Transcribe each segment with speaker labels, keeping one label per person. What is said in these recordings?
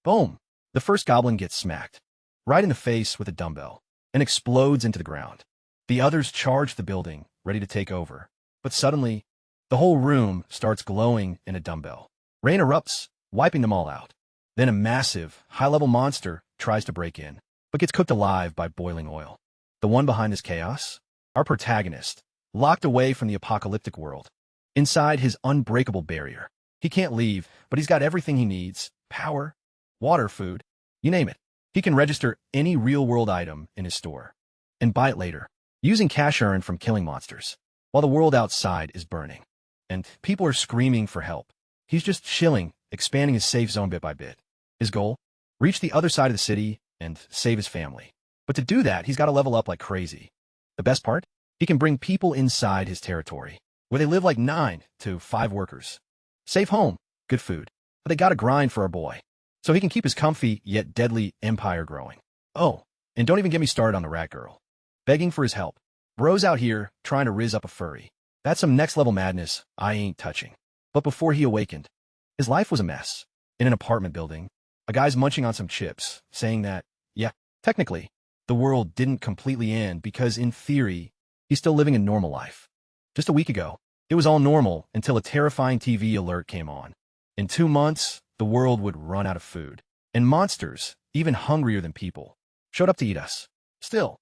Speaker 1: Boom! The first goblin gets smacked right in the face with a dumbbell and explodes into the ground. The others charge the building, ready to take over. But suddenly, the whole room starts glowing in a dumbbell. Rain erupts, wiping them all out. Then a massive, high-level monster tries to break in, but gets cooked alive by boiling oil. The one behind this chaos? Our protagonist, locked away from the apocalyptic world. Inside his unbreakable barrier. He can't leave, but he's got everything he needs. Power, water, food, you name it. He can register any real-world item in his store and buy it later, using cash earned from killing monsters, while the world outside is burning. And people are screaming for help. He's just chilling, expanding his safe zone bit by bit. His goal? Reach the other side of the city and save his family. But to do that, he's got to level up like crazy. The best part? He can bring people inside his territory, where they live like 9 to 5 workers. Safe home, good food, but they gotta grind for our boy, so he can keep his comfy yet deadly empire growing. Oh, and don't even get me started on the rat girl. Begging for his help. Bro's out here trying to rizz up a furry. That's some next-level madness I ain't touching. But before he awakened, his life was a mess. In an apartment building, a guy's munching on some chips, saying that, yeah, technically, the world didn't completely end because, in theory, he's still living a normal life. Just a week ago, it was all normal until a terrifying TV alert came on. In 2 months, the world would run out of food. And monsters, even hungrier than people, showed up to eat us. Still,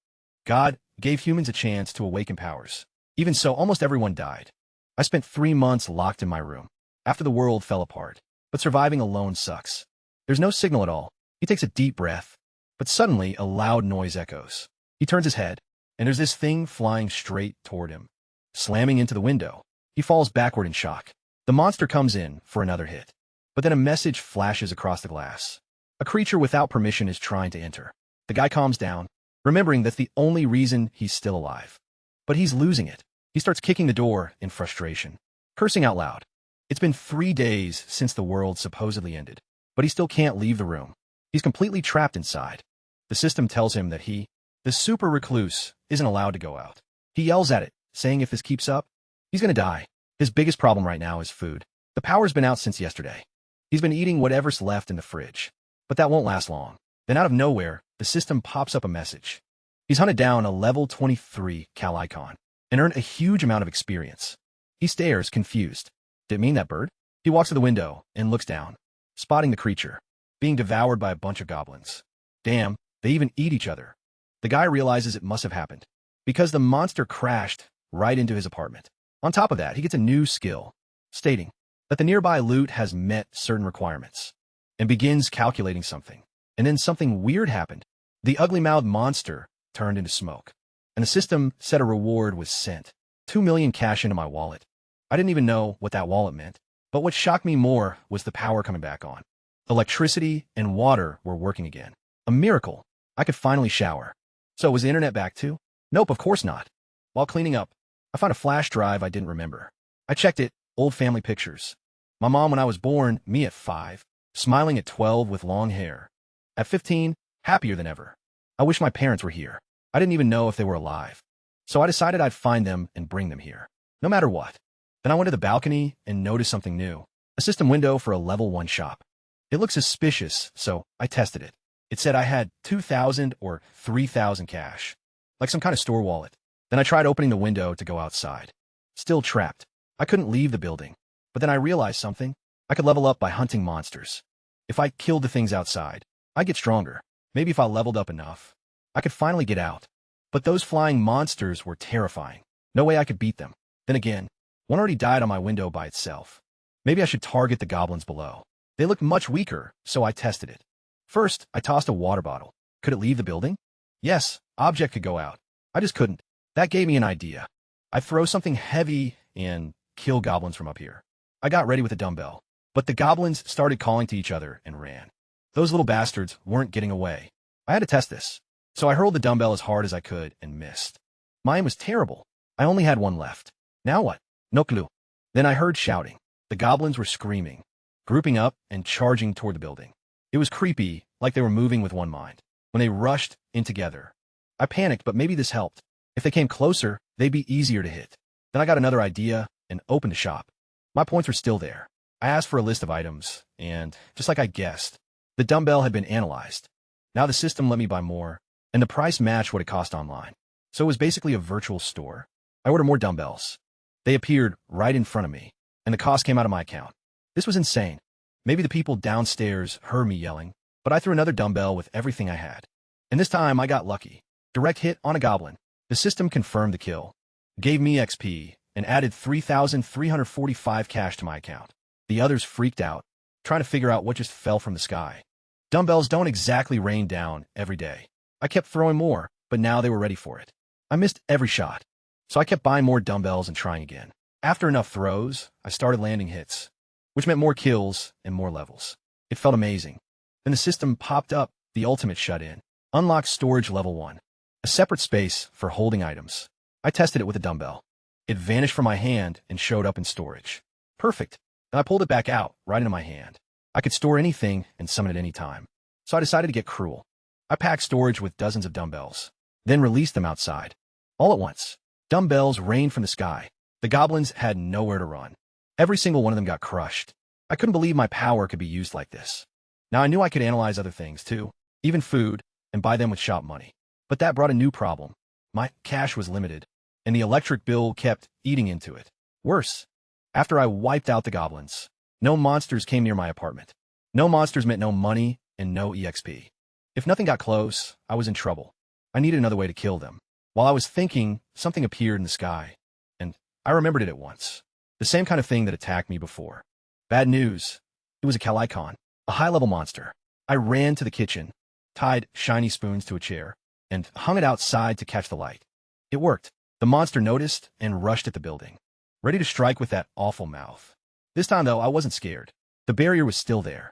Speaker 1: God gave humans a chance to awaken powers. Even so, almost everyone died. I spent 3 months locked in my room, after the world fell apart. But surviving alone sucks. There's no signal at all. He takes a deep breath, but suddenly a loud noise echoes. He turns his head, and there's this thing flying straight toward him. Slamming into the window, he falls backward in shock. The monster comes in for another hit. But then a message flashes across the glass. A creature without permission is trying to enter. The guy calms down, remembering that's the only reason he's still alive. But he's losing it. He starts kicking the door in frustration, cursing out loud. It's been 3 days since the world supposedly ended, but he still can't leave the room. He's completely trapped inside. The system tells him that he, the super recluse, isn't allowed to go out. He yells at it, saying if this keeps up, he's gonna die. His biggest problem right now is food. The power's been out since yesterday. He's been eating whatever's left in the fridge, but that won't last long. Then out of nowhere, the system pops up a message. He's hunted down a level 23 Cal icon and earned a huge amount of experience. He stares, confused. Did it mean that bird? He walks to the window and looks down, spotting the creature, being devoured by a bunch of goblins. Damn, they even eat each other. The guy realizes it must have happened, because the monster crashed right into his apartment. On top of that, he gets a new skill, stating that the nearby loot has met certain requirements, and begins calculating something. And then something weird happened. The ugly-mouthed monster turned into smoke, and the system said a reward was sent. 2 million cash into my wallet. I didn't even know what that wallet meant, but what shocked me more was the power coming back on. Electricity and water were working again. A miracle. I could finally shower. So was the internet back too? Nope, of course not. While cleaning up, I found a flash drive I didn't remember. I checked it, old family pictures. My mom when I was born, me at 5, smiling at 12 with long hair. At 15, happier than ever. I wish my parents were here. I didn't even know if they were alive. So I decided I'd find them and bring them here, no matter what. Then I went to the balcony and noticed something new. A system window for a level 1 shop. It looked suspicious, so I tested it. It said I had 2,000 or 3,000 cash, like some kind of store wallet. Then I tried opening the window to go outside. Still trapped. I couldn't leave the building. But then I realized something. I could level up by hunting monsters. If I killed the things outside, I'd get stronger. Maybe if I leveled up enough, I could finally get out. But those flying monsters were terrifying. No way I could beat them. Then again, one already died on my window by itself. Maybe I should target the goblins below. They looked much weaker, so I tested it. First, I tossed a water bottle. Could it leave the building? Yes, object could go out. I just couldn't. That gave me an idea. I'd throw something heavy and kill goblins from up here. I got ready with a dumbbell, but the goblins started calling to each other and ran. Those little bastards weren't getting away. I had to test this, so I hurled the dumbbell as hard as I could and missed. Mine was terrible. I only had one left. Now what? No clue. Then I heard shouting. The goblins were screaming, grouping up and charging toward the building. It was creepy, like they were moving with one mind. When they rushed in together, I panicked, but maybe this helped. If they came closer, they'd be easier to hit. Then I got another idea and opened a shop. My points were still there. I asked for a list of items, and just like I guessed, The dumbbell had been analyzed. Now the system let me buy more, and the price matched what it cost online. So it was basically a virtual store. I ordered more dumbbells. They appeared right in front of me, and the cost came out of my account. This was insane. Maybe the people downstairs heard me yelling, but I threw another dumbbell with everything I had. And this time I got lucky. Direct hit on a goblin. The system confirmed the kill, gave me XP, and added 3,345 cash to my account. The others freaked out, trying to figure out what just fell from the sky. Dumbbells don't exactly rain down every day. I kept throwing more, but now they were ready for it. I missed every shot, so I kept buying more dumbbells and trying again. After enough throws, I started landing hits, which meant more kills and more levels. It felt amazing. Then the system popped up, the ultimate shut-in. Unlocked storage level 1. A separate space for holding items. I tested it with a dumbbell. It vanished from my hand and showed up in storage. Perfect. Then I pulled it back out, right into my hand. I could store anything and summon at any time. So I decided to get cruel. I packed storage with dozens of dumbbells, then released them outside. All at once, dumbbells rained from the sky. The goblins had nowhere to run. Every single one of them got crushed. I couldn't believe my power could be used like this. Now I knew I could analyze other things too, even food, and buy them with shop money. But that brought a new problem. My cash was limited, and the electric bill kept eating into it. Worse, after I wiped out the goblins, no monsters came near my apartment. No monsters meant no money and no EXP. If nothing got close, I was in trouble. I needed another way to kill them. While I was thinking, something appeared in the sky, and I remembered it at once. The same kind of thing that attacked me before. Bad news. It was a calicon, a high-level monster. I ran to the kitchen, tied shiny spoons to a chair, and hung it outside to catch the light. It worked. The monster noticed and rushed at the building, ready to strike with that awful mouth. This time, though, I wasn't scared. The barrier was still there.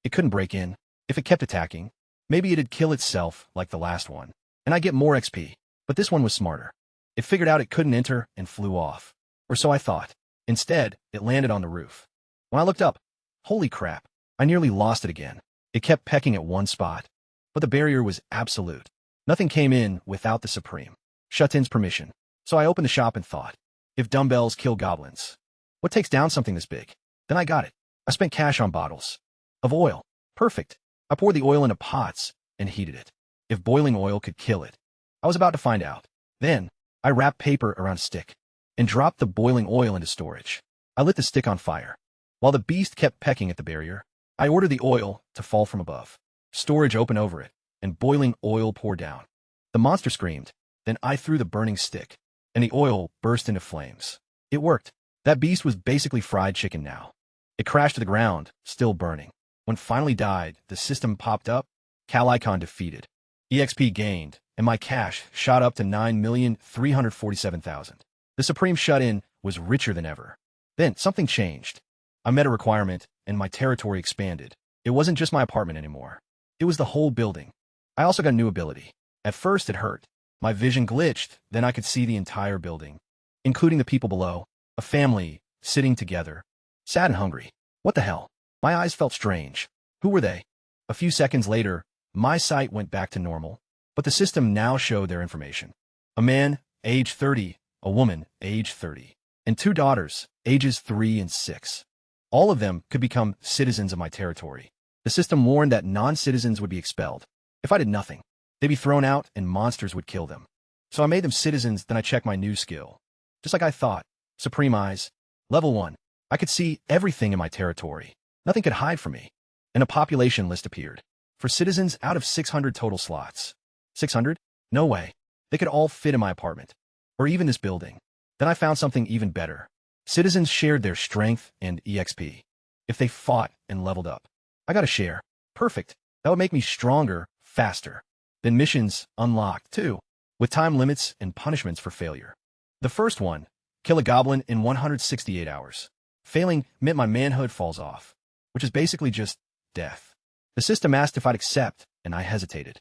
Speaker 1: It couldn't break in. If it kept attacking, maybe it'd kill itself like the last one, and I'd get more XP. But this one was smarter. It figured out it couldn't enter and flew off. Or so I thought. Instead, it landed on the roof. When I looked up, holy crap, I nearly lost it again. It kept pecking at one spot, but the barrier was absolute. Nothing came in without the supreme shut-in's permission. So I opened the shop and thought, if dumbbells kill goblins, what takes down something this big? Then I got it. I spent cash on bottles of oil. Perfect. I poured the oil into pots and heated it. If boiling oil could kill it, I was about to find out. Then I wrapped paper around a stick and dropped the boiling oil into storage. I lit the stick on fire. While the beast kept pecking at the barrier, I ordered the oil to fall from above. Storage opened over it, and boiling oil poured down. The monster screamed. Then I threw the burning stick, and the oil burst into flames. It worked. That beast was basically fried chicken now. It crashed to the ground, still burning. When it finally died, the system popped up, calicon defeated. EXP gained, and my cash shot up to 9,347,000. The supreme shut-in was richer than ever. Then something changed. I met a requirement, and my territory expanded. It wasn't just my apartment anymore. It was the whole building. I also got a new ability. At first, it hurt. My vision glitched, then I could see the entire building, including the people below, a family, sitting together, sad and hungry. What the hell? My eyes felt strange. Who were they? A few seconds later, my sight went back to normal, but the system now showed their information. A man, age 30, a woman, age 30, and 2 daughters, ages 3 and 6. All of them could become citizens of my territory. The system warned that non-citizens would be expelled. If I did nothing, they'd be thrown out and monsters would kill them. So I made them citizens, then I checked my new skill. Just like I thought. Supreme Eyes. Level 1. I could see everything in my territory. Nothing could hide from me. And a population list appeared. For citizens out of 600 total slots. 600? No way. They could all fit in my apartment. Or even this building. Then I found something even better. Citizens shared their strength and EXP. If they fought and leveled up. I got a share. Perfect. That would make me stronger, faster. Then missions unlocked, too, with time limits and punishments for failure. The first one, kill a goblin in 168 hours. Failing meant my manhood falls off, which is basically just death. The system asked if I'd accept, and I hesitated.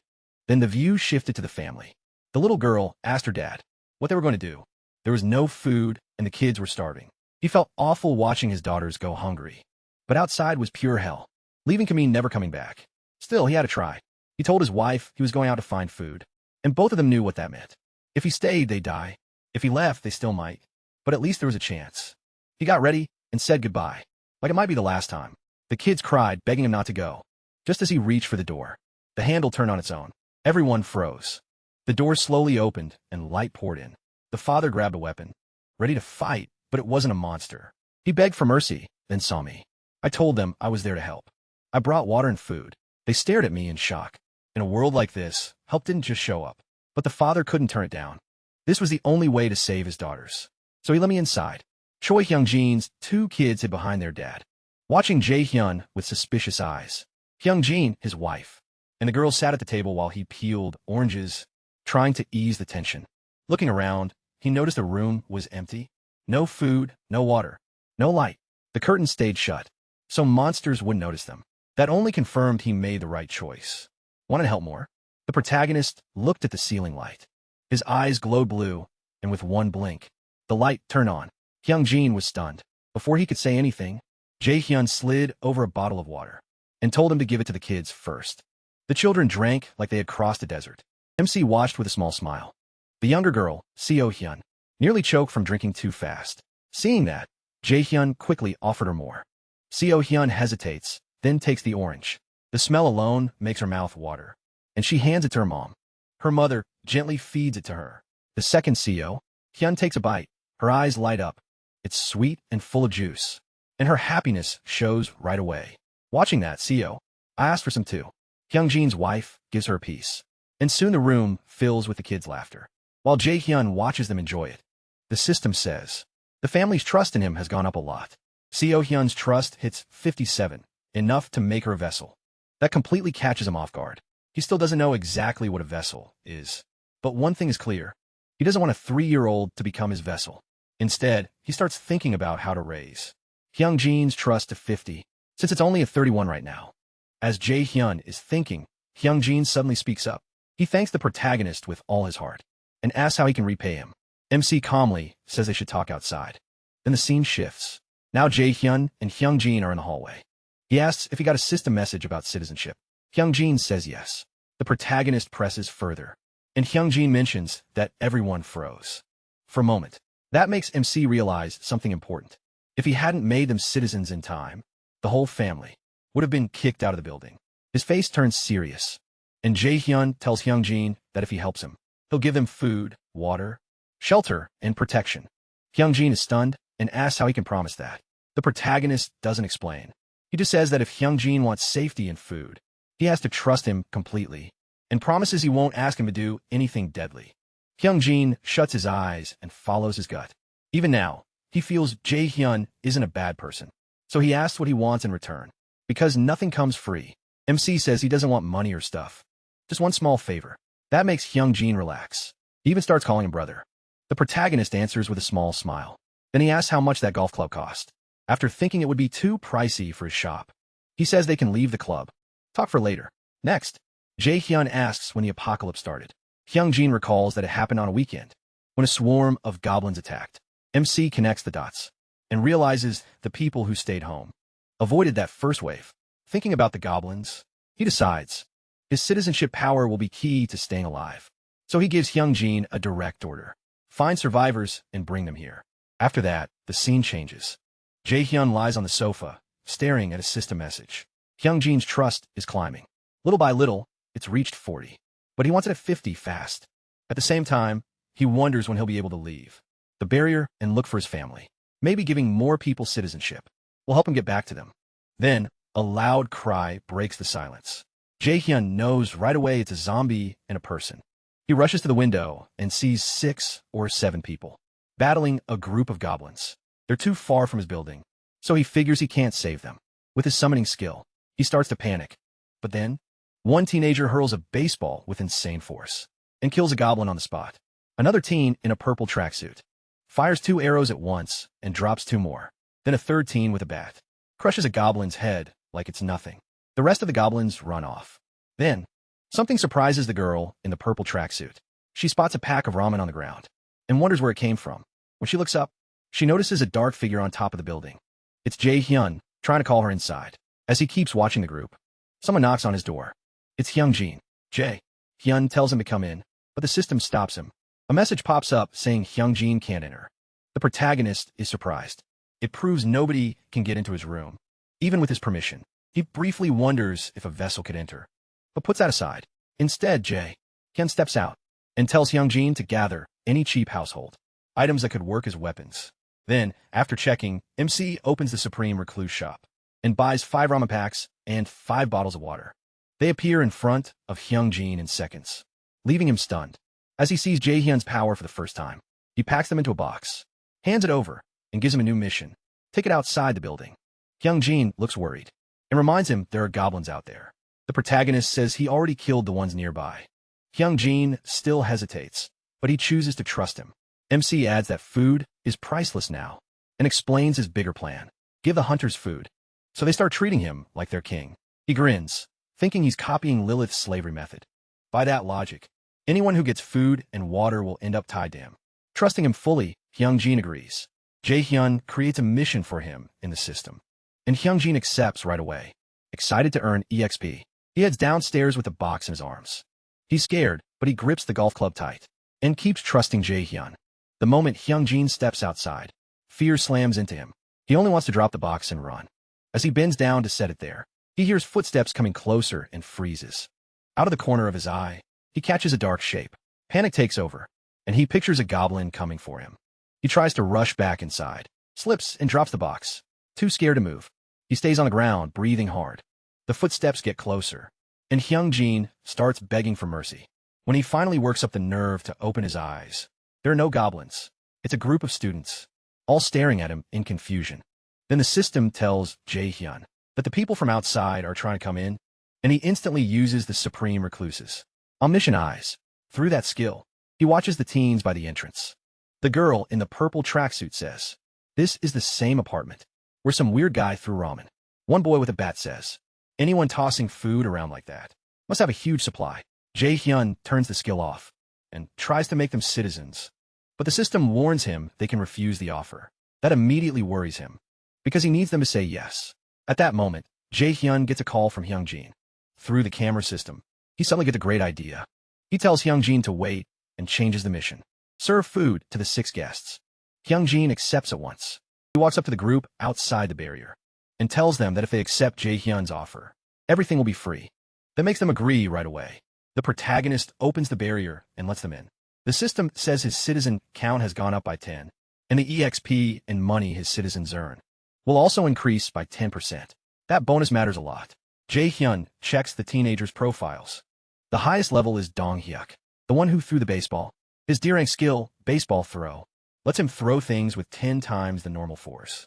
Speaker 1: Then the view shifted to the family. The little girl asked her dad what they were going to do. There was no food, and the kids were starving. He felt awful watching his daughters go hungry. But outside was pure hell. Leaving could mean never coming back. Still, he had to try. He told his wife he was going out to find food, and both of them knew what that meant. If he stayed, they'd die. If he left, they still might. But at least there was a chance. He got ready and said goodbye, like it might be the last time. The kids cried, begging him not to go. Just as he reached for the door, the handle turned on its own. Everyone froze. The door slowly opened, and light poured in. The father grabbed a weapon, ready to fight, but it wasn't a monster. He begged for mercy, then saw me. I told them I was there to help. I brought water and food. They stared at me in shock. In a world like this, help didn't just show up. But the father couldn't turn it down. This was the only way to save his daughters. So he let me inside. Choi Hyung-jin's 2 kids hid behind their dad, watching Jae-hyun with suspicious eyes. Hyung-jin, his wife, and the girl sat at the table while he peeled oranges, trying to ease the tension. Looking around, he noticed the room was empty. No food, no water, no light. The curtains stayed shut, so monsters wouldn't notice them. That only confirmed he made the right choice. Want to help more? The protagonist looked at the ceiling light. His eyes glowed blue, and with one blink, the light turned on. Hyung-jin was stunned. Before he could say anything, Jae-hyun slid over a bottle of water and told him to give it to the kids first. The children drank like they had crossed a desert. MC watched with a small smile. The younger girl, Seo-hyun, nearly choked from drinking too fast. Seeing that, Jae-hyun quickly offered her more. Seo-hyun hesitates, then takes the orange. The smell alone makes her mouth water, and she hands it to her mom. Her mother gently feeds it to her. The second Seo-hyun takes a bite. Her eyes light up. It's sweet and full of juice, and her happiness shows right away. Watching that, I asked for some too. Hyung-jin's wife gives her a piece, and soon the room fills with the kids' laughter, while Jae-hyun watches them enjoy it. The system says the family's trust in him has gone up a lot. Seo-hyun's trust hits 57, enough to make her a vessel. That completely catches him off guard. He still doesn't know exactly what a vessel is. But one thing is clear. He doesn't want a 3-year-old to become his vessel. Instead, he starts thinking about how to raise Hyung-jin's trust to 50, since it's only at 31 right now. As Jae-hyun is thinking, Hyung-jin suddenly speaks up. He thanks the protagonist with all his heart and asks how he can repay him. MC calmly says they should talk outside. Then the scene shifts. Now Jae-hyun and Hyung-jin are in the hallway. He asks if he got a system message about citizenship. Hyung-jin says yes. The protagonist presses further, and Hyung-jin mentions that everyone froze. For a moment, that makes MC realize something important. If he hadn't made them citizens in time, the whole family would have been kicked out of the building. His face turns serious, and Jae-hyun tells Hyung-jin that if he helps him, he'll give them food, water, shelter, and protection. Hyung-jin is stunned and asks how he can promise that. The protagonist doesn't explain. He just says that if Hyung-jin wants safety and food, he has to trust him completely, and promises he won't ask him to do anything deadly. Hyung-jin shuts his eyes and follows his gut. Even now, he feels Jae-hyun isn't a bad person, so he asks what he wants in return. Because nothing comes free, MC says he doesn't want money or stuff. Just one small favor. That makes Hyung-jin relax. He even starts calling him brother. The protagonist answers with a small smile. Then he asks how much that golf club cost. After thinking it would be too pricey for his shop, he says they can leave the club. Talk for later. Next, Jae-hyun asks when the apocalypse started. Hyung-jin recalls that it happened on a weekend, when a swarm of goblins attacked. MC connects the dots, and realizes the people who stayed home avoided that first wave. Thinking about the goblins, he decides his citizenship power will be key to staying alive. So he gives Hyung-jin a direct order. Find survivors and bring them here. After that, the scene changes. Jae-hyun lies on the sofa, staring at a system message. Hyung-jin's trust is climbing. Little by little, it's reached 40. But he wants it at 50 fast. At the same time, he wonders when he'll be able to leave the barrier and look for his family. Maybe giving more people citizenship will help him get back to them. Then, a loud cry breaks the silence. Jae-hyun knows right away it's a zombie and a person. He rushes to the window and sees 6 or 7 people battling a group of goblins. They're too far from his building, so he figures he can't save them. With his summoning skill, he starts to panic. But then, one teenager hurls a baseball with insane force and kills a goblin on the spot. Another teen in a purple tracksuit fires 2 arrows at once and drops 2 more. Then a third teen with a bat crushes a goblin's head like it's nothing. The rest of the goblins run off. Then, something surprises the girl in the purple tracksuit. She spots a pack of ramen on the ground and wonders where it came from. When she looks up, she notices a dark figure on top of the building. It's Jae-hyun, trying to call her inside. As he keeps watching the group, someone knocks on his door. It's Hyung-jin. Jae-hyun tells him to come in, but the system stops him. A message pops up saying Hyung-jin can't enter. The protagonist is surprised. It proves nobody can get into his room, even with his permission. He briefly wonders if a vessel could enter, but puts that aside. Instead, Jae-hyun steps out and tells Hyungjin to gather any cheap household items that could work as weapons. Then, after checking, MC opens the Supreme Recluse shop and buys 5 ramen packs and 5 bottles of water. They appear in front of Hyungjin in seconds, leaving him stunned. As he sees Jae-hyun's power for the first time, he packs them into a box, hands it over, and gives him a new mission. Take it outside the building. Hyungjin looks worried and reminds him there are goblins out there. The protagonist says he already killed the ones nearby. Hyungjin still hesitates, but he chooses to trust him. MC adds that food is priceless now and explains his bigger plan. Give the hunters food. So they start treating him like their king. He grins, thinking he's copying Lilith's slavery method. By that logic, anyone who gets food and water will end up tied to him. Trusting him fully, Hyungjin agrees. Jae-hyun creates a mission for him in the system, and Hyungjin accepts right away. Excited to earn EXP, he heads downstairs with the box in his arms. He's scared, but he grips the golf club tight and keeps trusting Jae-hyun. The moment Hyungjin steps outside, fear slams into him. He only wants to drop the box and run. As he bends down to set it there, he hears footsteps coming closer and freezes. Out of the corner of his eye, he catches a dark shape. Panic takes over, and he pictures a goblin coming for him. He tries to rush back inside, slips and drops the box. Too scared to move, he stays on the ground, breathing hard. The footsteps get closer, and Hyungjin starts begging for mercy. When he finally works up the nerve to open his eyes, there are no goblins. It's a group of students, all staring at him in confusion. Then the system tells Jae-hyun that the people from outside are trying to come in, and he instantly uses the Supreme Recluse's omniscient eyes. Through that skill, he watches the teens by the entrance. The girl in the purple tracksuit says, "This is the same apartment where some weird guy threw ramen." One boy with a bat says, "Anyone tossing food around like that must have a huge supply." Jae-hyun turns the skill off and tries to make them citizens, but the system warns him they can refuse the offer. That immediately worries him, because he needs them to say yes. At that moment, Jae-hyun gets a call from Hyungjin. Through the camera system, he suddenly gets a great idea. He tells Hyungjin to wait and changes the mission. Serve food to the 6 guests. Hyungjin accepts at once. He walks up to the group outside the barrier and tells them that if they accept Jae-hyun's offer, everything will be free. That makes them agree right away. The protagonist opens the barrier and lets them in. The system says his citizen count has gone up by 10, and the EXP and money his citizens earn will also increase by 10%. That bonus matters a lot. Jae-hyun checks the teenagers' profiles. The highest level is Dong-hyuk, the one who threw the baseball. His D-rank skill, baseball throw, lets him throw things with 10 times the normal force.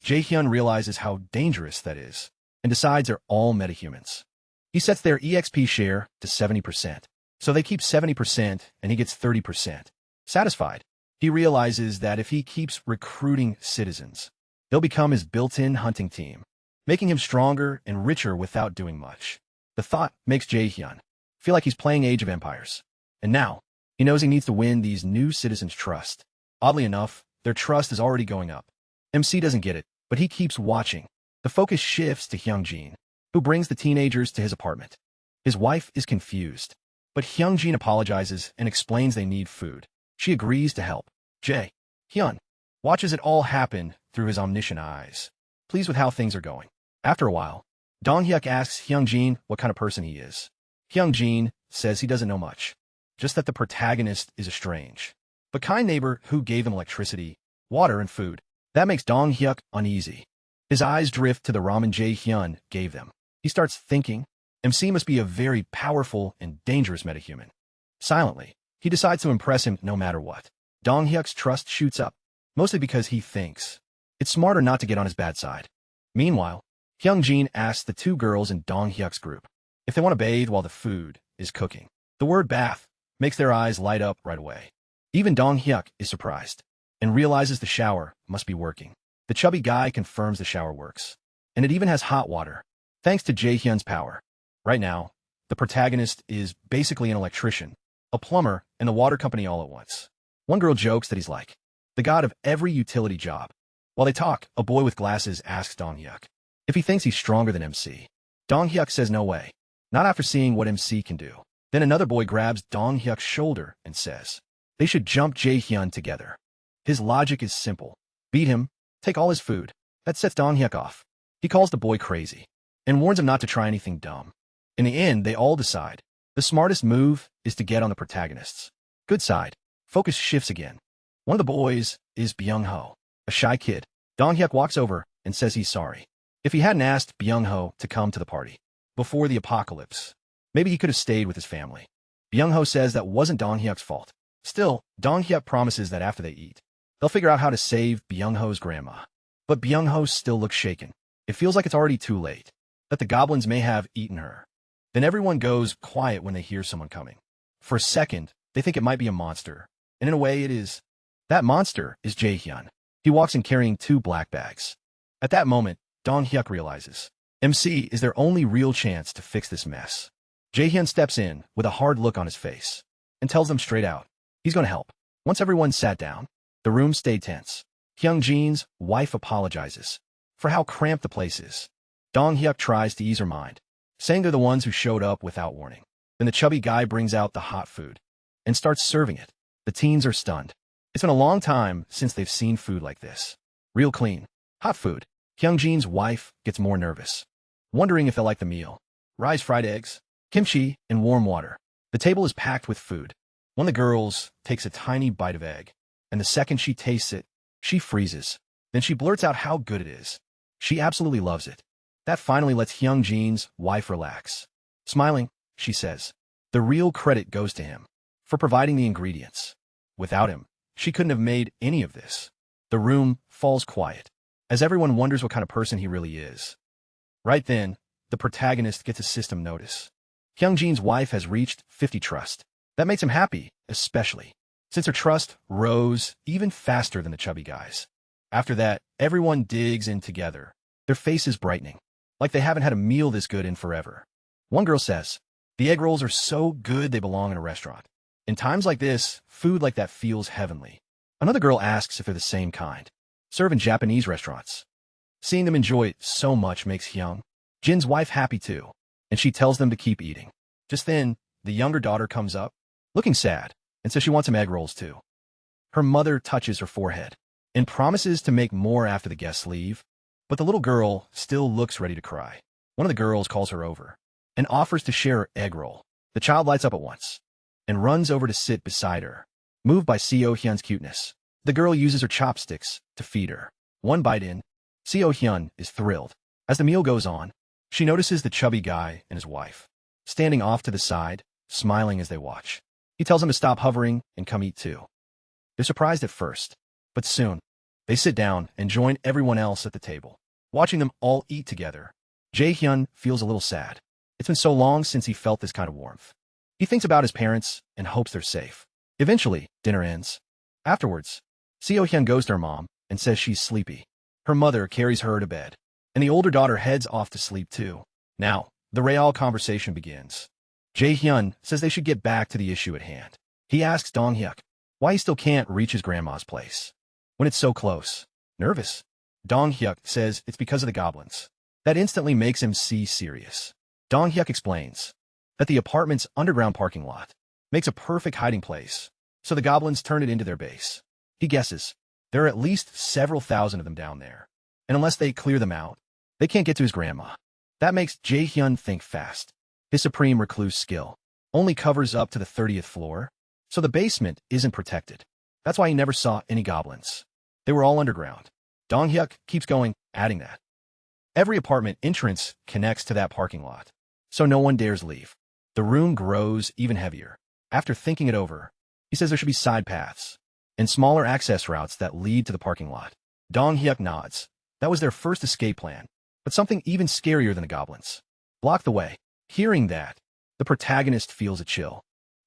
Speaker 1: Jae-hyun realizes how dangerous that is and decides they're all metahumans. He sets their EXP share to 70%, so they keep 70% and he gets 30%. Satisfied, he realizes that if he keeps recruiting citizens, they'll become his built-in hunting team, making him stronger and richer without doing much. The thought makes Jae-hyun feel like he's playing Age of Empires. And now, he knows he needs to win these new citizens' trust. Oddly enough, their trust is already going up. MC doesn't get it, but he keeps watching. The focus shifts to Hyungjin, who brings the teenagers to his apartment. His wife is confused, but Hyungjin apologizes and explains they need food. She agrees to help. Jae-hyun watches it all happen through his omniscient eyes, pleased with how things are going. After a while, Dong-hyuk asks Hyungjin what kind of person he is. Hyungjin says he doesn't know much, just that the protagonist is a strange but kind neighbor who gave him electricity, water, and food. That makes Dong-hyuk uneasy. His eyes drift to the ramen Jae-hyun gave them. He starts thinking, MC must be a very powerful and dangerous metahuman. Silently, he decides to impress him no matter what. Dong-hyuk's trust shoots up, mostly because he thinks it's smarter not to get on his bad side. Meanwhile, Hyungjin asks the 2 girls in Dong-hyuk's group if they want to bathe while the food is cooking. The word bath makes their eyes light up right away. Even Dong-hyuk is surprised and realizes the shower must be working. The chubby guy confirms the shower works, and it even has hot water, thanks to Jae-hyun's power. Right now, the protagonist is basically an electrician, a plumber, and the water company all at once. One girl jokes that he's like the god of every utility job. While they talk, a boy with glasses asks Dong-hyuk if he thinks he's stronger than MC. Dong-hyuk says no way, not after seeing what MC can do. Then another boy grabs Dong-hyuk's shoulder and says they should jump Jae-hyun together. His logic is simple. Beat him, take all his food. That sets Dong-hyuk off. He calls the boy crazy and warns him not to try anything dumb. In the end, they all decide the smartest move is to get on the protagonist's good side. Focus shifts again. One of the boys is Byung-ho, a shy kid. Dong-hyuk walks over and says he's sorry. If he hadn't asked Byung-ho to come to the party before the apocalypse, maybe he could have stayed with his family. Byung-ho says that wasn't Dong-hyuk's fault. Still, Dong-hyuk promises that after they eat, they'll figure out how to save Byung-ho's grandma. But Byung-ho still looks shaken. It feels like it's already too late, that the goblins may have eaten her. Then everyone goes quiet when they hear someone coming. For a second, they think it might be a monster, and in a way it is. That monster is Jae-hyun. He walks in carrying 2 black bags. At that moment, Dong-hyuk realizes MC is their only real chance to fix this mess. Jae-hyun steps in with a hard look on his face and tells them straight out he's going to help. Once everyone sat down, the room stayed tense. Hyung-jin's wife apologizes for how cramped the place is. Dong-hyuk tries to ease her mind, saying they're the ones who showed up without warning. Then the chubby guy brings out the hot food and starts serving it. The teens are stunned. It's been a long time since they've seen food like this. Real clean, hot food. Hyung-jin's wife gets more nervous, wondering if they'll like the meal. Rice, fried eggs, kimchi, and warm water. The table is packed with food. One of the girls takes a tiny bite of egg, and the second she tastes it, she freezes. Then she blurts out how good it is. She absolutely loves it. That finally lets Hyung-jin's wife relax. Smiling, she says, the real credit goes to him for providing the ingredients. Without him, she couldn't have made any of this. The room falls quiet, as everyone wonders what kind of person he really is. Right then, the protagonist gets a system notice. Hyung-jin's wife has reached 50 trust. That makes him happy, especially since her trust rose even faster than the chubby guy's. After that, everyone digs in together, their faces brightening, like they haven't had a meal this good in forever. One girl says, the egg rolls are so good they belong in a restaurant. In times like this, food like that feels heavenly. Another girl asks if they're the same kind, served in Japanese restaurants. Seeing them enjoy it so much makes Hyung-jin's wife happy too, and she tells them to keep eating. Just then, the younger daughter comes up, looking sad, and says she wants some egg rolls too. Her mother touches her forehead and promises to make more after the guests leave, but the little girl still looks ready to cry. One of the girls calls her over and offers to share her egg roll. The child lights up at once and runs over to sit beside her. Moved by Seo-hyun's cuteness, the girl uses her chopsticks to feed her. One bite in, Seo-hyun is thrilled. As the meal goes on, she notices the chubby guy and his wife standing off to the side, smiling as they watch. He tells them to stop hovering and come eat too. They're surprised at first, but soon, they sit down and join everyone else at the table. Watching them all eat together, Jae-hyun feels a little sad. It's been so long since he felt this kind of warmth. He thinks about his parents and hopes they're safe. Eventually, dinner ends. Afterwards, Seo-hyun goes to her mom and says she's sleepy. Her mother carries her to bed, and the older daughter heads off to sleep too. Now, the recao conversation begins. Jae-hyun says they should get back to the issue at hand. He asks Dong-hyuk why he still can't reach his grandma's place when it's so close. Nervous, Dong-hyuk says it's because of the goblins. That instantly makes him see serious. Dong-hyuk explains that the apartment's underground parking lot makes a perfect hiding place, so the goblins turn it into their base. He guesses there are at least several thousand of them down there, and unless they clear them out, they can't get to his grandma. That makes Jae-hyun think fast. His supreme recluse skill only covers up to the 30th floor, so the basement isn't protected. That's why he never saw any goblins. They were all underground. Dong-hyuk keeps going, adding that every apartment entrance connects to that parking lot, so no one dares leave. The room grows even heavier. After thinking it over, he says there should be side paths and smaller access routes that lead to the parking lot. Dong-hyuk nods. That was their first escape plan, but something even scarier than the goblins blocked the way. Hearing that, the protagonist feels a chill.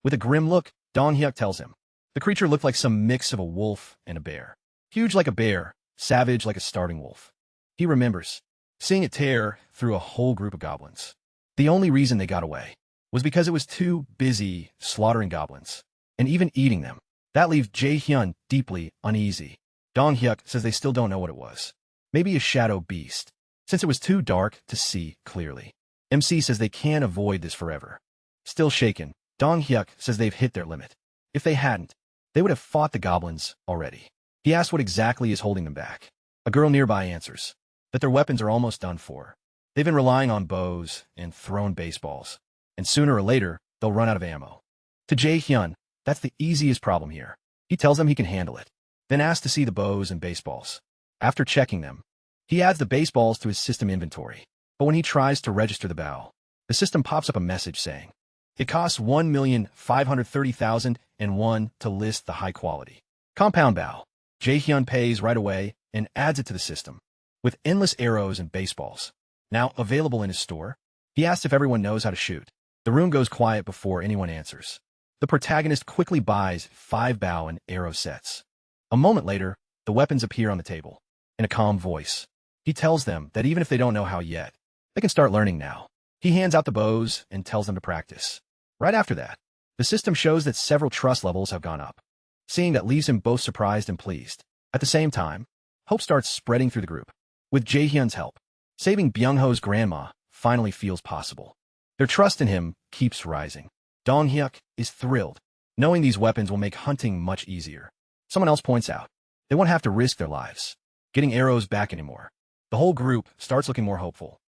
Speaker 1: With a grim look, Dong-hyuk tells him the creature looked like some mix of a wolf and a bear. Huge like a bear, savage like a starving wolf. He remembers seeing it tear through a whole group of goblins. The only reason they got away was because it was too busy slaughtering goblins and even eating them. That leaves Jae-hyun deeply uneasy. Dong-hyuk says they still don't know what it was. Maybe a shadow beast, since it was too dark to see clearly. MC says they can't avoid this forever. Still shaken, Dong-hyuk says they've hit their limit. If they hadn't, they would have fought the goblins already. He asks what exactly is holding them back. A girl nearby answers that their weapons are almost done for, They've been relying on bows and thrown baseballs, and sooner or later, they'll run out of ammo. To Jae-hyun, that's the easiest problem here. He tells them he can handle it, then asks to see the bows and baseballs. After checking them, he adds the baseballs to his system inventory. But when he tries to register the bow, the system pops up a message saying, it costs 1,530,001 to list the high-quality compound bow. Jae-hyun pays right away and adds it to the system, with endless arrows and baseballs. Now available in his store, he asks if everyone knows how to shoot. The room goes quiet before anyone answers. The protagonist quickly buys 5 bow and arrow sets. A moment later, the weapons appear on the table. In a calm voice, he tells them that even if they don't know how yet, they can start learning now. He hands out the bows and tells them to practice. Right after that, the system shows that several trust levels have gone up. Seeing that leaves him both surprised and pleased. At the same time, hope starts spreading through the group. With Jae-hyun's help, saving Byung-ho's grandma finally feels possible. Their trust in him keeps rising. Dong-hyuk is thrilled, knowing these weapons will make hunting much easier. Someone else points out, they won't have to risk their lives getting arrows back anymore. The whole group starts looking more hopeful.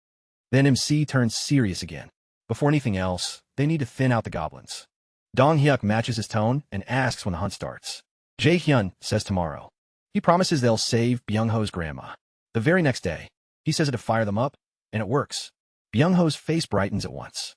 Speaker 1: Then MC turns serious again. Before anything else, they need to thin out the goblins. Dong-hyuk matches his tone and asks when the hunt starts. Jae-hyun says tomorrow. He promises they'll save Byung-ho's grandma. The very next day, he says it to fire them up, and it works. Byung-ho's face brightens at once.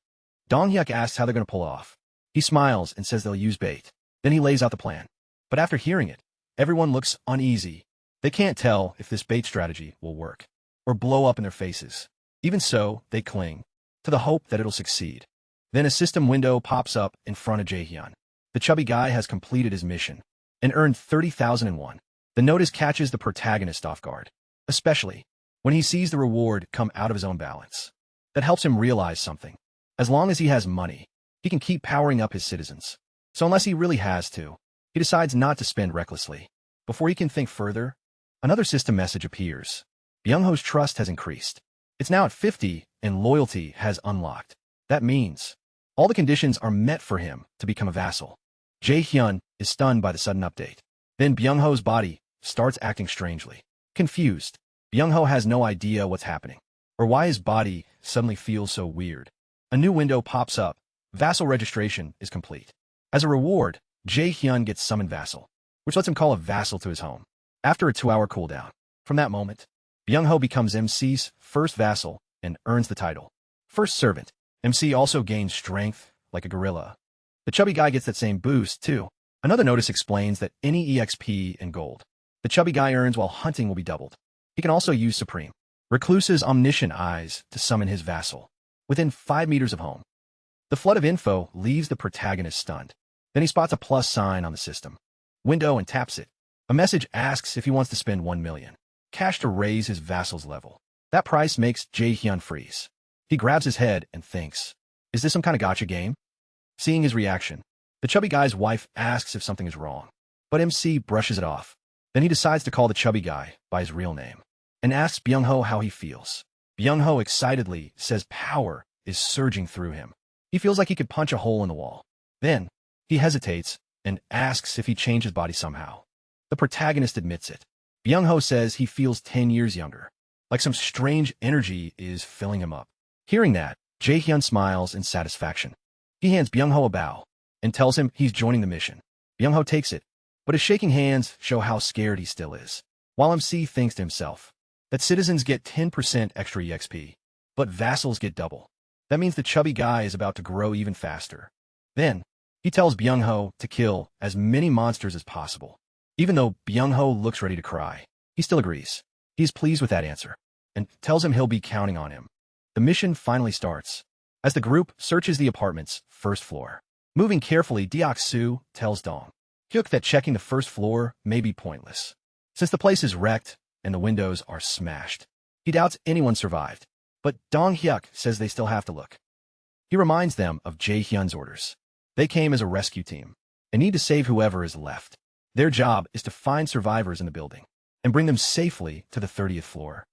Speaker 1: Dong-hyuk asks how they're going to pull off. He smiles and says they'll use bait. Then he lays out the plan. But after hearing it, everyone looks uneasy. They can't tell if this bait strategy will work or blow up in their faces. Even so, they cling to the hope that it'll succeed. Then a system window pops up in front of Jae-hyun. The chubby guy has completed his mission and earned 30,001. The notice catches the protagonist off guard, especially when he sees the reward come out of his own balance. That helps him realize something. As long as he has money, he can keep powering up his citizens. So unless he really has to, he decides not to spend recklessly. Before he can think further, another system message appears. Byung-ho's trust has increased. It's now at 50, and loyalty has unlocked. That means all the conditions are met for him to become a vassal. Jae-hyun is stunned by the sudden update. Then Byung-ho's body starts acting strangely. Confused, Byung-ho has no idea what's happening, or why his body suddenly feels so weird. A new window pops up. Vassal registration is complete. As a reward, Jae-hyun gets summoned vassal, which lets him call a vassal to his home. After a 2-hour cooldown, from that moment, Byung-ho becomes MC's first vassal and earns the title. First servant. MC also gains strength like a gorilla. The chubby guy gets that same boost, too. Another notice explains that any EXP and gold the chubby guy earns while hunting will be doubled. He can also use Supreme Recluse's omniscient eyes to summon his vassal within 5 meters of home. The flood of info leaves the protagonist stunned. Then he spots a plus sign on the system window and taps it. A message asks if he wants to spend 1 million cash to raise his vassal's level. That price makes Jae-hyun freeze. He grabs his head and thinks, is this some kind of gotcha game? Seeing his reaction, the chubby guy's wife asks if something is wrong, but MC brushes it off. Then he decides to call the chubby guy by his real name and asks Byung-ho how he feels. Byung-ho excitedly says power is surging through him. He feels like he could punch a hole in the wall. Then he hesitates and asks if he changed his body somehow. The protagonist admits it. Byung-ho says he feels 10 years younger, like some strange energy is filling him up. Hearing that, Jae-hyun smiles in satisfaction. He hands Byung-ho a bow and tells him he's joining the mission. Byung-ho takes it, but his shaking hands show how scared he still is. While MC thinks to himself that citizens get 10% extra EXP, but vassals get double. That means the chubby guy is about to grow even faster. Then, he tells Byung-ho to kill as many monsters as possible. Even though Byung-ho looks ready to cry, he still agrees. He's pleased with that answer and tells him he'll be counting on him. The mission finally starts as the group searches the apartment's first floor. Moving carefully, Deok-soo tells Dong-hyuk that checking the first floor may be pointless, since the place is wrecked and the windows are smashed. He doubts anyone survived, but Dong-hyuk says they still have to look. He reminds them of Jae-hyun's orders. They came as a rescue team and need to save whoever is left. Their job is to find survivors in the building and bring them safely to the 30th floor.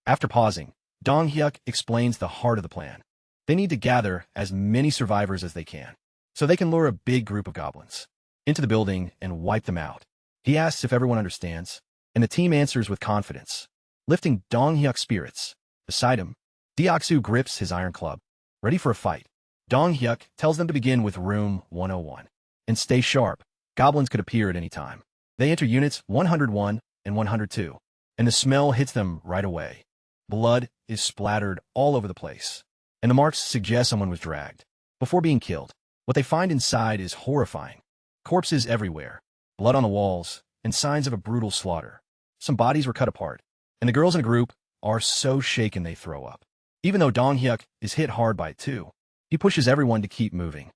Speaker 1: After pausing, Dong-hyuk explains the heart of the plan. They need to gather as many survivors as they can, so they can lure a big group of goblins into the building and wipe them out. He asks if everyone understands, and the team answers with confidence, lifting Dong-hyuk's spirits. Beside him, Deoksu grips his iron club, ready for a fight. Dong Hyuk tells them to begin with room 101 and stay sharp. Goblins could appear at any time. They enter units 101 and 102, and the smell hits them right away. Blood is splattered all over the place, and the marks suggest someone was dragged before being killed. What they find inside is horrifying. Corpses everywhere, blood on the walls, and signs of a brutal slaughter. Some bodies were cut apart, and the girls in a group are so shaken they throw up. Even though Dong Hyuk is hit hard by it too, he pushes everyone to keep moving.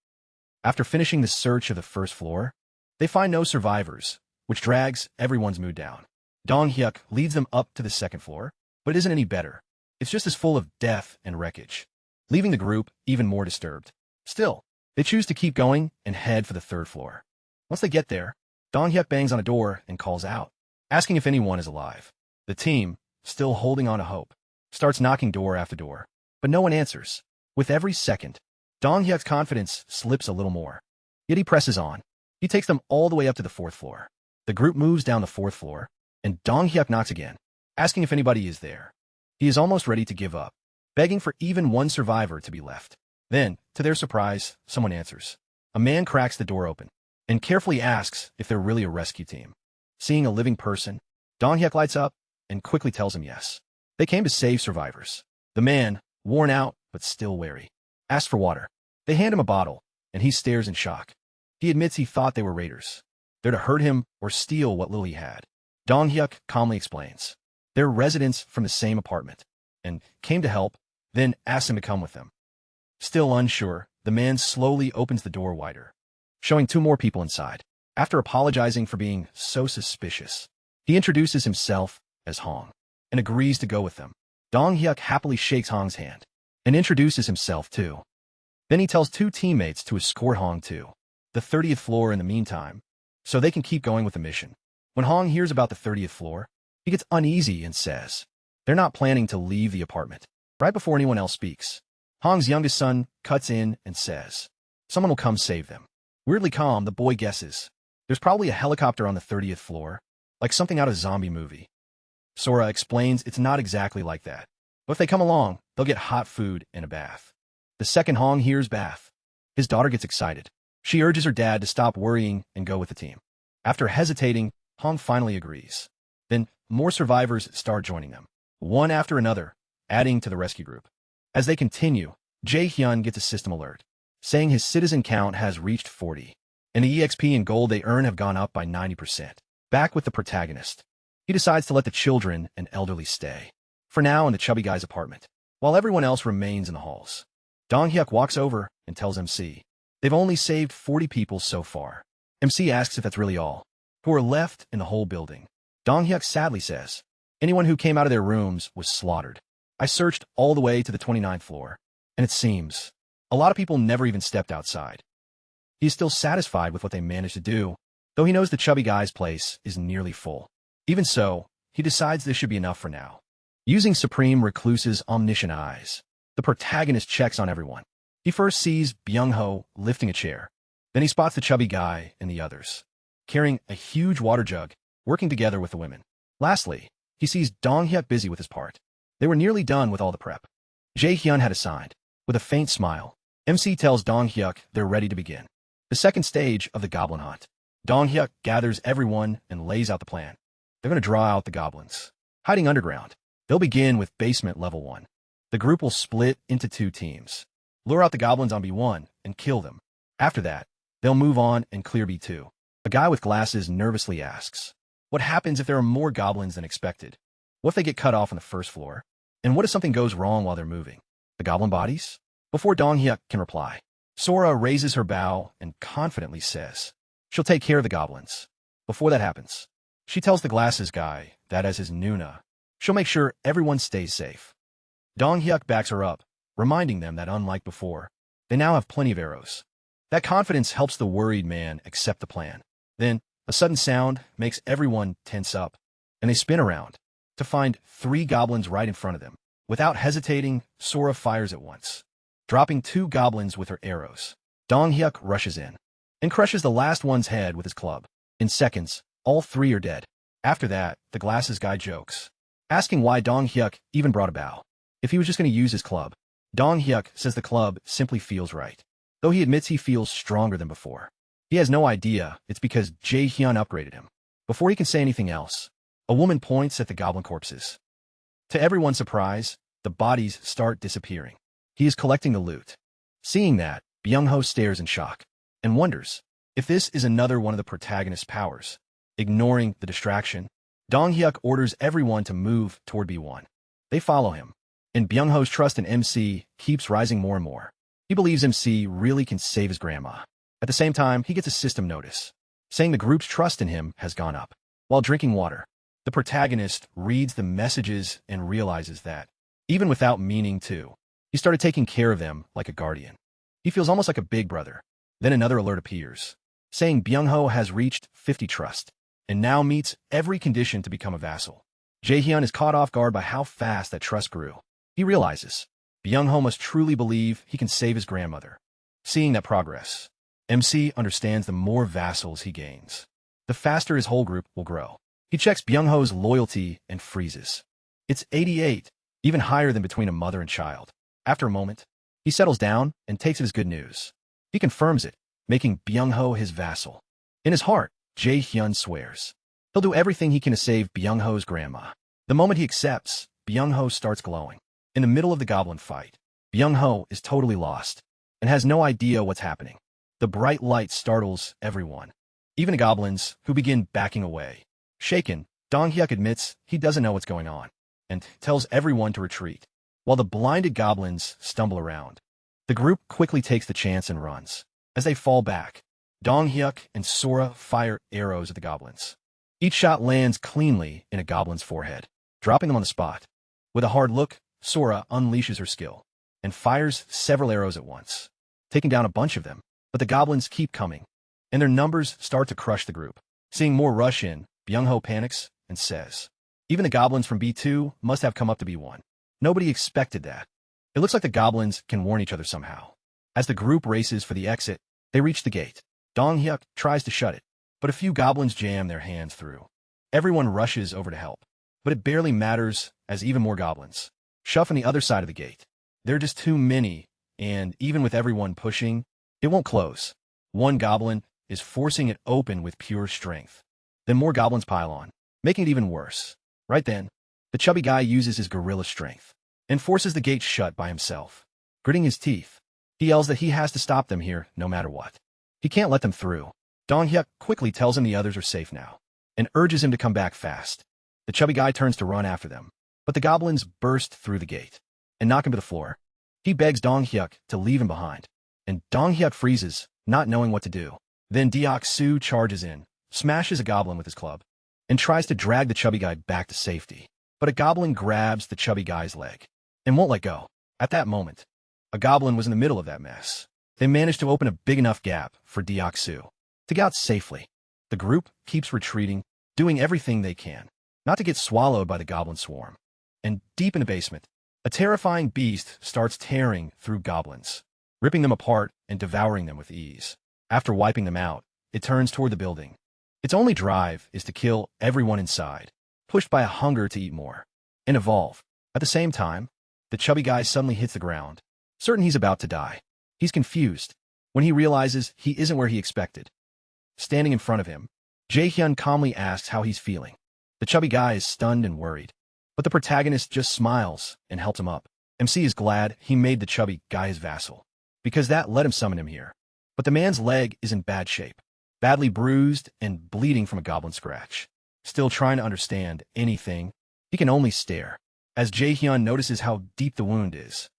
Speaker 1: After finishing the search of the first floor, they find no survivors, which drags everyone's mood down. Dong Hyuk leads them up to the second floor, but it isn't any better. It's just as full of death and wreckage, leaving the group even more disturbed. Still, they choose to keep going and head for the third floor. Once they get there, Dong Hyuk bangs on a door and calls out, asking if anyone is alive. The team, still holding on to hope, starts knocking door after door, but no one answers. With every second, Dong Hyuk's confidence slips a little more. Yet he presses on. He takes them all the way up to the fourth floor. The group moves down the fourth floor, and Dong Hyuk knocks again, asking if anybody is there. He is almost ready to give up, begging for even one survivor to be left. Then, to their surprise, someone answers. A man cracks the door open and carefully asks if they're really a rescue team. Seeing a living person, Dong Hyuk lights up and quickly tells him yes. They came to save survivors. The man, worn out but still wary, asks for water. They hand him a bottle, and he stares in shock. He admits he thought they were raiders. They're to hurt him or steal what little he had. Dong Hyuk calmly explains. They're residents from the same apartment, and came to help, then asks him to come with them. Still unsure, the man slowly opens the door wider, showing two more people inside. After apologizing for being so suspicious, he introduces himself as Hong, and agrees to go with them. Dong Hyuk happily shakes Hong's hand, and introduces himself too. Then he tells two teammates to escort Hong to the 30th floor in the meantime, so they can keep going with the mission. When Hong hears about the 30th floor, he gets uneasy and says they're not planning to leave the apartment. Right before anyone else speaks, Hong's youngest son cuts in and says someone will come save them. Weirdly calm, the boy guesses there's probably a helicopter on the 30th floor, like something out of a zombie movie. Sora explains it's not exactly like that, but if they come along, they'll get hot food and a bath. The second Hong hears bath, his daughter gets excited. She urges her dad to stop worrying and go with the team. After hesitating, Hong finally agrees. Then more survivors start joining them, one after another, adding to the rescue group. As they continue, Jae-hyun gets a system alert, saying his citizen count has reached 40, and the EXP and gold they earn have gone up by 90%. Back with the protagonist, he decides to let the children and elderly stay, for now in the chubby guy's apartment, while everyone else remains in the halls. Dong Hyuk walks over and tells MC they've only saved 40 people so far. MC asks if that's really all who are left in the whole building. Dong Hyuk sadly says, anyone who came out of their rooms was slaughtered. I searched all the way to the 29th floor, and it seems a lot of people never even stepped outside. He is still satisfied with what they managed to do, though he knows the chubby guy's place is nearly full. Even so, he decides this should be enough for now. Using Supreme Recluse's omniscient eyes, the protagonist checks on everyone. He first sees Byung-ho lifting a chair. Then he spots the chubby guy and the others, carrying a huge water jug, working together with the women. Lastly, he sees Dong Hyuk busy with his part. They were nearly done with all the prep. Jae-hyun had assigned. With a faint smile, MC tells Dong Hyuk they're ready to begin the second stage of the goblin hunt. Dong Hyuk gathers everyone and lays out the plan. They're going to draw out the goblins, hiding underground. They'll begin with basement level 1. The group will split into 2 teams, lure out the goblins on B1 and kill them. After that, they'll move on and clear B2. A guy with glasses nervously asks, what happens if there are more goblins than expected? What if they get cut off on the first floor? And what if something goes wrong while they're moving? The goblin bodies? Before Dong Hyuk can reply, Sora raises her bow and confidently says she'll take care of the goblins. Before that happens, she tells the glasses guy that as his Nuna, she'll make sure everyone stays safe. Dong Hyuk backs her up, reminding them that unlike before, they now have plenty of arrows. That confidence helps the worried man accept the plan. Then, a sudden sound makes everyone tense up, and they spin around to find 3 goblins right in front of them. Without hesitating, Sora fires at once, dropping 2 goblins with her arrows. Dong Hyuk rushes in and crushes the last one's head with his club. In seconds, all 3 are dead. After that, the glasses guy jokes, asking why Dong Hyuk even brought a bow. if he was just going to use his club. Dong Hyuk says the club simply feels right, though he admits he feels stronger than before. He has no idea it's because Jae-hyun upgraded him. Before he can say anything else, a woman points at the goblin corpses. To everyone's surprise, the bodies start disappearing. He is collecting the loot. Seeing that, Byung-ho stares in shock and wonders if this is another one of the protagonist's powers. Ignoring the distraction, Dong Hyuk orders everyone to move toward B1. They follow him, and Byung-ho's trust in MC keeps rising more and more. He believes MC really can save his grandma. At the same time, he gets a system notice, saying the group's trust in him has gone up. While drinking water, the protagonist reads the messages and realizes that, even without meaning to, he started taking care of them like a guardian. He feels almost like a big brother. Then another alert appears, saying Byung-ho has reached 50 trust, and now meets every condition to become a vassal. Jae-hyun is caught off guard by how fast that trust grew. He realizes Byung-ho must truly believe he can save his grandmother. Seeing that progress, MC understands the more vassals he gains, the faster his whole group will grow. He checks Byung-ho's loyalty and freezes. It's 88, even higher than between a mother and child. After a moment, he settles down and takes it as good news. He confirms it, making Byung-ho his vassal. In his heart, Jae-hyun swears he'll do everything he can to save Byung-ho's grandma. The moment he accepts, Byung-ho starts glowing. In the middle of the goblin fight, Byung-ho is totally lost and has no idea what's happening. The bright light startles everyone, even the goblins, who begin backing away. Shaken, Dong Hyuk admits he doesn't know what's going on and tells everyone to retreat. While the blinded goblins stumble around, the group quickly takes the chance and runs. As they fall back, Dong Hyuk and Sora fire arrows at the goblins. Each shot lands cleanly in a goblin's forehead, dropping them on the spot. With a hard look, Sora unleashes her skill and fires several arrows at once, taking down a bunch of them. But the goblins keep coming, and their numbers start to crush the group. Seeing more rush in, Byung-ho panics and says, even the goblins from B2 must have come up to B1. Nobody expected that. It looks like the goblins can warn each other somehow. As the group races for the exit, they reach the gate. Dong Hyuk tries to shut it, but a few goblins jam their hands through. Everyone rushes over to help, but it barely matters as even more goblins shove on the other side of the gate. There are just too many, and even with everyone pushing, it won't close. One goblin is forcing it open with pure strength. Then more goblins pile on, making it even worse. Right then, the chubby guy uses his gorilla strength and forces the gate shut by himself. Gritting his teeth, he yells that he has to stop them here no matter what. He can't let them through. Dong Hyuk quickly tells him the others are safe now and urges him to come back fast. The chubby guy turns to run after them, but the goblins burst through the gate and knock him to the floor. He begs Dong Hyuk to leave him behind, and Dong Hyuk freezes, not knowing what to do. Then Deok-soo charges in, smashes a goblin with his club, and tries to drag the chubby guy back to safety. But a goblin grabs the chubby guy's leg and won't let go. At that moment, a goblin was in the middle of that mess. They managed to open a big enough gap for Deok-soo to get out safely. The group keeps retreating, doing everything they can not to get swallowed by the goblin swarm. And deep in the basement, a terrifying beast starts tearing through goblins, ripping them apart and devouring them with ease. After wiping them out, it turns toward the building. Its only drive is to kill everyone inside, pushed by a hunger to eat more and evolve. At the same time, the chubby guy suddenly hits the ground, certain he's about to die. He's confused when he realizes he isn't where he expected. Standing in front of him, Jae-hyun calmly asks how he's feeling. The chubby guy is stunned and worried, but the protagonist just smiles and helps him up. MC is glad he made the chubby guy his vassal, because that let him summon him here. But the man's leg is in bad shape, badly bruised and bleeding from a goblin scratch. Still trying to understand anything, he can only stare, as Jae-hyun notices how deep the wound is.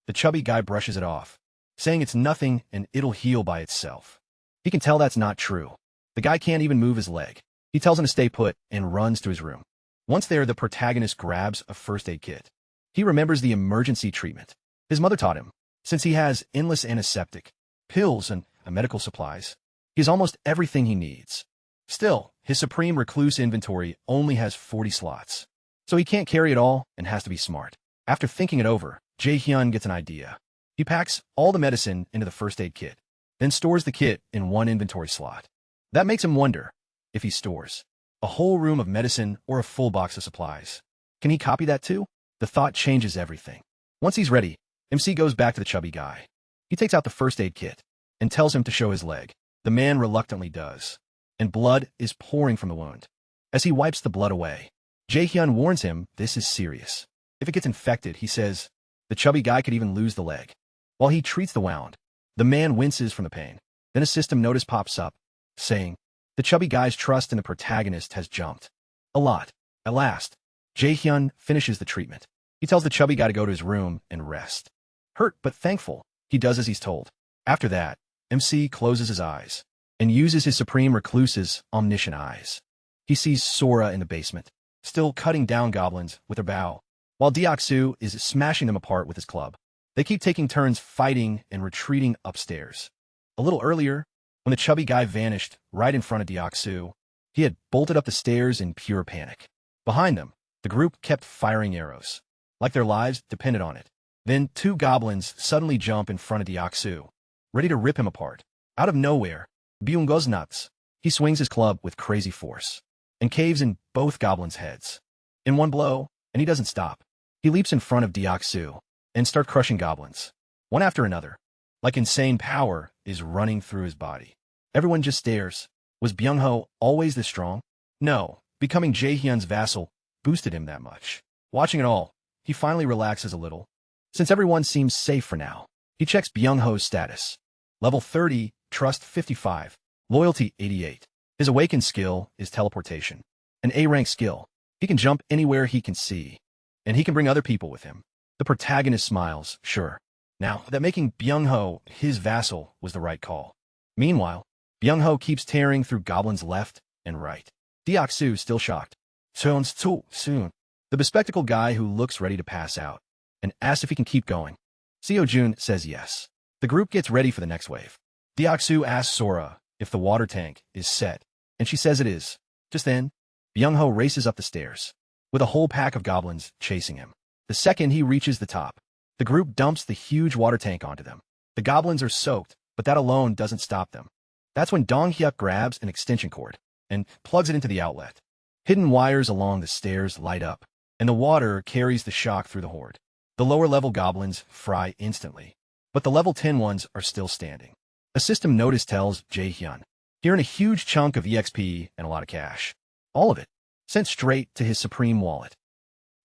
Speaker 1: The chubby guy brushes it off, saying it's nothing and it'll heal by itself. He can tell that's not true. The guy can't even move his leg. He tells him to stay put and runs to his room. Once there, the protagonist grabs a first aid kit. He remembers the emergency treatment his mother taught him. Since he has endless antiseptic, pills, and medical supplies, he has almost everything he needs. Still, his Supreme Recluse inventory only has 40 slots, so he can't carry it all and has to be smart. After thinking it over, Jae-hyun gets an idea. He packs all the medicine into the first aid kit, then stores the kit in one inventory slot. That makes him wonder if he stores a whole room of medicine or a full box of supplies. Can he copy that too? The thought changes everything. Once he's ready, MC goes back to the chubby guy. He takes out the first aid kit and tells him to show his leg. The man reluctantly does, and blood is pouring from the wound. As he wipes the blood away, Jae-hyun warns him this is serious. If it gets infected, he says, the chubby guy could even lose the leg. While he treats the wound, the man winces from the pain. Then a system notice pops up, saying, the chubby guy's trust in the protagonist has jumped a lot. At last, Jae-hyun finishes the treatment. He tells the chubby guy to go to his room and rest. Hurt but thankful, he does as he's told. After that, MC closes his eyes and uses his supreme recluse's omniscient eyes. He sees Sora in the basement, still cutting down goblins with her bow, while Deoksu is smashing them apart with his club. They keep taking turns fighting and retreating upstairs. A little earlier, when the chubby guy vanished right in front of Deoksu, he had bolted up the stairs in pure panic. Behind them, the group kept firing arrows, like their lives depended on it. Then 2 goblins suddenly jump in front of Deoksu, ready to rip him apart. Out of nowhere, Byung goes nuts. He swings his club with crazy force and caves in both goblins' heads. In one blow, and he doesn't stop. He leaps in front of Deoksu and starts crushing goblins, one after another, like insane power is running through his body. Everyone just stares. Was Byung-ho always this strong? No, becoming Jae-hyun's vassal boosted him that much. Watching it all, he finally relaxes a little. Since everyone seems safe for now, he checks Byung-ho's status. Level 30, Trust 55, Loyalty 88. His awakened skill is teleportation, an A-rank skill. He can jump anywhere he can see, and he can bring other people with him. The protagonist smiles, sure, now that making Byung-ho his vassal was the right call. Meanwhile, Byung-ho keeps tearing through goblins left and right. Deoksu still shocked. Sounds too soon. The bespectacled guy who looks ready to pass out and asks if he can keep going. Seo-jun says yes. The group gets ready for the next wave. Deoksu asks Sora if the water tank is set, and she says it is. Just then, Byung-ho races up the stairs, with a whole pack of goblins chasing him. The second he reaches the top, the group dumps the huge water tank onto them. The goblins are soaked, but that alone doesn't stop them. That's when Dong-hyuk grabs an extension cord and plugs it into the outlet. Hidden wires along the stairs light up, and the water carries the shock through the horde. The lower-level goblins fry instantly, but the level 10 ones are still standing. A system notice tells Jae-hyun, herein a huge chunk of EXP and a lot of cash. All of it, sent straight to his supreme wallet.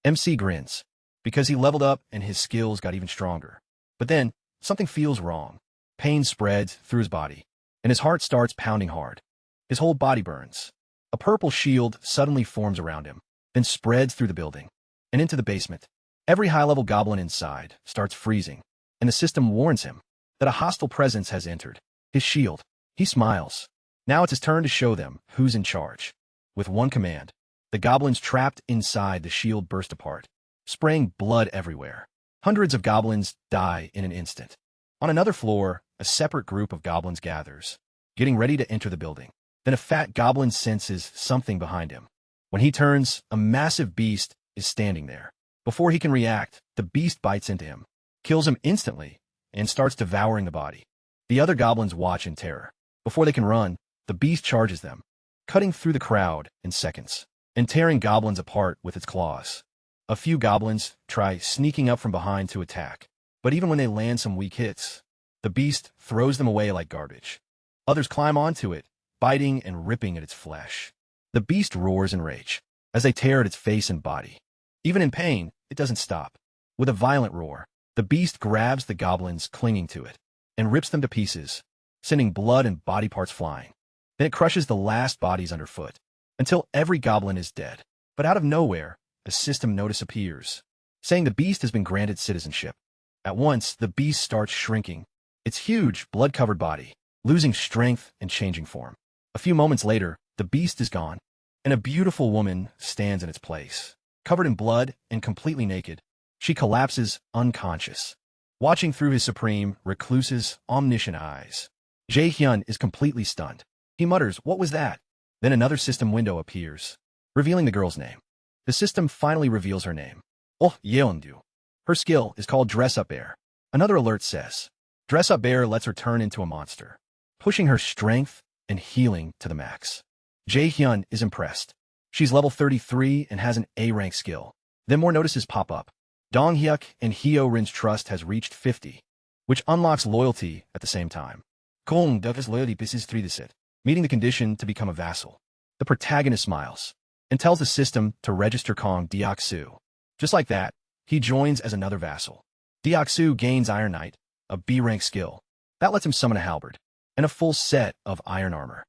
Speaker 1: MC grins, because he leveled up and his skills got even stronger. But then, something feels wrong. Pain spreads through his body, and his heart starts pounding hard. His whole body burns. A purple shield suddenly forms around him, then spreads through the building and into the basement. Every high-level goblin inside starts freezing, and the system warns him that a hostile presence has entered. His shield. He smiles. Now it's his turn to show them who's in charge. With one command, the goblins trapped inside the shield burst apart, spraying blood everywhere. Hundreds of goblins die in an instant. On another floor, a separate group of goblins gathers, getting ready to enter the building. Then a fat goblin senses something behind him. When he turns, a massive beast is standing there. Before he can react, the beast bites into him, kills him instantly, and starts devouring the body. The other goblins watch in terror. Before they can run, the beast charges them, cutting through the crowd in seconds, and tearing goblins apart with its claws. A few goblins try sneaking up from behind to attack, but even when they land some weak hits, the beast throws them away like garbage. Others climb onto it, biting and ripping at its flesh. The beast roars in rage as they tear at its face and body. Even in pain, it doesn't stop. With a violent roar, the beast grabs the goblins clinging to it and rips them to pieces, sending blood and body parts flying. Then it crushes the last bodies underfoot until every goblin is dead. But out of nowhere, a system notice appears, saying the beast has been granted citizenship. At once, the beast starts shrinking, its huge, blood-covered body losing strength and changing form. A few moments later, the beast is gone, and a beautiful woman stands in its place. Covered in blood and completely naked, she collapses unconscious. Watching through his supreme, recluse's omniscient eyes, Jae-hyun is completely stunned. He mutters, "What was that?" Then another system window appears, revealing the girl's name. The system finally reveals her name. Oh, Yeondu. Her skill is called Dress Up Bear. Another alert says, Dress Up Bear lets her turn into a monster, pushing her strength and healing to the max. Jae-hyun is impressed. She's level 33 and has an A-rank skill. Then more notices pop up. Dong Hyuk and Hyo Rin's trust has reached 50, which unlocks loyalty at the same time. Kong does loyalty business 3 to sit, meeting the condition to become a vassal. The protagonist smiles and tells the system to register Kong Deoksu. Just like that, he joins as another vassal. Deoksu gains Iron Knight, a B-rank skill. That lets him summon a halberd and a full set of iron armor.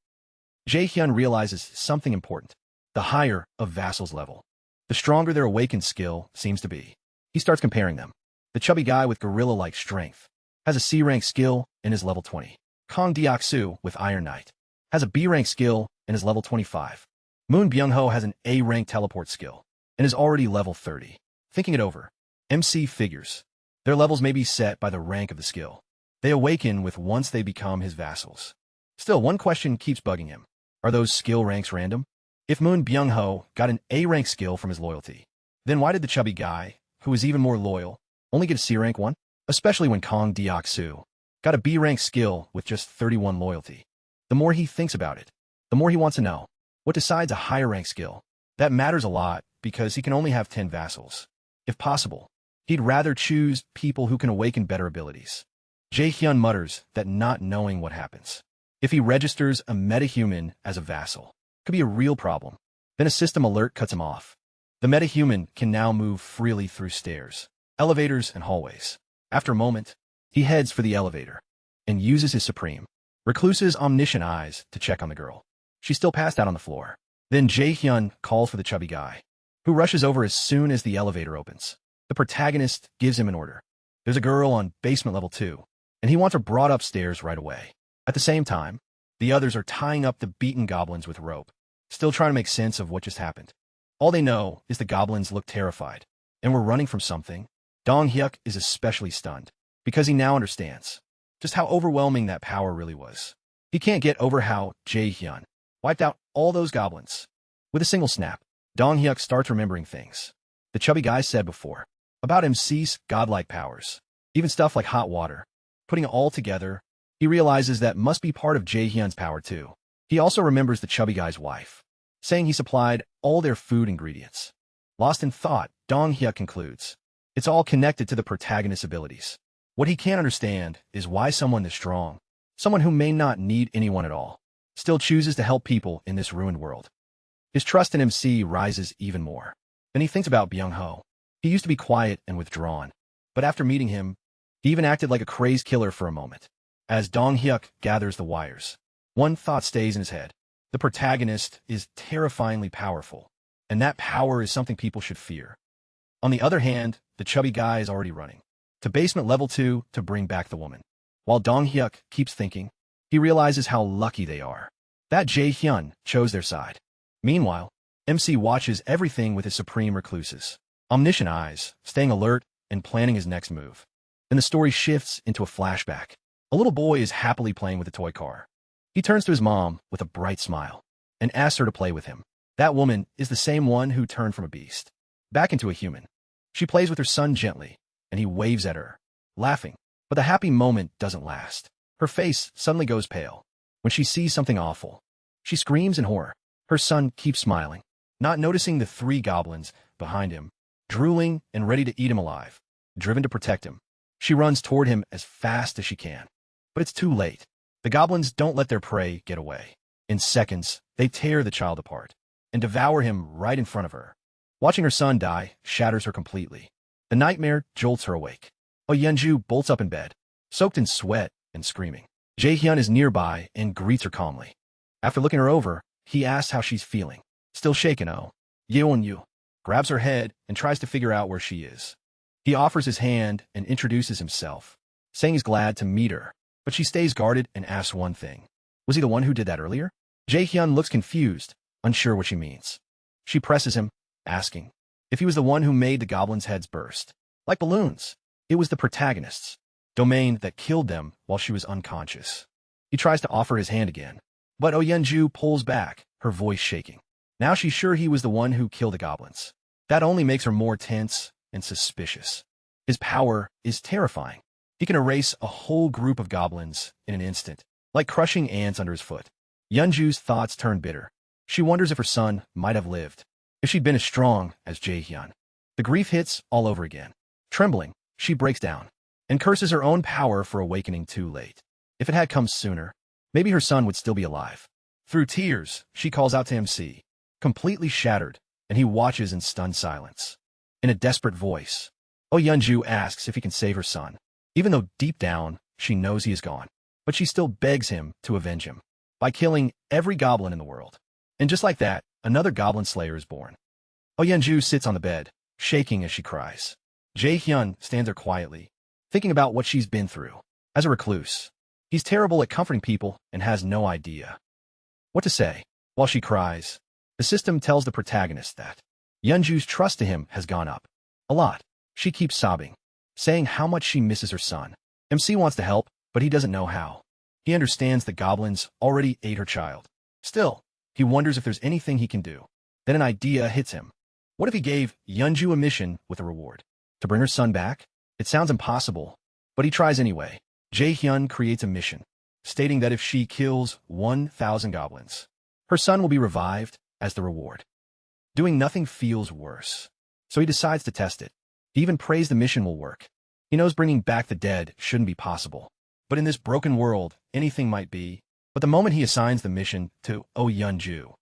Speaker 1: Jae-hyun realizes something important. The higher a vassal's level, the stronger their awakened skill seems to be. He starts comparing them. The chubby guy with gorilla-like strength has a C-rank skill and is level 20. Kong Deoksu with Iron Knight has a B-rank skill and is level 25. Moon Byung-ho has an A-rank teleport skill and is already level 30. Thinking it over, MC figures their levels may be set by the rank of the skill they awaken with once they become his vassals. Still, one question keeps bugging him. Are those skill ranks random? If Moon Byung-ho got an A-rank skill from his loyalty, then why did the chubby guy, who is even more loyal, only get a C-rank one? Especially when Kong Deoksu got a B-rank skill with just 31 loyalty. The more he thinks about it, the more he wants to know what decides a higher rank skill. That matters a lot because he can only have 10 vassals. If possible, he'd rather choose people who can awaken better abilities. Jae-hyun mutters that not knowing what happens if he registers a metahuman as a vassal could be a real problem. Then a system alert cuts him off. The metahuman can now move freely through stairs, elevators, and hallways. After a moment, he heads for the elevator and uses his supreme recluse's omniscient eyes to check on the girl. She's still passed out on the floor. Then Jae-hyun calls for the chubby guy, who rushes over as soon as the elevator opens. The protagonist gives him an order. There's a girl on basement level 2, and he wants her brought upstairs right away. At the same time, the others are tying up the beaten goblins with rope, still trying to make sense of what just happened. All they know is the goblins look terrified, and were running from something. Dong Hyuk is especially stunned, because he now understands just how overwhelming that power really was. He can't get over how Jae-hyun wiped out all those goblins. With a single snap, Dong Hyuk starts remembering things the chubby guy said before about MC's godlike powers, even stuff like hot water. Putting it all together, he realizes that must be part of Jae-hyun's power too. He also remembers the chubby guy's wife, saying he supplied all their food ingredients. Lost in thought, Dong Hyuk concludes it's all connected to the protagonist's abilities. What he can't understand is why someone this strong, someone who may not need anyone at all, still chooses to help people in this ruined world. His trust in MC rises even more. Then he thinks about Byung-ho. He used to be quiet and withdrawn, but after meeting him, he even acted like a crazed killer for a moment. As Dong Hyuk gathers the wires, one thought stays in his head. The protagonist is terrifyingly powerful, and that power is something people should fear. On the other hand, the chubby guy is already running to basement level 2 to bring back the woman. While Dong Hyuk keeps thinking, he realizes how lucky they are that Jae-hyun chose their side. Meanwhile, MC watches everything with his supreme recluse's omniscient eyes, staying alert and planning his next move. Then the story shifts into a flashback. A little boy is happily playing with a toy car. He turns to his mom with a bright smile and asks her to play with him. That woman is the same one who turned from a beast back into a human. She plays with her son gently, and he waves at her, laughing. But the happy moment doesn't last. Her face suddenly goes pale when she sees something awful. She screams in horror. Her son keeps smiling, not noticing the 3 goblins behind him, drooling and ready to eat him alive. Driven to protect him, she runs toward him as fast as she can. But it's too late. The goblins don't let their prey get away. In seconds, they tear the child apart and devour him right in front of her. Watching her son die shatters her completely. The nightmare jolts her awake. Yeonju bolts up in bed, soaked in sweat and screaming. Jae-hyun is nearby and greets her calmly. After looking her over, he asks how she's feeling. Still shaken, Yeonju grabs her head and tries to figure out where she is. He offers his hand and introduces himself, saying he's glad to meet her, but she stays guarded and asks one thing. Was he the one who did that earlier? Jae-hyun looks confused, unsure what she means. She presses him, asking if he was the one who made the goblins' heads burst like balloons. It was the protagonist's domain that killed them while she was unconscious. He tries to offer his hand again, but Yeonju pulls back, her voice shaking. Now she's sure he was the one who killed the goblins. That only makes her more tense and suspicious. His power is terrifying. He can erase a whole group of goblins in an instant, like crushing ants under his foot. Yeonju's thoughts turn bitter. She wonders if her son might have lived if she'd been as strong as Jae-hyun. The grief hits all over again. Trembling, she breaks down and curses her own power for awakening too late. If it had come sooner, maybe her son would still be alive. Through tears, she calls out to MC, completely shattered, and he watches in stunned silence. In a desperate voice, Yeonju asks if he can save her son, even though deep down, she knows he is gone. But she still begs him to avenge him by killing every goblin in the world. And just like that, another goblin slayer is born. Yeonju sits on the bed, shaking as she cries. Jae-hyun stands there quietly, thinking about what she's been through. As a recluse, he's terrible at comforting people and has no idea what to say. While she cries, the system tells the protagonist that Yeonju's trust to him has gone up a lot. She keeps sobbing, saying how much she misses her son. MC wants to help, but he doesn't know how. He understands the goblins already ate her child. Still, he wonders if there's anything he can do. Then an idea hits him. What if he gave Yeonju a mission with a reward? To bring her son back? It sounds impossible, but he tries anyway. Jae-hyun creates a mission, stating that if she kills 1,000 goblins, her son will be revived as the reward. Doing nothing feels worse, so he decides to test it. He even prays the mission will work. He knows bringing back the dead shouldn't be possible, but in this broken world, anything might be. But the moment he assigns the mission to Yeonju,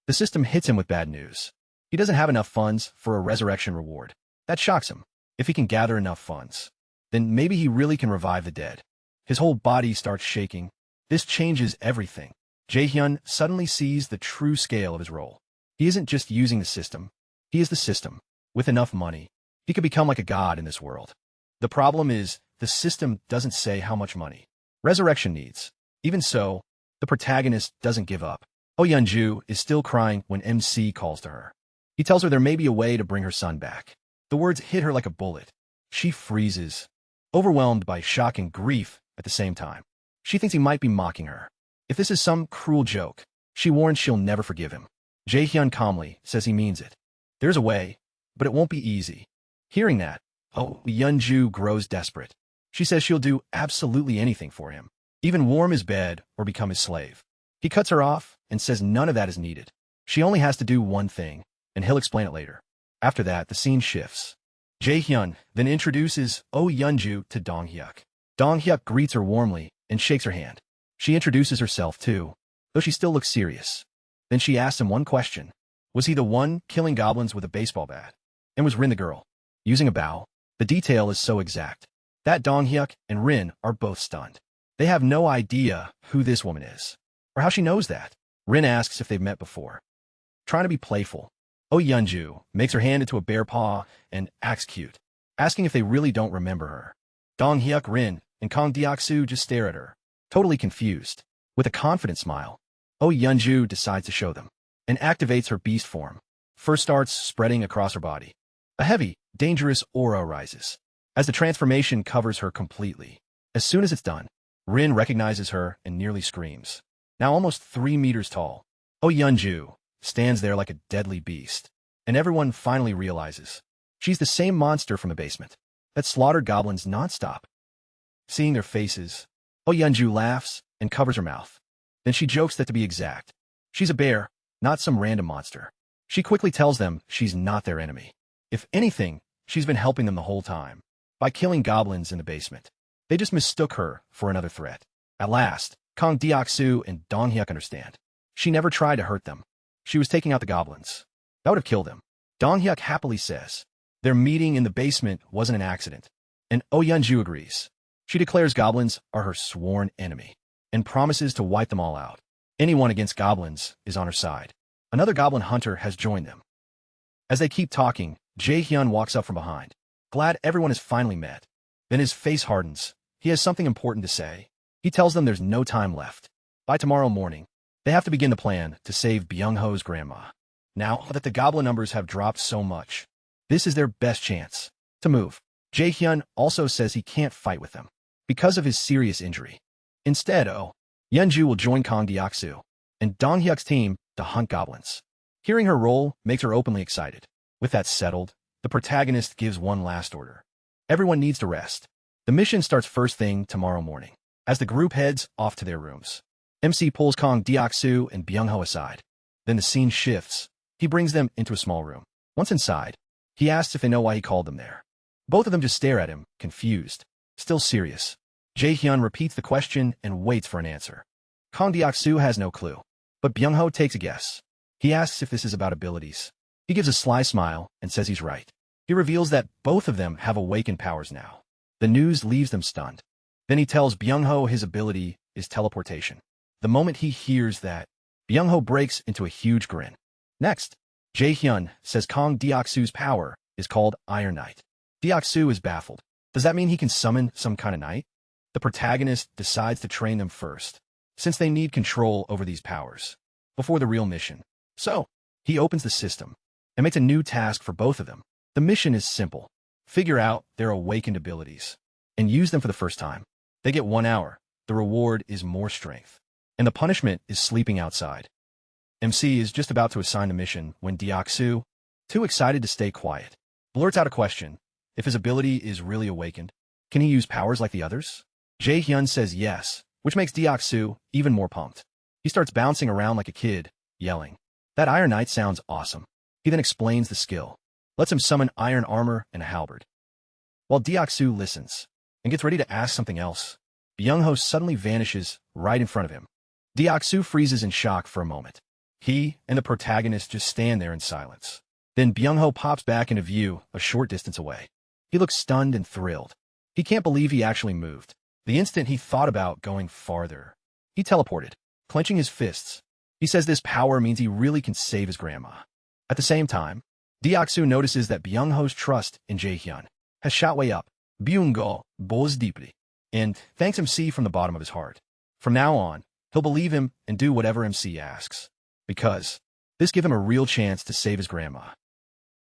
Speaker 1: the system hits him with bad news. He doesn't have enough funds for a resurrection reward. That shocks him. If he can gather enough funds, then maybe he really can revive the dead. His whole body starts shaking. This changes everything. Jae-hyun suddenly sees the true scale of his role. He isn't just using the system. He is the system. With enough money, he could become like a god in this world. The problem is, the system doesn't say how much money resurrection needs. Even so, the protagonist doesn't give up. Yeonju is still crying when MC calls to her. He tells her there may be a way to bring her son back. The words hit her like a bullet. She freezes, overwhelmed by shock and grief at the same time. She thinks he might be mocking her. If this is some cruel joke, she warns she'll never forgive him. Jae-hyun calmly says he means it. There's a way, but it won't be easy. Hearing that, Yeonju grows desperate. She says she'll do absolutely anything for him, even warm his bed or become his slave. He cuts her off and says none of that is needed. She only has to do one thing, and he'll explain it later. After that, the scene shifts. Jae-hyun then introduces Yeonju to Dong-hyuk. Dong-hyuk greets her warmly and shakes her hand. She introduces herself too, though she still looks serious. Then she asks him one question. Was he the one killing goblins with a baseball bat? And was Rin the girl? Using a bow, the detail is so exact that Dong-hyuk and Rin are both stunned. They have no idea who this woman is, or how she knows that. Rin asks if they've met before, trying to be playful. Yeonju makes her hand into a bear paw and acts cute, asking if they really don't remember her. Dong-hyuk, Rin, and Kang Deok-soo just stare at her, totally confused. With a confident smile, Yeonju decides to show them, and activates her beast form. First starts spreading across her body. A heavy, dangerous aura rises, as the transformation covers her completely. As soon as it's done, Rin recognizes her and nearly screams. Now almost 3 meters tall, Yeonju stands there like a deadly beast, and everyone finally realizes she's the same monster from the basement that slaughtered goblins nonstop. Seeing their faces, Yeonju laughs and covers her mouth. Then she jokes that to be exact, she's a bear, not some random monster. She quickly tells them she's not their enemy. If anything, she's been helping them the whole time by killing goblins in the basement. They just mistook her for another threat. At last, Kang Deok-soo and Dong-hyuk understand. She never tried to hurt them. She was taking out the goblins. That would have killed them. Dong-hyuk happily says their meeting in the basement wasn't an accident, and Yeonju agrees. She declares goblins are her sworn enemy and promises to wipe them all out. Anyone against goblins is on her side. Another goblin hunter has joined them. As they keep talking, Jae-hyun walks up from behind, glad everyone has finally met. Then his face hardens. He has something important to say. He tells them there's no time left. By tomorrow morning, they have to begin the plan to save Byung-ho's grandma. Now that the goblin numbers have dropped so much, this is their best chance to move. Jae-hyun also says he can't fight with them because of his serious injury. Instead, Yeonju will join Kang Deok-soo and Dong-hyuk's team to hunt goblins. Hearing her role makes her openly excited. With that settled, the protagonist gives one last order. Everyone needs to rest. The mission starts first thing tomorrow morning. As the group heads off to their rooms, MC pulls Kang Deok-soo and Byung-ho aside. Then the scene shifts. He brings them into a small room. Once inside, he asks if they know why he called them there. Both of them just stare at him, confused. Still serious. Jae-hyun repeats the question and waits for an answer. Kang Deok-soo has no clue. But Byung-ho takes a guess. He asks if this is about abilities. He gives a sly smile and says he's right. He reveals that both of them have awakened powers now. The news leaves them stunned. Then he tells Byung-ho his ability is teleportation. The moment he hears that, Byung-ho breaks into a huge grin. Next, Jae-hyun says Kang Deok-soo's power is called Iron Knight. Deok-soo is baffled. Does that mean he can summon some kind of knight? The protagonist decides to train them first, since they need control over these powers, before the real mission. So, he opens the system and makes a new task for both of them. The mission is simple. Figure out their awakened abilities and use them for the first time. They get 1 hour. The reward is more strength. And the punishment is sleeping outside. MC is just about to assign the mission when Deok-soo, too excited to stay quiet, blurts out a question. If his ability is really awakened, can he use powers like the others? Jae-hyun says yes, which makes Deok-soo even more pumped. He starts bouncing around like a kid, yelling. That Iron Knight sounds awesome. He then explains the skill, lets him summon iron armor and a halberd. While Deok-soo listens and gets ready to ask something else, Byung-ho suddenly vanishes right in front of him. Deok-soo freezes in shock for a moment. He and the protagonist just stand there in silence. Then Byung-ho pops back into view a short distance away. He looks stunned and thrilled. He can't believe he actually moved. The instant he thought about going farther, he teleported, clenching his fists. He says this power means he really can save his grandma. At the same time, Deok-soo notices that Byung-ho's trust in Jae-hyun has shot way up. Byung-go bows deeply, and thanks MC from the bottom of his heart. From now on, he'll believe him and do whatever MC asks, because this gives him a real chance to save his grandma.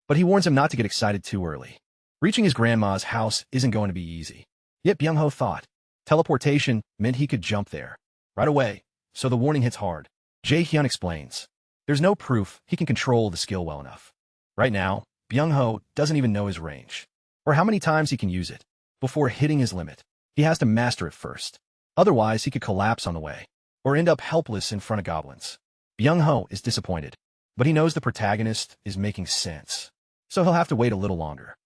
Speaker 1: But he warns him not to get excited too early. Reaching his grandma's house isn't going to be easy. Yet Byung-ho thought teleportation meant he could jump there right away, so the warning hits hard. Jae-hyun explains. There's no proof he can control the skill well enough. Right now, Byung-ho doesn't even know his range, or how many times he can use it. Before hitting his limit, he has to master it first. Otherwise, he could collapse on the way, or end up helpless in front of goblins. Byung-ho is disappointed, but he knows the protagonist is making sense, so he'll have to wait a little longer.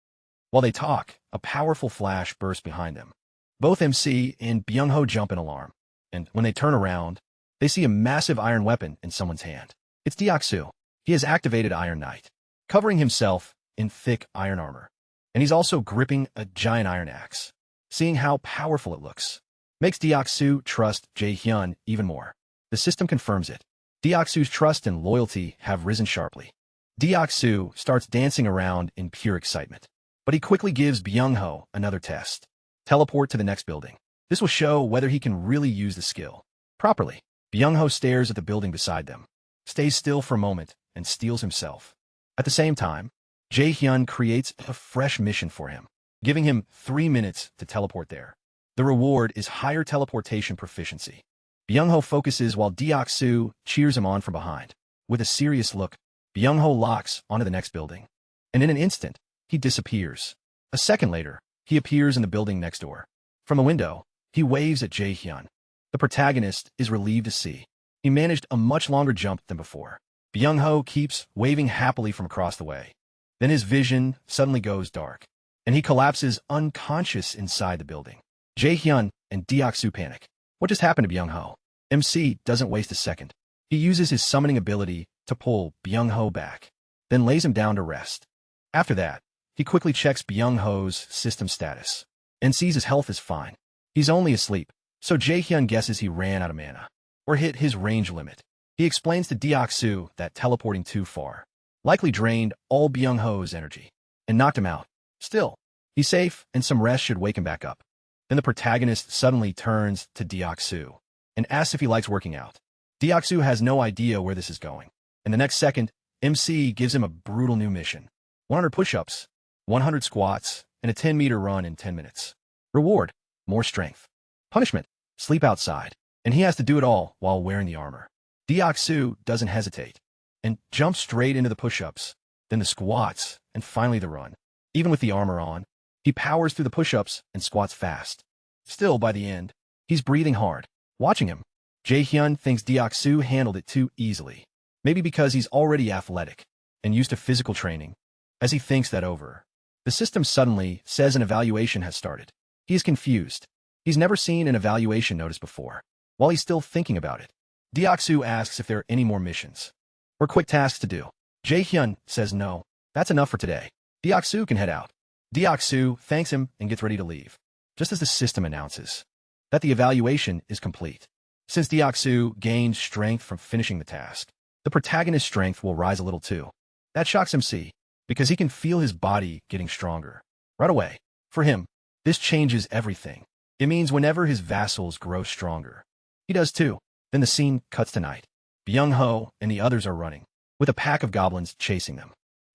Speaker 1: While they talk, a powerful flash bursts behind them. Both MC and Byung-ho jump in alarm, and when they turn around, they see a massive iron weapon in someone's hand. It's Deok-soo. He has activated Iron Knight, covering himself in thick iron armor, and he's also gripping a giant iron axe. Seeing how powerful it looks makes Deok-soo trust Jae-hyun even more. The system confirms it. Deok-soo's trust and loyalty have risen sharply. Deok-soo starts dancing around in pure excitement, but he quickly gives Byung-ho another test. Teleport to the next building. This will show whether he can really use the skill properly. Byung-ho stares at the building beside them, stays still for a moment, and steels himself. At the same time, Jae-hyun creates a fresh mission for him, giving him 3 minutes to teleport there. The reward is higher teleportation proficiency. Byung-ho focuses while Deok-soo cheers him on from behind. With a serious look, Byung-ho locks onto the next building, and in an instant, he disappears. A second later, he appears in the building next door. From a window, he waves at Jae-hyun. The protagonist is relieved to see he managed a much longer jump than before. Byung-ho keeps waving happily from across the way. Then his vision suddenly goes dark, and he collapses unconscious inside the building. Jae-hyun and Deok-soo panic. What just happened to Byung-ho? MC doesn't waste a second. He uses his summoning ability to pull Byung-ho back, then lays him down to rest. After that, he quickly checks Byung-ho's system status and sees his health is fine. He's only asleep, so Jae-hyun guesses he ran out of mana, or hit his range limit. He explains to Deok-soo that teleporting too far likely drained all Byung-ho's energy and knocked him out. Still, he's safe and some rest should wake him back up. Then the protagonist suddenly turns to Deok-soo and asks if he likes working out. Deok-soo has no idea where this is going. And the next second, MC gives him a brutal new mission. 100 push-ups, 100 squats, and a 10-meter run in 10 minutes. Reward, more strength. Punishment, sleep outside. And he has to do it all while wearing the armor. Deok-soo doesn't hesitate and jumps straight into the push-ups, then the squats, and finally the run. Even with the armor on, he powers through the push-ups and squats fast. Still, by the end, he's breathing hard. Watching him, Jae-hyun thinks Deok-soo handled it too easily. Maybe because he's already athletic and used to physical training. As he thinks that over, The system suddenly says an evaluation has started. He is confused. He's never seen an evaluation notice before. While he's still thinking about it, Deoksu asks if there are any more missions or quick tasks to do. Jae-hyun says no, that's enough for today. Deoksu can head out. Deoksu thanks him and gets ready to leave, just as the system announces that the evaluation is complete. Since Deoksu gained strength from finishing the task, the protagonist's strength will rise a little too. That shocks MC, because he can feel his body getting stronger right away. For him, this changes everything. It means whenever his vassals grow stronger, he does too. Then the scene cuts to night. Byung-ho and the others are running, with a pack of goblins chasing them.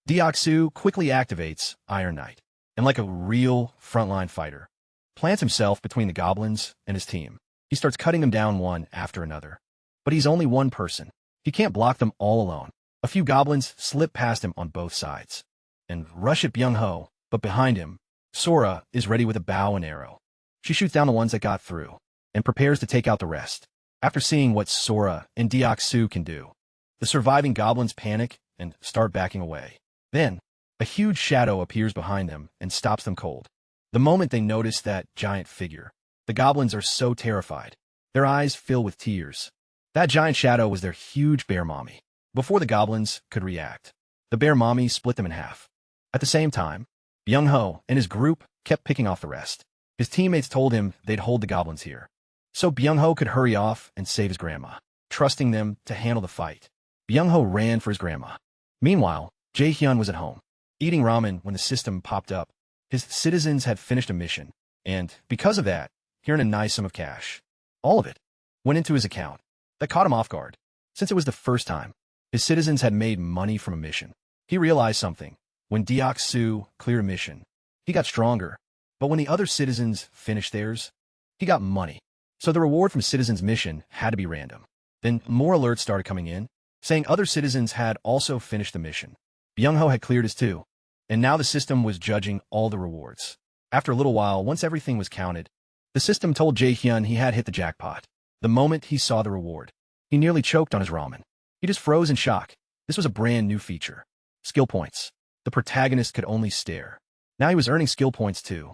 Speaker 1: Deoksu quickly activates Iron Knight, and like a real frontline fighter, plants himself between the goblins and his team. He starts cutting them down one after another. But he's only one person. He can't block them all alone. A few goblins slip past him on both sides and rush at Byung-ho, but behind him, Sora is ready with a bow and arrow. She shoots down the ones that got through and prepares to take out the rest. After seeing what Sora and Deoksu can do, the surviving goblins panic and start backing away. Then, a huge shadow appears behind them and stops them cold. The moment they notice that giant figure, the goblins are so terrified. Their eyes fill with tears. That giant shadow was their huge bear mommy. Before the goblins could react, the bear mommy split them in half. At the same time, Byung-ho and his group kept picking off the rest. His teammates told him they'd hold the goblins here, so Byung-ho could hurry off and save his grandma, trusting them to handle the fight. Byung-ho ran for his grandma. Meanwhile, Jae-hyun was at home, eating ramen when the system popped up. His citizens had finished a mission, and because of that, he earned a nice sum of cash. All of it went into his account. That caught him off guard, since it was the first time his citizens had made money from a mission. He realized something. When Deoksu cleared a mission, he got stronger, but when the other citizens finished theirs, he got money. So the reward from citizens' mission had to be random. Then more alerts started coming in, saying other citizens had also finished the mission. Byung-ho had cleared his too, and now the system was judging all the rewards. After a little while, once everything was counted, the system told Jae-hyun he had hit the jackpot. The moment he saw the reward, he nearly choked on his ramen. He just froze in shock. This was a brand new feature. Skill points. The protagonist could only stare. Now he was earning skill points too.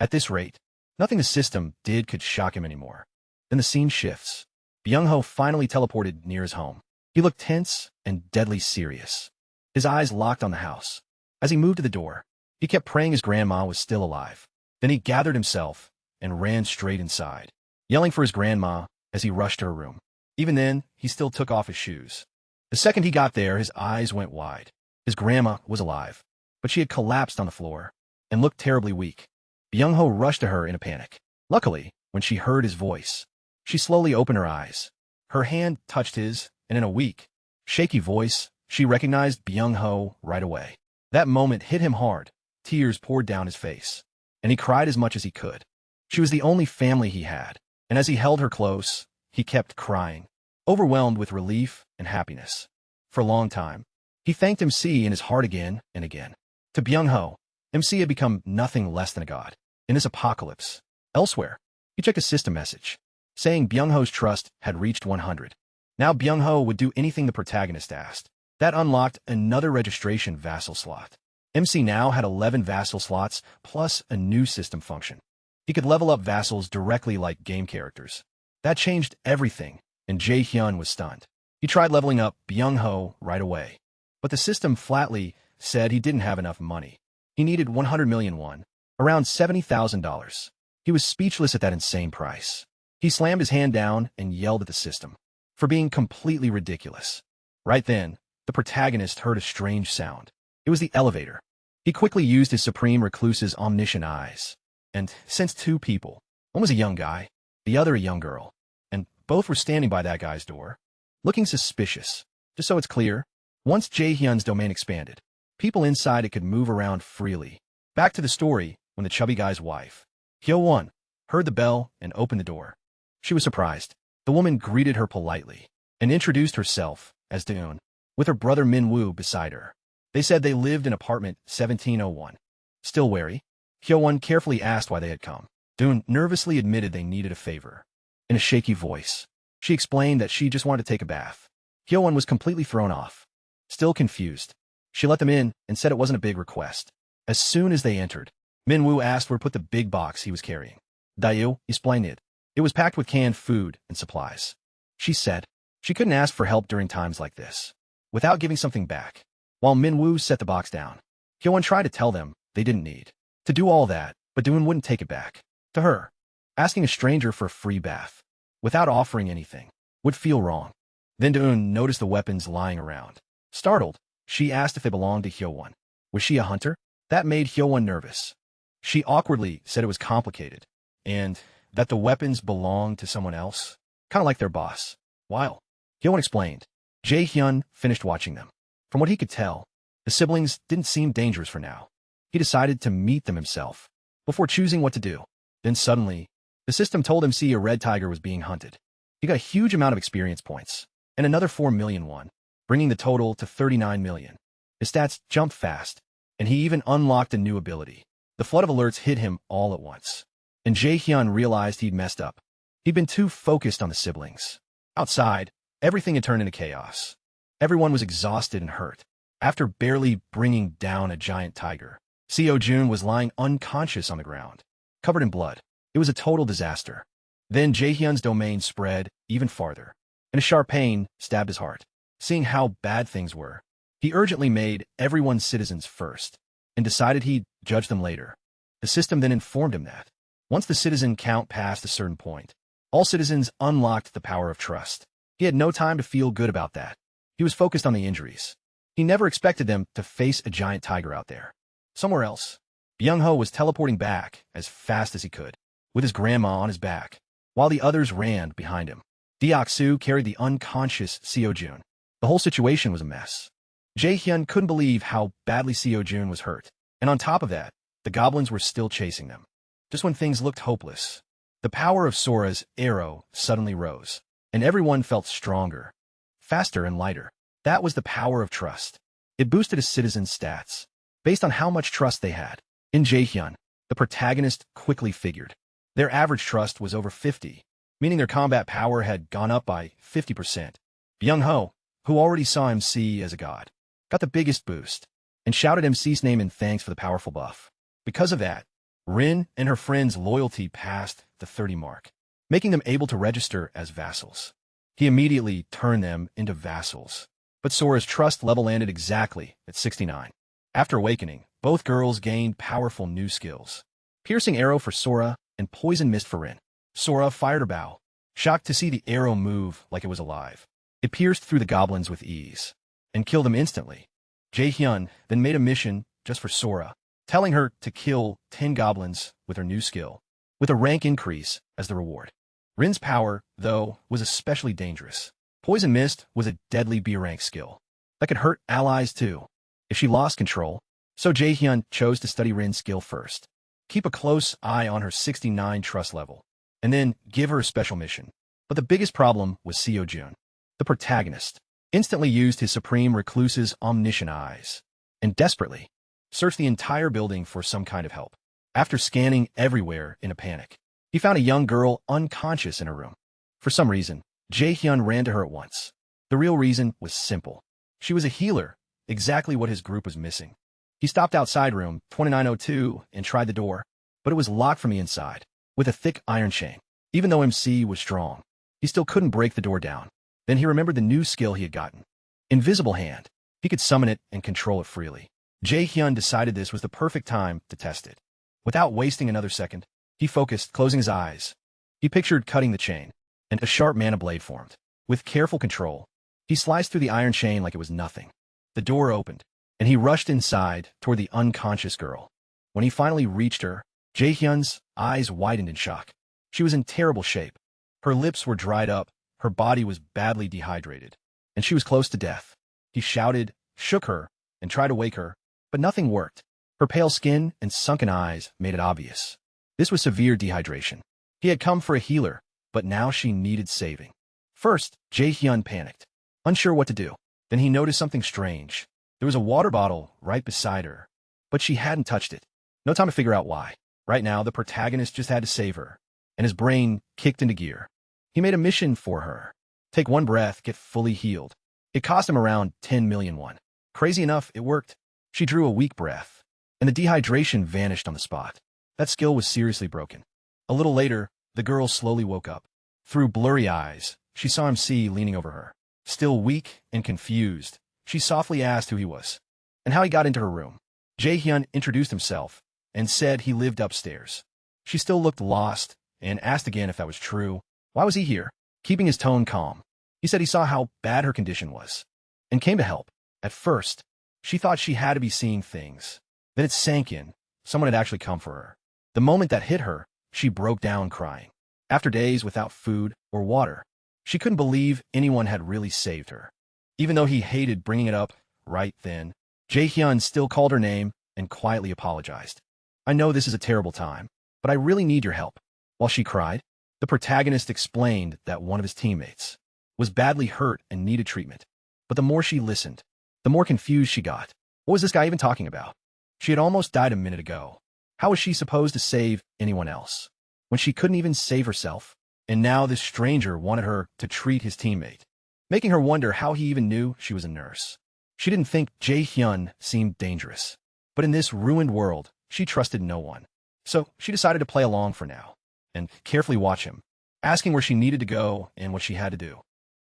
Speaker 1: At this rate, nothing the system did could shock him anymore. Then the scene shifts. Byung-ho finally teleported near his home. He looked tense and deadly serious. His eyes locked on the house. As he moved to the door, he kept praying his grandma was still alive. Then he gathered himself and ran straight inside, yelling for his grandma as he rushed to her room. Even then, he still took off his shoes. The second he got there, his eyes went wide. His grandma was alive, but she had collapsed on the floor and looked terribly weak. Byung-ho rushed to her in a panic. Luckily, when she heard his voice, she slowly opened her eyes. Her hand touched his, and in a weak, shaky voice, she recognized Byung-ho right away. That moment hit him hard. Tears poured down his face, and he cried as much as he could. She was the only family he had, and as he held her close, he kept crying, overwhelmed with relief and happiness. For a long time, he thanked MC in his heart again and again. To Byung-ho, MC had become nothing less than a god. In this apocalypse, elsewhere, he checked a system message, saying Byung-ho's trust had reached 100. Now Byung-ho would do anything the protagonist asked. That unlocked another registration vassal slot. MC now had 11 vassal slots plus a new system function. He could level up vassals directly like game characters. That changed everything, and Jae-hyun was stunned. He tried leveling up Byung-ho right away, but the system flatly said he didn't have enough money. He needed 100 million won, around $70,000. He was speechless at that insane price. He slammed his hand down and yelled at the system for being completely ridiculous. Right then, the protagonist heard a strange sound. It was the elevator. He quickly used his supreme recluse's omniscient eyes and sensed two people. One was a young guy, the other a young girl, and both were standing by that guy's door, looking suspicious. Just so it's clear, once Jae-hyun's domain expanded, people inside it could move around freely. Back to the story when the chubby guy's wife, Hyo-won, heard the bell and opened the door. She was surprised. The woman greeted her politely and introduced herself as Deun, with her brother Min-woo beside her. They said they lived in apartment 1701. Still wary, Hyo-won carefully asked why they had come. Deun nervously admitted they needed a favor. In a shaky voice, she explained that she just wanted to take a bath. Hyo-won was completely thrown off. Still confused, she let them in and said it wasn't a big request. As soon as they entered, Minwoo asked where to put the big box he was carrying. Dayu explained it. It was packed with canned food and supplies. She said she couldn't ask for help during times like this without giving something back. While Minwoo set the box down, Hyewon tried to tell them they didn't need to do all that, but Doon wouldn't take it back. To her, asking a stranger for a free bath without offering anything would feel wrong. Then Doon noticed the weapons lying around. Startled, she asked if they belonged to Hyewon. Was she a hunter? That made Hyewon nervous. She awkwardly said it was complicated, and that the weapons belonged to someone else, kind of like their boss. While Hyewon explained, Jae-hyun finished watching them. From what he could tell, the siblings didn't seem dangerous for now. He decided to meet them himself before choosing what to do. Then suddenly, the system told him a red tiger was being hunted. He got a huge amount of experience points, and another 4 million won, bringing the total to 39 million. His stats jumped fast, and he even unlocked a new ability. The flood of alerts hit him all at once, and Jae-hyun realized he'd messed up. He'd been too focused on the siblings. Outside, everything had turned into chaos. Everyone was exhausted and hurt. After barely bringing down a giant tiger, Seo-jun was lying unconscious on the ground, covered in blood. It was a total disaster. Then Jae-hyun's domain spread even farther, and a sharp pain stabbed his heart. Seeing how bad things were, he urgently made everyone citizens first, and decided he'd judge them later. The system then informed him that once the citizen count passed a certain point, all citizens unlocked the power of trust. He had no time to feel good about that. He was focused on the injuries. He never expected them to face a giant tiger out there. Somewhere else, Byung-ho was teleporting back as fast as he could, with his grandma on his back, while the others ran behind him. Deok-soo carried the unconscious Seo-jun. The whole situation was a mess. Jae-hyun couldn't believe how badly Seo-jun was hurt, and on top of that, the goblins were still chasing them. Just when things looked hopeless, the power of Sora's arrow suddenly rose, and everyone felt stronger, faster and lighter. That was the power of trust. It boosted a citizen's stats, based on how much trust they had. In Jae-hyun, the protagonist quickly figured. Their average trust was over 50, meaning their combat power had gone up by 50%. Byung-ho, who already saw MC as a god, got the biggest boost, and shouted MC's name in thanks for the powerful buff. Because of that, Rin and her friend's loyalty passed the 30 mark, making them able to register as vassals. He immediately turned them into vassals, but Sora's trust level landed exactly at 69. After awakening, both girls gained powerful new skills. Piercing arrow for Sora and poison mist for Rin. Sora fired her bow, shocked to see the arrow move like it was alive. It pierced through the goblins with ease, and killed them instantly. Jae-hyun then made a mission just for Sora, telling her to kill 10 goblins with her new skill, with a rank increase as the reward. Rin's power, though, was especially dangerous. Poison Mist was a deadly B-rank skill that could hurt allies too if she lost control, so Jae-hyun chose to study Rin's skill first, keep a close eye on her 69 trust level, and then give her a special mission. But the biggest problem was Seo-jun. The protagonist instantly used his supreme recluse's omniscient eyes and desperately searched the entire building for some kind of help. After scanning everywhere in a panic, he found a young girl unconscious in her room. For some reason, Jae-hyun ran to her at once. The real reason was simple. She was a healer, exactly what his group was missing. He stopped outside room 2902 and tried the door, but it was locked from the inside, with a thick iron chain. Even though MC was strong, he still couldn't break the door down. Then he remembered the new skill he had gotten. Invisible Hand. He could summon it and control it freely. Jae-hyun decided this was the perfect time to test it. Without wasting another second, he focused, closing his eyes. He pictured cutting the chain, and a sharp mana blade formed. With careful control, he sliced through the iron chain like it was nothing. The door opened, and he rushed inside toward the unconscious girl. When he finally reached her, Jae-hyun's eyes widened in shock. She was in terrible shape. Her lips were dried up, her body was badly dehydrated, and she was close to death. He shouted, shook her, and tried to wake her, but nothing worked. Her pale skin and sunken eyes made it obvious. This was severe dehydration. He had come for a healer, but now she needed saving. First, Jae-hyun panicked, unsure what to do. Then he noticed something strange. There was a water bottle right beside her, but she hadn't touched it. No time to figure out why. Right now, the protagonist just had to save her, and his brain kicked into gear. He made a mission for her. Take one breath, get fully healed. It cost him around 10 million won. Crazy enough, it worked. She drew a weak breath, and the dehydration vanished on the spot. That skill was seriously broken. A little later, the girl slowly woke up. Through blurry eyes, she saw MC leaning over her. Still weak and confused, she softly asked who he was and how he got into her room. Jae-hyun introduced himself and said he lived upstairs. She still looked lost and asked again if that was true. Why was he here? Keeping his tone calm, he said he saw how bad her condition was and came to help. At first, she thought she had to be seeing things. Then it sank in. Someone had actually come for her. The moment that hit her, she broke down crying. After days without food or water, she couldn't believe anyone had really saved her. Even though he hated bringing it up right then, Jae-hyun still called her name and quietly apologized. I know this is a terrible time, but I really need your help. While she cried, the protagonist explained that one of his teammates was badly hurt and needed treatment. But the more she listened, the more confused she got. What was this guy even talking about? She had almost died a minute ago. How was she supposed to save anyone else when she couldn't even save herself? And now this stranger wanted her to treat his teammate, making her wonder how he even knew she was a nurse. She didn't think Jae-hyun seemed dangerous, but in this ruined world, she trusted no one. So she decided to play along for now and carefully watch him, asking where she needed to go and what she had to do.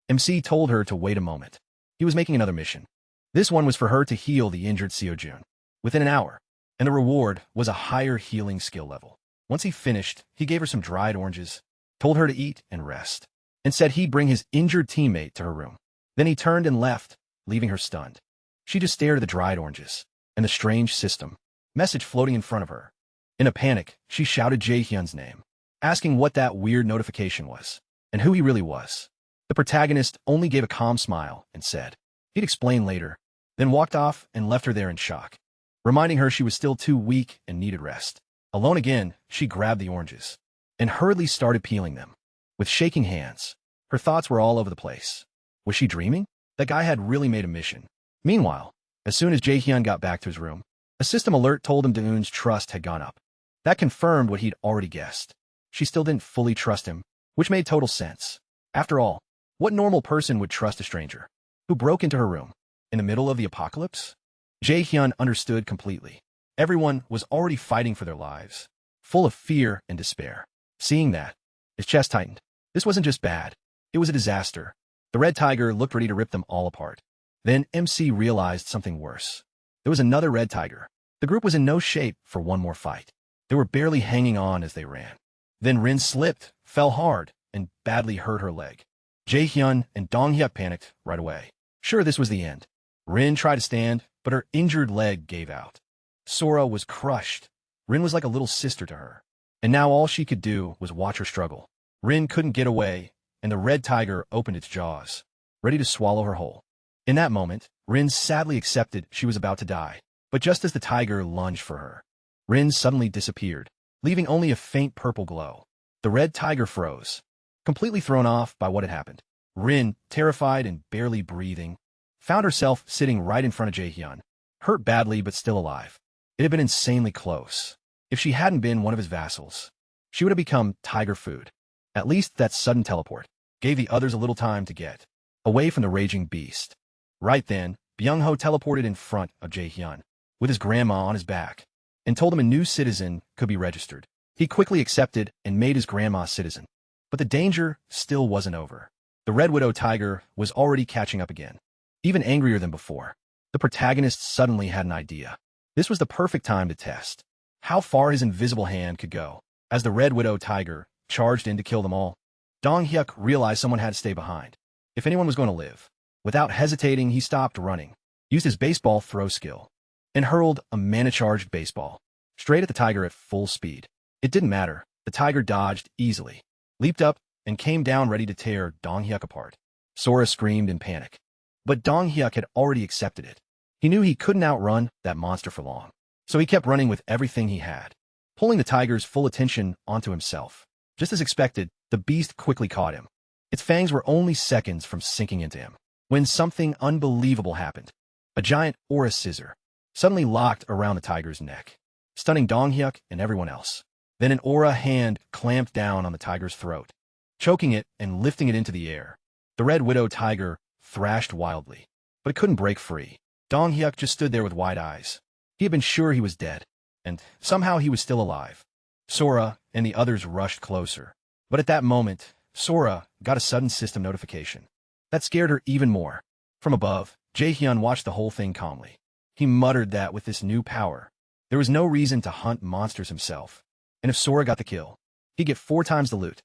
Speaker 1: MC told her to wait a moment. He was making another mission. This one was for her to heal the injured Seojun within an hour, and the reward was a higher healing skill level. Once he finished, he gave her some dried oranges, told her to eat and rest, and said he'd bring his injured teammate to her room. Then he turned and left, leaving her stunned. She just stared at the dried oranges and the strange system message floating in front of her. In a panic, she shouted Jae-hyun's name, asking what that weird notification was and who he really was. The protagonist only gave a calm smile and said he'd explain later, then walked off and left her there in shock, reminding her she was still too weak and needed rest. Alone again, she grabbed the oranges and hurriedly started peeling them. With shaking hands, her thoughts were all over the place. Was she dreaming? That guy had really made a mission. Meanwhile, as soon as Jae-hyun got back to his room, a system alert told him Daeun's trust had gone up. That confirmed what he'd already guessed. She still didn't fully trust him, which made total sense. After all, what normal person would trust a stranger who broke into her room in the middle of the apocalypse? Jae-hyun understood completely. Everyone was already fighting for their lives, full of fear and despair. Seeing that, his chest tightened. This wasn't just bad. It was a disaster. The red tiger looked ready to rip them all apart. Then MC realized something worse. There was another red tiger. The group was in no shape for one more fight. They were barely hanging on as they ran. Then Rin slipped, fell hard, and badly hurt her leg. Jae-hyun and Dong-hyuk panicked right away. Sure, this was the end. Rin tried to stand, but her injured leg gave out. Sora was crushed. Rin was like a little sister to her. And now all she could do was watch her struggle. Rin couldn't get away, and the red tiger opened its jaws, ready to swallow her whole. In that moment, Rin sadly accepted she was about to die. But just as the tiger lunged for her, Rin suddenly disappeared, leaving only a faint purple glow. The red tiger froze, completely thrown off by what had happened. Rin, terrified and barely breathing, found herself sitting right in front of Jae-hyun, hurt badly but still alive. It had been insanely close. If she hadn't been one of his vassals, she would have become tiger food. At least that sudden teleport gave the others a little time to get away from the raging beast. Right then, Byung-ho teleported in front of Jae-hyun, with his grandma on his back, and told him a new citizen could be registered. He quickly accepted and made his grandma citizen. But the danger still wasn't over. The Red Widow tiger was already catching up again, even angrier than before. The protagonist suddenly had an idea. This was the perfect time to test how far his invisible hand could go. As the Red Widow tiger charged in to kill them all, Dong-hyuk realized someone had to stay behind if anyone was going to live. Without hesitating, he stopped running, used his baseball throw skill, and hurled a mana-charged baseball straight at the tiger at full speed. It didn't matter. The tiger dodged easily, leaped up, and came down ready to tear Dong-hyuk apart. Sora screamed in panic. But Dong-hyuk had already accepted it. He knew he couldn't outrun that monster for long, so he kept running with everything he had, pulling the tiger's full attention onto himself. Just as expected, the beast quickly caught him. Its fangs were only seconds from sinking into him when something unbelievable happened. A giant aura scissor suddenly locked around the tiger's neck, stunning Dong-hyuk and everyone else. Then an aura hand clamped down on the tiger's throat, choking it and lifting it into the air. The Red Widow tiger thrashed wildly, but it couldn't break free. Dong-hyuk just stood there with wide eyes, He had been sure he was dead, and somehow he was still alive. Sora and the others rushed closer. But at that moment, Sora got a sudden system notification. That scared her even more. From above, Jae-hyun watched the whole thing calmly. He muttered that with this new power, there was no reason to hunt monsters himself. And if Sora got the kill, he'd get 4 times the loot.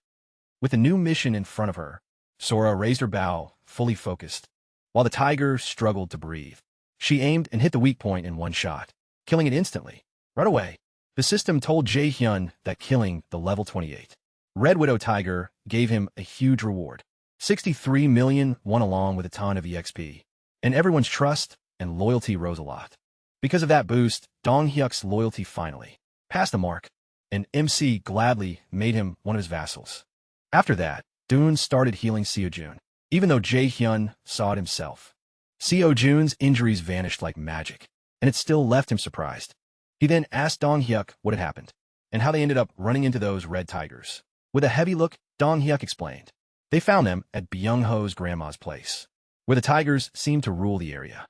Speaker 1: With the new mission in front of her, Sora raised her bow, fully focused, while the tiger struggled to breathe. She aimed and hit the weak point in one shot, killing it instantly. Right away, the system told Jae-hyun that killing the level 28 Red Widow tiger gave him a huge reward. 63 million won along with a ton of EXP. And everyone's trust and loyalty rose a lot. Because of that boost, Dong-hyuk's loyalty finally passed the mark, and MC gladly made him one of his vassals. After that, Doon started healing Seo-jun, even though Jae-hyun saw it himself. Seo-jun's injuries vanished like magic, and it still left him surprised. He then asked Dong-hyuk what had happened, and how they ended up running into those red tigers. With a heavy look, Dong-hyuk explained. They found them at Byung-ho's grandma's place, where the tigers seemed to rule the area.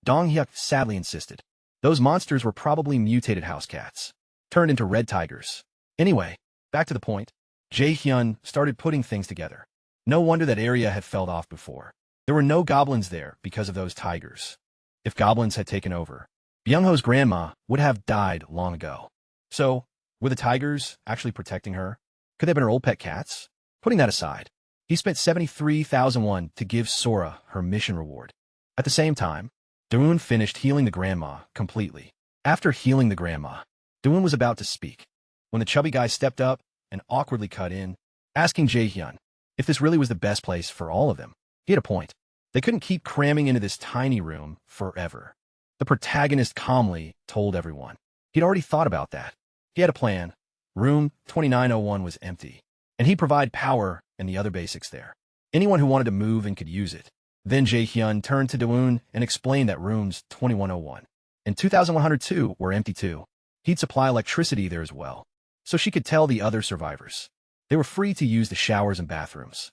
Speaker 1: Dong-hyuk sadly insisted. Those monsters were probably mutated house cats, turned into red tigers. Anyway, back to the point, Jae-hyun started putting things together. No wonder that area had fell off before. There were no goblins there because of those tigers. If goblins had taken over, Byung-ho's grandma would have died long ago. So, were the tigers actually protecting her? Could they have been her old pet cats? Putting that aside, he spent 73,000 won to give Sora her mission reward. At the same time, Doon finished healing the grandma completely. After healing the grandma, Doon was about to speak, when the chubby guy stepped up and awkwardly cut in, asking Jae-hyun if this really was the best place for all of them. He had a point. They couldn't keep cramming into this tiny room forever. The protagonist calmly told everyone. He'd already thought about that. He had a plan. Room 2901 was empty, and he'd provide power and the other basics there. Anyone who wanted to move and could use it. Then Jae-hyun turned to Doon and explained that rooms 2101 and 2102 were empty too. He'd supply electricity there as well, so she could tell the other survivors. They were free to use the showers and bathrooms.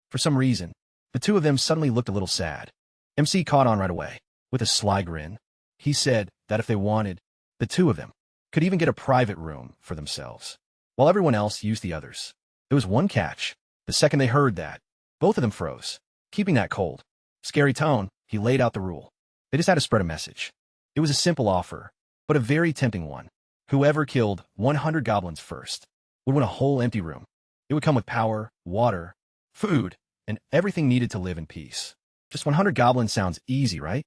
Speaker 1: For some reason, the two of them suddenly looked a little sad. MC caught on right away. With a sly grin, he said that if they wanted, the two of them could even get a private room for themselves, while everyone else used the others. There was one catch. The second they heard that, both of them froze. Keeping that cold, scary tone, he laid out the rule. They just had to spread a message. It was a simple offer, but a very tempting one. Whoever killed 100 goblins first would win a whole empty room. It would come with power, water, food, and everything needed to live in peace. Just 100 goblins sounds easy, right?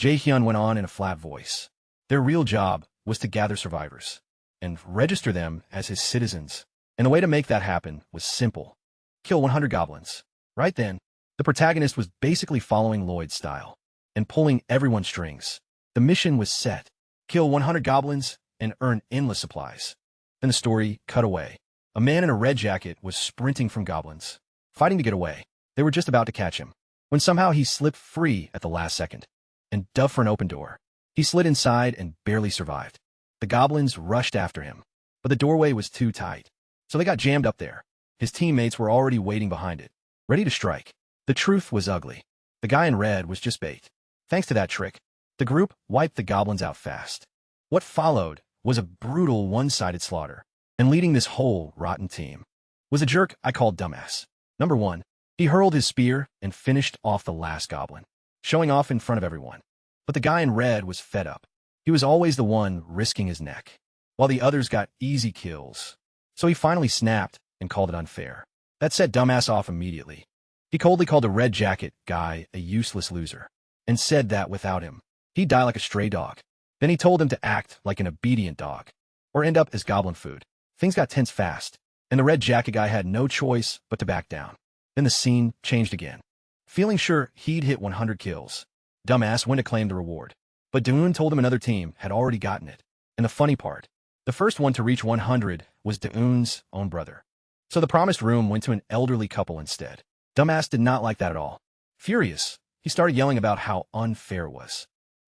Speaker 1: Jae-hyun went on in a flat voice. Their real job was to gather survivors and register them as his citizens. And the way to make that happen was simple. Kill 100 goblins. Right then, the protagonist was basically following Lloyd's style and pulling everyone's strings. The mission was set. Kill 100 goblins and earn endless supplies. Then the story cut away. A man in a red jacket was sprinting from goblins, fighting to get away. They were just about to catch him, when somehow he slipped free at the last second and dove for an open door. He slid inside and barely survived. The goblins rushed after him, but the doorway was too tight, so they got jammed up there. His teammates were already waiting behind it, ready to strike. The truth was ugly. The guy in red was just bait. Thanks to that trick, the group wiped the goblins out fast. What followed was a brutal one-sided slaughter, and leading this whole rotten team was a jerk I called dumbass. Number 1, he hurled his spear and finished off the last goblin, showing off in front of everyone. But the guy in red was fed up. He was always the one risking his neck, while the others got easy kills. So he finally snapped and called it unfair. That set dumbass off immediately. He coldly called the red jacket guy a useless loser, and said that without him, he'd die like a stray dog. Then he told him to act like an obedient dog, or end up as goblin food. Things got tense fast, and the red jacket guy had no choice but to back down. Then the scene changed again. Feeling sure he'd hit 100 kills, dumbass went to claim the reward. But Doon told him another team had already gotten it. And the funny part, the first one to reach 100 was Doon's own brother. So the promised room went to an elderly couple instead. Dumbass did not like that at all. Furious, he started yelling about how unfair it was.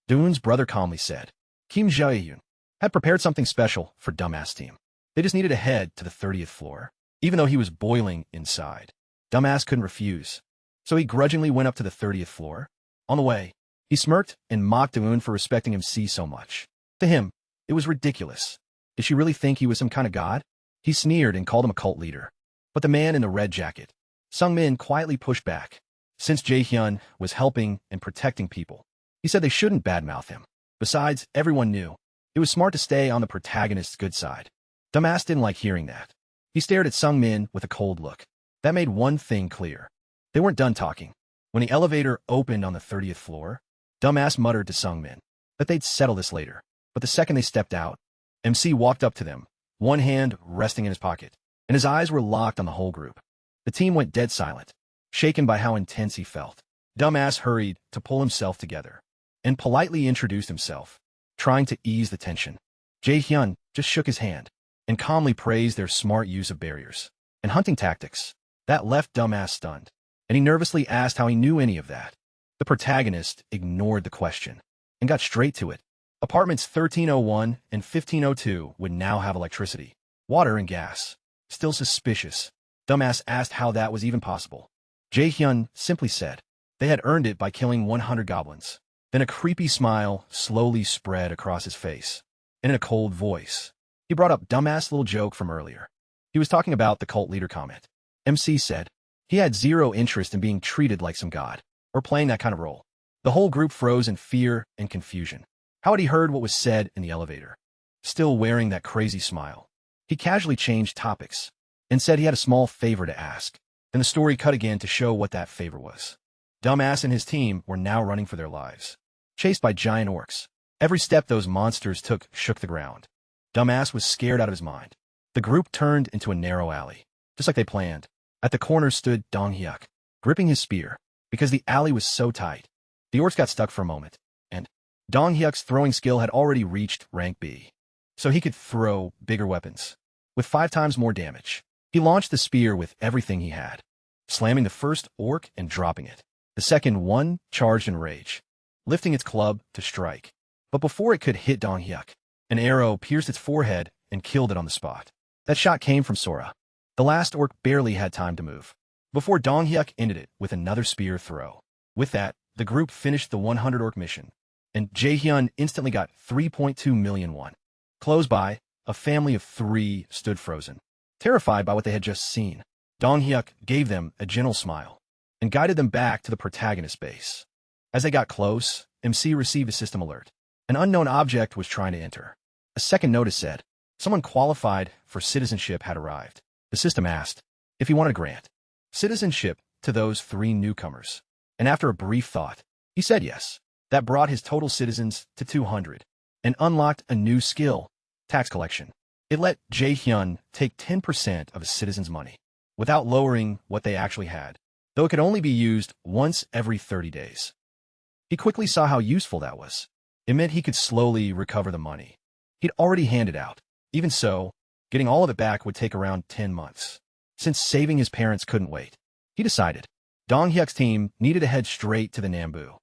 Speaker 1: Doon's brother calmly said, Kim Jae-hyun had prepared something special for Dumbass team. They just needed to head to the 30th floor, even though he was boiling inside. Dumbass couldn't refuse, so he grudgingly went up to the 30th floor. On the way, he smirked and mocked Doon for respecting MC so much. To him, it was ridiculous. Did she really think he was some kind of god? He sneered and called him a cult leader. But the man in the red jacket, Sung-min, quietly pushed back. Since Jae-hyun was helping and protecting people, he said they shouldn't badmouth him. Besides, everyone knew it was smart to stay on the protagonist's good side. Dumbass didn't like hearing that. He stared at Sung-min with a cold look. That made one thing clear. They weren't done talking. When the elevator opened on the 30th floor, Dumbass muttered to Sung-min that they'd settle this later. But the second they stepped out, MC walked up to them, one hand resting in his pocket, and his eyes were locked on the whole group. The team went dead silent, shaken by how intense he felt. Dumbass hurried to pull himself together and politely introduced himself, trying to ease the tension. Jae-hyun just shook his hand and calmly praised their smart use of barriers and hunting tactics. That left Dumbass stunned, and he nervously asked how he knew any of that. The protagonist ignored the question and got straight to it. Apartments 1301 and 1502 would now have electricity, water, and gas. Still suspicious, Dumbass asked how that was even possible. Jae-hyun simply said they had earned it by killing 100 goblins. Then a creepy smile slowly spread across his face, and in a cold voice, he brought up Dumbass' little joke from earlier. He was talking about the cult leader comment. MC said he had zero interest in being treated like some god or playing that kind of role. The whole group froze in fear and confusion. How had he heard what was said in the elevator? Still wearing that crazy smile, he casually changed topics and said he had a small favor to ask. Then the story cut again to show what that favor was. Dumbass and his team were now running for their lives, chased by giant orcs. Every step those monsters took shook the ground. Dumbass was scared out of his mind. The group turned into a narrow alley, just like they planned. At the corner stood Dong-hyuk, gripping his spear, because the alley was so tight. The orcs got stuck for a moment, and Dong-hyuk's throwing skill had already reached rank B, so he could throw bigger weapons with 5 times more damage. He launched the spear with everything he had, slamming the first orc and dropping it. The second one charged in rage, lifting its club to strike. But before it could hit Dong-hyuk, an arrow pierced its forehead and killed it on the spot. That shot came from Sora. The last orc barely had time to move before Dong-hyuk ended it with another spear throw. With that, the group finished the 100 orc mission, and Jae-hyun instantly got 3.2 million won. Close by, a family of 3 stood frozen, terrified by what they had just seen. Dong-hyuk gave them a gentle smile and guided them back to the protagonist's base. As they got close, MC received a system alert. An unknown object was trying to enter. A second notice said someone qualified for citizenship had arrived. The system asked if he wanted to grant citizenship to those 3 newcomers, and after a brief thought, he said yes. That brought his total citizens to 200 and unlocked a new skill, tax collection. It let Jae-hyun take 10% of his citizens' money without lowering what they actually had, though it could only be used once every 30 days. He quickly saw how useful that was. It meant he could slowly recover the money he'd already handed out. Even so, getting all of it back would take around 10 months. Since saving his parents couldn't wait, he decided Dong-hyuk's team needed to head straight to the Nambu,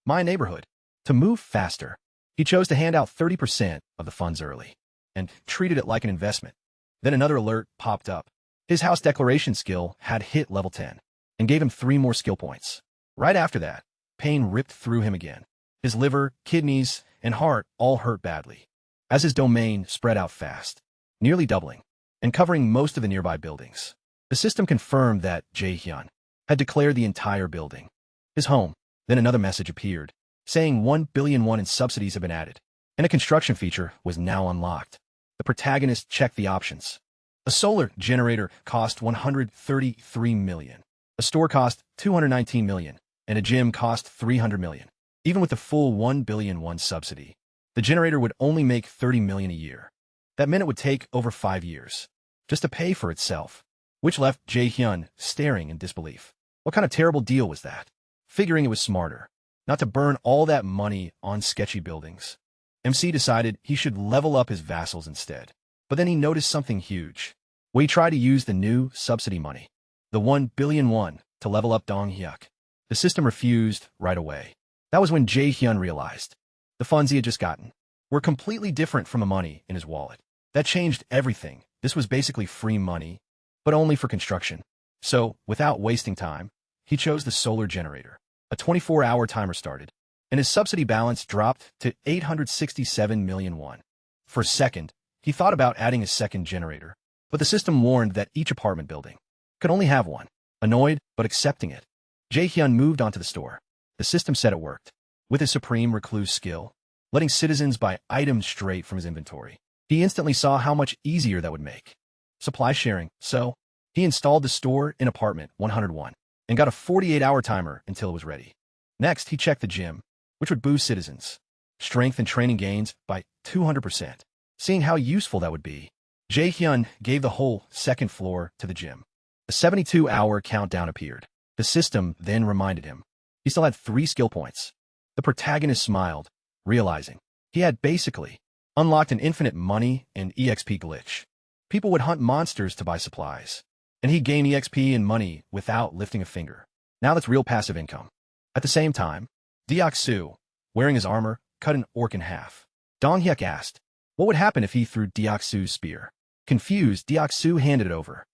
Speaker 1: my neighborhood. To move faster, he chose to hand out 30% of the funds early and treated it like an investment. Then another alert popped up. His house declaration skill had hit level 10 and gave him 3 more skill points. Right after that, pain ripped through him again. His liver, kidneys, and heart all hurt badly, as his domain spread out fast, nearly doubling and covering most of the nearby buildings. The system confirmed that Jae-hyun had declared the entire building his home. Then another message appeared, saying 1 billion won in subsidies have been added, and a construction feature was now unlocked. The protagonist checked the options. A solar generator cost 133 million, a store cost 219 million, and a gym cost 300 million. Even with the full 1 billion won subsidy, the generator would only make 30 million a year. That meant it would take over 5 years just to pay for itself, which left Jae-hyun staring in disbelief. What kind of terrible deal was that? Figuring it was smarter not to burn all that money on sketchy buildings, MC decided he should level up his vassals instead. But then he noticed something huge. When he tried to use the new subsidy money, the 1 billion won, to level up Dong-hyuk, the system refused right away. That was when Jae-hyun realized the funds he had just gotten were completely different from the money in his wallet. That changed everything. This was basically free money, but only for construction. So, without wasting time, he chose the solar generator. A 24-hour timer started, and his subsidy balance dropped to 867 million won. For a second, he thought about adding a second generator, but the system warned that each apartment building could only have one. Annoyed, but accepting it, Jae-hyun moved onto the store. The system said it worked. With his supreme recluse skill, letting citizens buy items straight from his inventory, he instantly saw how much easier that would make supply sharing. So, he installed the store in apartment 101 and got a 48-hour timer until it was ready. Next, he checked the gym, which would boost citizens' strength and training gains by 200%. Seeing how useful that would be, Jae-hyun gave the whole second floor to the gym. A 72-hour countdown appeared. The system then reminded him he still had 3 skill points. The protagonist smiled, realizing he had basically unlocked an infinite money and EXP glitch. People would hunt monsters to buy supplies, and he'd gain EXP and money without lifting a finger. Now that's real passive income. At the same time, Deok-soo, wearing his armor, cut an orc in half. Dong-hyuk asked what would happen if he threw Deok-soo's spear. Confused, Deok-soo handed it over.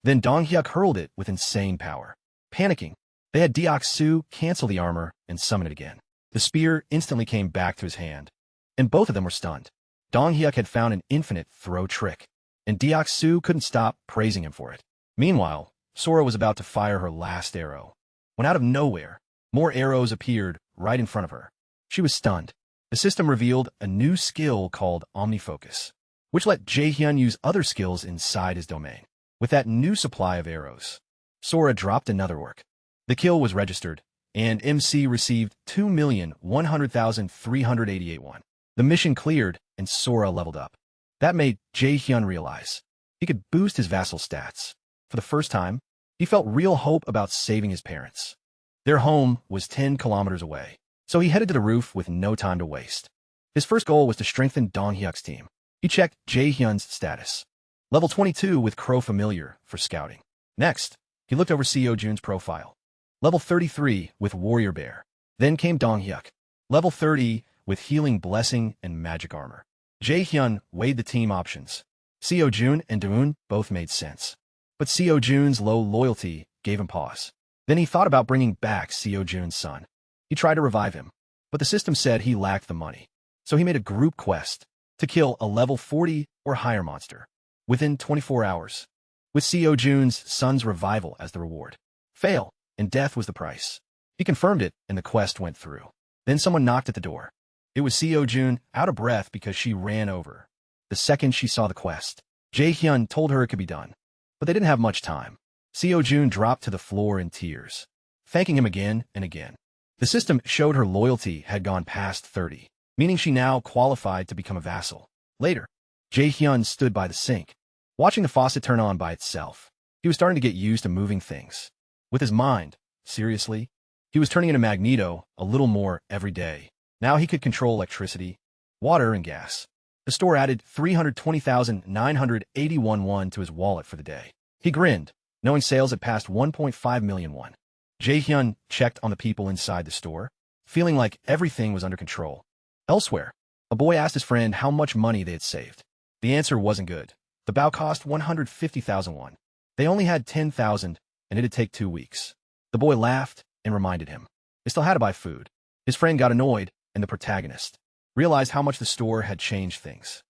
Speaker 1: Then Dong-hyuk hurled it with insane power. Panicking, they had Deok-soo cancel the armor and summon it again. The spear instantly came back to his hand, and both of them were stunned. Dong-hyuk had found an infinite throw trick, and Deok-soo couldn't stop praising him for it. Meanwhile, Sora was about to fire her last arrow, when out of nowhere, more arrows appeared right in front of her. She was stunned. The system revealed a new skill called omnifocus, which let Jae-hyun use other skills inside his domain. With that new supply of arrows, Sora dropped another orc. The kill was registered, and MC received 2,100,388 won. The mission cleared, and Sora leveled up. That made Jae-hyun realize he could boost his vassal stats. For the first time, he felt real hope about saving his parents. Their home was 10 kilometers away, so he headed to the roof with no time to waste. His first goal was to strengthen Dong-hyuk's team. He checked Jae-hyun's status. Level 22 with Crow Familiar for scouting. Next, he looked over Seo-jun's profile. Level 33 with Warrior Bear. Then came Dong-hyuk. Level 30 with Healing Blessing and Magic Armor. Jae-hyun weighed the team options. Seo-jun and Daeun both made sense. But Seo-jun's low loyalty gave him pause. Then he thought about bringing back Seo-jun's son. He tried to revive him, but the system said he lacked the money. So he made a group quest to kill a level 40 or higher monster within 24 hours, with Seo-jun's son's revival as the reward. Fail, and death was the price. He confirmed it, and the quest went through. Then someone knocked at the door. It was Seo-jun, out of breath because she ran over. The second she saw the quest, Jae-hyun told her it could be done. But they didn't have much time. Seo-jun dropped to the floor in tears, thanking him again and again. The system showed her loyalty had gone past 30, meaning she now qualified to become a vassal. Later, Jae-hyun stood by the sink, watching the faucet turn on by itself. He was starting to get used to moving things. With his mind, seriously, he was turning into Magneto a little more every day. Now he could control electricity, water, and gas. The store added 320,981 won to his wallet for the day. He grinned, knowing sales had passed 1.5 million won. Jae-hyun checked on the people inside the store, feeling like everything was under control. Elsewhere, a boy asked his friend how much money they had saved. The answer wasn't good. The bao cost 150,000 won. They only had 10,000, and it'd take 2 weeks. The boy laughed and reminded him they still had to buy food. His friend got annoyed, and the protagonist realized how much the store had changed things.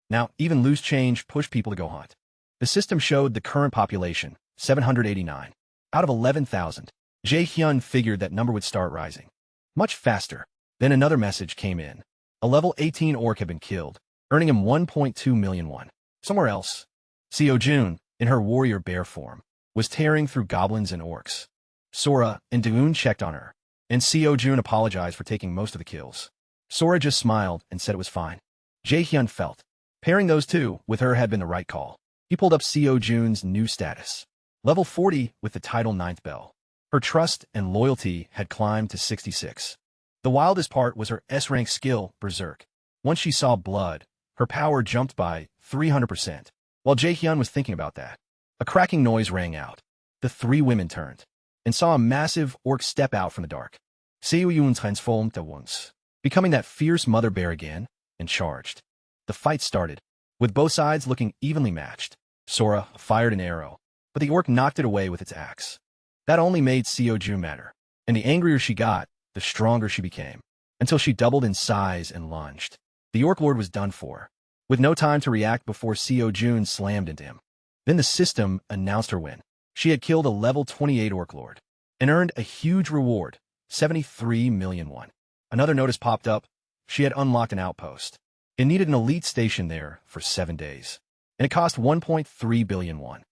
Speaker 1: Now, even loose change pushed people to go hunt. The system showed the current population, 789. Out of 11,000, Jae-hyun figured that number would start rising much faster. Then another message came in. A level 18 orc had been killed, earning him 1.2 million won. Somewhere else, Seo-jun, in her warrior bear form, was tearing through goblins and orcs. Sora and Daeun checked on her, and Seo-jun apologized for taking most of the kills. Sora just smiled and said it was fine. Jae-hyun felt pairing those two with her had been the right call. He pulled up Seo-jun's new status. Level 40 with the title 9th Belle. Her trust and loyalty had climbed to 66. The wildest part was her S-rank skill, Berserk. Once she saw blood, her power jumped by 300%. While Jae-hyun was thinking about that, a cracking noise rang out. The 3 women turned and saw a massive orc step out from the dark. Seo-yun transformed at once, becoming that fierce mother bear again, and charged. The fight started, with both sides looking evenly matched. Sora fired an arrow, but the orc knocked it away with its axe. That only made Seo-jun madder, and the angrier she got, the stronger she became. until she doubled in size and lunged. The Orc Lord was done for, with no time to react before Seo Jun slammed into him. Then the system announced her win. She had killed a level 28 Orc Lord and earned a huge reward, 73 million won. Another notice popped up. She had unlocked an outpost. It needed an elite station there for 7 days, and it cost 1.3 billion won.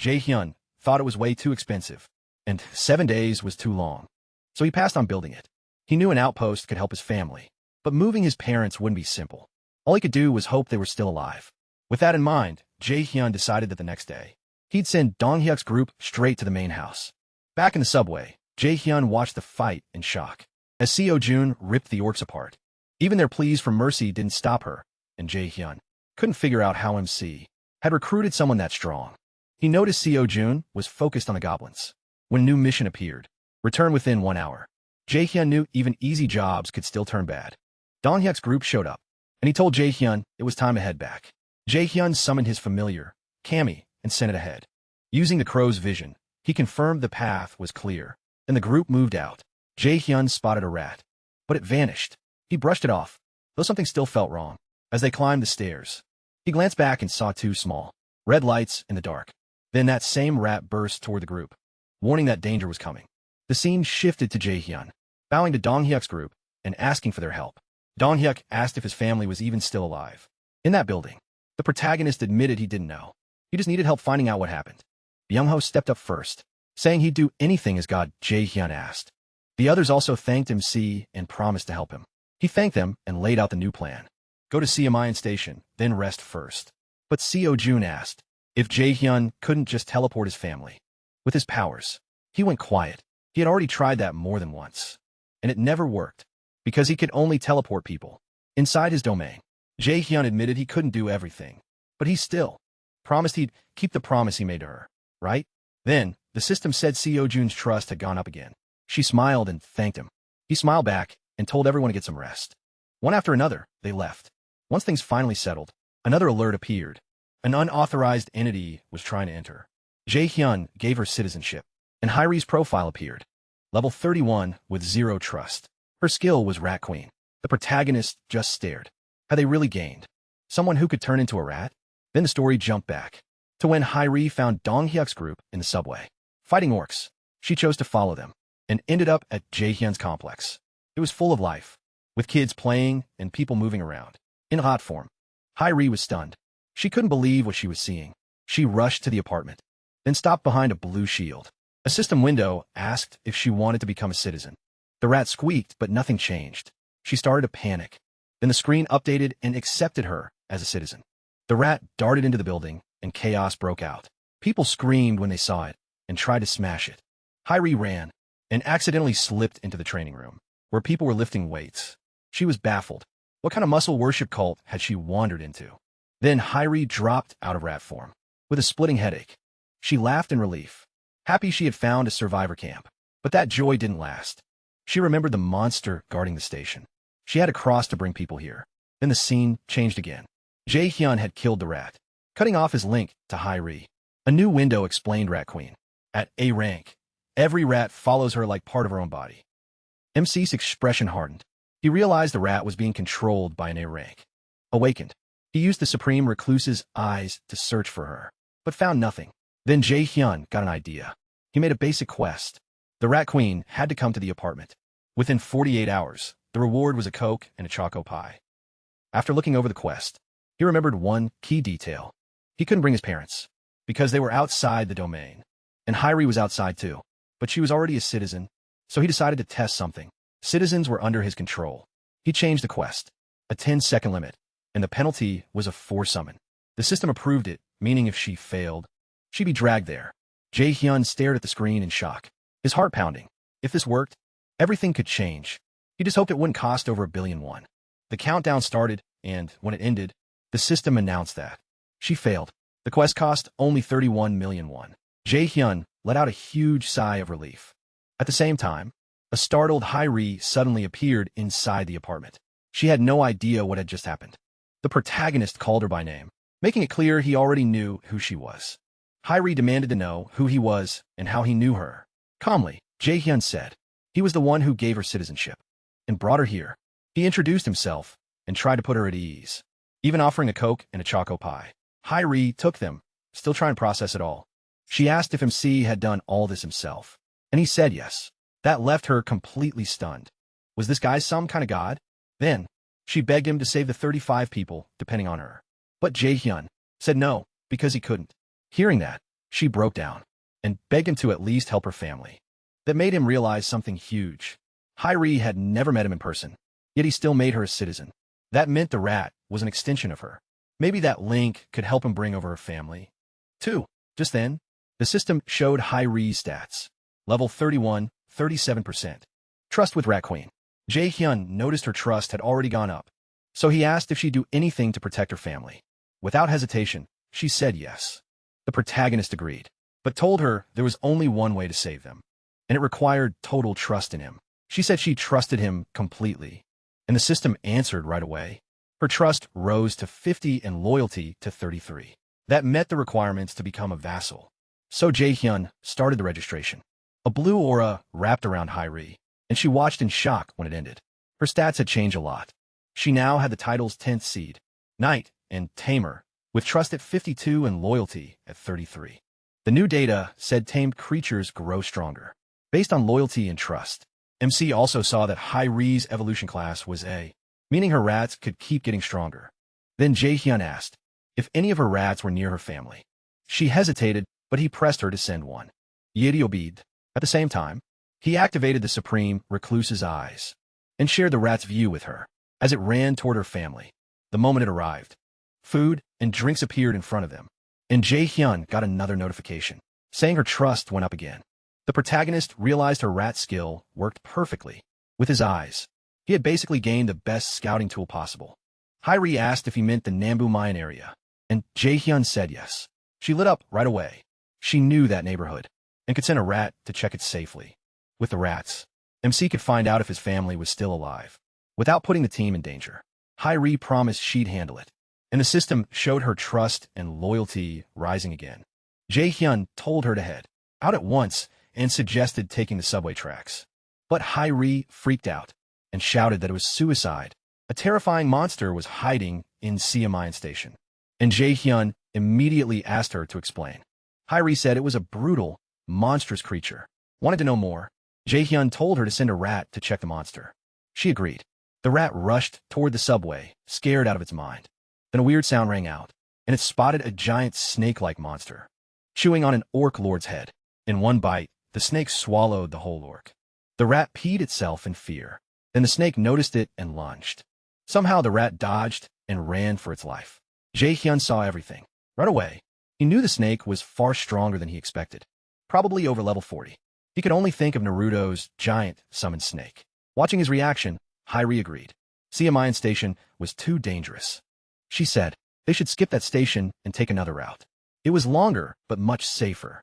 Speaker 1: Jae-hyun thought it was way too expensive, and 7 days was too long, so he passed on building it. He knew an outpost could help his family, but moving his parents wouldn't be simple. All he could do was hope they were still alive. With that in mind, Jae-hyun decided that the next day, he'd send Dong-hyuk's group straight to the main house. Back in the subway, Jae-hyun watched the fight in shock, as Seo Jun ripped the orcs apart. Even their pleas for mercy didn't stop her, and Jae-hyun couldn't figure out how MC had recruited someone that strong. He noticed Seo Jun was focused on the goblins. When a new mission appeared, return within 1 hour. Jae-hyun knew even easy jobs could still turn bad. Dong-hyuk's group showed up, and he told Jae-hyun it was time to head back. Jae-hyun summoned his familiar, Kami, and sent it ahead. Using the crow's vision, he confirmed the path was clear, and the group moved out. Jae-hyun spotted a rat, but it vanished. He brushed it off, though something still felt wrong. As they climbed the stairs, he glanced back and saw 2 small, red lights in the dark. Then that same rat burst toward the group, warning that danger was coming. The scene shifted to Jae-hyun, bowing to Dong-hyuk's group and asking for their help. Dong-hyuk asked if his family was even still alive. In that building, the protagonist admitted he didn't know. He just needed help finding out what happened. Byung-ho stepped up first, saying he'd do anything as God Jae-hyun asked. The others also thanked MC and promised to help him. He thanked them and laid out the new plan. Go to Siamayan Station, then rest first. But Seo Jun asked if Jae-hyun couldn't just teleport his family. With his powers, he went quiet. He had already tried that more than once, and it never worked, because he could only teleport people inside his domain. Jae-hyun admitted he couldn't do everything, but he still promised he'd keep the promise he made to her, right? Then, the system said Seo Jun's trust had gone up again. She smiled and thanked him. He smiled back and told everyone to get some rest. One after another, they left. Once things finally settled, another alert appeared. An unauthorized entity was trying to enter. Jae-hyun gave her citizenship, and Hyri's profile appeared. Level 31 with 0 trust. Her skill was Rat Queen. The protagonist just stared. Had they really gained someone who could turn into a rat? Then the story jumped back to when Hyri found Dong-hyuk's group in the subway, fighting orcs. She chose to follow them and ended up at Jae-hyun's complex. It was full of life, with kids playing and people moving around. In hot form, Hyri was stunned. She couldn't believe what she was seeing. She rushed to the apartment, then stopped behind a blue shield. A system window asked if she wanted to become a citizen. The rat squeaked, but nothing changed. She started to panic. Then the screen updated and accepted her as a citizen. The rat darted into the building, and chaos broke out. People screamed when they saw it and tried to smash it. Hyri ran and accidentally slipped into the training room, where people were lifting weights. She was baffled. What kind of muscle worship cult had she wandered into? Then Hyri dropped out of rat form, with a splitting headache. She laughed in relief, happy she had found a survivor camp. But that joy didn't last. She remembered the monster guarding the station. She had to cross to bring people here. Then the scene changed again. Jae-hyun had killed the rat, cutting off his link to Hyri. A new window explained Rat Queen. At A rank, every rat follows her like part of her own body. MC's expression hardened. He realized the rat was being controlled by an A rank. Awakened, he used the Supreme Recluse's eyes to search for her, but found nothing. Then Jae-hyun got an idea. He made a basic quest. The Rat Queen had to come to the apartment. Within 48 hours, the reward was a Coke and a choco pie. After looking over the quest, he remembered one key detail. He couldn't bring his parents, because they were outside the domain. And Hyri was outside too, but she was already a citizen, so he decided to test something. Citizens were under his control. He changed the quest, a 10-second limit, and the penalty was a 4 summon. The system approved it, meaning if she failed, she'd be dragged there. Jae-hyun stared at the screen in shock, his heart pounding. If this worked, everything could change. He just hoped it wouldn't cost over 1 billion won. The countdown started, and when it ended, the system announced that she failed. The quest cost only 31 million won. Jae-hyun let out a huge sigh of relief. At the same time, a startled Hyri suddenly appeared inside the apartment. She had no idea what had just happened. The protagonist called her by name, making it clear he already knew who she was. Hyri demanded to know who he was and how he knew her. Calmly, Jae-hyun said he was the one who gave her citizenship. and brought her here. He introduced himself and tried to put her at ease, even offering a Coke and a choco pie. Hyrie took them, still trying to process it all. She asked if MC had done all this himself, and he said yes. That left her completely stunned. Was this guy some kind of god? Then, she begged him to save the 35 people depending on her. But Jae-hyun said no, because he couldn't. Hearing that, she broke down and begged him to at least help her family. That made him realize something huge. Hyrie had never met him in person, yet he still made her a citizen. That meant the rat was an extension of her. Maybe that link could help him bring over her family. 2. Just then, the system showed Hyrie's stats. Level 31, 37%. Trust with Rat Queen. Jae-hyun noticed her trust had already gone up, so he asked if she'd do anything to protect her family. Without hesitation, she said yes. The protagonist agreed, but told her there was only one way to save them, and it required total trust in him. She said she trusted him completely, and the system answered right away. Her trust rose to 50 and loyalty to 33. That met the requirements to become a vassal. So Jae-hyun started the registration. A blue aura wrapped around Hyrie, and she watched in shock when it ended. Her stats had changed a lot. She now had the titles 10th Seed, Knight, and Tamer, with trust at 52 and loyalty at 33. The new data said tamed creatures grow stronger, based on loyalty and trust. MC also saw that Hyrie's evolution class was A, meaning her rats could keep getting stronger. Then Jae-hyun asked if any of her rats were near her family. She hesitated, but he pressed her to send one. Yeri obeyed. At the same time, he activated the Supreme Recluse's eyes and shared the rat's view with her as it ran toward her family. The moment it arrived, food and drinks appeared in front of them, and Jae-hyun got another notification, saying her trust went up again. The protagonist realized her rat skill worked perfectly with his eyes. He had basically gained the best scouting tool possible. Hyrie asked if he meant the Nambu Mayan area, and Jae-hyun said yes. She lit up right away. She knew that neighborhood and could send a rat to check it safely. With the rats, MC could find out if his family was still alive without putting the team in danger. Hyrie promised she'd handle it, and the system showed her trust and loyalty rising again. Jae-hyun told her to head out at once and suggested taking the subway tracks. But Hyrie freaked out and shouted that it was suicide. A terrifying monster was hiding in Siamayan Station, and Jae-hyun immediately asked her to explain. Hyrie said it was a brutal, monstrous creature. Wanted to know more. Jae-hyun told her to send a rat to check the monster. She agreed. The rat rushed toward the subway, scared out of its mind. Then a weird sound rang out, and it spotted a giant snake-like monster, chewing on an orc lord's head. In one bite, the snake swallowed the whole orc. The rat peed itself in fear. Then the snake noticed it and lunged. Somehow the rat dodged and ran for its life. Jae-hyun saw everything. Right away, he knew the snake was far stronger than he expected, probably over level 40. He could only think of Naruto's giant summoned snake. Watching his reaction, Hyrie agreed. Siamayan Station was too dangerous. She said they should skip that station and take another route. It was longer, but much safer.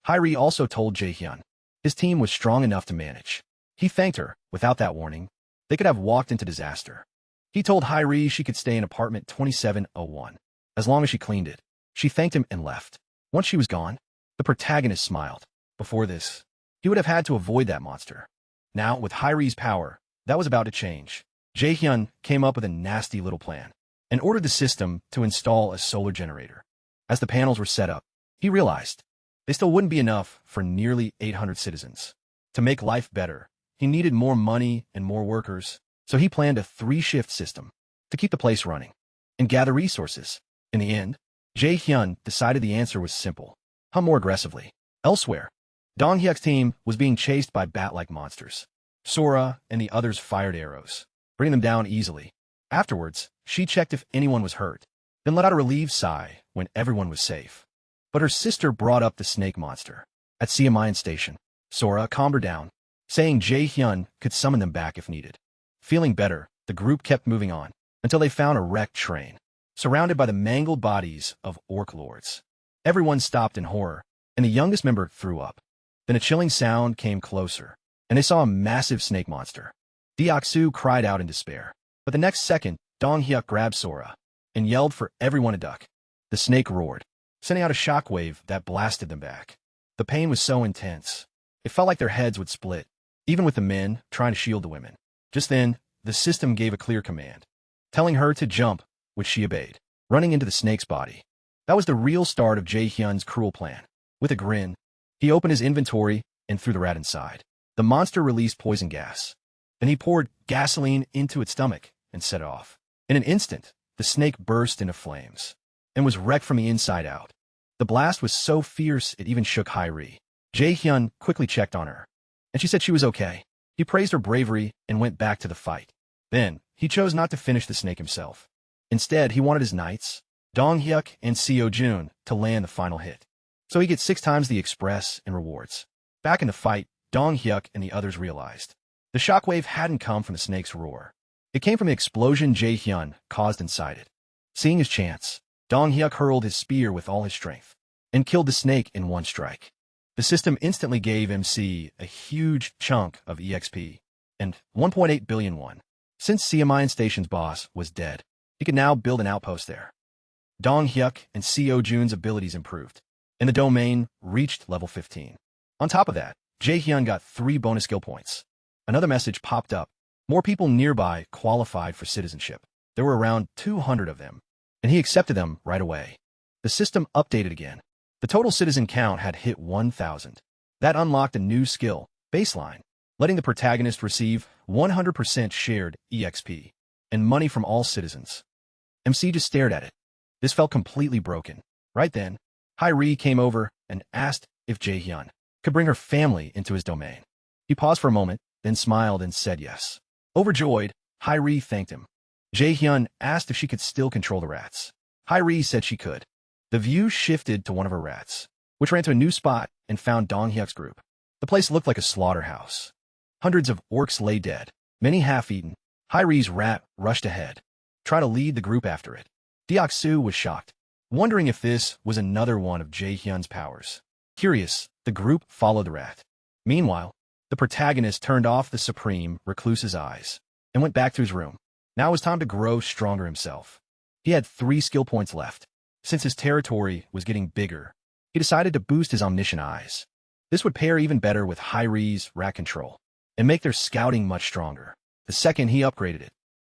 Speaker 1: Hyrie also told Jae-hyun his team was strong enough to manage. He thanked her. Without that warning, they could have walked into disaster. He told Hyrie she could stay in apartment 2701, as long as she cleaned it. She thanked him and left. Once she was gone, the protagonist smiled. Before this, he would have had to avoid that monster. Now, with Hyrie's power, that was about to change. Jae-hyun came up with a nasty little plan and ordered the system to install a solar generator. As the panels were set up, he realized they still wouldn't be enough for nearly 800 citizens. To make life better, he needed more money and more workers, so he planned a 3-shift system to keep the place running and gather resources. In the end, Jae-hyun decided the answer was simple: hunt more aggressively. Elsewhere, Dong-hyuk's team was being chased by bat-like monsters. Sora and the others fired arrows, bringing them down easily. Afterwards, she checked if anyone was hurt, then let out a relieved sigh when everyone was safe. But her sister brought up the snake monster. At Siamayan Station, Sora calmed her down, saying Jae-hyun could summon them back if needed. Feeling better, the group kept moving on until they found a wrecked train, surrounded by the mangled bodies of orc lords. Everyone stopped in horror, and the youngest member threw up. Then a chilling sound came closer, and they saw a massive snake monster. Deoksu cried out in despair, but the next second, Dong-hyuk grabbed Sora and yelled for everyone to duck. The snake roared, sending out a shockwave that blasted them back. The pain was so intense, it felt like their heads would split, even with the men trying to shield the women. Just then, the system gave a clear command, telling her to jump, which she obeyed, running into the snake's body. That was the real start of Jae-hyun's cruel plan. With a grin, he opened his inventory and threw the rat inside. The monster released poison gas. Then he poured gasoline into its stomach and set it off. In an instant, the snake burst into flames and was wrecked from the inside out. The blast was so fierce it even shook Hairi. Jae-hyun quickly checked on her, and she said she was okay. He praised her bravery and went back to the fight. Then, he chose not to finish the snake himself. Instead, he wanted his knights, Dong-hyuk and Seo-jun, to land the final hit. So he gets 6 times the express and rewards. Back in the fight, Dong-hyuk and the others realized the shockwave hadn't come from the snake's roar. It came from the explosion Jae-hyun caused inside it. Seeing his chance, Dong-hyuk hurled his spear with all his strength and killed the snake in one strike. The system instantly gave MC a huge chunk of EXP and 1.8 billion won. Since Siamayan Station's boss was dead, he could now build an outpost there. Dong-hyuk and Seo-jun's abilities improved, and the domain reached level 15. On top of that, Jae-hyun got 3 bonus skill points. Another message popped up. More people nearby qualified for citizenship. There were around 200 of them, and he accepted them right away. The system updated again. The total citizen count had hit 1,000. That unlocked a new skill, baseline, letting the protagonist receive 100% shared EXP and money from all citizens. MC just stared at it. This felt completely broken. Right then, Hairi came over and asked if Jae-hyun could bring her family into his domain. He paused for a moment, then smiled and said yes. Overjoyed, Hairi thanked him. Jae-hyun asked if she could still control the rats. Hairi said she could. The view shifted to one of her rats, which ran to a new spot and found Dong-hyuk's group. The place looked like a slaughterhouse. Hundreds of orcs lay dead, many half-eaten. Hairi's rat rushed ahead, trying to lead the group after it. Deok-su was shocked, wondering if this was another one of Jae-hyun's powers. Curious, the group followed the rat. Meanwhile, the protagonist turned off the supreme recluse's eyes and went back to his room. Now it was time to grow stronger himself. He had 3 skill points left. Since his territory was getting bigger, he decided to boost his omniscient eyes. This would pair even better with Hairi's rat control and make their scouting much stronger. The second he upgraded it,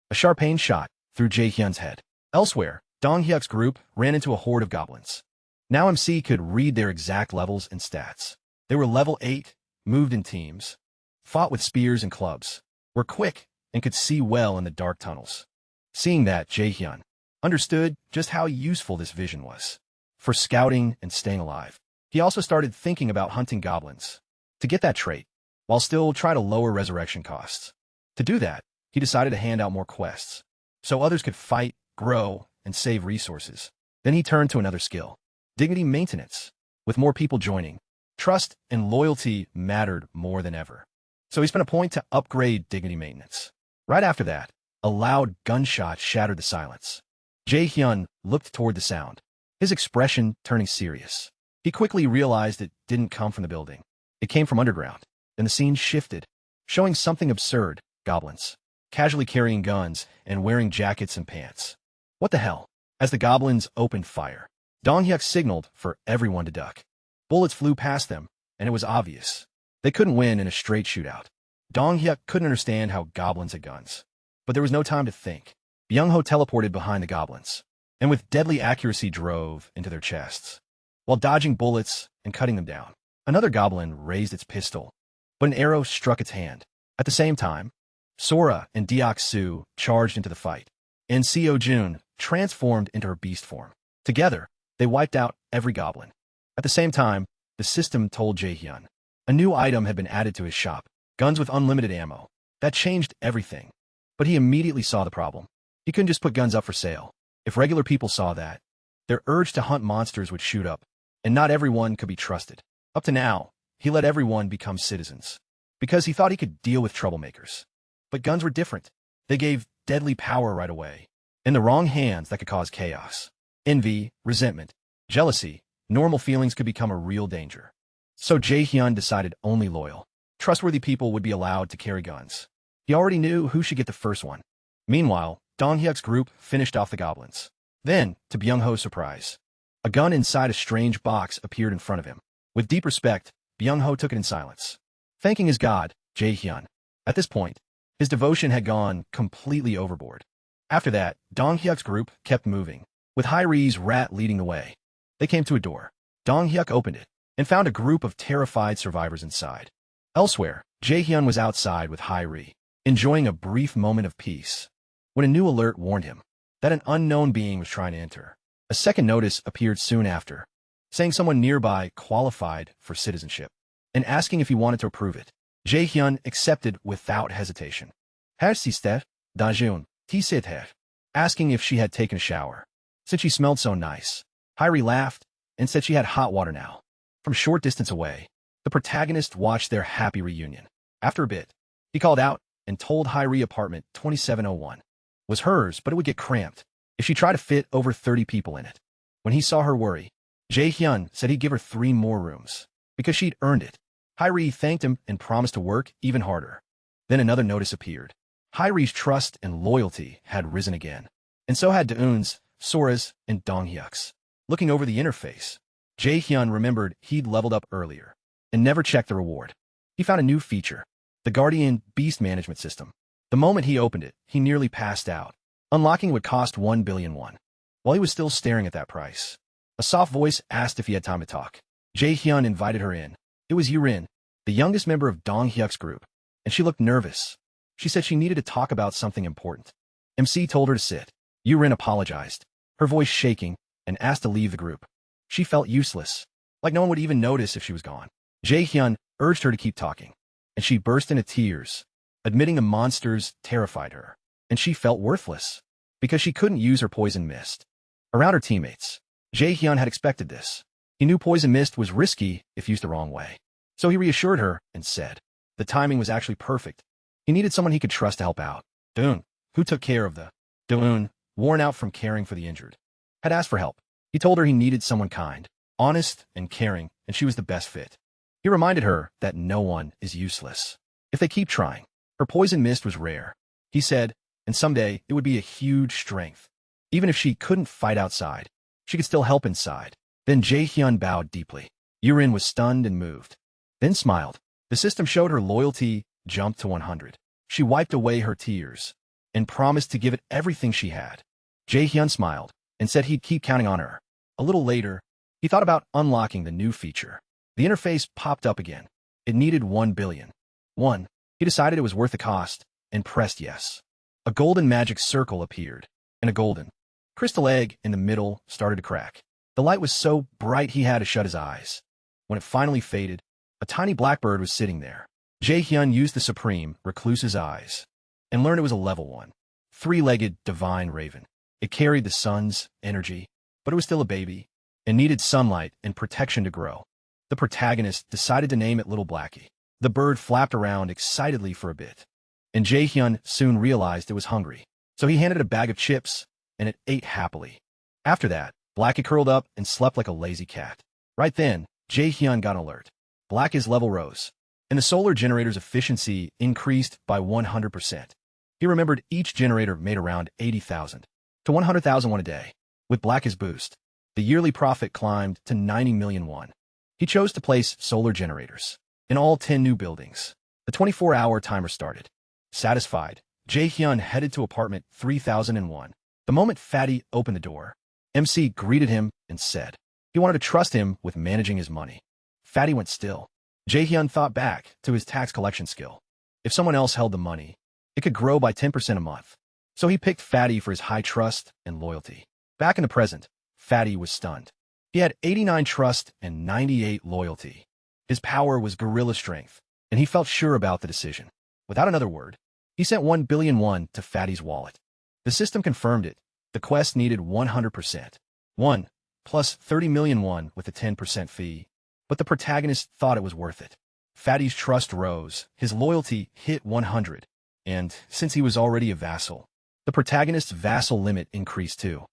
Speaker 1: a sharp-pain shot through Jae-hyun's head. Elsewhere, Dong-hyuk's group ran into a horde of goblins. Now MC could read their exact levels and stats. They were level 8, moved in teams, fought with spears and clubs, were quick, and could see well in the dark tunnels. Seeing that, Jae-hyun understood just how useful this vision was for scouting and staying alive. He also started thinking about hunting goblins to get that trait, while still trying to lower resurrection costs. To do that, he decided to hand out more quests, so others could fight, grow, and save resources. Then he turned to another skill, dignity maintenance. With more people joining, trust and loyalty mattered more than ever. So he spent a point to upgrade dignity maintenance. Right after that, a loud gunshot shattered the silence. Jae-hyun looked toward the sound, his expression turning serious. He quickly realized it didn't come from the building. It came from underground. Then the scene shifted, showing something absurd: goblins, casually carrying guns and wearing jackets and pants. What the hell? As the goblins opened fire, Dong-hyuk signaled for everyone to duck. Bullets flew past them, and it was obvious they couldn't win in a straight shootout. Dong-hyuk couldn't understand how goblins had guns. But there was no time to think. Byung-ho teleported behind the goblins, and with deadly accuracy drove into their chests, while dodging bullets and cutting them down. Another goblin raised its pistol, but an arrow struck its hand. At the same time, Sora and Deok-su charged into the fight, and Seo-jun transformed into her beast form. Together, they wiped out every goblin. At the same time, the system told Jae-hyun a new item had been added to his shop, guns with unlimited ammo. That changed everything. But he immediately saw the problem. He couldn't just put guns up for sale. If regular people saw that, their urge to hunt monsters would shoot up, and not everyone could be trusted. Up to now, he let everyone become citizens, because he thought he could deal with troublemakers. But guns were different. They gave deadly power right away. In the wrong hands, that could cause chaos. Envy, resentment, jealousy, normal feelings could become a real danger. So Jae-hyun decided only loyal, trustworthy people would be allowed to carry guns. He already knew who should get the first one. Meanwhile, Dong-hyuk's group finished off the goblins. Then, to Byung-ho's surprise, a gun inside a strange box appeared in front of him. With deep respect, Byung-ho took it in silence, thanking his god, Jae-hyun. At this point, His devotion had gone completely overboard. After that, Dong Hyuk's group kept moving, with Hyri's rat leading the way. They came to a door. Dong Hyuk opened it and found a group of terrified survivors inside. Elsewhere, Jae-hyun was outside with Hyri, enjoying a brief moment of peace, when a new alert warned him that an unknown being was trying to enter. A second notice appeared soon after, saying someone nearby qualified for citizenship, and asking if he wanted to approve it. Jae-hyun accepted without hesitation. Has si Steph, Dajun, Ti sit have, asking if she had taken a shower, since she smelled so nice. Hyri laughed and said she had hot water now. From a short distance away, the protagonist watched their happy reunion. After a bit, he called out and told Hyri apartment 2701 was hers, but it would get cramped if she tried to fit over 30 people in it. When he saw her worry, Jae-hyun said he'd give her 3 more rooms, because she'd earned it. Hyri thanked him and promised to work even harder. Then another notice appeared. Hyri's trust and loyalty had risen again, and so had Daeun's, Sora's, and Dong Hyuk's. Looking over the interface, Jae-hyun remembered he'd leveled up earlier and never checked the reward. He found a new feature, the Guardian Beast Management System. The moment he opened it, he nearly passed out. Unlocking would cost 1 billion won. While he was still staring at that price, a soft voice asked if he had time to talk. Jae-hyun invited her in. It was Yurin, the youngest member of Dong Hyuk's group, and she looked nervous. She said she needed to talk about something important. MC told her to sit. Yurin apologized, her voice shaking, and asked to leave the group. She felt useless, like no one would even notice if she was gone. Jae-hyun urged her to keep talking, and she burst into tears, admitting the monsters terrified her, and she felt worthless, because she couldn't use her poison mist. Around her teammates, Jae-hyun had expected this. He knew poison mist was risky if used the wrong way, so he reassured her and said the timing was actually perfect. He needed someone he could trust to help out. Daeun, who took care of the Daeun, worn out from caring for the injured, had asked for help. He told her he needed someone kind, honest, and caring, and she was the best fit. He reminded her that no one is useless if they keep trying. Her poison mist was rare, he said, and someday it would be a huge strength. Even if she couldn't fight outside, she could still help inside. Then Jae-hyun bowed deeply. Yurin was stunned and moved, then smiled. The system showed her loyalty jumped to 100. She wiped away her tears and promised to give it everything she had. Jae-hyun smiled and said he'd keep counting on her. A little later, he thought about unlocking the new feature. The interface popped up again. It needed 1 billion. He decided it was worth the cost and pressed yes. A golden magic circle appeared, and a golden crystal egg in the middle started to crack. The light was so bright he had to shut his eyes. When it finally faded, a tiny blackbird was sitting there. Jae-hyun used the Supreme Recluse's eyes and learned it was a level 1, 3-legged divine raven. It carried the sun's energy, but it was still a baby and needed sunlight and protection to grow. The protagonist decided to name it Little Blackie. The bird flapped around excitedly for a bit, and Jae-hyun soon realized it was hungry, so he handed it a bag of chips, and it ate happily. After that, Blackie curled up and slept like a lazy cat. Right then, Jae-hyun got an alert. Blackie's level rose, and the solar generator's efficiency increased by 100%. He remembered each generator made around 80,000 to 100,000 won a day. With Blackie's boost, the yearly profit climbed to 90 million won. He chose to place solar generators in all 10 new buildings. The 24-hour timer started. Satisfied, Jae-hyun headed to apartment 3001. The moment Fatty opened the door, MC greeted him and said he wanted to trust him with managing his money. Fatty went still. Jae-hyun thought back to his tax collection skill. If someone else held the money, it could grow by 10% a month. So he picked Fatty for his high trust and loyalty. Back in the present, Fatty was stunned. He had 89 trust and 98 loyalty. His power was gorilla strength, and he felt sure about the decision. Without another word, he sent 1 billion won to Fatty's wallet. The system confirmed it. The quest needed 100%. 1 plus 30 million won with a 10% fee, but the protagonist thought it was worth it. Fatty's trust rose, his loyalty hit 100, and since he was already a vassal, the protagonist's vassal limit increased too.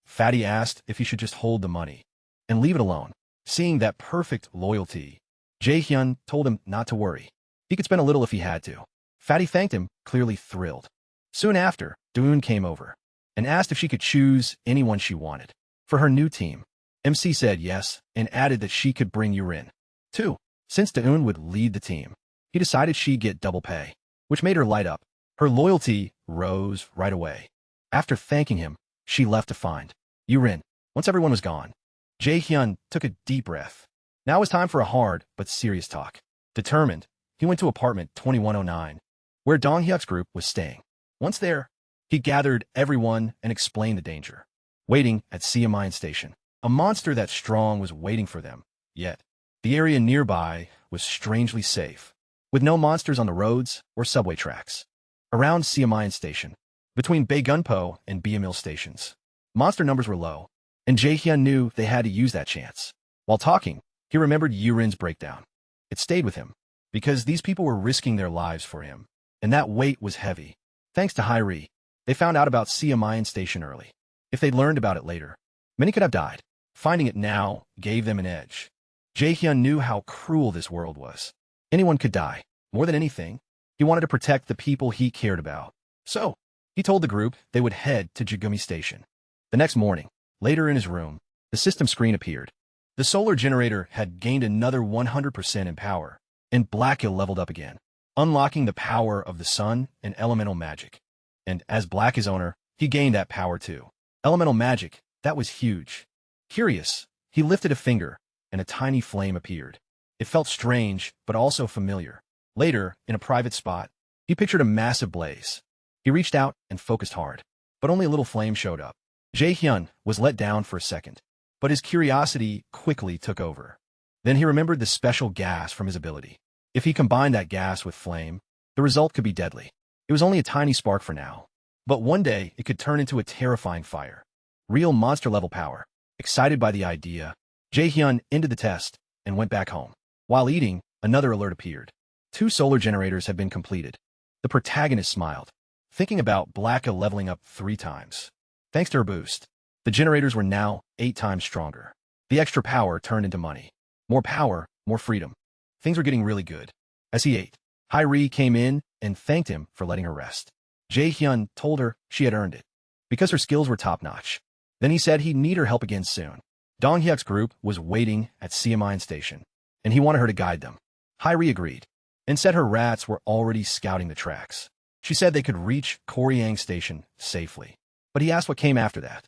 Speaker 1: Fatty asked if he should just hold the money and leave it alone. Seeing that perfect loyalty, Jae-hyun told him not to worry. He could spend a little if he had to. Fatty thanked him, clearly thrilled. Soon after, Daeun came over and asked if she could choose anyone she wanted for her new team. MC said yes and added that she could bring Yurin too. Since Daeun would lead the team, he decided she'd get double pay, which made her light up. Her loyalty rose right away. After thanking him, she left to find Yurin. Once everyone was gone, Jae-hyun took a deep breath. Now it was time for a hard but serious talk. Determined, he went to apartment 2109, where Dong-hyuk's group was staying. Once there, he gathered everyone and explained the danger. Waiting at Siamine Station, a monster that strong was waiting for them. Yet, the area nearby was strangely safe, with no monsters on the roads or subway tracks. Around Siamine Station, between Baegunpo and Biamil stations, monster numbers were low, and Jae-hyun knew they had to use that chance. While talking, he remembered Yurin's breakdown. It stayed with him, because these people were risking their lives for him, and that weight was heavy. Thanks to Hyri, they found out about Siamine Station early. If they'd learned about it later, many could have died. Finding it now gave them an edge. Jae-hyun knew how cruel this world was. Anyone could die. More than anything, he wanted to protect the people he cared about. So, he told the group they would head to Jigumi Station. The next morning, later in his room, the system screen appeared. The solar generator had gained another 100% in power, and Blackhill leveled up again, unlocking the power of the sun and elemental magic. And as Black's owner, he gained that power too. Elemental magic, that was huge. Curious, he lifted a finger, and a tiny flame appeared. It felt strange, but also familiar. Later, in a private spot, he pictured a massive blaze. He reached out and focused hard, but only a little flame showed up. Jae-hyun was let down for a second, but his curiosity quickly took over. Then he remembered the special gas from his ability. If he combined that gas with flame, the result could be deadly. It was only a tiny spark for now, but one day it could turn into a terrifying fire. Real monster-level power. Excited by the idea, Jae-hyun ended the test and went back home. While eating, another alert appeared. 2 solar generators had been completed. The protagonist smiled, thinking about Blacka leveling up 3 times. Thanks to her boost, the generators were now 8 times stronger. The extra power turned into money. More power, more freedom. Things were getting really good. As he ate, Hyri came in and thanked him for letting her rest. Jae-hyun told her she had earned it, because her skills were top-notch. Then he said he'd need her help again soon. Dong-hyuk's group was waiting at Siamine Station, and he wanted her to guide them. Hyri agreed, and said her rats were already scouting the tracks. She said they could reach Koryang Station safely, but he asked what came after that.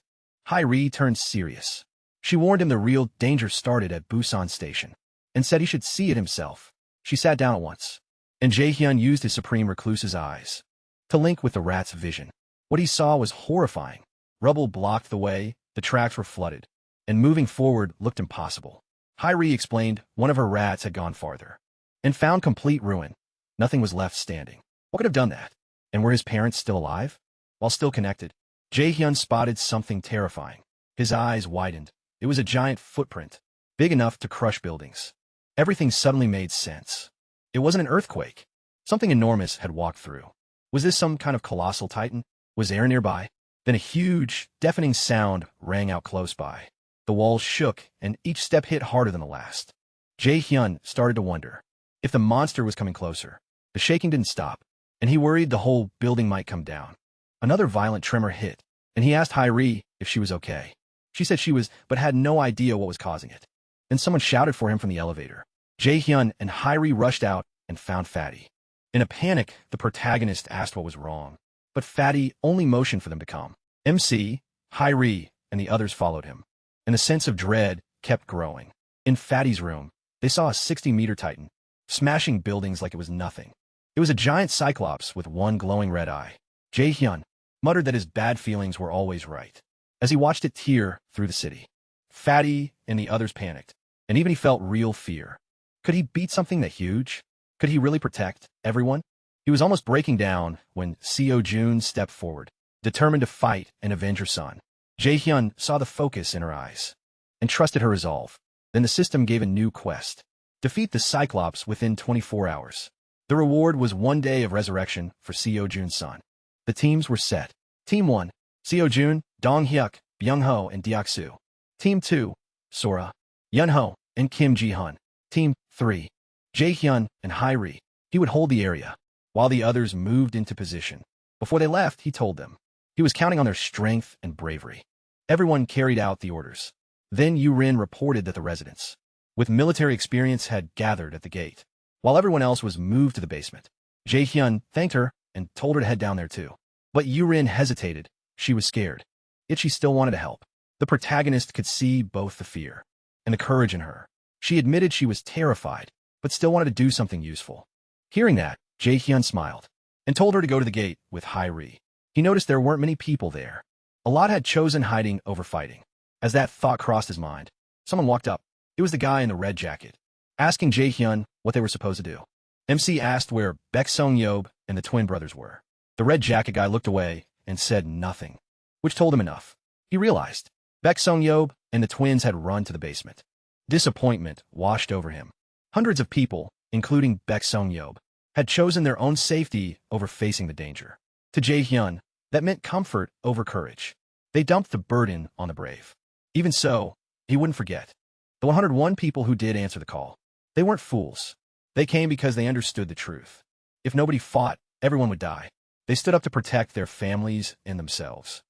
Speaker 1: Hyri turned serious. She warned him the real danger started at Busan Station, and said he should see it himself. She sat down at once, and Jae-hyun used his supreme recluse's eyes to link with the rat's vision. What he saw was horrifying. Rubble blocked the way, the tracks were flooded, and moving forward looked impossible. Hyri explained one of her rats had gone farther, and found complete ruin. Nothing was left standing. What could have done that? And were his parents still alive? While still connected, Jae-hyun spotted something terrifying. His eyes widened. It was a giant footprint, big enough to crush buildings. Everything suddenly made sense. It wasn't an earthquake. Something enormous had walked through. Was this some kind of colossal titan? Was air nearby? Then a huge, deafening sound rang out close by. The walls shook, and each step hit harder than the last. Jae-hyun started to wonder if the monster was coming closer. The shaking didn't stop, and he worried the whole building might come down. Another violent tremor hit, and he asked Hyri if she was okay. She said she was, but had no idea what was causing it. Then someone shouted for him from the elevator. Jae-hyun and Hyri rushed out and found Fatty. In a panic, the protagonist asked what was wrong, but Fatty only motioned for them to come. MC, Hyri, and the others followed him, and the sense of dread kept growing. In Fatty's room, they saw a 60-meter titan, smashing buildings like it was nothing. It was a giant cyclops with one glowing red eye. Jae-hyun muttered that his bad feelings were always right, as he watched it tear through the city. Fatty and the others panicked, and even he felt real fear. Could he beat something that huge? Could he really protect everyone? He was almost breaking down when Seo-jun stepped forward, determined to fight and avenge her son. Jae-hyun saw the focus in her eyes and trusted her resolve. Then the system gave a new quest. Defeat the Cyclops within 24 hours. The reward was 1 day of resurrection for Seo-jun's son. The teams were set. Team 1, Seo-jun, Dong-hyuk, Byung-ho, and Deok-soo. Team 2, Sora, Yun-ho, and Kim Ji-hun. Team 3, Jae-hyun and Hyri. He would hold the area, while the others moved into position. Before they left, he told them he was counting on their strength and bravery. Everyone carried out the orders. Then Yurin reported that the residents, with military experience, had gathered at the gate, while everyone else was moved to the basement. Jae-hyun thanked her and told her to head down there too. But Yurin hesitated. She was scared. Yet she still wanted to help. The protagonist could see both the fear and the courage in her. She admitted she was terrified, but still wanted to do something useful. Hearing that, Jae-hyun smiled and told her to go to the gate with Hairi. He noticed there weren't many people there. A lot had chosen hiding over fighting. As that thought crossed his mind, someone walked up. It was the guy in the red jacket, asking Jae-hyun what they were supposed to do. MC asked where Baek Sung-yeob and the twin brothers were. The red jacket guy looked away and said nothing, which told him enough. He realized Baek Sung-yeob and the twins had run to the basement. Disappointment washed over him. Hundreds of people, including Baek Sung-yeob, had chosen their own safety over facing the danger. To Jae-hyun, that meant comfort over courage. They dumped the burden on the brave. Even so, he wouldn't forget. The 101 people who did answer the call. They weren't fools. They came because they understood the truth. If nobody fought, everyone would die. They stood up to protect their families and themselves.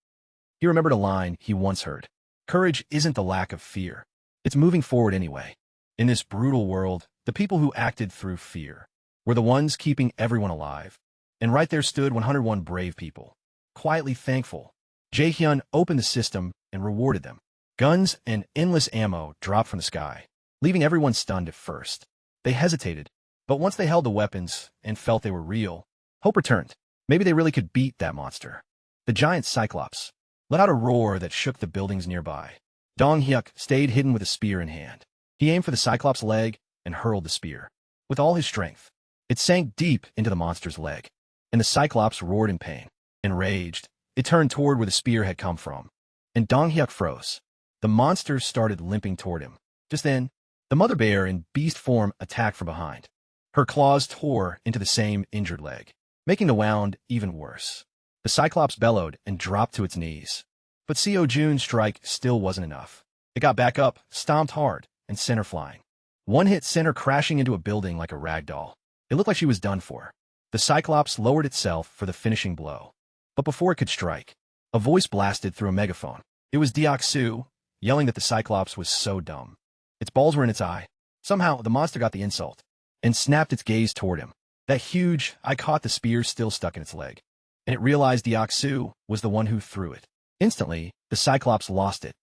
Speaker 1: He remembered a line he once heard. Courage isn't the lack of fear. It's moving forward anyway. In this brutal world, the people who acted through fear were the ones keeping everyone alive. And right there stood 101 brave people, quietly thankful. Jae-hyun opened the system and rewarded them. Guns and endless ammo dropped from the sky, leaving everyone stunned at first. They hesitated, but once they held the weapons and felt they were real, hope returned. Maybe they really could beat that monster. The giant Cyclops let out a roar that shook the buildings nearby. Dong-hyuk stayed hidden with a spear in hand. He aimed for the Cyclops' leg and hurled the spear. With all his strength, it sank deep into the monster's leg, and the Cyclops roared in pain. Enraged, it turned toward where the spear had come from, and Dong-hyuk froze. The monster started limping toward him. Just then, the mother bear in beast form attacked from behind. Her claws tore into the same injured leg, making the wound even worse. The Cyclops bellowed and dropped to its knees. But Seo Jun's strike still wasn't enough. It got back up, stomped hard, and sent her flying. One hit sent her crashing into a building like a rag doll. It looked like she was done for. The Cyclops lowered itself for the finishing blow. But before it could strike, a voice blasted through a megaphone. It was Deok-su, yelling that the Cyclops was so dumb. Its balls were in its eye. Somehow, the monster got the insult and snapped its gaze toward him. That huge, I caught the spear still stuck in its leg. And it realized Deok-su was the one who threw it. Instantly, the Cyclops lost it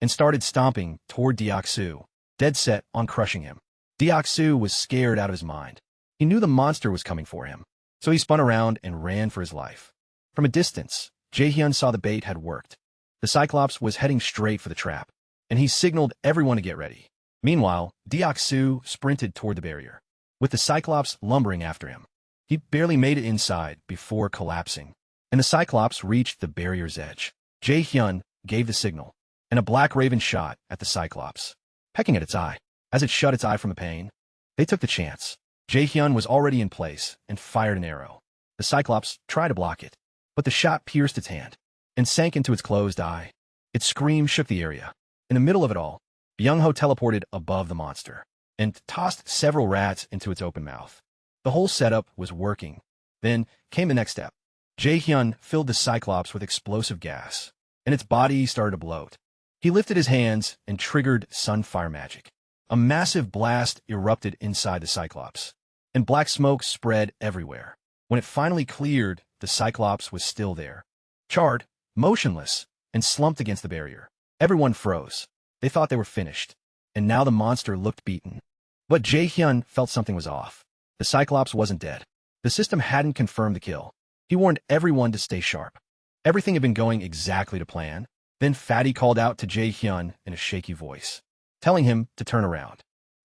Speaker 1: and started stomping toward Deok-su, dead set on crushing him. Deok-su was scared out of his mind. He knew the monster was coming for him, so he spun around and ran for his life. From a distance, Jae-hyun saw the bait had worked. The Cyclops was heading straight for the trap, and he signaled everyone to get ready. Meanwhile, Deok-su sprinted toward the barrier, with the Cyclops lumbering after him. He barely made it inside before collapsing, and the Cyclops reached the barrier's edge. Jae-hyun gave the signal, and a black raven shot at the Cyclops, pecking at its eye. As it shut its eye from the pain, they took the chance. Jae-hyun was already in place and fired an arrow. The Cyclops tried to block it, but the shot pierced its hand and sank into its closed eye. Its scream shook the area. In the middle of it all, Byung-ho teleported above the monster and tossed several rats into its open mouth. The whole setup was working. Then came the next step. Jae-hyun filled the Cyclops with explosive gas, and its body started to bloat. He lifted his hands and triggered Sunfire magic. A massive blast erupted inside the Cyclops, and black smoke spread everywhere. When it finally cleared, the Cyclops was still there, charred, motionless, and slumped against the barrier. Everyone froze. They thought they were finished, and now the monster looked beaten. But Jae-hyun felt something was off. The Cyclops wasn't dead. The system hadn't confirmed the kill. He warned everyone to stay sharp. Everything had been going exactly to plan. Then Fatty called out to Jae-hyun in a shaky voice, telling him to turn around.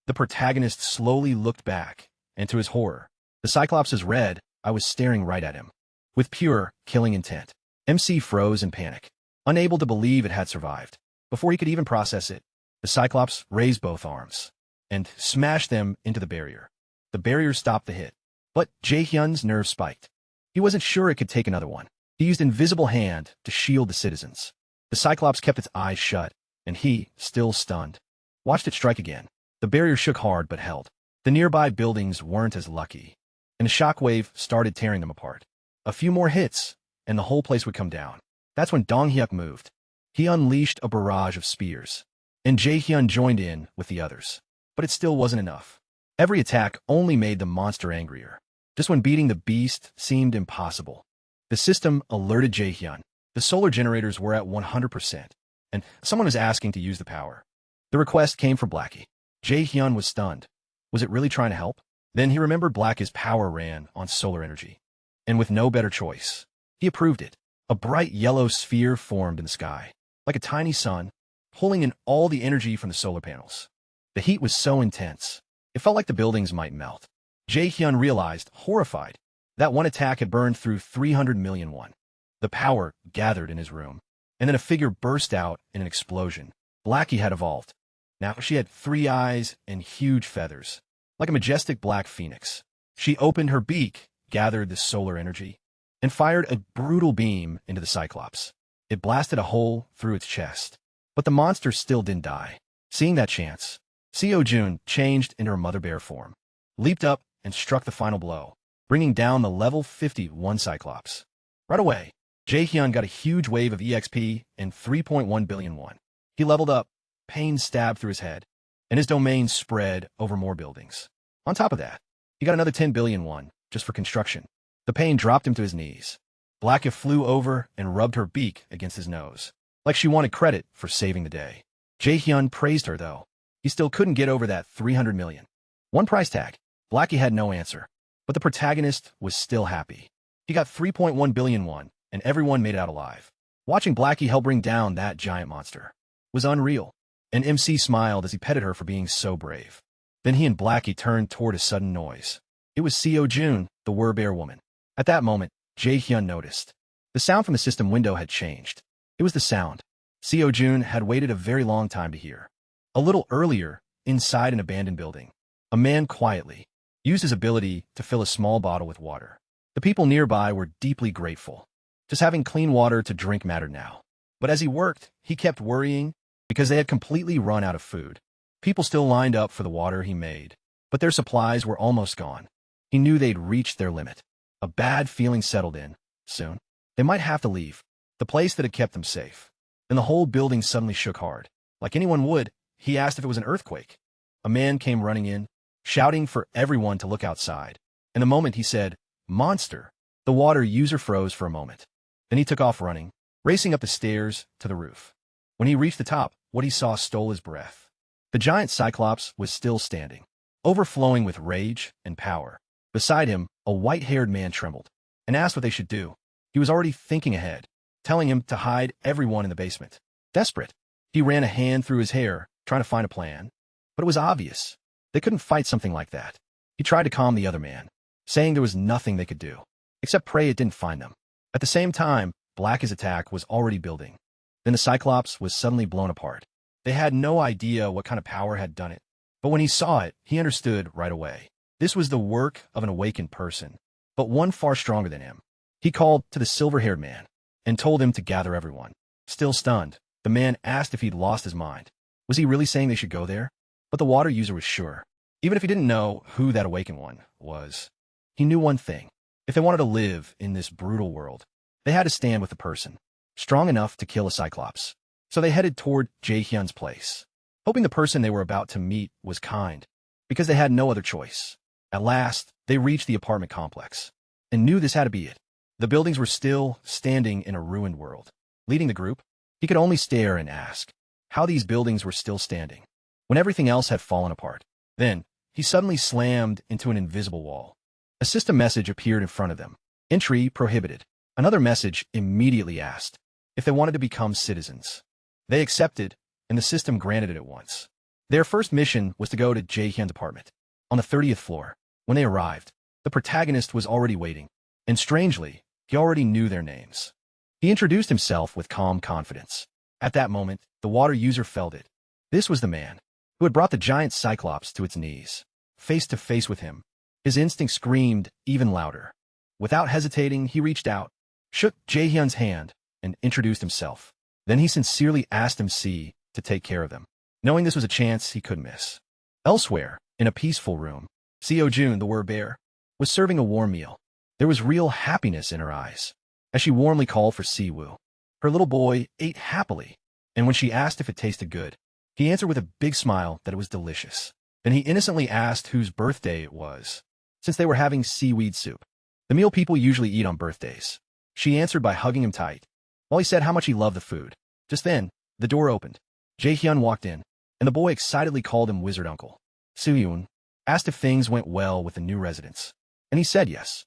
Speaker 1: The protagonist slowly looked back, and to his horror, the Cyclops' red eye was staring right at him, with pure, killing intent. MC froze in panic, unable to believe it had survived. Before he could even process it, the Cyclops raised both arms and smashed them into the barrier. The barrier stopped the hit, but Jae-hyun's nerves spiked. He wasn't sure it could take another one. He used invisible hand to shield the citizens. The Cyclops kept its eyes shut, and he, still stunned, watched it strike again. The barrier shook hard but held. The nearby buildings weren't as lucky, and a shockwave started tearing them apart. A few more hits, and the whole place would come down. That's when Dong-hyuk moved. He unleashed a barrage of spears, and Jae-hyun joined in with the others. But it still wasn't enough. Every attack only made the monster angrier. just when beating the beast seemed impossible. The system alerted Jaehyun. The solar generators were at 100%, and someone was asking to use the power. The request came from Blackie. Jaehyun was stunned. Was it really trying to help? Then he remembered Blackie's power ran on solar energy. And with no better choice, he approved it. A bright yellow sphere formed in the sky, like a tiny sun, pulling in all the energy from the solar panels. The heat was so intense, it felt like the buildings might melt. Jaehyun realized, horrified, that one attack had burned through 300 million won. The power gathered in his room, and then a figure burst out in an explosion. Blackie had evolved. Now she had 3 eyes and huge feathers, like a majestic black phoenix. She opened her beak, gathered the solar energy, and fired a brutal beam into the Cyclops. It blasted a hole through its chest, but the monster still didn't die. Seeing that chance, Seo-jun changed into her mother bear form, leaped up, and struck the final blow, bringing down the level 51 Cyclops. Right away, Jaehyun got a huge wave of EXP and 3.1 billion won. He leveled up, pain stabbed through his head, and his domain spread over more buildings. On top of that, he got another 10 billion won just for construction. The pain dropped him to his knees. Blackie flew over and rubbed her beak against his nose, like she wanted credit for saving the day. Jaehyun praised her, though. He still couldn't get over that 300 million. One price tag. Blackie had no answer, but the protagonist was still happy. He got 3.1 billion won, and everyone made it out alive. Watching Blackie help bring down that giant monster was unreal, and MC smiled as he petted her for being so brave. Then he and Blackie turned toward a sudden noise. It was Seo-jun, the Wer-bear woman. At that moment, Jaehyun noticed. The sound from the system window had changed. It was the sound Seo-jun had waited a very long time to hear. A little earlier, inside an abandoned building, a man quietly used his ability to fill a small bottle with water. The people nearby were deeply grateful. Just having clean water to drink mattered now. But as he worked, he kept worrying because they had completely run out of food. People still lined up for the water he made, but their supplies were almost gone. He knew they'd reached their limit. A bad feeling settled in. Soon, they might have to leave the place that had kept them safe. Then the whole building suddenly shook hard. Like anyone would, he asked if it was an earthquake. A man came running in, shouting for everyone to look outside. And the moment he said, "Monster," the water user froze for a moment. Then he took off running, racing up the stairs to the roof. When he reached the top, what he saw stole his breath. The giant Cyclops was still standing, overflowing with rage and power. Beside him, a white-haired man trembled and asked what they should do. He was already thinking ahead, telling him to hide everyone in the basement. Desperate, he ran a hand through his hair, trying to find a plan. But it was obvious. They couldn't fight something like that. He tried to calm the other man, saying there was nothing they could do, except pray it didn't find them. At the same time, Blackie's attack was already building. Then the Cyclops was suddenly blown apart. They had no idea what kind of power had done it. But when he saw it, he understood right away. This was the work of an awakened person, but one far stronger than him. He called to the silver-haired man and told him to gather everyone. Still stunned, the man asked if he'd lost his mind. Was he really saying they should go there? But the water user was sure. Even if he didn't know who that awakened one was, he knew one thing. If they wanted to live in this brutal world, they had to stand with the person, strong enough to kill a Cyclops. So they headed toward Jaehyun's place, hoping the person they were about to meet was kind, because they had no other choice. At last, they reached the apartment complex, and knew this had to be it. The buildings were still standing in a ruined world. Leading the group, he could only stare and ask how these buildings were still standing, when everything else had fallen apart. Then, he suddenly slammed into an invisible wall. A system message appeared in front of them. Entry prohibited. Another message immediately asked if they wanted to become citizens. They accepted, and the system granted it at once. Their first mission was to go to Jaehyun's apartment, on the 30th floor. When they arrived, the protagonist was already waiting, and strangely, he already knew their names. He introduced himself with calm confidence. At that moment, the water user felt it. This was the man who had brought the giant Cyclops to its knees. Face to face with him, his instinct screamed even louder. Without hesitating, he reached out, shook Jaehyun's hand, and introduced himself. Then he sincerely asked MC to take care of them, knowing this was a chance he couldn't miss. Elsewhere, in a peaceful room, Seo-jun, the Wer-bear, was serving a warm meal. There was real happiness in her eyes, as she warmly called for Siwoo. Her little boy ate happily, and when she asked if it tasted good, he answered with a big smile that it was delicious. Then he innocently asked whose birthday it was. since they were having seaweed soup, the meal people usually eat on birthdays. She answered by hugging him tight, while he said how much he loved the food. Just then, the door opened. Jae-hyun walked in, and the boy excitedly called him Wizard Uncle. Soo-yoon asked if things went well with the new residents, and he said yes.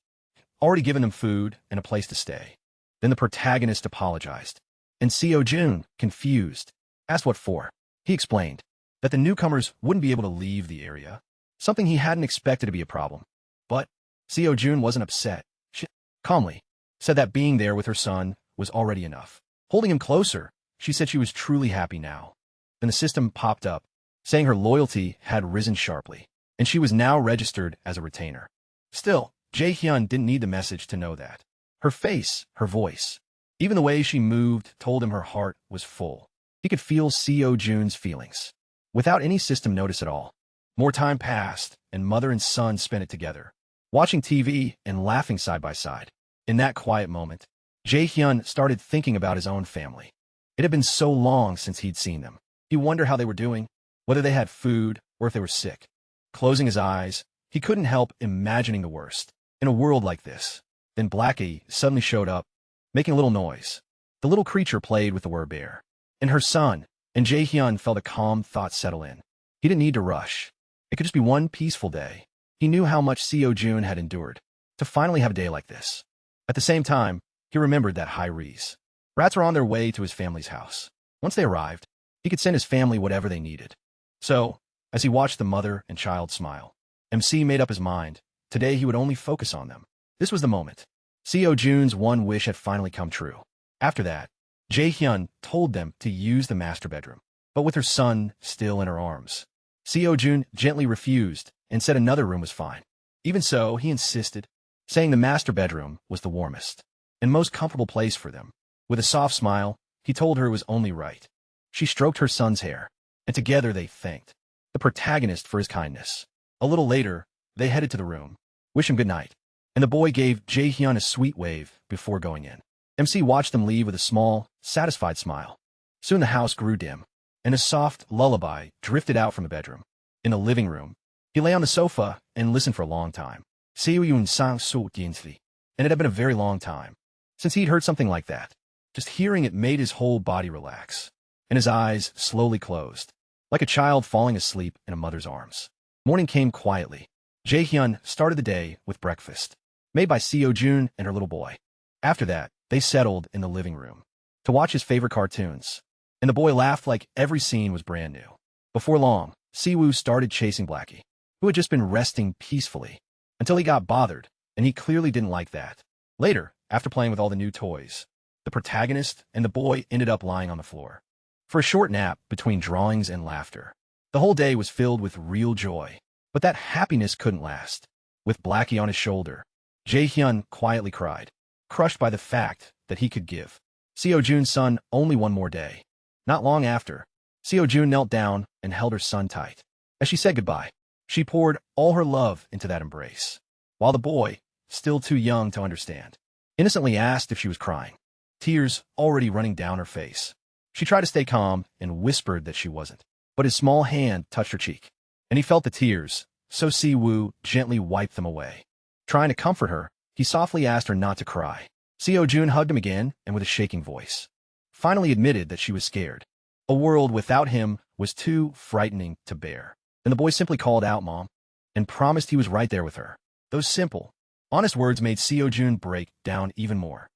Speaker 1: Already given them food and a place to stay. Then the protagonist apologized, and Seo-jun, confused, asked what for. He explained that the newcomers wouldn't be able to leave the area, something he hadn't expected to be a problem. But Seo-jun wasn't upset. She calmly said that being there with her son was already enough. Holding him closer, she said she was truly happy now. Then the system popped up, saying her loyalty had risen sharply, and she was now registered as a retainer. Still, Jae-hyun didn't need the message to know that. Her face, her voice, even the way she moved told him her heart was full. He could feel Seo-jun's feelings, without any system notice at all. More time passed, and mother and son spent it together, watching TV and laughing side by side. In that quiet moment, Jae-hyun started thinking about his own family. It had been so long since he'd seen them. He wondered how they were doing, whether they had food or if they were sick. Closing his eyes, he couldn't help imagining the worst. In a world like this, then Blackie suddenly showed up, making a little noise. The little creature played with the word bear. And her son, and Jae-hyun felt a calm thought settle in. He didn't need to rush. It could just be one peaceful day. He knew how much Seo-jun had endured to finally have a day like this. At the same time, he remembered that high Reese. Rats were on their way to his family's house. Once they arrived, he could send his family whatever they needed. So, as he watched the mother and child smile, MC made up his mind. Today he would only focus on them. This was the moment. Seo-jun's one wish had finally come true. After that, Jae-hyun told them to use the master bedroom, but with her son still in her arms. Seo-jun gently refused and said another room was fine. Even so, he insisted, saying the master bedroom was the warmest and most comfortable place for them. With a soft smile, he told her it was only right. She stroked her son's hair, and together they thanked the protagonist for his kindness. A little later, they headed to the room, wish him good night, and the boy gave Jae-hyun a sweet wave before going in. MC watched them leave with a small, satisfied smile. Soon the house grew dim, and a soft lullaby drifted out from the bedroom. In the living room, he lay on the sofa and listened for a long time. Seo-yun sang so gently, and it had been a very long time since he'd heard something like that. Just hearing it made his whole body relax, and his eyes slowly closed, like a child falling asleep in a mother's arms. Morning came quietly. Jae-hyun started the day with breakfast, made by Seo-jun and her little boy. After that, they settled in the living room to watch his favorite cartoons, and the boy laughed like every scene was brand new. Before long, Siwoo started chasing Blackie, who had just been resting peacefully, until he got bothered, and he clearly didn't like that. Later, after playing with all the new toys, the protagonist and the boy ended up lying on the floor for a short nap between drawings and laughter. The whole day was filled with real joy, but that happiness couldn't last. With Blackie on his shoulder, Jae-hyun quietly cried, crushed by the fact that he could give Seo-jun's son only one more day. Not long after, Seo-jun knelt down and held her son tight. As she said goodbye, she poured all her love into that embrace, while the boy, still too young to understand, innocently asked if she was crying, tears already running down her face. She tried to stay calm and whispered that she wasn't, but his small hand touched her cheek, and he felt the tears, so Siwoo gently wiped them away. Trying to comfort her, he softly asked her not to cry. Seo-jun hugged him again and with a shaking voice, finally admitted that she was scared. A world without him was too frightening to bear. And the boy simply called out Mom and promised he was right there with her. Those simple, honest words made Seo-jun break down even more.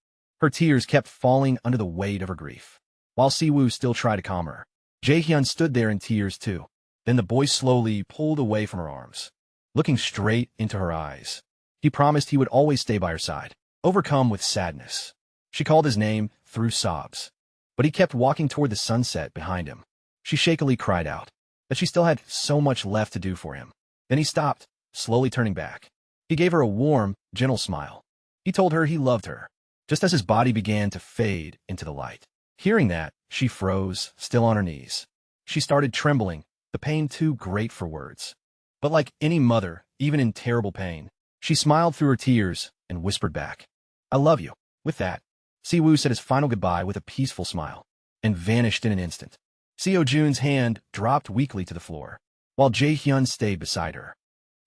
Speaker 1: Her tears kept falling under the weight of her grief, while Siwoo still tried to calm her. Jae-hyun stood there in tears too. Then the boy slowly pulled away from her arms, looking straight into her eyes. He promised he would always stay by her side, overcome with sadness. She called his name through sobs, but he kept walking toward the sunset behind him. She shakily cried out that she still had so much left to do for him. Then he stopped, slowly turning back. He gave her a warm, gentle smile. He told her he loved her, just as his body began to fade into the light. Hearing that, she froze, still on her knees. She started trembling, the pain too great for words. But like any mother, even in terrible pain, she smiled through her tears and whispered back, "I love you." With that, Siwoo said his final goodbye with a peaceful smile and vanished in an instant. Seo-jun's hand dropped weakly to the floor, while Jae-hyun stayed beside her,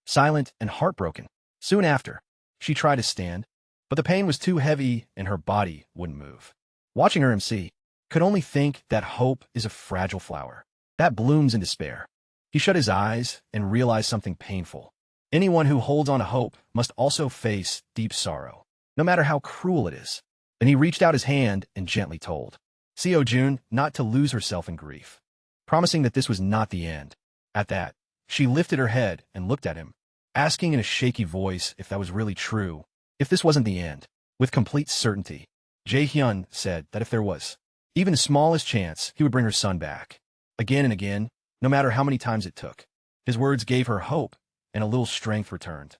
Speaker 1: silent and heartbroken. Soon after, she tried to stand, but the pain was too heavy and her body wouldn't move. Watching her MC, could only think that hope is a fragile flower that blooms in despair. He shut his eyes and realized something painful. Anyone who holds on to hope must also face deep sorrow, no matter how cruel it is. Then he reached out his hand and gently told Seo-jun not to lose herself in grief, promising that this was not the end. At that, she lifted her head and looked at him, asking in a shaky voice if that was really true, if this wasn't the end. With complete certainty, Jae-hyun said that if there was even the smallest chance, he would bring her son back. Again and again, no matter how many times it took. His words gave her hope, and a little strength returned.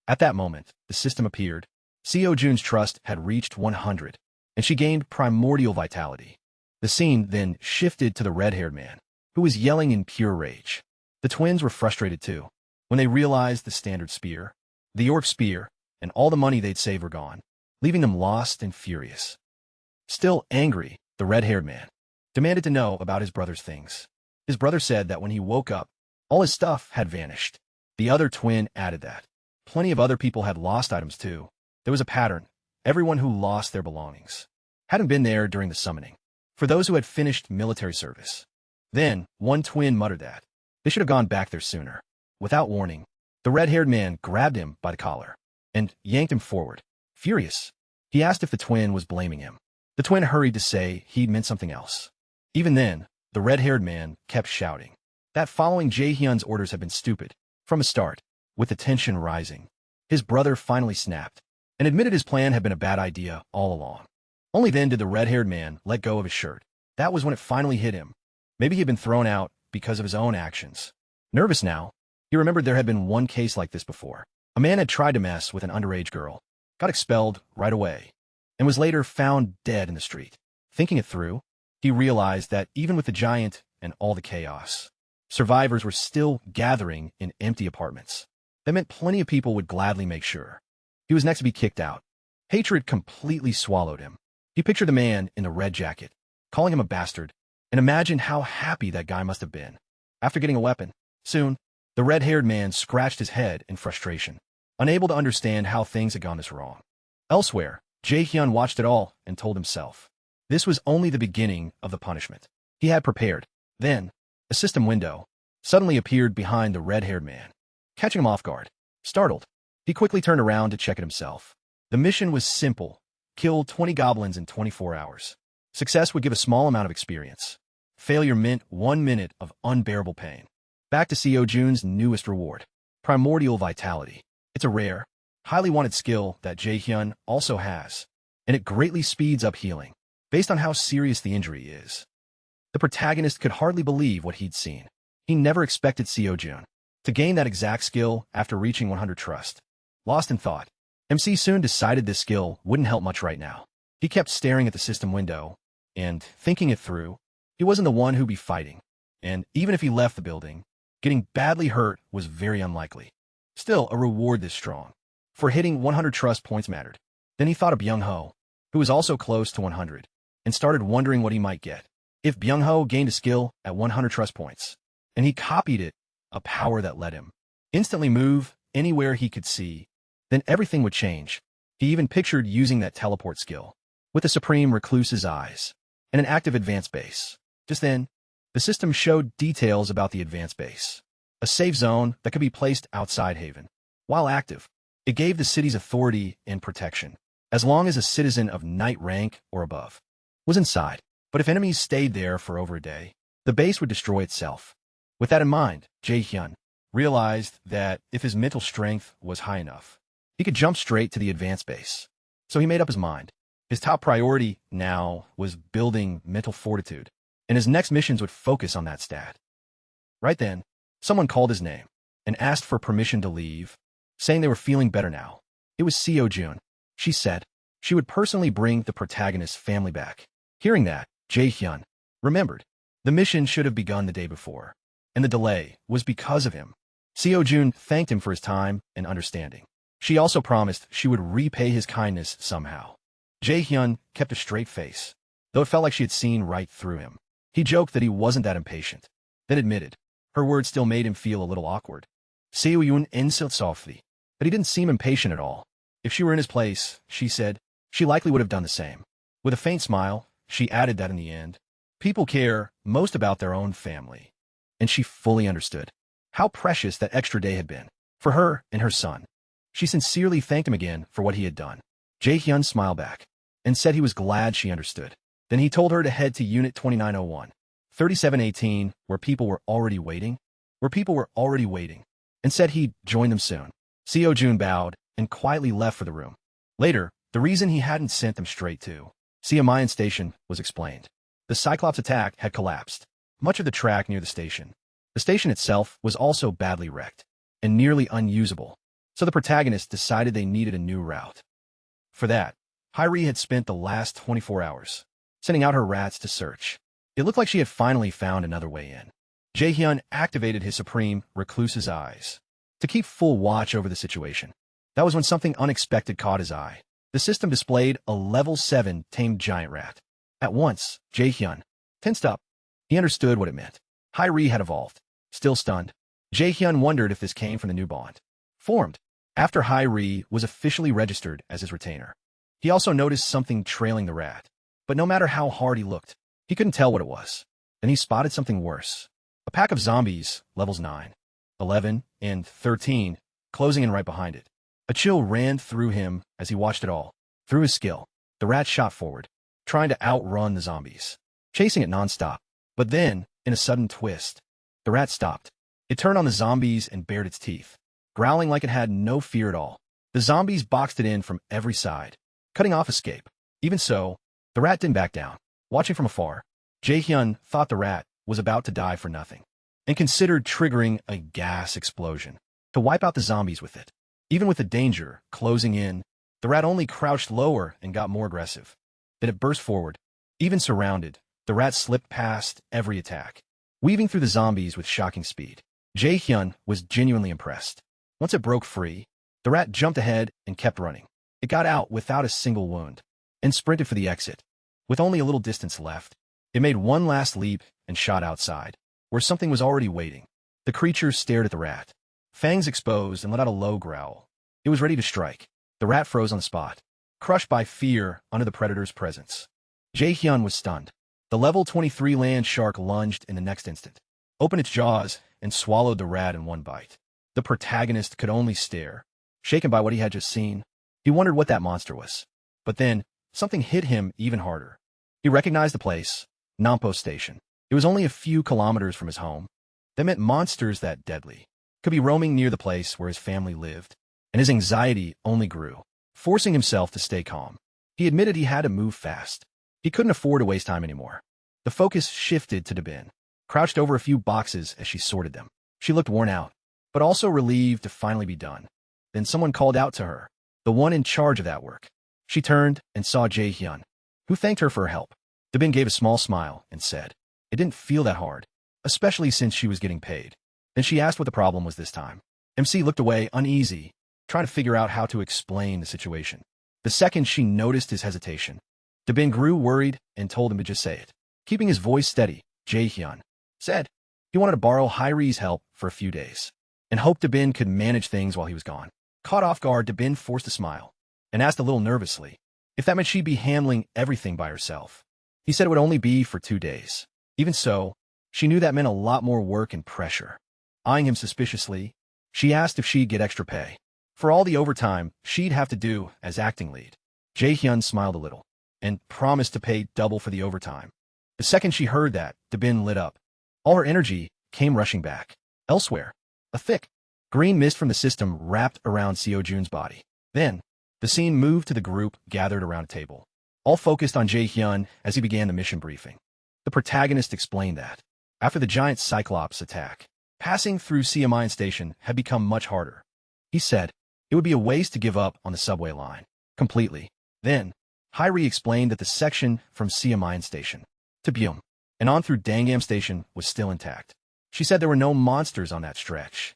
Speaker 1: At that moment, the system appeared. Seo-jun's trust had reached 100, and she gained primordial vitality. The scene then shifted to the red-haired man, who was yelling in pure rage. The twins were frustrated too, when they realized the standard spear, the orc spear, and all the money they'd saved were gone, leaving them lost and furious. Still angry, the red-haired man demanded to know about his brother's things. His brother said that when he woke up, all his stuff had vanished. The other twin added that plenty of other people had lost items too. There was a pattern. Everyone who lost their belongings hadn't been there during the summoning. For those who had finished military service. Then, one twin muttered that they should have gone back there sooner. Without warning, the red-haired man grabbed him by the collar and yanked him forward. Furious, he asked if the twin was blaming him. The twin hurried to say he'd meant something else. Even then, the red-haired man kept shouting that following Jae-hyun's orders had been stupid from the start. With the tension rising, his brother finally snapped and admitted his plan had been a bad idea all along. Only then did the red-haired man let go of his shirt. That was when it finally hit him. Maybe he'd been thrown out because of his own actions. Nervous now, he remembered there had been one case like this before. A man had tried to mess with an underage girl, got expelled right away, and was later found dead in the street. Thinking it through, he realized that even with the giant and all the chaos, survivors were still gathering in empty apartments. That meant plenty of people would gladly make sure he was next to be kicked out. Hatred completely swallowed him. He pictured the man in the red jacket, calling him a bastard, and imagined how happy that guy must have been. After getting a weapon, soon, the red-haired man scratched his head in frustration, unable to understand how things had gone this wrong. Elsewhere, Jae-hyun watched it all and told himself this was only the beginning of the punishment he had prepared. Then, a system window suddenly appeared behind the red-haired man, catching him off guard. Startled, he quickly turned around to check it himself. The mission was simple: kill 20 goblins in 24 hours. Success would give a small amount of experience. Failure meant 1 minute of unbearable pain. Back to Seo-jun's newest reward: primordial vitality. It's a rare, highly wanted skill that Jae-hyun also has, and it greatly speeds up healing, based on how serious the injury is. The protagonist could hardly believe what he'd seen. He never expected Seo-jun to gain that exact skill after reaching 100 trust. Lost in thought, MC soon decided this skill wouldn't help much right now. He kept staring at the system window and thinking it through. He wasn't the one who'd be fighting, and even if he left the building, getting badly hurt was very unlikely. Still, a reward this strong for hitting 100 trust points mattered. Then he thought of Byung-ho, who was also close to 100, and started wondering what he might get if Byung-ho gained a skill at 100 trust points, and he copied it, a power that let him instantly move anywhere he could see. Then everything would change. He even pictured using that teleport skill with the Supreme Recluse's eyes and an active advanced base. Just then, the system showed details about the advanced base, a safe zone that could be placed outside Haven. While active, it gave the city's authority and protection, as long as a citizen of knight rank or above was inside. But if enemies stayed there for over a day, the base would destroy itself. With that in mind, Jae-hyun realized that if his mental strength was high enough, he could jump straight to the advanced base. So he made up his mind. His top priority now was building mental fortitude, and his next missions would focus on that stat. Right then, someone called his name and asked for permission to leave, saying they were feeling better now. It was Seo-jun. She said she would personally bring the protagonist's family back. Hearing that, Jae-hyun remembered the mission should have begun the day before, and the delay was because of him. Seo-jun thanked him for his time and understanding. She also promised she would repay his kindness somehow. Jae-hyun kept a straight face, though it felt like she had seen right through him. He joked that he wasn't that impatient, then admitted her words still made him feel a little awkward. Seo-yun insult softly. but he didn't seem impatient at all. If she were in his place, she said, she likely would have done the same. With a faint smile, she added that in the end, people care most about their own family. And she fully understood how precious that extra day had been for her and her son. She sincerely thanked him again for what he had done. Jae-hyun smiled back and said he was glad she understood. Then he told her to head to Unit 2901, 3718, where people were already waiting, and said he'd join them soon. Seo-jun bowed and quietly left for the room. Later, the reason he hadn't sent them straight to Siamayan Station was explained. The Cyclops attack had collapsed much of the track near the station. The station itself was also badly wrecked and nearly unusable, so the protagonists decided they needed a new route. For that, Hyri had spent the last 24 hours sending out her rats to search. It looked like she had finally found another way in. Jae-hyun activated his supreme recluse's eyes to keep full watch over the situation. That was when something unexpected caught his eye. The system displayed a level 7 tamed giant rat. At once, Jae-hyun tensed up. He understood what it meant. Hyri had evolved. Still stunned, Jae-hyun wondered if this came from the new bond formed after Hyri was officially registered as his retainer. He also noticed something trailing the rat, but no matter how hard he looked, he couldn't tell what it was. Then he spotted something worse. A pack of zombies, levels 9, 11, and 13, closing in right behind it. A chill ran through him as he watched it all. Through his skill, the rat shot forward, trying to outrun the zombies, chasing it nonstop. But then, in a sudden twist, the rat stopped. It turned on the zombies and bared its teeth, growling like it had no fear at all. The zombies boxed it in from every side, cutting off escape. Even so, the rat didn't back down. Watching from afar, Jae-hyun thought the rat was about to die for nothing, and considered triggering a gas explosion to wipe out the zombies with it. Even with the danger closing in, the rat only crouched lower and got more aggressive. Then it burst forward. Even surrounded, the rat slipped past every attack, weaving through the zombies with shocking speed. Jae-hyun was genuinely impressed. Once it broke free, the rat jumped ahead and kept running. It got out without a single wound, and sprinted for the exit. With only a little distance left, it made one last leap and shot outside, where something was already waiting. The creature stared at the rat, fangs exposed, and let out a low growl. It was ready to strike. The rat froze on the spot, crushed by fear under the predator's presence. Jae-hyun was stunned. The level 23 land shark lunged in the next instant, opened its jaws, and swallowed the rat in one bite. The protagonist could only stare, shaken by what he had just seen. He wondered what that monster was. But then, something hit him even harder. He recognized the place, Nampo Station. It was only a few kilometers from his home. That meant monsters that deadly could be roaming near the place where his family lived, and his anxiety only grew, forcing himself to stay calm. He admitted he had to move fast. He couldn't afford to waste time anymore. The focus shifted to Dabin, crouched over a few boxes as she sorted them. She looked worn out, but also relieved to finally be done. Then someone called out to her, the one in charge of that work. She turned and saw Jae-hyun, who thanked her for her help. Dabin gave a small smile and said, it didn't feel that hard, especially since she was getting paid. Then she asked what the problem was this time. MC looked away, uneasy, trying to figure out how to explain the situation. The second she noticed his hesitation, Dabin grew worried and told him to just say it. Keeping his voice steady, Jae-hyun said he wanted to borrow Hyri's help for a few days, and hoped Dabin could manage things while he was gone. Caught off guard, Dabin forced a smile, and asked a little nervously if that meant she'd be handling everything by herself. He said it would only be for 2 days. Even so, she knew that meant a lot more work and pressure. Eyeing him suspiciously, she asked if she'd get extra pay for all the overtime she'd have to do as acting lead. Jae-hyun smiled a little and promised to pay double for the overtime. The second she heard that, Dabin lit up. All her energy came rushing back. Elsewhere, a thick, green mist from the system wrapped around Seo-jun's body. Then, the scene moved to the group gathered around a table, all focused on Jae-hyun as he began the mission briefing. The protagonist explained that, after the giant Cyclops attack, passing through Siamayan Station had become much harder. He said it would be a waste to give up on the subway line completely. Then, Hyri explained that the section from Siamayan Station to Byum and on through Dangam Station was still intact. She said there were no monsters on that stretch,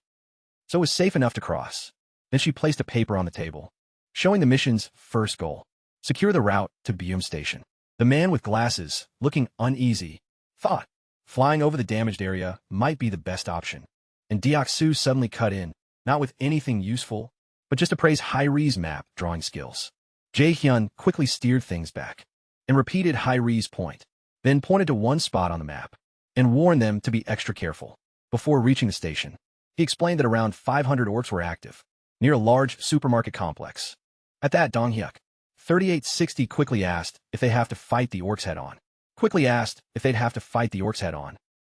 Speaker 1: so it was safe enough to cross. Then she placed a paper on the table, showing the mission's first goal: secure the route to Byum Station. The man with glasses, looking uneasy, thought flying over the damaged area might be the best option. And Deok-su suddenly cut in, not with anything useful, but just to praise Hyri's map drawing skills. Jae-hyun quickly steered things back and repeated Hyri's point, then pointed to one spot on the map and warned them to be extra careful. Before reaching the station, he explained that around 500 orcs were active, near a large supermarket complex. At that, Dong-hyuk, 3860 quickly asked if they have to fight the orcs head-on.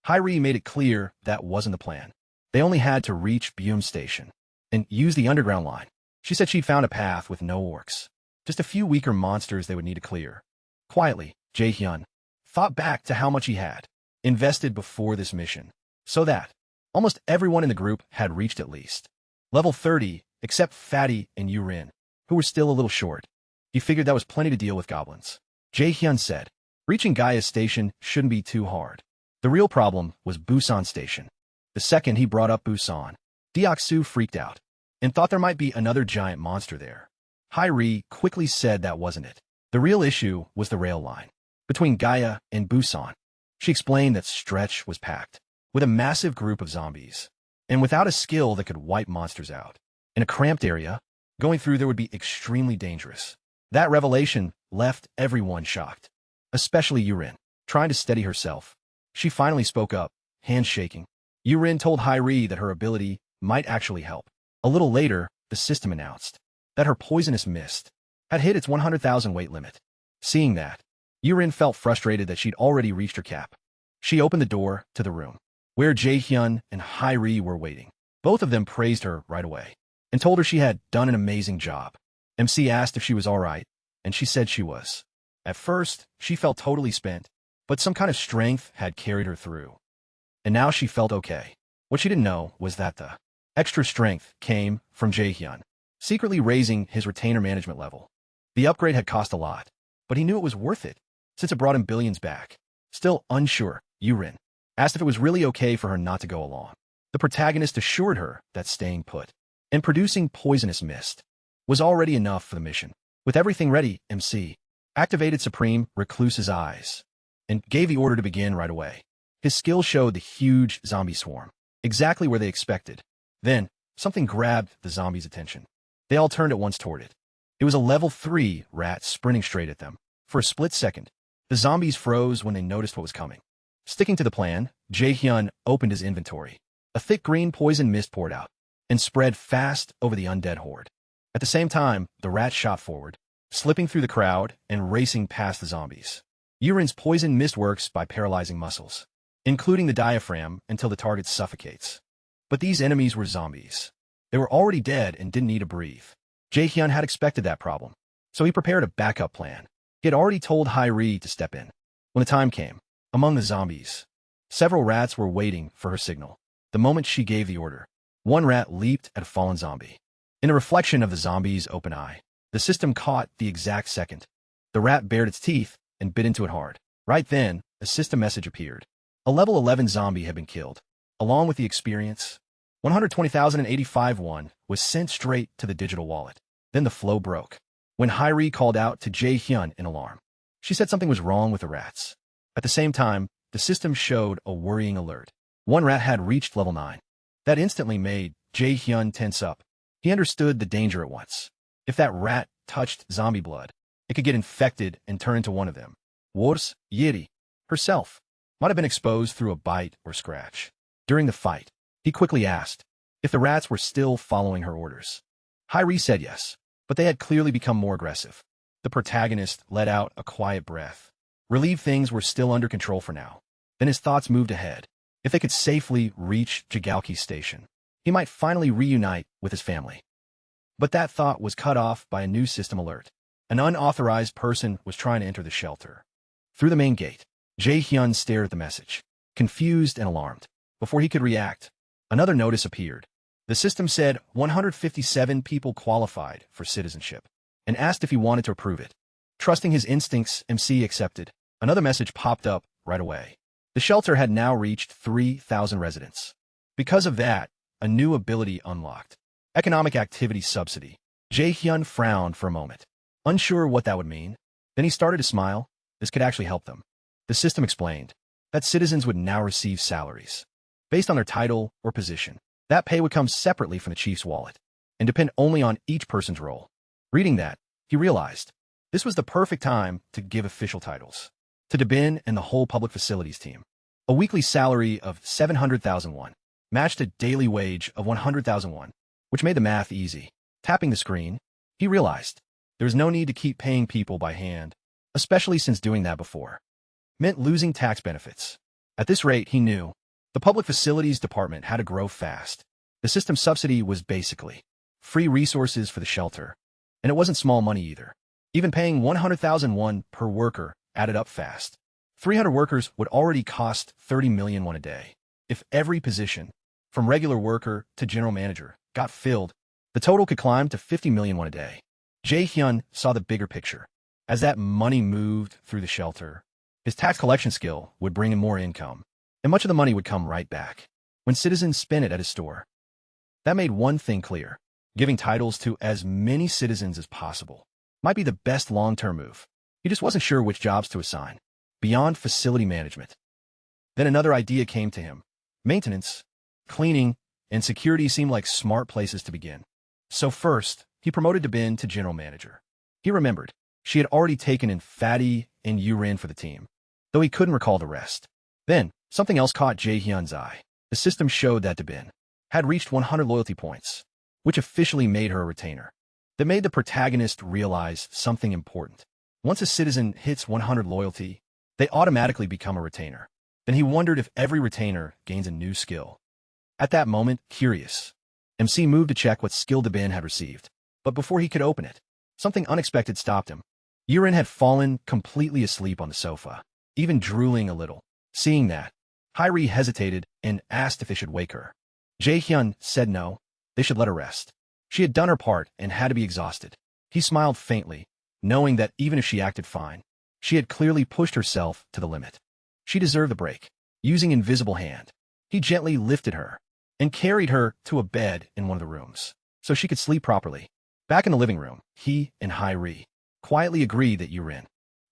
Speaker 1: Hyri made it clear that wasn't the plan. They only had to reach Byum Station and use the underground line. She said she'd found a path with no orcs, just a few weaker monsters they would need to clear. Quietly, Jae-hyun thought back to how much he had invested before this mission, so that almost everyone in the group had reached at least level 30, except Fatty and Yurin, who were still a little short. He figured that was plenty to deal with goblins. Jae-hyun said, reaching Gaia's station shouldn't be too hard. The real problem was Busan Station. The second he brought up Busan, Deoksu freaked out and thought there might be another giant monster there. Hyri quickly said that wasn't it. The real issue was the rail line between Gaia and Busan. She explained that stretch was packed with a massive group of zombies, and without a skill that could wipe monsters out. In a cramped area, going through there would be extremely dangerous. That revelation left everyone shocked, especially Yurin, trying to steady herself. She finally spoke up, hands shaking. Yurin told Hyri that her ability might actually help. A little later, the system announced that her poisonous mist had hit its 100,000 weight limit. Seeing that, Yurin felt frustrated that she'd already reached her cap. She opened the door to the room where Jae-hyun and Hyri were waiting. Both of them praised her right away and told her she had done an amazing job. MC asked if she was all right, and she said she was. At first, she felt totally spent, but some kind of strength had carried her through. And now she felt okay. What she didn't know was that the extra strength came from Jae-hyun, secretly raising his retainer management level. The upgrade had cost a lot, but he knew it was worth it, since it brought him billions back. Still unsure, Yurin asked if it was really okay for her not to go along. The protagonist assured her that staying put and producing poisonous mist was already enough for the mission. With everything ready, MC activated Supreme Recluse's eyes and gave the order to begin right away. His skill showed the huge zombie swarm, exactly where they expected. Then, something grabbed the zombies' attention. They all turned at once toward it. It was a level 3 rat sprinting straight at them. For a split second, the zombies froze when they noticed what was coming. Sticking to the plan, Jae-hyun opened his inventory. A thick green poison mist poured out and spread fast over the undead horde. At the same time, the rat shot forward, slipping through the crowd and racing past the zombies. Yurin's poison mist works by paralyzing muscles, including the diaphragm, until the target suffocates. But these enemies were zombies. They were already dead and didn't need to breathe. Jae-hyun had expected that problem, so he prepared a backup plan. He had already told Hyri to step in. When the time came, among the zombies, several rats were waiting for her signal. The moment she gave the order, one rat leaped at a fallen zombie. In a reflection of the zombie's open eye, the system caught the exact second. The rat bared its teeth and bit into it hard. Right then, a system message appeared. A level 11 zombie had been killed. Along with the experience, 120,085 won was sent straight to the digital wallet. Then the flow broke when Hyri called out to Jae-hyun in alarm. She said something was wrong with the rats. At the same time, the system showed a worrying alert. One rat had reached level 9. That instantly made Jae-hyun tense up. He understood the danger at once. If that rat touched zombie blood, it could get infected and turn into one of them. Worse, Yiri herself might have been exposed through a bite or scratch. During the fight, he quickly asked if the rats were still following her orders. Hyri said yes, but they had clearly become more aggressive. The protagonist let out a quiet breath, relieved things were still under control for now. Then his thoughts moved ahead. If they could safely reach Jigaoki Station, he might finally reunite with his family. But that thought was cut off by a new system alert. An unauthorized person was trying to enter the shelter. Through the main gate, Jae-hyun stared at the message, confused and alarmed. Before he could react, another notice appeared. The system said 157 people qualified for citizenship and asked if he wanted to approve it. Trusting his instincts, MC accepted. Another message popped up right away. The shelter had now reached 3,000 residents. Because of that, a new ability unlocked. Economic activity subsidy. Jae-hyun frowned for a moment, unsure what that would mean. Then he started to smile. This could actually help them. The system explained that citizens would now receive salaries based on their title or position. That pay would come separately from the chief's wallet. and depend only on each person's role. Reading that, he realized this was the perfect time to give official titles to Dabin and the whole public facilities team. A weekly salary of 700,000 won matched a daily wage of 100,000 won, which made the math easy. Tapping the screen, he realized there was no need to keep paying people by hand, especially since doing that before meant losing tax benefits. At this rate, he knew the public facilities department had to grow fast. The system subsidy was basically free resources for the shelter, and it wasn't small money either. Even paying 100,000 won per worker added up fast. 300 workers would already cost 30 million won a day. If every position, from regular worker to general manager, got filled, the total could climb to 50 million won a day. Jae-hyun saw the bigger picture. As that money moved through the shelter, his tax collection skill would bring him more income, and much of the money would come right back when citizens spent it at his store. That made one thing clear. Giving titles to as many citizens as possible might be the best long-term move. He just wasn't sure which jobs to assign, beyond facility management. Then another idea came to him. Maintenance, cleaning, and security seemed like smart places to begin. So first, he promoted Dabin to general manager. He remembered she had already taken in Fatty and Yurin for the team, though he couldn't recall the rest. Then, something else caught Jae-hyun's eye. The system showed that Dabin had reached 100 loyalty points, which officially made her a retainer. That made the protagonist realize something important. Once a citizen hits 100 loyalty, they automatically become a retainer. Then he wondered if every retainer gains a new skill. At that moment, curious, MC moved to check what skill Dabin had received. But before he could open it, something unexpected stopped him. Yurin had fallen completely asleep on the sofa, even drooling a little. Seeing that, Hyri hesitated and asked if they should wake her. Jae-hyun said no, they should let her rest. She had done her part and had to be exhausted. He smiled faintly, knowing that even if she acted fine, she had clearly pushed herself to the limit. She deserved a break. Using invisible hand, he gently lifted her and carried her to a bed in one of the rooms so she could sleep properly. Back in the living room, he and Hyri quietly agreed that Yurin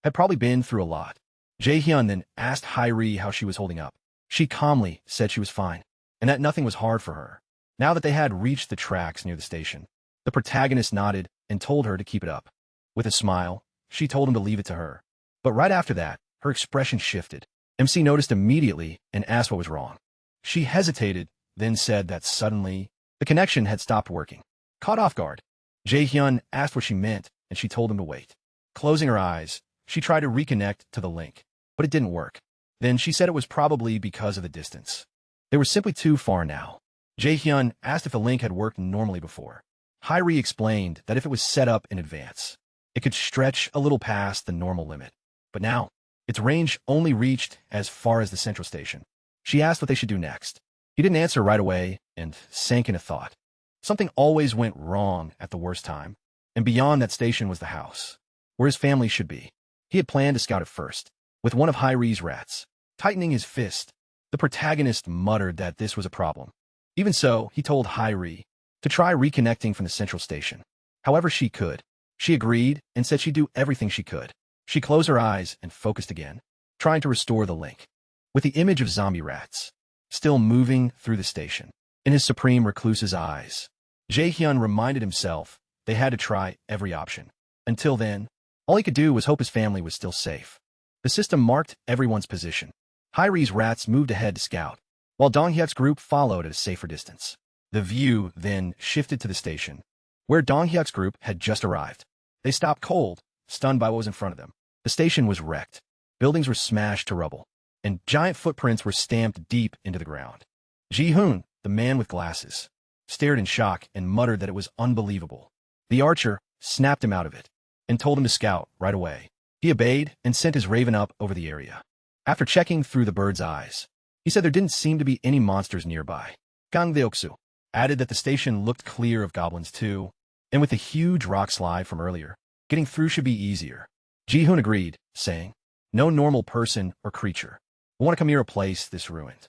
Speaker 1: had probably been through a lot. Jae-hyun then asked Hyri how she was holding up. She calmly said she was fine, and that nothing was hard for her. Now that they had reached the tracks near the station, the protagonist nodded and told her to keep it up. With a smile, she told him to leave it to her. But right after that, her expression shifted. MC noticed immediately and asked what was wrong. She hesitated, then said that suddenly, the connection had stopped working. Caught off guard, Jae-hyun asked what she meant, and she told him to wait. Closing her eyes, she tried to reconnect to the link, but it didn't work. Then she said it was probably because of the distance. They were simply too far now. Jae-hyun asked if the link had worked normally before. Hyri explained that if it was set up in advance, it could stretch a little past the normal limit. But now, its range only reached as far as the central station. She asked what they should do next. He didn't answer right away and sank into thought. Something always went wrong at the worst time, and beyond that station was the house, where his family should be. He had planned to scout it first, with one of Hyri's rats. Tightening his fist, the protagonist muttered that this was a problem. Even so, he told Hyri to try reconnecting from the central station. However she could. She agreed and said she'd do everything she could. She closed her eyes and focused again, trying to restore the link. With the image of zombie rats still moving through the station in his supreme recluse's eyes, Jae-hyun reminded himself they had to try every option. Until then, all he could do was hope his family was still safe. The system marked everyone's position. Hyri's rats moved ahead to scout, while Dong-hyuk's group followed at a safer distance. The view then shifted to the station, where Dong-hyuk's group had just arrived. They stopped cold, stunned by what was in front of them. The station was wrecked. Buildings were smashed to rubble, and giant footprints were stamped deep into the ground. Ji-hoon, the man with glasses, stared in shock and muttered that it was unbelievable. The archer snapped him out of it and told him to scout right away. He obeyed and sent his raven up over the area. After checking through the bird's eyes, he said there didn't seem to be any monsters nearby. Kang Deoksu added that the station looked clear of goblins too, and with the huge rock slide from earlier, getting through should be easier. Ji-hoon agreed, saying, "No normal person or creature will want to come near a place this ruined."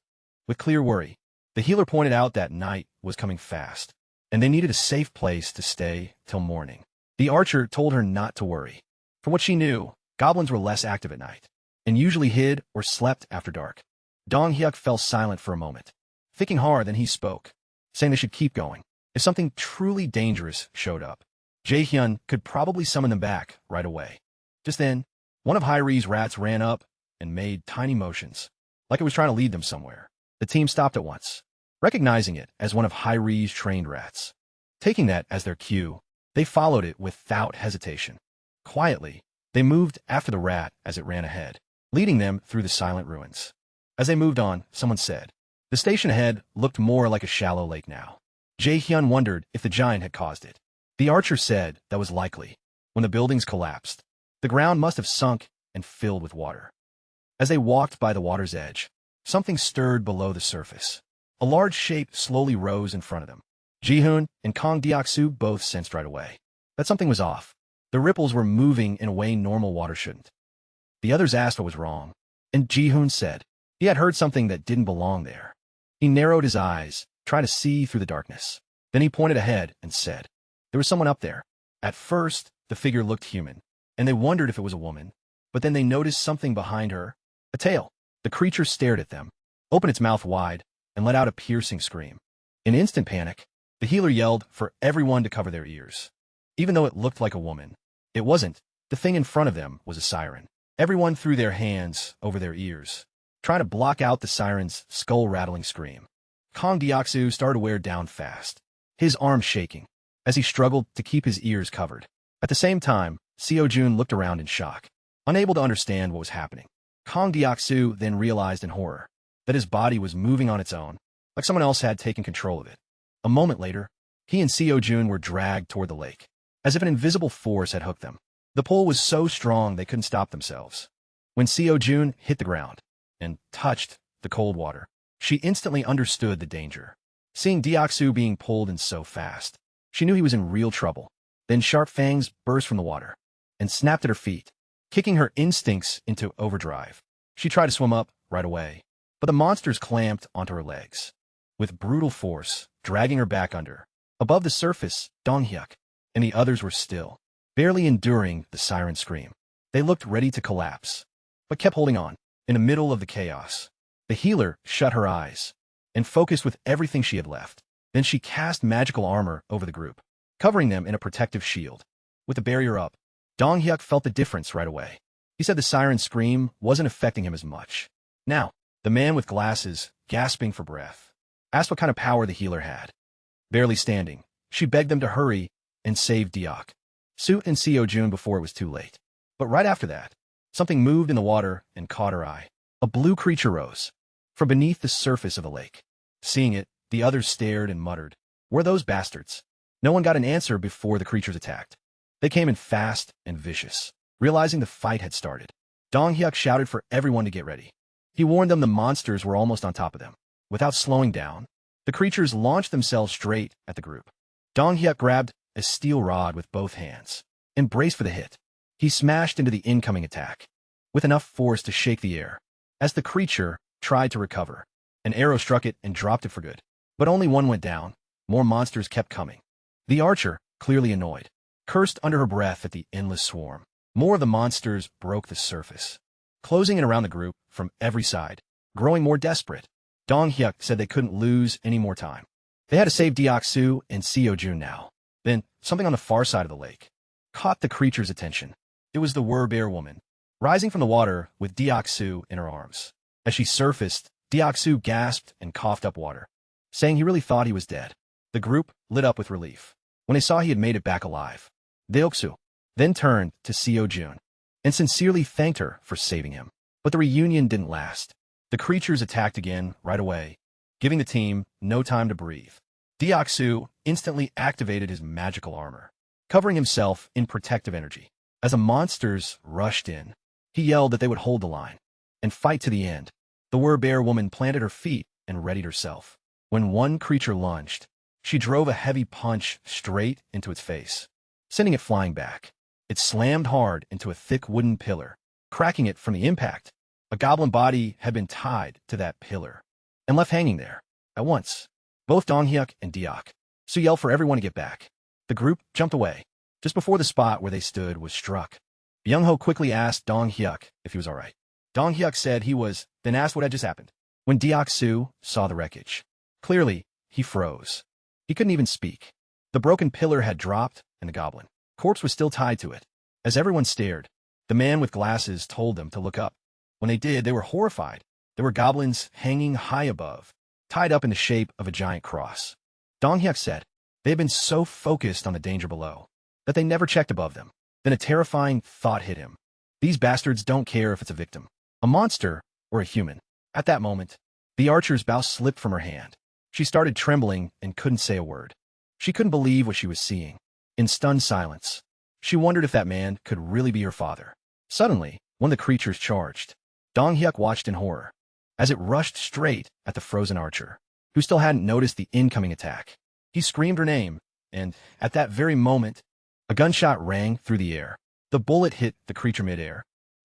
Speaker 1: With clear worry, the healer pointed out that night was coming fast, and they needed a safe place to stay till morning. The archer told her not to worry. From what she knew, goblins were less active at night, and usually hid or slept after dark. Dong-hyuk fell silent for a moment. Thinking hard, then he spoke, saying they should keep going. If something truly dangerous showed up, Jae-hyun could probably summon them back right away. Just then, one of Hyri's rats ran up and made tiny motions, like it was trying to lead them somewhere. The team stopped at once, recognizing it as one of Hyri's trained rats. Taking that as their cue, they followed it without hesitation. Quietly, they moved after the rat as it ran ahead, leading them through the silent ruins. As they moved on, someone said, the station ahead looked more like a shallow lake now. Jae-hyun wondered if the giant had caused it. The archer said that was likely. When the buildings collapsed, the ground must have sunk and filled with water. As they walked by the water's edge, something stirred below the surface. A large shape slowly rose in front of them. Ji-hoon and Kang Deok-soo both sensed right away that something was off. The ripples were moving in a way normal water shouldn't. The others asked what was wrong, and Ji-hoon said he had heard something that didn't belong there. He narrowed his eyes, trying to see through the darkness. Then he pointed ahead and said, there was someone up there. At first, the figure looked human, and they wondered if it was a woman, but then they noticed something behind her, a tail. The creature stared at them, opened its mouth wide, and let out a piercing scream. In instant panic, the healer yelled for everyone to cover their ears. Even though it looked like a woman, it wasn't. The thing in front of them was a siren. Everyone threw their hands over their ears, trying to block out the siren's skull-rattling scream. Kang Deok-soo started to wear down fast, his arms shaking, as he struggled to keep his ears covered. At the same time, Seo-jun looked around in shock, unable to understand what was happening. Kang Deok-soo then realized in horror that his body was moving on its own, like someone else had taken control of it. A moment later, he and Seo-jun were dragged toward the lake, as if an invisible force had hooked them. The pull was so strong they couldn't stop themselves. When Seo-jun hit the ground and touched the cold water, she instantly understood the danger. Seeing Deok-soo being pulled in so fast, she knew he was in real trouble. Then sharp fangs burst from the water and snapped at her feet, kicking her instincts into overdrive. She tried to swim up right away, but the monsters clamped onto her legs, with brutal force, dragging her back under. Above the surface, Dong-hyuk and the others were still, barely enduring the siren scream. They looked ready to collapse, but kept holding on. In the middle of the chaos, the healer shut her eyes and focused with everything she had left. Then she cast magical armor over the group, covering them in a protective shield. With the barrier up, Dong-hyuk felt the difference right away. He said the siren scream wasn't affecting him as much. Now, the man with glasses, gasping for breath, asked what kind of power the healer had. Barely standing, she begged them to hurry and save Deok-soo and Seo-jun before it was too late. But right after that, something moved in the water and caught her eye. A blue creature rose from beneath the surface of the lake. Seeing it, the others stared and muttered, "Were those bastards?" No one got an answer before the creatures attacked. They came in fast and vicious. Realizing the fight had started, Dong-hyuk shouted for everyone to get ready. He warned them the monsters were almost on top of them. Without slowing down, the creatures launched themselves straight at the group. Dong-hyuk grabbed a steel rod with both hands and braced for the hit. He smashed into the incoming attack with enough force to shake the air. As the creature tried to recover, an arrow struck it and dropped it for good. But only one went down. More monsters kept coming. The archer, clearly annoyed, cursed under her breath at the endless swarm. More of the monsters broke the surface, closing in around the group from every side. Growing more desperate, Dong-hyuk said they couldn't lose any more time. They had to save Deok-soo and Seo-jun now. Then, something on the far side of the lake caught the creature's attention. It was the Wer-bear woman, rising from the water with Deok-soo in her arms. As she surfaced, Deok-soo gasped and coughed up water, saying he really thought he was dead. The group lit up with relief when they saw he had made it back alive. Deok-soo then turned to Seo-jun and sincerely thanked her for saving him. But the reunion didn't last. The creatures attacked again right away, giving the team no time to breathe. Deok-soo instantly activated his magical armor, covering himself in protective energy. As the monsters rushed in, he yelled that they would hold the line and fight to the end. The Wer-bear woman planted her feet and readied herself. When one creature lunged, she drove a heavy punch straight into its face, sending it flying back. It slammed hard into a thick wooden pillar, cracking it from the impact. A goblin body had been tied to that pillar and left hanging there. At once, both Dong-hyuk and Deok-soo yelled for everyone to get back. The group jumped away just before the spot where they stood was struck. Byung-ho quickly asked Dong-hyuk if he was all right. Dong-hyuk said he was, then asked what had just happened. When Deok-soo saw the wreckage, clearly, he froze. He couldn't even speak. The broken pillar had dropped, and the goblin corpse was still tied to it. As everyone stared, the man with glasses told them to look up. When they did, they were horrified. There were goblins hanging high above, tied up in the shape of a giant cross. Dong Hyuk said they had been so focused on the danger below that they never checked above them. Then a terrifying thought hit him. These bastards don't care if it's a victim, a monster, or a human. At that moment, the archer's bow slipped from her hand. She started trembling and couldn't say a word. She couldn't believe what she was seeing. In stunned silence, she wondered if that man could really be her father. Suddenly, one of the creatures charged. Dong Hyuk watched in horror as it rushed straight at the frozen archer, who still hadn't noticed the incoming attack. He screamed her name, and at that very moment, a gunshot rang through the air. The bullet hit the creature midair,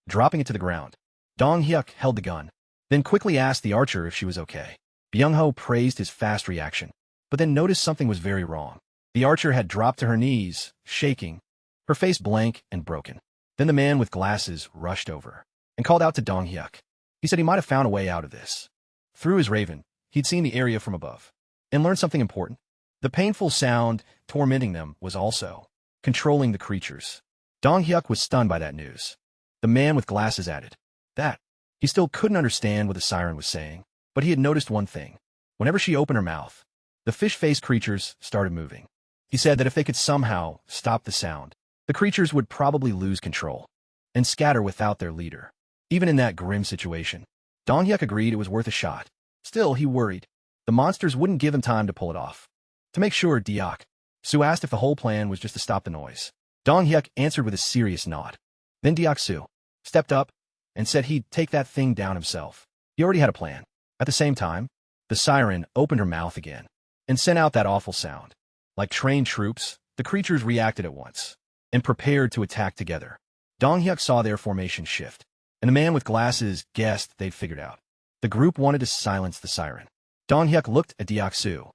Speaker 1: dropping it to the ground. Dong Hyuk held the gun, then quickly asked the archer if she was okay. Byung-ho praised his fast reaction, but then noticed something was very wrong. The archer had dropped to her knees, shaking, her face blank and broken. Then the man with glasses rushed over and called out to Dong Hyuk. He said he might have found a way out of this. Through his raven, he'd seen the area from above and learned something important. The painful sound tormenting them was also controlling the creatures. Dong Hyuk was stunned by that news. The man with glasses added that he still couldn't understand what the siren was saying, but he had noticed one thing. Whenever she opened her mouth, the fish-faced creatures started moving. He said that if they could somehow stop the sound, the creatures would probably lose control and scatter without their leader. Even in that grim situation, Dong Hyuk agreed it was worth a shot. Still, he worried the monsters wouldn't give him time to pull it off. To make sure, Deok-su asked if the whole plan was just to stop the noise. Dong Hyuk answered with a serious nod. Then Deok-su stepped up and said he'd take that thing down himself. He already had a plan. At the same time, the siren opened her mouth again and sent out that awful sound. Like trained troops, the creatures reacted at once and prepared to attack together. Dong Hyuk saw their formation shift, and the man with glasses guessed they'd figured out. The group wanted to silence the siren. Dong Hyuk looked at Deok-su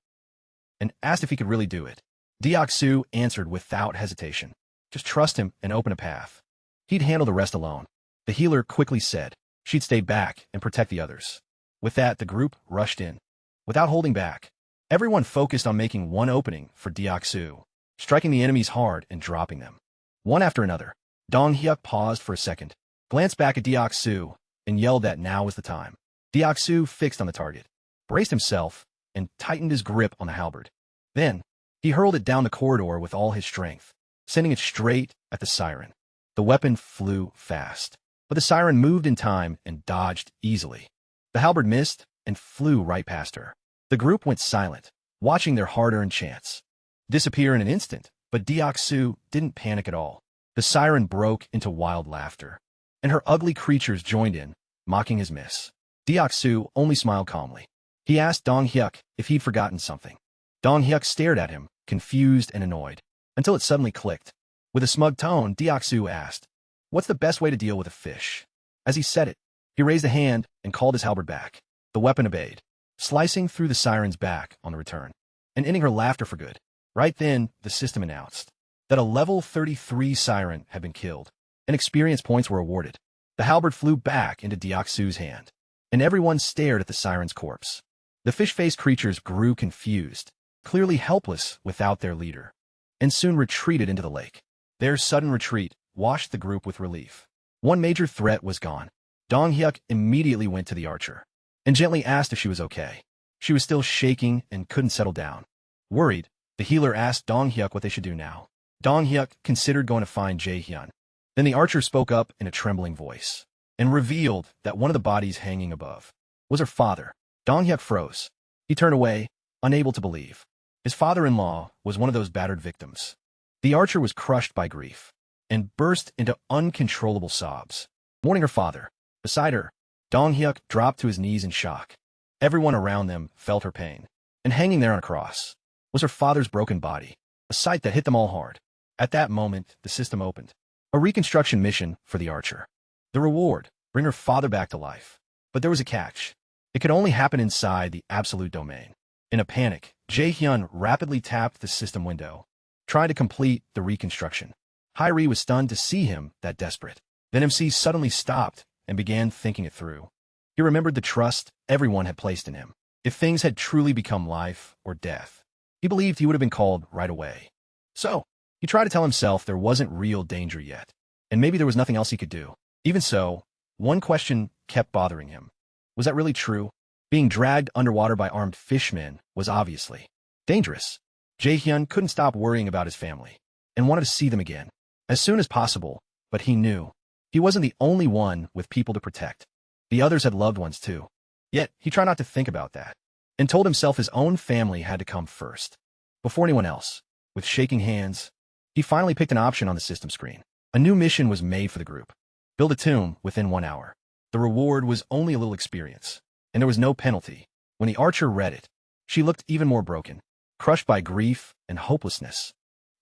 Speaker 1: and asked if he could really do it. Deok-su answered without hesitation. Just trust him and open a path. He'd handle the rest alone. The healer quickly said she'd stay back and protect the others. With that, the group rushed in. Without holding back, everyone focused on making one opening for Deok-su, striking the enemies hard and dropping them. One after another, Dong Hyuk paused for a second, glanced back at Deok-su, and yelled that now was the time. Deok-su fixed on the target, braced himself, and tightened his grip on the halberd. Then, he hurled it down the corridor with all his strength, sending it straight at the siren. The weapon flew fast, but the siren moved in time and dodged easily. The halberd missed and flew right past her. The group went silent, watching their hard-earned chance disappear in an instant, but Deok-su didn't panic at all. The siren broke into wild laughter, and her ugly creatures joined in, mocking his miss. Deok-su only smiled calmly. He asked Dong Hyuk if he'd forgotten something. Dong Hyuk stared at him, confused and annoyed, until it suddenly clicked. With a smug tone, Deok-su asked, "What's the best way to deal with a fish?" As he said it, he raised a hand and called his halberd back. The weapon obeyed, slicing through the siren's back on the return, and ending her laughter for good. Right then, the system announced that a level 33 siren had been killed, and experience points were awarded. The halberd flew back into Deok-su's hand, and everyone stared at the siren's corpse. The fish-faced creatures grew confused, clearly helpless without their leader, and soon retreated into the lake. Their sudden retreat washed the group with relief. One major threat was gone. Dong Hyuk immediately went to the archer and gently asked if she was okay. She was still shaking and couldn't settle down. Worried, the healer asked Dong Hyuk what they should do now. Dong Hyuk considered going to find Jae-hyun. Then the archer spoke up in a trembling voice and revealed that one of the bodies hanging above was her father. Dong Hyuk froze. He turned away, unable to believe. His father-in-law was one of those battered victims. The archer was crushed by grief and burst into uncontrollable sobs, mourning her father. Beside her, Dong Hyuk dropped to his knees in shock. Everyone around them felt her pain, and hanging there on a cross was her father's broken body, a sight that hit them all hard. At that moment, the system opened. A reconstruction mission for the archer. The reward, bring her father back to life. But there was a catch. It could only happen inside the absolute domain. In a panic, Jae-hyun rapidly tapped the system window, trying to complete the reconstruction. Hyri was stunned to see him that desperate. Then MC suddenly stopped and began thinking it through. He remembered the trust everyone had placed in him. If things had truly become life or death, He believed he would have been called right away. So, he tried to tell himself there wasn't real danger yet, and maybe there was nothing else he could do. Even so, one question kept bothering him. Was that really true? Being dragged underwater by armed fishmen was obviously dangerous. Jae-hyun couldn't stop worrying about his family and wanted to see them again as soon as possible, but he knew he wasn't the only one with people to protect. The others had loved ones too. Yet, he tried not to think about that and told himself his own family had to come first, before anyone else. With shaking hands, he finally picked an option on the system screen. A new mission was made for the group. Build a tomb within 1 hour. The reward was only a little experience, and there was no penalty. When the archer read it, she looked even more broken, crushed by grief and hopelessness.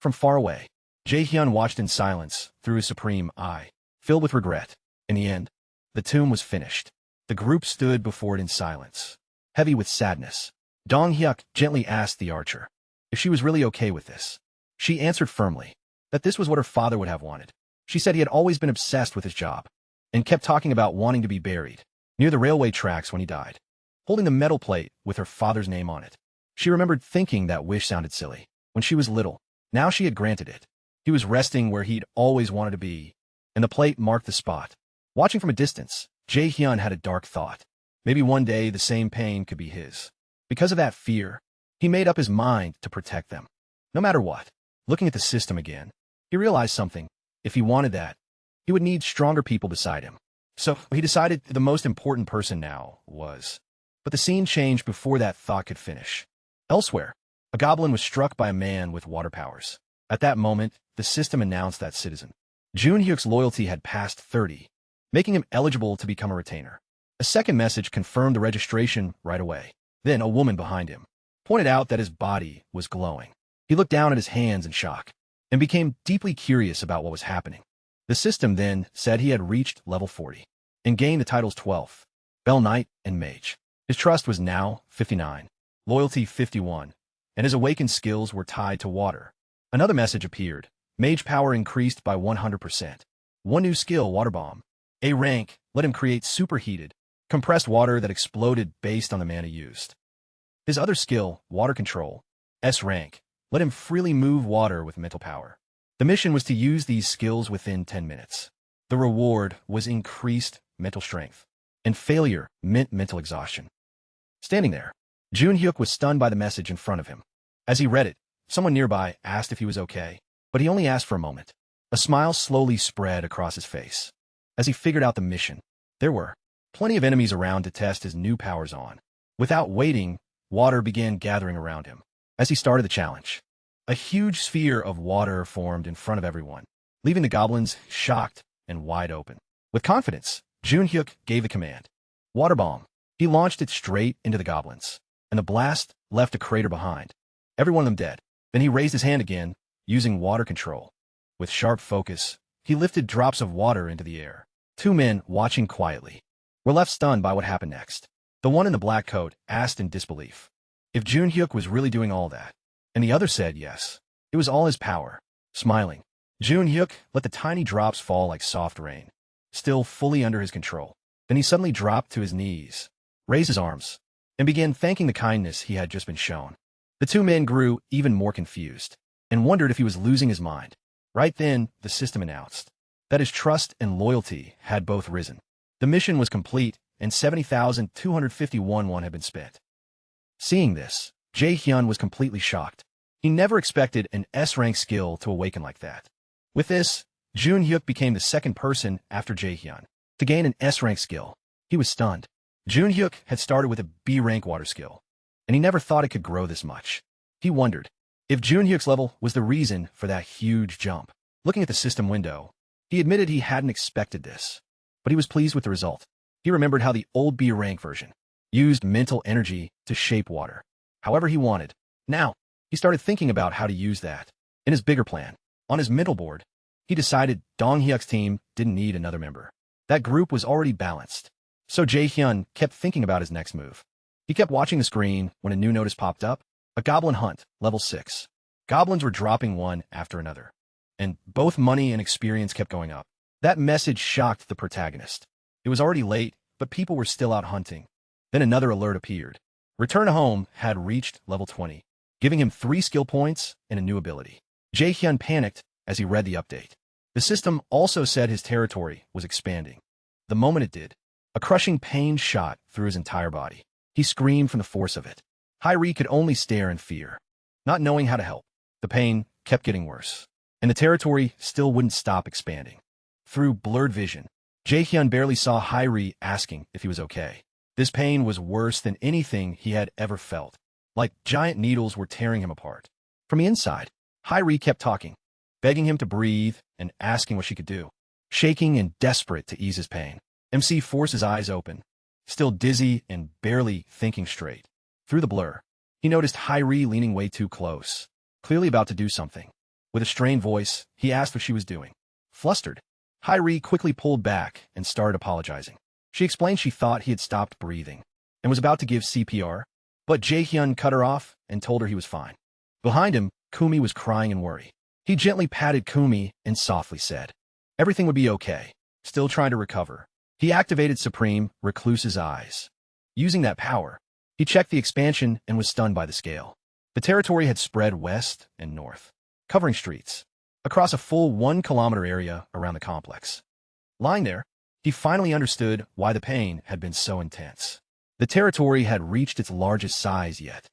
Speaker 1: From far away, Jae-hyun watched in silence through his supreme eye, filled with regret. In the end, the tomb was finished. The group stood before it in silence, heavy with sadness. Dong-hyuk gently asked the archer if she was really okay with this. She answered firmly that this was what her father would have wanted. She said he had always been obsessed with his job and kept talking about wanting to be buried near the railway tracks when he died, holding the metal plate with her father's name on it. She remembered thinking that wish sounded silly when she was little. Now she had granted it. He was resting where he'd always wanted to be, and the plate marked the spot. Watching from a distance, Jae-hyun had a dark thought. Maybe one day the same pain could be his. Because of that fear, he made up his mind to protect them, no matter what. Looking at the system again, he realized something. If he wanted that, he would need stronger people beside him. So he decided the most important person now was. But the scene changed before that thought could finish. Elsewhere, a goblin was struck by a man with water powers. At that moment, the system announced that citizen Jun-hyuk's loyalty had passed 30, making him eligible to become a retainer. A second message confirmed the registration right away. Then a woman behind him pointed out that his body was glowing. He looked down at his hands in shock and became deeply curious about what was happening. The system then said he had reached level 40 and gained the titles 12th, Bell Knight and Mage. His trust was now 59, loyalty 51, and his awakened skills were tied to water. Another message appeared. Mage power increased by 100%. One new skill, Water Bomb. A rank let him create superheated, compressed water that exploded based on the mana used. His other skill, Water Control, S rank, let him freely move water with mental power. The mission was to use these skills within 10 minutes. The reward was increased mental strength, and failure meant mental exhaustion. Standing there, Jun-hyuk was stunned by the message in front of him. As he read it, someone nearby asked if he was okay, but he only asked for a moment. A smile slowly spread across his face. As he figured out the mission, there were plenty of enemies around to test his new powers on. Without waiting, water began gathering around him. As he started the challenge, a huge sphere of water formed in front of everyone, leaving the goblins shocked and wide open. With confidence, Jun-hyuk gave the command, Water Bomb. He launched it straight into the goblins, and the blast left a crater behind, every one of them dead. Then he raised his hand again, using water control. With sharp focus, he lifted drops of water into the air. Two men, watching quietly, were left stunned by what happened next. The one in the black coat asked in disbelief if Jun-hyuk was really doing all that, and the other said yes. It was all his power. Smiling, Jun-hyuk let the tiny drops fall like soft rain, still fully under his control. Then he suddenly dropped to his knees, raised his arms, and began thanking the kindness he had just been shown. The two men grew even more confused and wondered if he was losing his mind. Right then, the system announced that his trust and loyalty had both risen. The mission was complete, and 70,251 won had been spent. Seeing this, Jae-hyun was completely shocked. He never expected an S-rank skill to awaken like that. With this, Jun-hyuk became the second person after Jae-hyun to gain an S-rank skill. He was stunned. Jun-hyuk had started with a B-rank water skill, and he never thought it could grow this much. He wondered if Jun-hyuk's level was the reason for that huge jump. Looking at the system window, he admitted he hadn't expected this, but he was pleased with the result. He remembered how the old B-rank version used mental energy to shape water however he wanted. Now, he started thinking about how to use that in his bigger plan. On his mental board, he decided Dong-hyuk's team didn't need another member. That group was already balanced. So Jae-hyun kept thinking about his next move. He kept watching the screen when a new notice popped up. A goblin hunt, level 6. Goblins were dropping one after another, and both money and experience kept going up. That message shocked the protagonist. It was already late, but people were still out hunting. Then another alert appeared. Return home had reached level 20. giving him 3 skill points and a new ability. Jae-hyun panicked as he read the update. The system also said his territory was expanding. The moment it did, a crushing pain shot through his entire body. He screamed from the force of it. Hyri could only stare in fear, not knowing how to help. The pain kept getting worse, and the territory still wouldn't stop expanding. Through blurred vision, Jae-hyun barely saw Hyri asking if he was okay. This pain was worse than anything he had ever felt, like giant needles were tearing him apart. From the inside, Hyri kept talking, begging him to breathe and asking what she could do. Shaking and desperate to ease his pain, MC forced his eyes open, still dizzy and barely thinking straight. Through the blur, he noticed Hyri leaning way too close, clearly about to do something. With a strained voice, he asked what she was doing. Flustered, Hyri quickly pulled back and started apologizing. She explained she thought he had stopped breathing and was about to give CPR, but Jae-hyun cut her off and told her he was fine. Behind him, Kumi was crying in worry. He gently patted Kumi and softly said, everything would be okay. Still trying to recover, he activated Supreme Recluse's eyes. Using that power, he checked the expansion and was stunned by the scale. The territory had spread west and north, covering streets, across a full 1 kilometer area around the complex. Lying there, he finally understood why the pain had been so intense. The territory had reached its largest size yet.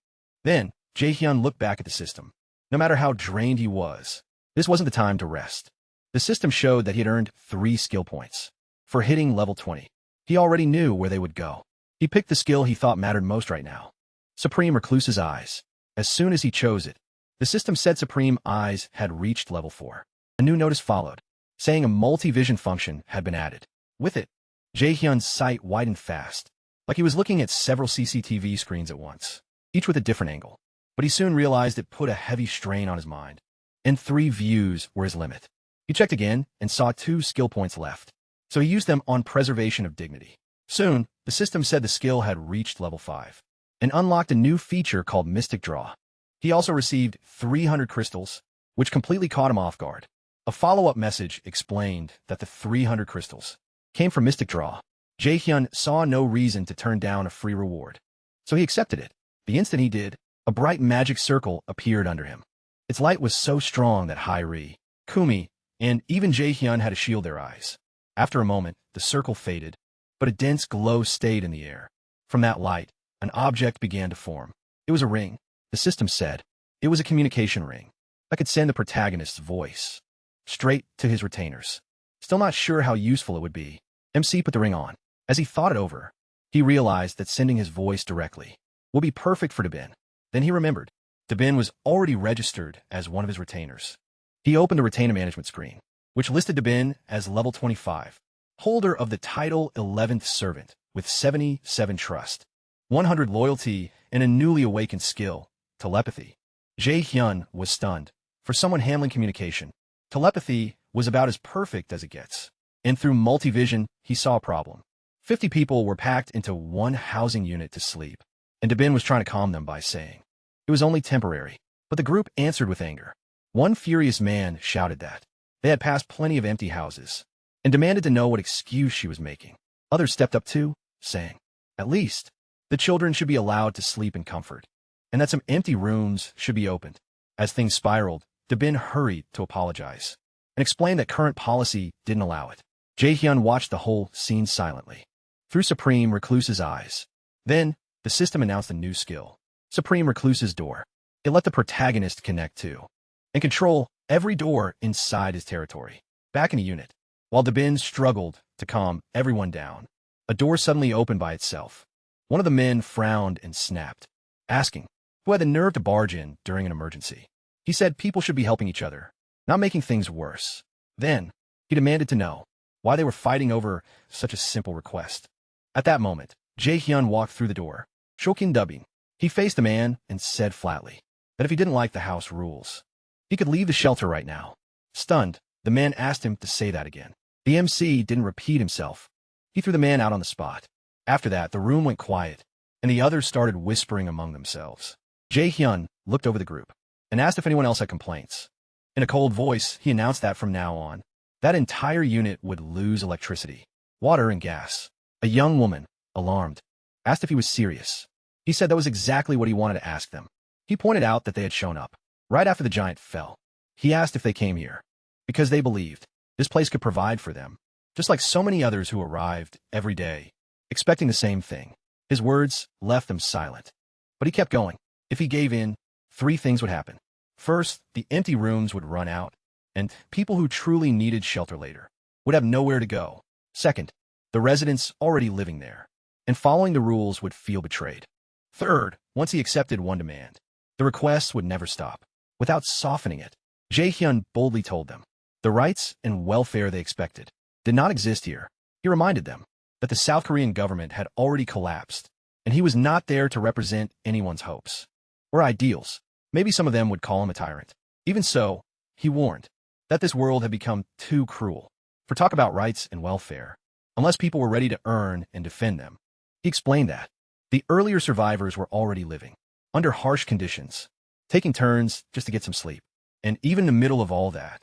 Speaker 1: Then, Jae-hyun looked back at the system. No matter how drained he was, this wasn't the time to rest. The system showed that he had earned 3 skill points for hitting level 20. He already knew where they would go. He picked the skill he thought mattered most right now. Supreme Recluse's eyes. As soon as he chose it, the system said Supreme Eyes had reached level 4. A new notice followed, saying a multi-vision function had been added. With it, Jae-hyun's sight widened fast, like he was looking at several CCTV screens at once, each with a different angle. But he soon realized it put a heavy strain on his mind, and 3 views were his limit. He checked again and saw 2 skill points left, so he used them on Preservation of Dignity. Soon, the system said the skill had reached level 5, and unlocked a new feature called Mystic Draw. He also received 300 crystals, which completely caught him off guard. A follow-up message explained that the 300 crystals came from Mystic Draw. Jae-hyun saw no reason to turn down a free reward, so he accepted it. The instant he did, a bright magic circle appeared under him. Its light was so strong that Hyri, Kumi, and even Jae-hyun had to shield their eyes. After a moment, the circle faded, but a dense glow stayed in the air. From that light, an object began to form. It was a ring. The system said it was a communication ring that could send the protagonist's voice straight to his retainers. Still not sure how useful it would be, MC put the ring on. As he thought it over, he realized that sending his voice directly would be perfect for Dabin. Then he remembered. Dabin was already registered as one of his retainers. He opened a retainer management screen, which listed Dabin as level 25, holder of the title 11th Servant with 77 trust, 100 loyalty, and a newly awakened skill, telepathy. Jae-hyun was stunned. For someone handling communication, telepathy was about as perfect as it gets. And through multivision, he saw a problem. 50 people were packed into one housing unit to sleep, and Dabin was trying to calm them by saying it was only temporary. But the group answered with anger. One furious man shouted that they had passed plenty of empty houses and demanded to know what excuse she was making. Others stepped up too, saying, at least, the children should be allowed to sleep in comfort, and that some empty rooms should be opened. As things spiraled, Dabin hurried to apologize and explained that current policy didn't allow it. Jae-hyun watched the whole scene silently, through Supreme Recluse's eyes. Then, the system announced a new skill, Supreme Recluse's Door. It let the protagonist connect to and control every door inside his territory. Back in the unit, while Dabin struggled to calm everyone down, a door suddenly opened by itself. One of the men frowned and snapped, asking who had the nerve to barge in during an emergency. He said people should be helping each other, not making things worse. Then, he demanded to know why they were fighting over such a simple request. At that moment, Jae-hyun walked through the door, shokin dubbing. He faced the man and said flatly that if he didn't like the house rules, he could leave the shelter right now. Stunned, the man asked him to say that again. The MC didn't repeat himself. He threw the man out on the spot. After that, the room went quiet, and the others started whispering among themselves. Jae-hyun looked over the group and asked if anyone else had complaints. In a cold voice, he announced that from now on, that entire unit would lose electricity, water, and gas. A young woman, alarmed, asked if he was serious. He said that was exactly what he wanted to ask them. He pointed out that they had shown up right after the giant fell. He asked if they came here because they believed this place could provide for them, just like so many others who arrived every day, expecting the same thing. His words left them silent, but he kept going. If he gave in, three things would happen. First, the empty rooms would run out, and people who truly needed shelter later would have nowhere to go. Second, the residents already living there and following the rules would feel betrayed. Third, once he accepted one demand, the requests would never stop. Without softening it, Jae-hyun boldly told them the rights and welfare they expected did not exist here. He reminded them that the South Korean government had already collapsed, and he was not there to represent anyone's hopes or ideals. Maybe some of them would call him a tyrant. Even so, he warned that this world had become too cruel for talk about rights and welfare, unless people were ready to earn and defend them. He explained that the earlier survivors were already living under harsh conditions, taking turns just to get some sleep. And even in the middle of all that,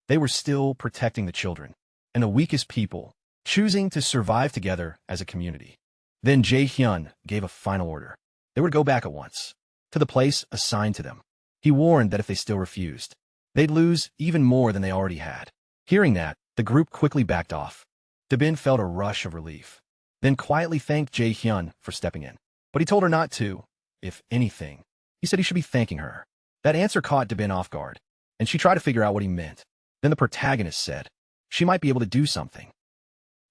Speaker 1: they were still protecting the children and the weakest people, choosing to survive together as a community. Then Jae-hyun gave a final order. They would go back at once to the place assigned to them. He warned that if they still refused, they'd lose even more than they already had. Hearing that, the group quickly backed off. Dabin felt a rush of relief, then quietly thanked Jae-hyun for stepping in. But he told her not to. If anything, he said he should be thanking her. That answer caught Dabin off guard, and she tried to figure out what he meant. Then the protagonist said she might be able to do something,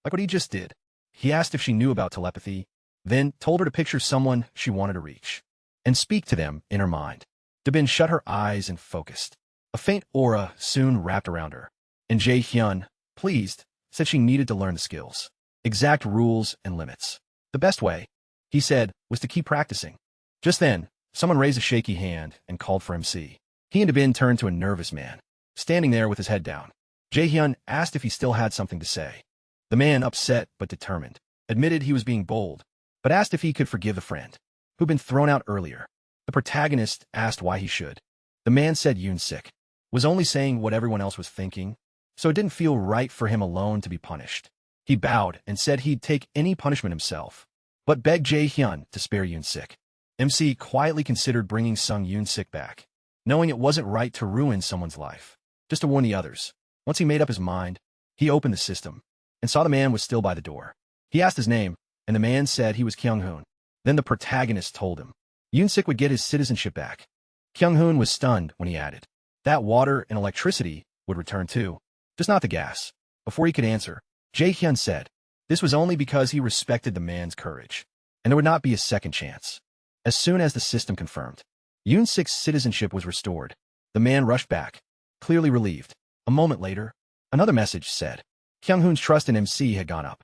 Speaker 1: like what he just did. He asked if she knew about telepathy, then told her to picture someone she wanted to reach and speak to them in her mind. Dabin shut her eyes and focused. A faint aura soon wrapped around her, and Jae-hyun, pleased, said she needed to learn the skills, exact rules and limits. The best way, he said, was to keep practicing. Just then, someone raised a shaky hand and called for MC. He and Dabin turned to a nervous man, standing there with his head down. Jae-hyun asked if he still had something to say. The man, upset but determined, admitted he was being bold, but asked if he could forgive the friend who'd been thrown out earlier. The protagonist asked why he should. The man said Yoon-sik was only saying what everyone else was thinking, so it didn't feel right for him alone to be punished. He bowed and said he'd take any punishment himself, but begged Jae-hyun to spare Yoon-sik. MC quietly considered bringing Sung Yoon-sik back, knowing it wasn't right to ruin someone's life, just to warn the others. Once he made up his mind, he opened the system and saw the man was still by the door. He asked his name, and the man said he was Kyung-hoon. Then the protagonist told him Yoon-sik would get his citizenship back. Kyung-hoon was stunned when he added that water and electricity would return too, just not the gas. Before he could answer, Jae-hyun said this was only because he respected the man's courage, and there would not be a second chance. As soon as the system confirmed Yoon-sik's citizenship was restored, the man rushed back, clearly relieved. A moment later, another message said Kyung-hoon's trust in MC had gone up.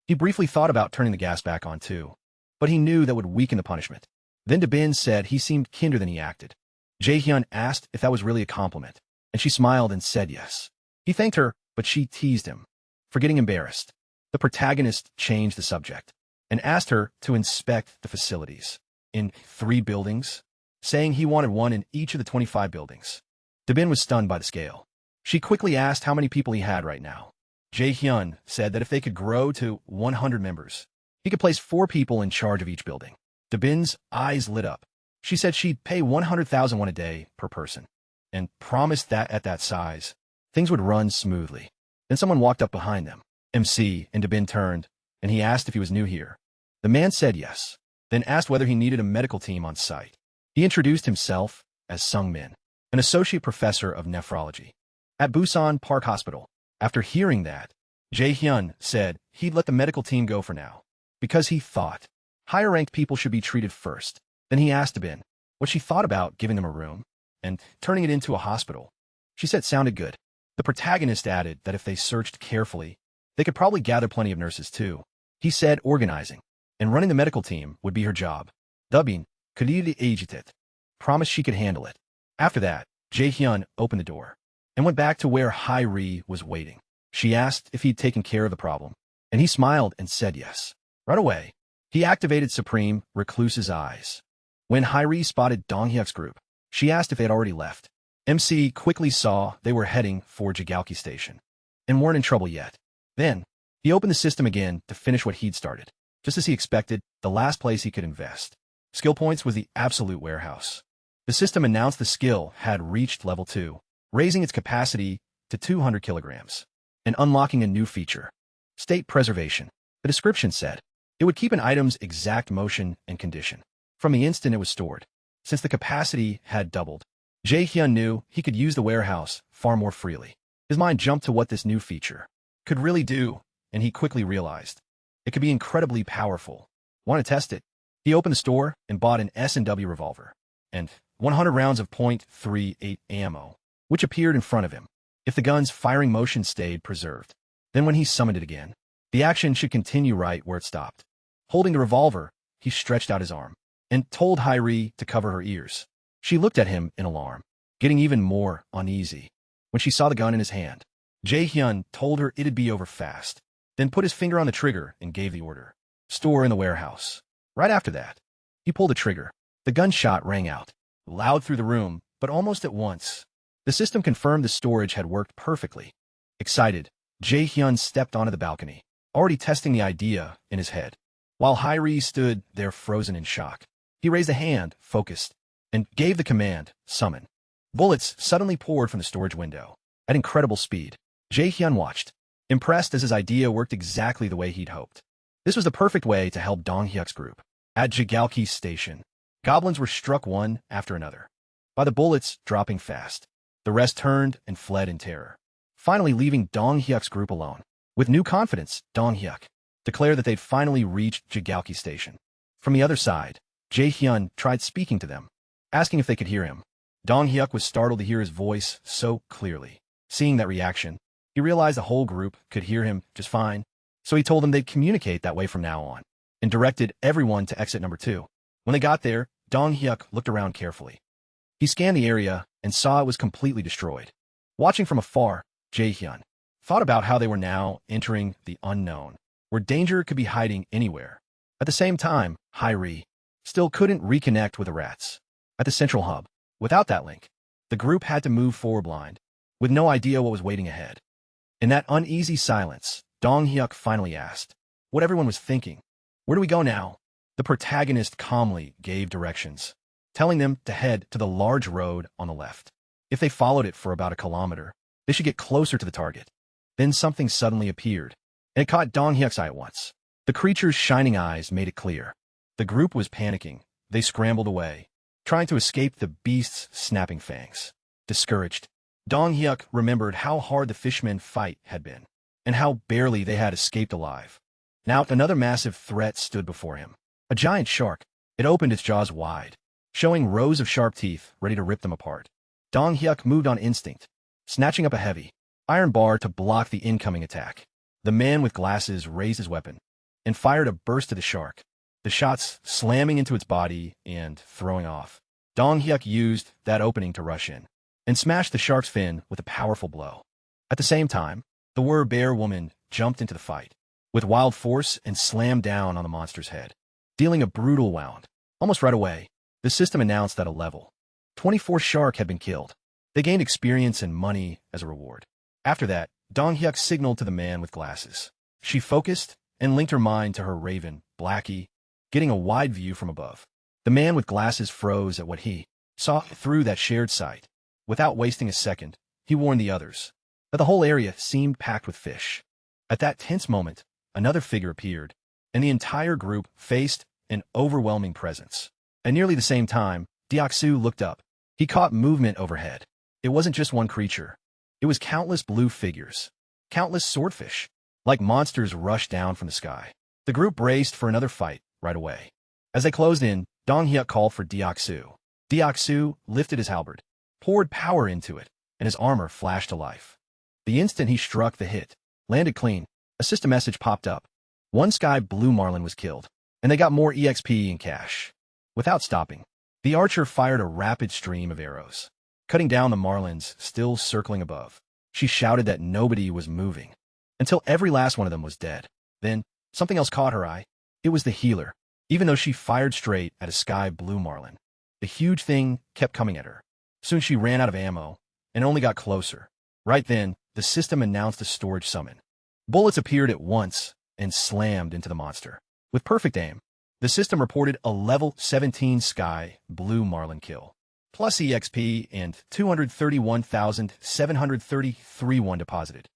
Speaker 1: He briefly thought about turning the gas back on too, but he knew that would weaken the punishment. Then Dabin said he seemed kinder than he acted. Jae-hyun asked if that was really a compliment, and she smiled and said yes. He thanked her, but she teased him for getting embarrassed. The protagonist changed the subject and asked her to inspect the facilities in 3 buildings, saying he wanted one in each of the 25 buildings. Dabin was stunned by the scale. She quickly asked how many people he had right now. Jae-hyun said that if they could grow to 100 members, he could place 4 people in charge of each building. Dabin's eyes lit up. She said she'd pay 100,000 won a day per person, and promised that at that size, things would run smoothly. Then someone walked up behind them. MC and Dabin turned, and he asked if he was new here. The man said yes, then asked whether he needed a medical team on site. He introduced himself as Sung Min, an associate professor of nephrology at Busan Park Hospital. After hearing that, Jae-hyun said he'd let the medical team go for now, because he thought higher-ranked people should be treated first. Then he asked Dabin what she thought about giving them a room and turning it into a hospital. She said it sounded good. The protagonist added that if they searched carefully, they could probably gather plenty of nurses too. He said organizing and running the medical team would be her job. Dabin could it, promised she could handle it. After that, Jae-hyun opened the door and went back to where Hae-ri was waiting. She asked if he'd taken care of the problem, and he smiled and said yes. Right away, he activated Supreme Recluse's eyes. When Hae-ri spotted Dong-hyuk's group, she asked if they had already left. MC quickly saw they were heading for Jigaoki Station and weren't in trouble yet. Then, he opened the system again to finish what he'd started. Just as he expected, the last place he could invest skill points was the absolute warehouse. The system announced the skill had reached level 2, raising its capacity to 200 kilograms, and unlocking a new feature, state preservation. The description said it would keep an item's exact motion and condition from the instant it was stored. Since the capacity had doubled, Jae-hyun knew he could use the warehouse far more freely. His mind jumped to what this new feature could really do, and he quickly realized it could be incredibly powerful. Want to test it? He opened the store and bought an S&W revolver and 100 rounds of .38 ammo, which appeared in front of him. If the gun's firing motion stayed preserved, then when he summoned it again, the action should continue right where it stopped. Holding the revolver, he stretched out his arm and told Hyri to cover her ears. She looked at him in alarm, getting even more uneasy. When she saw the gun in his hand, Jae-hyun told her it'd be over fast, then put his finger on the trigger and gave the order. Store in the warehouse. Right after that, he pulled the trigger. The gunshot rang out, loud through the room, but almost at once. The system confirmed the storage had worked perfectly. Excited, Jae-hyun stepped onto the balcony, already testing the idea in his head. While Hyri stood there frozen in shock, he raised a hand, focused, and gave the command, summon. Bullets suddenly poured from the storage window at incredible speed. Jae-hyun watched, impressed as his idea worked exactly the way he'd hoped. This was the perfect way to help Dong-hyuk's group. At Jigalki Station, goblins were struck one after another, by the bullets dropping fast. The rest turned and fled in terror, finally leaving Dong-hyuk's group alone. With new confidence, Dong-hyuk declared that they'd finally reached Jigalki Station. From the other side, Jae-hyun tried speaking to them, asking if they could hear him. Dong-hyuk was startled to hear his voice so clearly. Seeing that reaction, he realized the whole group could hear him just fine, so he told them they'd communicate that way from now on, and directed everyone to exit number 2. When they got there, Dong-hyuk looked around carefully. He scanned the area and saw it was completely destroyed. Watching from afar, Jae-hyun thought about how they were now entering the unknown, where danger could be hiding anywhere. At the same time, Hyri still couldn't reconnect with the rats at the central hub. Without that link, the group had to move forward blind, with no idea what was waiting ahead. In that uneasy silence, Dong-hyuk finally asked what everyone was thinking. Where do we go now? The protagonist calmly gave directions, telling them to head to the large road on the left. If they followed it for about a kilometer, they should get closer to the target. Then something suddenly appeared, and it caught Dong-hyuk's eye at once. The creature's shining eyes made it clear. The group was panicking. They scrambled away, trying to escape the beast's snapping fangs. Discouraged, Dong-hyuk remembered how hard the fishmen fight had been, and how barely they had escaped alive. Now another massive threat stood before him. A giant shark. It opened its jaws wide, showing rows of sharp teeth ready to rip them apart. Dong-hyuk moved on instinct, snatching up a heavy iron bar to block the incoming attack. The man with glasses raised his weapon and fired a burst at the shark, the shots slamming into its body and throwing off. Dong-hyuk used that opening to rush in and smash the shark's fin with a powerful blow. At the same time, the Were-bear woman jumped into the fight with wild force and slammed down on the monster's head, dealing a brutal wound. Almost right away, the system announced that a level 24 shark had been killed. They gained experience and money as a reward. After that, Dong-hyuk signaled to the man with glasses. She focused and linked her mind to her raven, Blackie, getting a wide view from above. The man with glasses froze at what he saw through that shared sight. Without wasting a second, he warned the others that the whole area seemed packed with fish. At that tense moment, another figure appeared, and the entire group faced an overwhelming presence. At nearly the same time, Deoksu looked up. He caught movement overhead. It wasn't just one creature. It was countless blue figures, countless swordfish, like monsters rushed down from the sky. The group braced for another fight right away. As they closed in, Dong-hyuk called for Deoksu. Deoksu lifted his halberd, poured power into it, and his armor flashed to life. The instant he struck the hit, landed clean, a system message popped up. One sky blue marlin was killed, and they got more EXP and cash. Without stopping, the archer fired a rapid stream of arrows, cutting down the marlins still circling above. She shouted that nobody was moving, until every last one of them was dead. Then, something else caught her eye. It was the healer. Even though she fired straight at a sky blue marlin, the huge thing kept coming at her. Soon she ran out of ammo, and only got closer. Right then, the system announced a storage summon. Bullets appeared at once and slammed into the monster. With perfect aim, the system reported a level 17 sky blue marlin kill. plus EXP and 231,733 won deposited.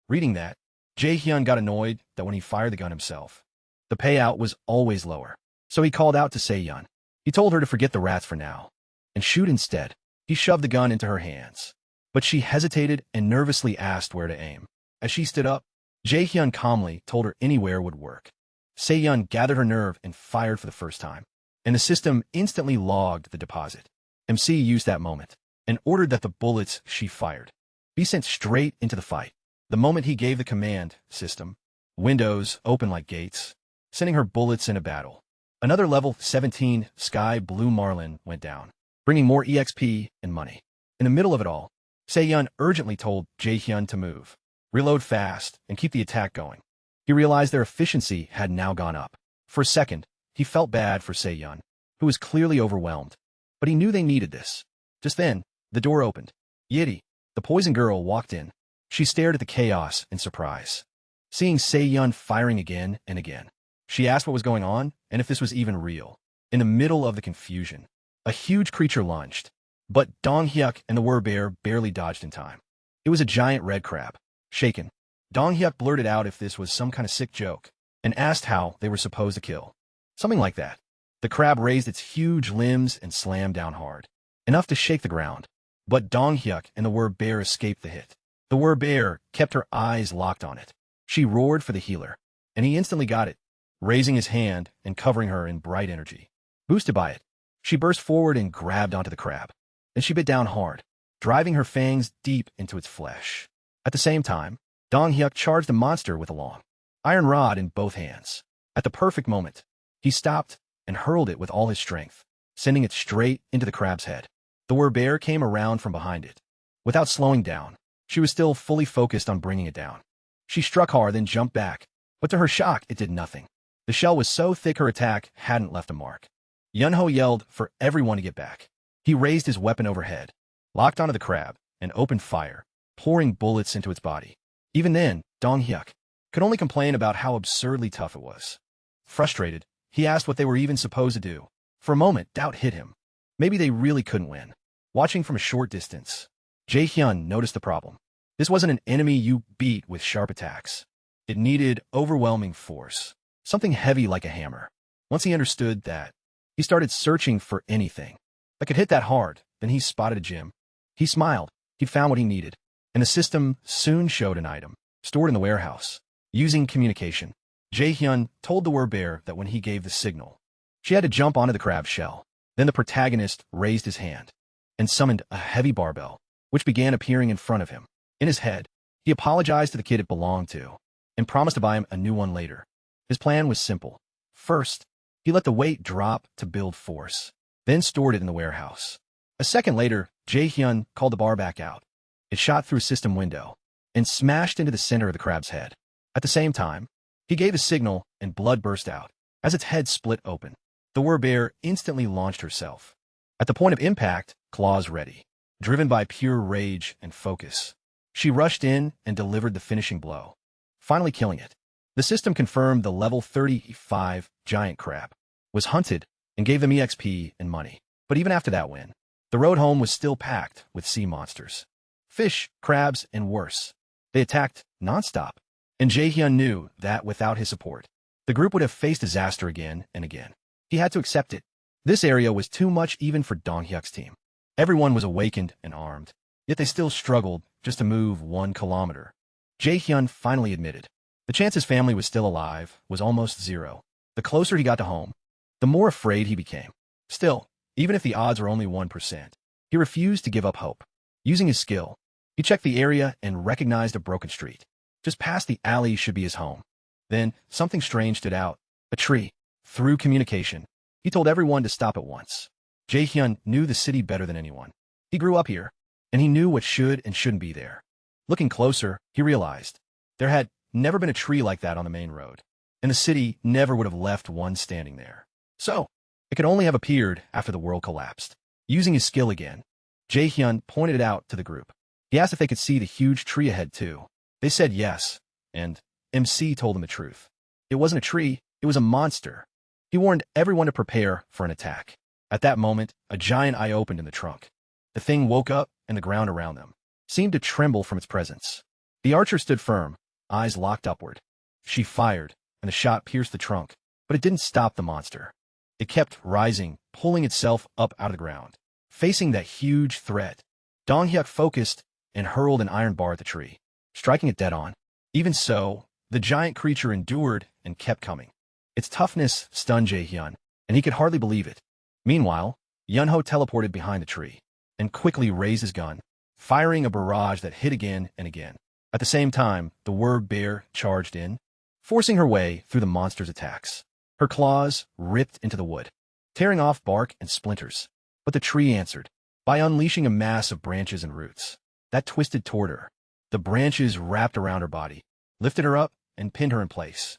Speaker 1: Reading that, Jae-hyun got annoyed that when he fired the gun himself, the payout was always lower. So he called out to Se-yeon. He told her to forget the rats for now and shoot instead. He shoved the gun into her hands, but she hesitated and nervously asked where to aim. As she stood up, Jae-hyun calmly told her anywhere would work. Se-yeon gathered her nerve and fired for the first time, and the system instantly logged the deposit. MC used that moment and ordered that the bullets she fired be sent straight into the fight. The moment he gave the command, system windows open like gates, sending her bullets into battle. Another level 17 Sky Blue Marlin went down, bringing more EXP and money. In the middle of it all, Se-yeon urgently told Jae-hyun to move, reload fast, and keep the attack going. He realized their efficiency had now gone up. For a second, he felt bad for Se-yeon, who was clearly overwhelmed, but he knew they needed this. Just then, the door opened. Yiddy, the poison girl, walked in. She stared at the chaos in surprise, seeing Se-yeon firing again and again. She asked what was going on and if this was even real. In the middle of the confusion, a huge creature lunged, but Dong-hyuk and the Wer-bear barely dodged in time. It was a giant red crab. Shaken, Dong-hyuk blurted out if this was some kind of sick joke and asked how they were supposed to kill. Something like that. The crab raised its huge limbs and slammed down hard, enough to shake the ground. But Dong-hyuk and the Wer-bear escaped the hit. The Wer-bear kept her eyes locked on it. She roared for the healer, and he instantly got it, raising his hand and covering her in bright energy. Boosted by it, she burst forward and grabbed onto the crab. Then she bit down hard, driving her fangs deep into its flesh. At the same time, Dong-hyuk charged the monster with a long iron rod in both hands. At the perfect moment, he stopped and hurled it with all his strength, sending it straight into the crab's head. The Wer-bear came around from behind it. Without slowing down, she was still fully focused on bringing it down. She struck hard, then jumped back, but to her shock, it did nothing. The shell was so thick her attack hadn't left a mark. Yunho yelled for everyone to get back. He raised his weapon overhead, locked onto the crab, and opened fire, pouring bullets into its body. Even then, Dong-hyuk could only complain about how absurdly tough it was. Frustrated, he asked what they were even supposed to do. For a moment, doubt hit him. Maybe they really couldn't win. Watching from a short distance, Jae-hyun noticed the problem. This wasn't an enemy you beat with sharp attacks. It needed overwhelming force, something heavy like a hammer. Once he understood that, he started searching for anything that could hit that hard. Then he spotted a gem. He smiled. He'd found what he needed, and the system soon showed an item stored in the warehouse. Using communication, Jae-hyun told the Wer-bear that when he gave the signal, she had to jump onto the crab shell. Then the protagonist raised his hand and summoned a heavy barbell, which began appearing in front of him. In his head, he apologized to the kid it belonged to and promised to buy him a new one later. His plan was simple. First, he let the weight drop to build force, then stored it in the warehouse. A second later, Jae-hyun called the bar back out. It shot through a system window and smashed into the center of the crab's head. At the same time, he gave a signal and blood burst out. As its head split open, the Wer-bear instantly launched herself. At the point of impact, claws ready, driven by pure rage and focus, she rushed in and delivered the finishing blow, finally killing it. The system confirmed the level 35 giant crab was hunted and gave them EXP and money. But even after that win, the road home was still packed with sea monsters. Fish, crabs, and worse. They attacked nonstop. And Jae-hyun knew that without his support, the group would have faced disaster again and again. He had to accept it. This area was too much even for Dong-hyuk's team. Everyone was awakened and armed, yet they still struggled just to move 1 kilometer. Jae-hyun finally admitted the chance his family was still alive was almost zero. The closer he got to home, the more afraid he became. Still, even if the odds were only 1%, he refused to give up hope. Using his skill, he checked the area and recognized a broken street. Just past the alley should be his home. Then, something strange stood out. A tree. Through communication, he told everyone to stop at once. Jae-hyun knew the city better than anyone. He grew up here, and he knew what should and shouldn't be there. Looking closer, he realized there had never been a tree like that on the main road, and the city never would have left one standing there. So, it could only have appeared after the world collapsed. Using his skill again, Jae-hyun pointed it out to the group. He asked if they could see the huge tree ahead too. They said yes, and MC told them the truth. It wasn't a tree, it was a monster. He warned everyone to prepare for an attack. At that moment, a giant eye opened in the trunk. The thing woke up, and the ground around them seemed to tremble from its presence. The archer stood firm, eyes locked upward. She fired, and the shot pierced the trunk, but it didn't stop the monster. It kept rising, pulling itself up out of the ground. Facing that huge threat, Dong Hyuk focused and hurled an iron bar at the tree, striking it dead on. Even so, the giant creature endured and kept coming. Its toughness stunned Jae-hyun, and he could hardly believe it. Meanwhile, Yunho teleported behind the tree and quickly raised his gun, firing a barrage that hit again and again. At the same time, the word bear charged in, forcing her way through the monster's attacks. Her claws ripped into the wood, tearing off bark and splinters. But the tree answered by unleashing a mass of branches and roots that twisted toward her. The branches wrapped around her body, lifted her up, and pinned her in place.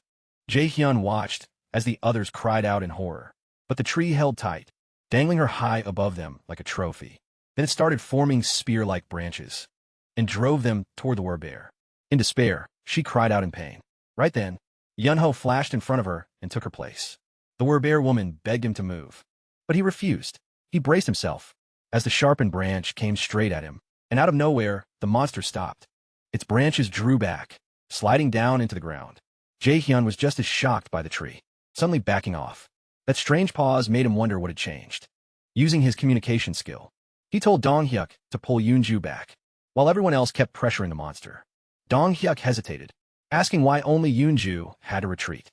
Speaker 1: Jae-hyun watched as the others cried out in horror, but the tree held tight, dangling her high above them like a trophy. Then it started forming spear-like branches and drove them toward the werbear. In despair, she cried out in pain. Right then, Yunho flashed in front of her and took her place. The werbear woman begged him to move, but he refused. He braced himself as the sharpened branch came straight at him, and out of nowhere, the monster stopped. Its branches drew back, sliding down into the ground. Jae-hyun was just as shocked by the tree, suddenly backing off. That strange pause made him wonder what had changed. Using his communication skill, he told Dong Hyuk to pull Yoonju back, while everyone else kept pressuring the monster. Dong Hyuk hesitated, asking why only Yoonju had to retreat.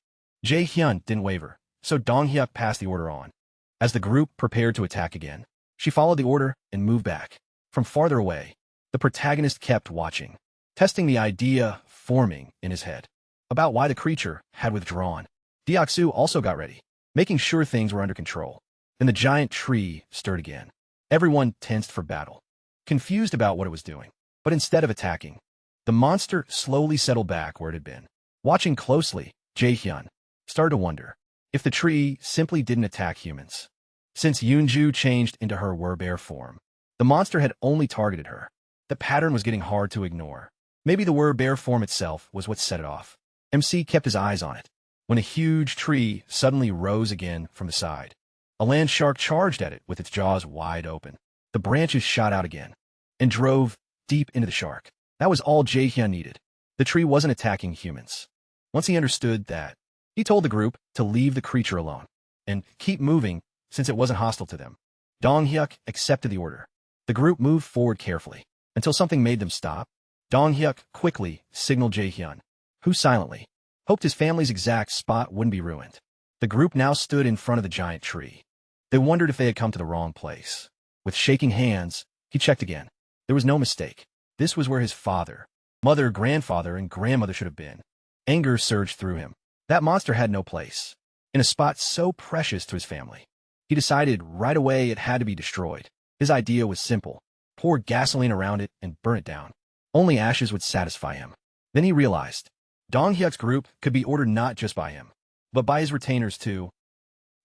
Speaker 1: Jae-hyun didn't waver, so Dong Hyuk passed the order on. As the group prepared to attack again, she followed the order and moved back. From farther away, the protagonist kept watching, testing the idea forming in his head about why the creature had withdrawn. Deoksu also got ready, making sure things were under control. Then the giant tree stirred again. Everyone tensed for battle, confused about what it was doing. But instead of attacking, the monster slowly settled back where it had been. Watching closely, Jae-hyun started to wonder if the tree simply didn't attack humans. Since Yoonju changed into her werbear form, the monster had only targeted her. The pattern was getting hard to ignore. Maybe the werbear form itself was what set it off. MC kept his eyes on it when a huge tree suddenly rose again from the side. A land shark charged at it with its jaws wide open. The branches shot out again and drove deep into the shark. That was all Jae-hyun needed. The tree wasn't attacking humans. Once he understood that, he told the group to leave the creature alone and keep moving since it wasn't hostile to them. Dong Hyuk accepted the order. The group moved forward carefully until something made them stop. Dong Hyuk quickly signaled Jae-hyun, who silently hoped his family's exact spot wouldn't be ruined. The group now stood in front of the giant tree. They wondered if they had come to the wrong place. With shaking hands, he checked again. There was no mistake. This was where his father, mother, grandfather, and grandmother should have been. Anger surged through him. That monster had no place in a spot so precious to his family. He decided right away it had to be destroyed. His idea was simple. Pour gasoline around it and burn it down. Only ashes would satisfy him. Then he realized Dong Hyuk's group could be ordered not just by him, but by his retainers too,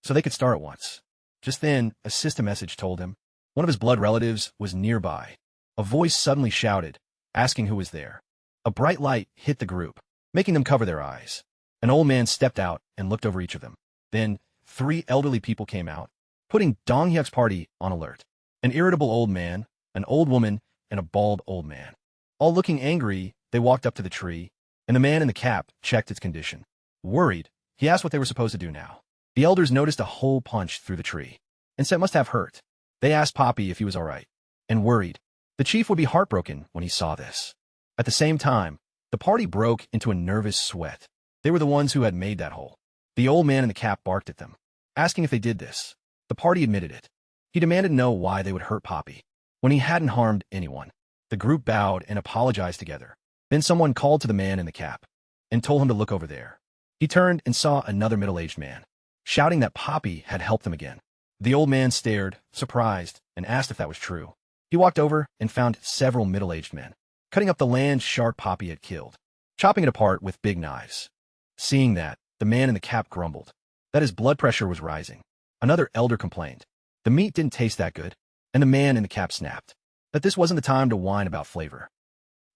Speaker 1: so they could start at once. Just then, a system message told him one of his blood relatives was nearby. A voice suddenly shouted, asking who was there. A bright light hit the group, making them cover their eyes. An old man stepped out and looked over each of them. Then, 3 elderly people came out, putting Dong Hyuk's party on alert. An irritable old man, an old woman, and a bald old man. All looking angry, they walked up to the tree, and the man in the cap checked its condition. Worried, he asked what they were supposed to do now. The elders noticed a hole punched through the tree, and said it must have hurt. They asked Poppy if he was all right, and worried. The chief would be heartbroken when he saw this. At the same time, the party broke into a nervous sweat. They were the ones who had made that hole. The old man in the cap barked at them, asking if they did this. The party admitted it. He demanded to know why they would hurt Poppy, when he hadn't harmed anyone. The group bowed and apologized together. Then someone called to the man in the cap, and told him to look over there. He turned and saw another middle-aged man, shouting that Poppy had helped them again. The old man stared, surprised, and asked if that was true. He walked over and found several middle-aged men, cutting up the land shark Poppy had killed, chopping it apart with big knives. Seeing that, the man in the cap grumbled that his blood pressure was rising. Another elder complained the meat didn't taste that good, and the man in the cap snapped that this wasn't the time to whine about flavor.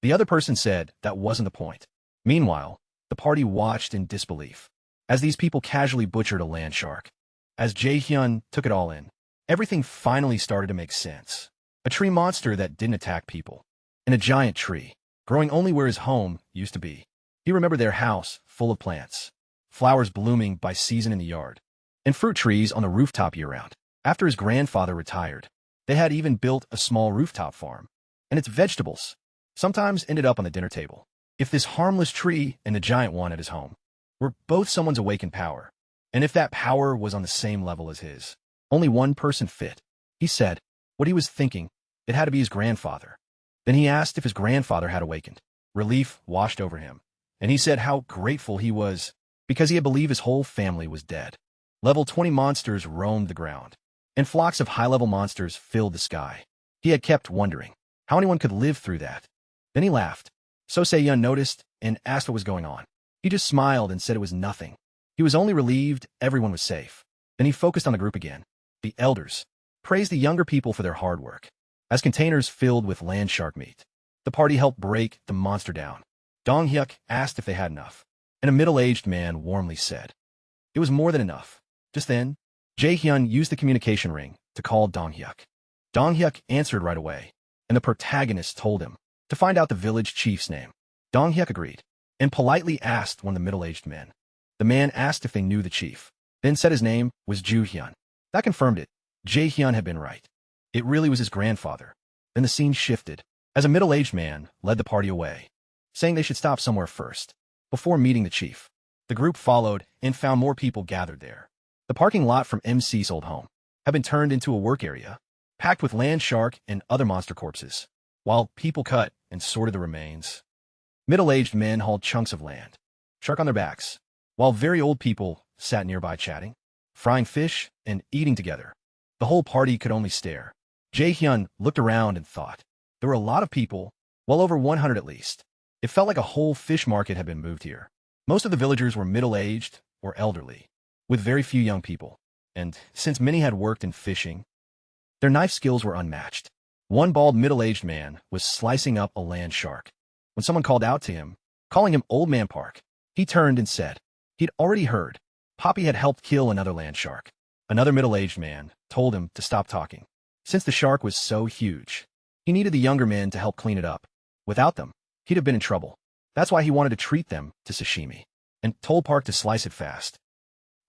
Speaker 1: The other person said that wasn't the point. Meanwhile, the party watched in disbelief as these people casually butchered a land shark. As Jae-hyun took it all in, Everything finally started to make sense. A tree monster that didn't attack people. And a giant tree, growing only where his home used to be. He remembered their house, full of plants, flowers blooming by season in the yard, and fruit trees on the rooftop year-round. After his grandfather retired, they had even built a small rooftop farm, and its vegetables sometimes ended up on the dinner table. If this harmless tree and the giant one at his home were both someone's awakened power, and if that power was on the same level as his, only one person fit. He said what he was thinking. It had to be his grandfather. Then he asked if his grandfather had awakened. Relief washed over him, and he said how grateful he was because he had believed his whole family was dead. Level 20 monsters roamed the ground, and flocks of high-level monsters filled the sky. He had kept wondering how anyone could live through that. Then he laughed. So Se-yun noticed and asked what was going on. He just smiled and said it was nothing. He was only relieved everyone was safe. Then he focused on the group again. The elders praised the younger people for their hard work. As containers filled with land shark meat, the party helped break the monster down. Dong Hyuk asked if they had enough, and a middle-aged man warmly said it was more than enough. Just then, Jae-hyun used the communication ring to call Dong Hyuk. Dong Hyuk answered right away, and the protagonist told him to find out the village chief's name. Dong Hyuk agreed, and politely asked one of the middle-aged men. The man asked if they knew the chief, then said his name was Ju-hyun. That confirmed it. Jae-hyun had been right. It really was his grandfather. Then the scene shifted, as a middle-aged man led the party away, saying they should stop somewhere first, before meeting the chief. The group followed and found more people gathered there. The parking lot from MC's old home had been turned into a work area, packed with land shark and other monster corpses, while people cut and sorted the remains. Middle-aged men hauled chunks of land, shark on their backs, while very old people sat nearby chatting, frying fish, and eating together. The whole party could only stare. Jae-hyun looked around and thought. There were a lot of people, well over 100 at least. It felt like a whole fish market had been moved here. Most of the villagers were middle-aged or elderly, with very few young people, and since many had worked in fishing, their knife skills were unmatched. One bald middle-aged man was slicing up a land shark. When someone called out to him, calling him Old Man Park, he turned and said he'd already heard Poppy had helped kill another land shark. Another middle-aged man told him to stop talking. Since the shark was so huge, he needed the younger men to help clean it up. Without them, he'd have been in trouble. That's why he wanted to treat them to sashimi, and told Park to slice it fast.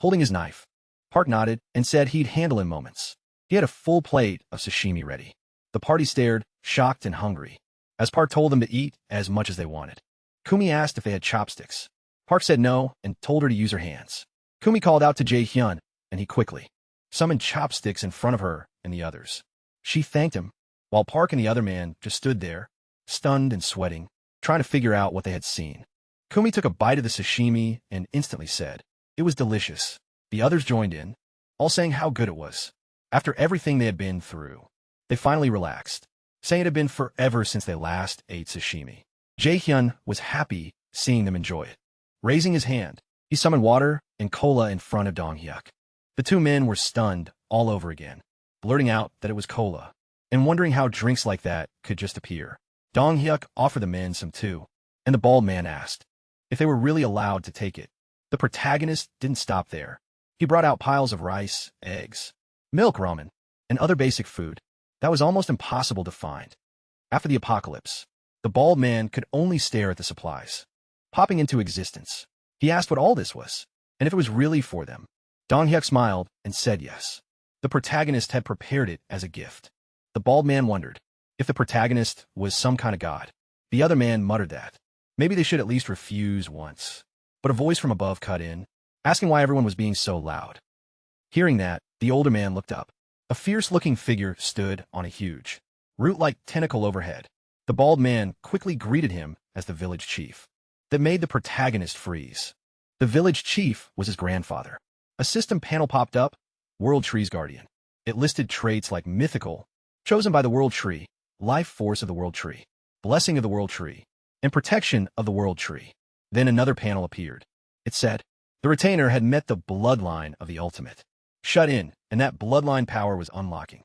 Speaker 1: Holding his knife, Park nodded and said he'd handle in moments. He had a full plate of sashimi ready. The party stared, shocked and hungry, as Park told them to eat as much as they wanted. Kumi asked if they had chopsticks. Park said no and told her to use her hands. Kumi called out to Jae-hyun, and he quickly summoned chopsticks in front of her and the others. She thanked him, while Park and the other man just stood there, stunned and sweating, trying to figure out what they had seen. Kumi took a bite of the sashimi and instantly said it was delicious. The others joined in, all saying how good it was. After everything they had been through, they finally relaxed, saying it had been forever since they last ate sashimi. Jae-hyun was happy seeing them enjoy it. Raising his hand, he summoned water and cola in front of Dong Hyuk. The two men were stunned all over again, blurting out that it was cola, and wondering how drinks like that could just appear. Dong Hyuk offered the men some too, and the bald man asked if they were really allowed to take it. The protagonist didn't stop there. He brought out piles of rice, eggs, milk, ramen, and other basic food that was almost impossible to find. After the apocalypse, the bald man could only stare at the supplies popping into existence. He asked what all this was, and if it was really for them. Dong Hyuk smiled and said yes. The protagonist had prepared it as a gift. The bald man wondered if the protagonist was some kind of god. The other man muttered that maybe they should at least refuse once. But a voice from above cut in, asking why everyone was being so loud. Hearing that, the older man looked up. A fierce-looking figure stood on a huge, root-like tentacle overhead. The bald man quickly greeted him as the village chief. That made the protagonist freeze. The village chief was his grandfather. A system panel popped up, World Tree's Guardian. It listed traits like mythical, chosen by the World Tree, life force of the World Tree, blessing of the World Tree, and protection of the World Tree. Then another panel appeared. It said, the retainer had met the bloodline of the ultimate. Shut in, and that bloodline power was unlocking.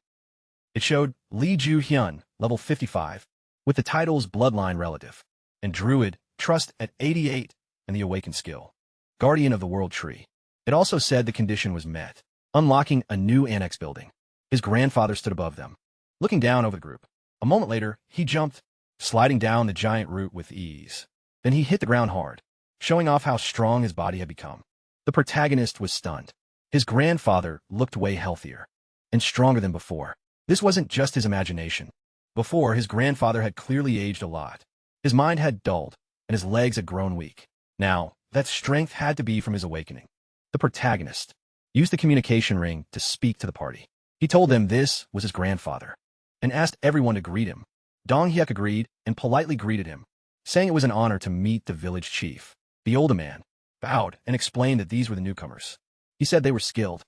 Speaker 1: It showed Lee Ju-hyun, level 55, with the titles Bloodline Relative, and Druid, Trust at 88, and the Awakened skill, Guardian of the World Tree. It also said the condition was met, unlocking a new annex building. His grandfather stood above them, looking down over the group. A moment later, he jumped, sliding down the giant root with ease. Then he hit the ground hard, showing off how strong his body had become. The protagonist was stunned. His grandfather looked way healthier and stronger than before. This wasn't just his imagination. Before, his grandfather had clearly aged a lot. His mind had dulled, and his legs had grown weak. Now, that strength had to be from his awakening. The protagonist used the communication ring to speak to the party. He told them this was his grandfather, and asked everyone to greet him. Dong Hyuk agreed and politely greeted him, saying it was an honor to meet the village chief. The older man bowed and explained that these were the newcomers. He said they were skilled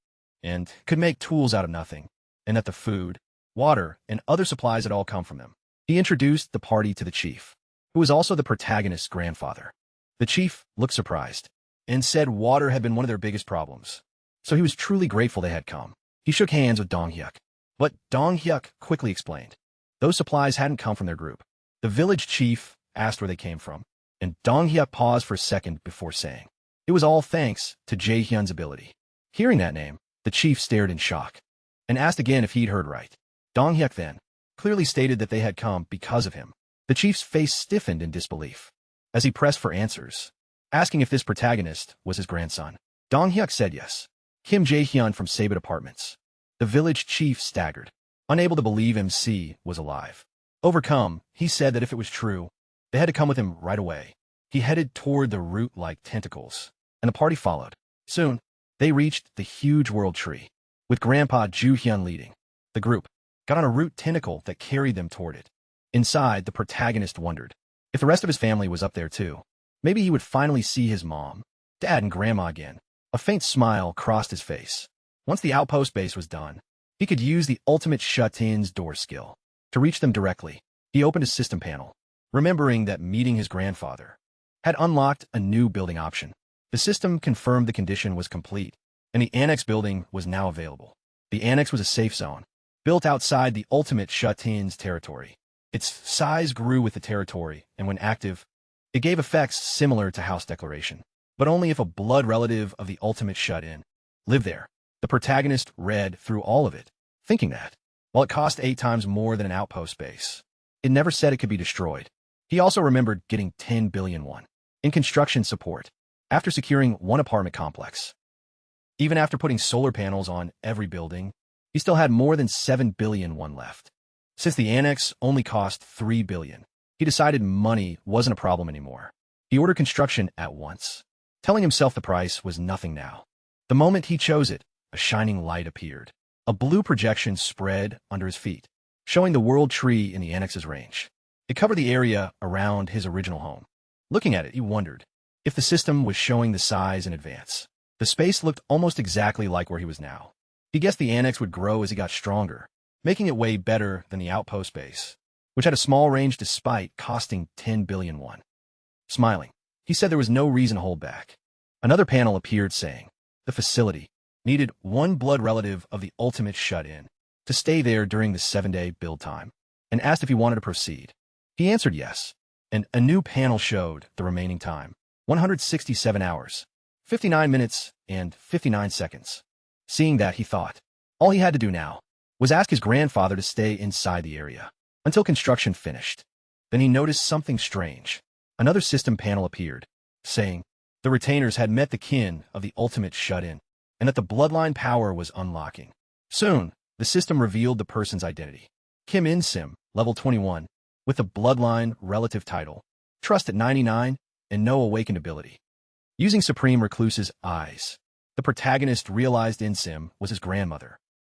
Speaker 1: and could make tools out of nothing, and that the food, water, and other supplies had all come from them. He introduced the party to the chief, who was also the protagonist's grandfather. The chief looked surprised and said water had been one of their biggest problems, so he was truly grateful they had come. He shook hands with Dong Hyuk, but Dong Hyuk quickly explained those supplies hadn't come from their group. The village chief asked where they came from, and Dong Hyuk paused for a second before saying, it was all thanks to Jae Hyun's ability. Hearing that name, the chief stared in shock and asked again if he'd heard right. Dong Hyuk then clearly stated that they had come because of him. The chief's face stiffened in disbelief as he pressed for answers, asking if this protagonist was his grandson. Dong Hyuk said yes. Kim Jae-hyun from Sabit Apartments. The village chief staggered, unable to believe MC was alive. Overcome, he said that if it was true, they had to come with him right away. He headed toward the root-like tentacles, and the party followed. Soon, they reached the huge world tree, with Grandpa Ju-hyun leading. The group got on a root tentacle that carried them toward it. Inside, the protagonist wondered if the rest of his family was up there too. Maybe he would finally see his mom, dad, and grandma again. A faint smile crossed his face. Once the outpost base was done, he could use the ultimate shut-ins door skill to reach them directly. He opened his system panel, remembering that meeting his grandfather had unlocked a new building option. The system confirmed the condition was complete, and the annex building was now available. The annex was a safe zone, built outside the ultimate shut-ins territory. Its size grew with the territory, and when active, it gave effects similar to House Declaration, but only if a blood relative of the ultimate shut-in lived there. The protagonist read through all of it, thinking that, while it cost 8 times more than an outpost base, it never said it could be destroyed. He also remembered getting 10 billion won in construction support after securing one apartment complex. Even after putting solar panels on every building, he still had more than 7 billion won left. Since the annex only cost 3 billion, he decided money wasn't a problem anymore. He ordered construction at once, telling himself the price was nothing now. The moment he chose it, a shining light appeared. A blue projection spread under his feet, showing the world tree in the annex's range. It covered the area around his original home. Looking at it, he wondered if the system was showing the size in advance. The space looked almost exactly like where he was now. He guessed the annex would grow as he got stronger, making it way better than the outpost base, which had a small range despite costing 10 billion won. Smiling, he said there was no reason to hold back. Another panel appeared saying the facility needed one blood relative of the ultimate shut-in to stay there during the 7-day build time, and asked if he wanted to proceed. He answered yes, and a new panel showed the remaining time, 167 hours, 59 minutes, and 59 seconds. Seeing that, he thought all he had to do now was ask his grandfather to stay inside the area until construction finished. Then he noticed something strange. Another system panel appeared, saying the retainers had met the kin of the ultimate shut-in, and that the bloodline power was unlocking. Soon, the system revealed the person's identity. Kim In-sim, level 21, with the bloodline relative title, trust at 99, and no awakened ability. Using Supreme Recluse's eyes, the protagonist realized In-sim was his grandmother.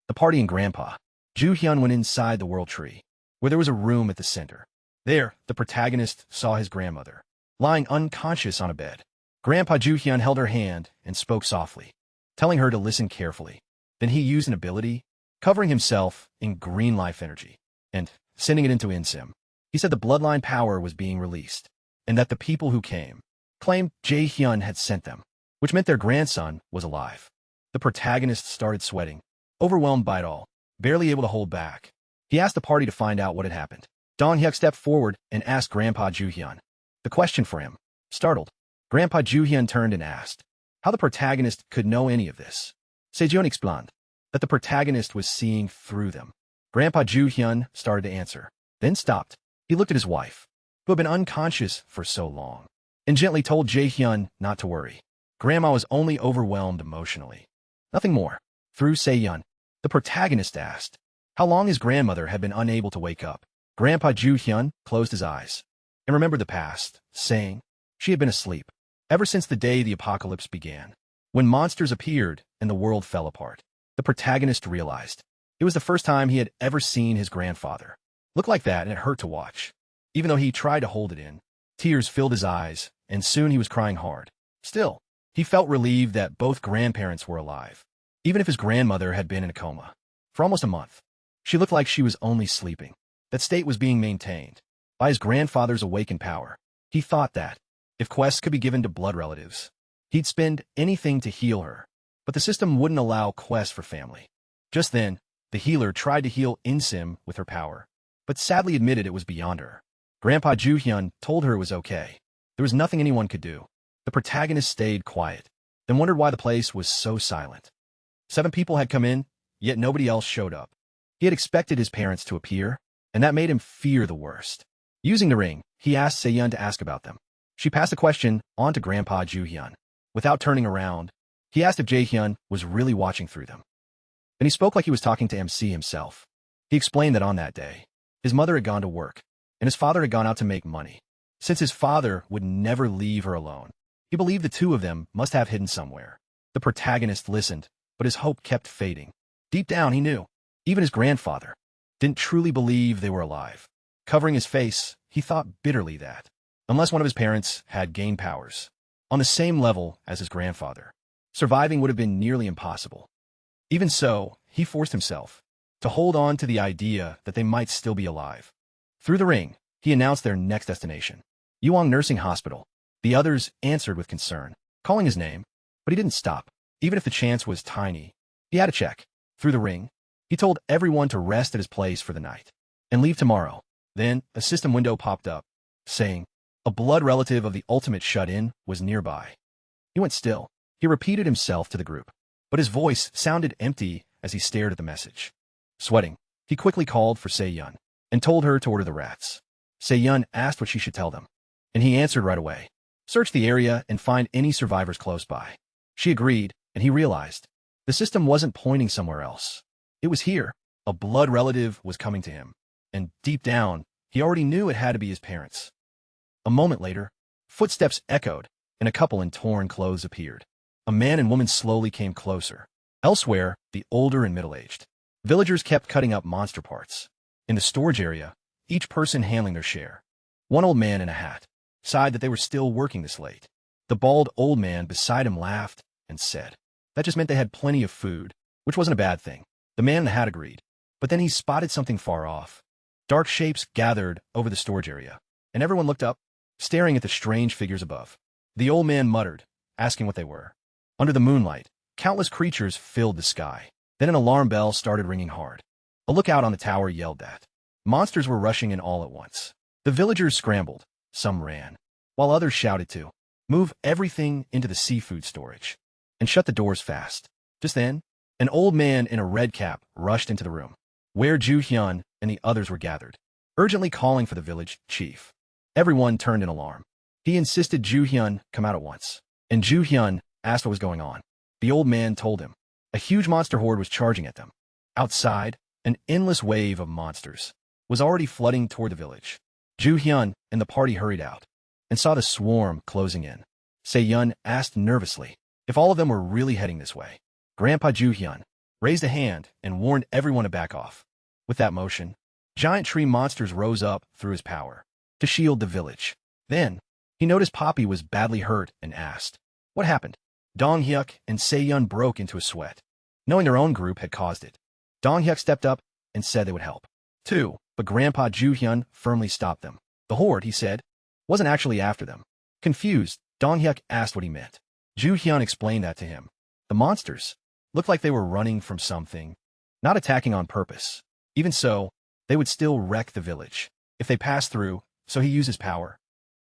Speaker 1: The party and Grandpa Ju-hyun went inside the world tree, where there was a room at the center. There, the protagonist saw his grandmother, lying unconscious on a bed. Grandpa Ju-hyun held her hand and spoke softly, telling her to listen carefully. Then he used an ability, covering himself in green life energy, and sending it into In-sim. He said the bloodline power was being released, and that the people who came claimed Jae-hyun had sent them, which meant their grandson was alive. The protagonist started sweating, overwhelmed by it all, barely able to hold back. He asked the party to find out what had happened. Dong Hyuk stepped forward and asked Grandpa Ju-hyun the question for him. Startled, Grandpa Ju-hyun turned and asked how the protagonist could know any of this. Sejun explained that the protagonist was seeing through them. Grandpa Ju-hyun started to answer, then stopped. He looked at his wife, who had been unconscious for so long, and gently told Jae-hyun not to worry. Grandma was only overwhelmed emotionally. Nothing more. Through Se-hyun, the protagonist asked how long his grandmother had been unable to wake up. Grandpa Ju-hyun closed his eyes and remembered the past, saying she had been asleep ever since the day the apocalypse began. When monsters appeared and the world fell apart, the protagonist realized it was the first time he had ever seen his grandfather look like that, and it hurt to watch. Even though he tried to hold it in, tears filled his eyes, and soon he was crying hard. Still, he felt relieved that both grandparents were alive, even if his grandmother had been in a coma for almost a month. She looked like she was only sleeping. That state was being maintained by his grandfather's awakened power. He thought that if quests could be given to blood relatives, he'd spend anything to heal her. But the system wouldn't allow quests for family. Just then, the healer tried to heal Insim with her power, but sadly admitted it was beyond her. Grandpa Ju-hyun told her it was okay. There was nothing anyone could do. The protagonist stayed quiet, then wondered why the place was so silent. 7 people had come in, yet nobody else showed up. He had expected his parents to appear, and that made him fear the worst. Using the ring, he asked Se-hyun to ask about them. She passed the question on to Grandpa Ju-hyun. Without turning around, he asked if Jae-hyun was really watching through them. Then he spoke like he was talking to MC himself. He explained that on that day, his mother had gone to work, and his father had gone out to make money. Since his father would never leave her alone, he believed the two of them must have hidden somewhere. The protagonist listened, but his hope kept fading. Deep down, he knew even his grandfather didn't truly believe they were alive. Covering his face, he thought bitterly that, unless one of his parents had gained powers on the same level as his grandfather, surviving would have been nearly impossible. Even so, he forced himself to hold on to the idea that they might still be alive. Through the ring, he announced their next destination, Yuang Nursing Hospital. The others answered with concern, calling his name, but he didn't stop. Even if the chance was tiny, he had to check. Through the ring, he told everyone to rest at his place for the night and leave tomorrow. Then, a system window popped up, saying a blood relative of the ultimate shut-in was nearby. He went still. He repeated himself to the group, but his voice sounded empty as he stared at the message. Sweating, he quickly called for Se-hyun and told her to order the rats. Se-hyun asked what she should tell them, and he answered right away. Search the area and find any survivors close by. She agreed, and he realized the system wasn't pointing somewhere else. It was here. A blood relative was coming to him, and deep down, he already knew it had to be his parents. A moment later, footsteps echoed, and a couple in torn clothes appeared. A man and woman slowly came closer. Elsewhere, the older and middle-aged villagers kept cutting up monster parts. In the storage area, each person handling their share. One old man in a hat sighed that they were still working this late. The bald old man beside him laughed and said that just meant they had plenty of food, which wasn't a bad thing. The man in the hat agreed, but then he spotted something far off. Dark shapes gathered over the storage area, and everyone looked up, staring at the strange figures above. The old man muttered, asking what they were. Under the moonlight, countless creatures filled the sky. Then an alarm bell started ringing hard. A lookout on the tower yelled that monsters were rushing in all at once. The villagers scrambled. Some ran, while others shouted to move everything into the seafood storage and shut the doors fast. Just then, an old man in a red cap rushed into the room, where Ju-hyun and the others were gathered, urgently calling for the village chief. Everyone turned in alarm. He insisted Ju-hyun come out at once, and Ju-hyun asked what was going on. The old man told him a huge monster horde was charging at them. Outside, an endless wave of monsters was already flooding toward the village. Ju-hyun and the party hurried out and saw the swarm closing in. Se-hyun asked nervously if all of them were really heading this way. Grandpa Ju-hyun raised a hand and warned everyone to back off. With that motion, giant tree monsters rose up through his power to shield the village. Then, he noticed Poppy was badly hurt and asked, what happened? Dong-hyuk and Se-hyun broke into a sweat, knowing their own group had caused it. Dong-hyuk stepped up and said they would help, too, but Grandpa Ju-hyun firmly stopped them. The horde, he said, wasn't actually after them. Confused, Dong-hyuk asked what he meant. Ju-hyun explained that to him. The monsters looked like they were running from something, not attacking on purpose. Even so, they would still wreck the village if they passed through, so he used his power.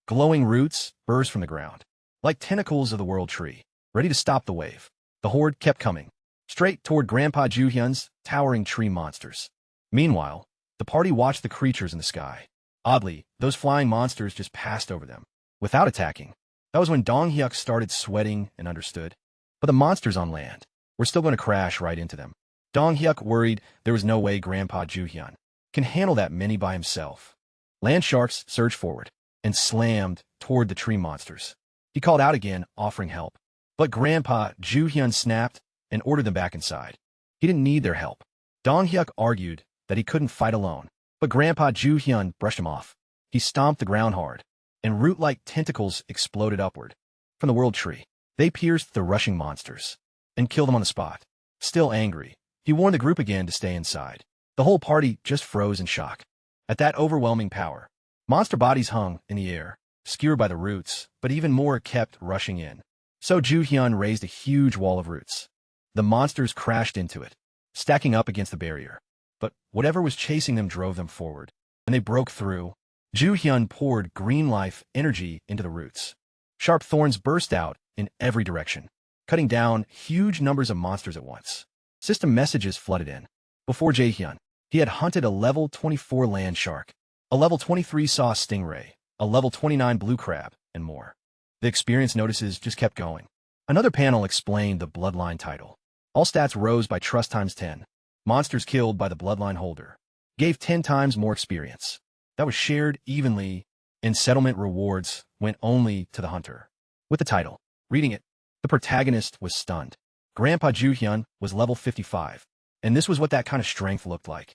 Speaker 1: Glowing roots burst from the ground, like tentacles of the world tree, ready to stop the wave. The horde kept coming, straight toward Grandpa Juhyun's towering tree monsters. Meanwhile, the party watched the creatures in the sky. Oddly, those flying monsters just passed over them, without attacking. That was when Dong Hyuk started sweating and understood. But the monsters on land were still going to crash right into them. Dong Hyuk worried there was no way Grandpa Juhyun can handle that many by himself. Land sharks surged forward and slammed toward the tree monsters. He called out again, offering help. But Grandpa Juhyun snapped and ordered them back inside. He didn't need their help. Dong Hyuk argued that he couldn't fight alone, but Grandpa Juhyun brushed him off. He stomped the ground hard, and root-like tentacles exploded upward from the world tree. They pierced the rushing monsters and killed them on the spot. Still angry, he warned the group again to stay inside. The whole party just froze in shock at that overwhelming power. Monster bodies hung in the air, skewered by the roots, but even more kept rushing in. So Juhyun raised a huge wall of roots. The monsters crashed into it, stacking up against the barrier. But whatever was chasing them drove them forward, and they broke through. Juhyun poured green life energy into the roots. Sharp thorns burst out in every direction, cutting down huge numbers of monsters at once. System messages flooded in. Before Jaehyun, he had hunted a level 24 land shark, a level 23 saw stingray, a level 29 blue crab, and more. The experience notices just kept going. Another panel explained the bloodline title. All stats rose by trust times 10. Monsters killed by the bloodline holder gave 10 times more experience. That was shared evenly, and settlement rewards went only to the hunter. With the title, reading it, the protagonist was stunned. Grandpa Juhyun was level 55, and this was what that kind of strength looked like.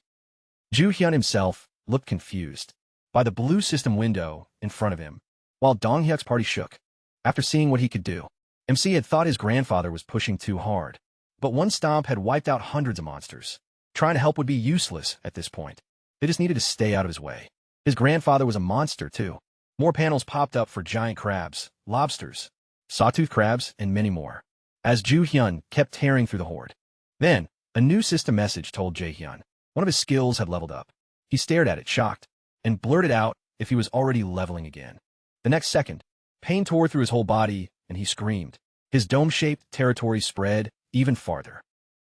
Speaker 1: Juhyun himself looked confused by the blue system window in front of him, while Dong Hyuk's party shook. After seeing what he could do, MC had thought his grandfather was pushing too hard, but one stomp had wiped out hundreds of monsters. Trying to help would be useless at this point. They just needed to stay out of his way. His grandfather was a monster, too. More panels popped up for giant crabs, lobsters, sawtooth crabs, and many more, as Juhyun kept tearing through the horde. Then, a new system message told Jaehyun one of his skills had leveled up. He stared at it, shocked, and blurted out if he was already leveling again. The next second, pain tore through his whole body, and he screamed. His dome-shaped territory spread even farther.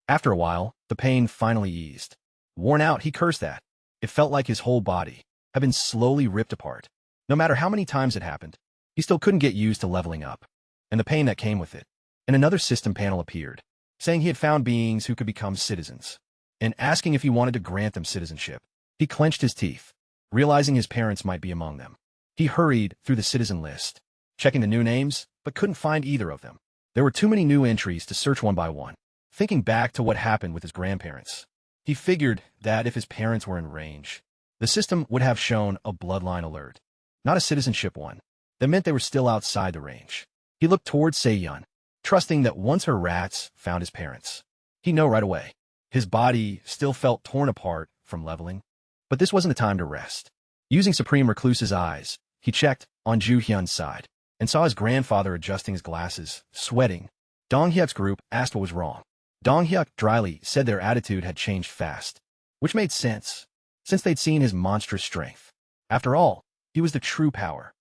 Speaker 1: After a while, the pain finally eased. Worn out, he cursed that. It felt like his whole body had been slowly ripped apart. No matter how many times it happened, he still couldn't get used to leveling up, and the pain that came with it. And another system panel appeared, saying he had found beings who could become citizens, and asking if he wanted to grant them citizenship. He clenched his teeth, realizing his parents might be among them. He hurried through the citizen list, checking the new names, but couldn't find either of them. There were too many new entries to search one by one. Thinking back to what happened with his grandparents, he figured that if his parents were in range, the system would have shown a bloodline alert, not a citizenship one. That meant they were still outside the range. He looked towards Seyun, trusting that once her rats found his parents, he'd know right away. His body still felt torn apart from leveling, but this wasn't the time to rest. Using Supreme Recluse's eyes, he checked on Juhyun's side and saw his grandfather adjusting his glasses, sweating. Dong Hyuk's group asked what was wrong. Dong Hyuk dryly said their attitude had changed fast, which made sense, since they'd seen his monstrous strength. After all, he was the true power.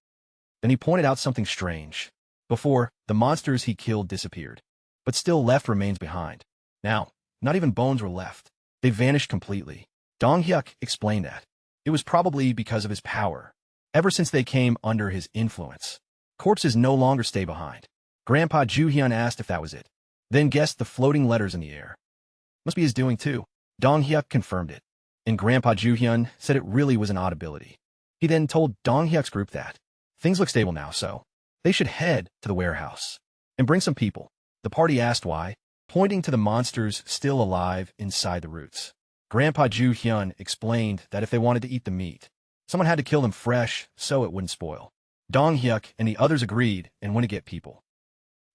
Speaker 1: Then he pointed out something strange. Before, the monsters he killed disappeared, but still left remains behind. Now, not even bones were left. They vanished completely. Dong Hyuk explained that. It was probably because of his power. Ever since they came under his influence, corpses no longer stay behind. Grandpa Juhyun asked if that was it, then guessed the floating letters in the air. Must be his doing too. Dong Hyuk confirmed it, and Grandpa Juhyun said it really was an odd ability. He then told Dong Hyuk's group that things look stable now, so they should head to the warehouse and bring some people. The party asked why, pointing to the monsters still alive inside the roots. Grandpa Juhyun explained that if they wanted to eat the meat, someone had to kill them fresh so it wouldn't spoil. Dong Hyuk and the others agreed and went to get people.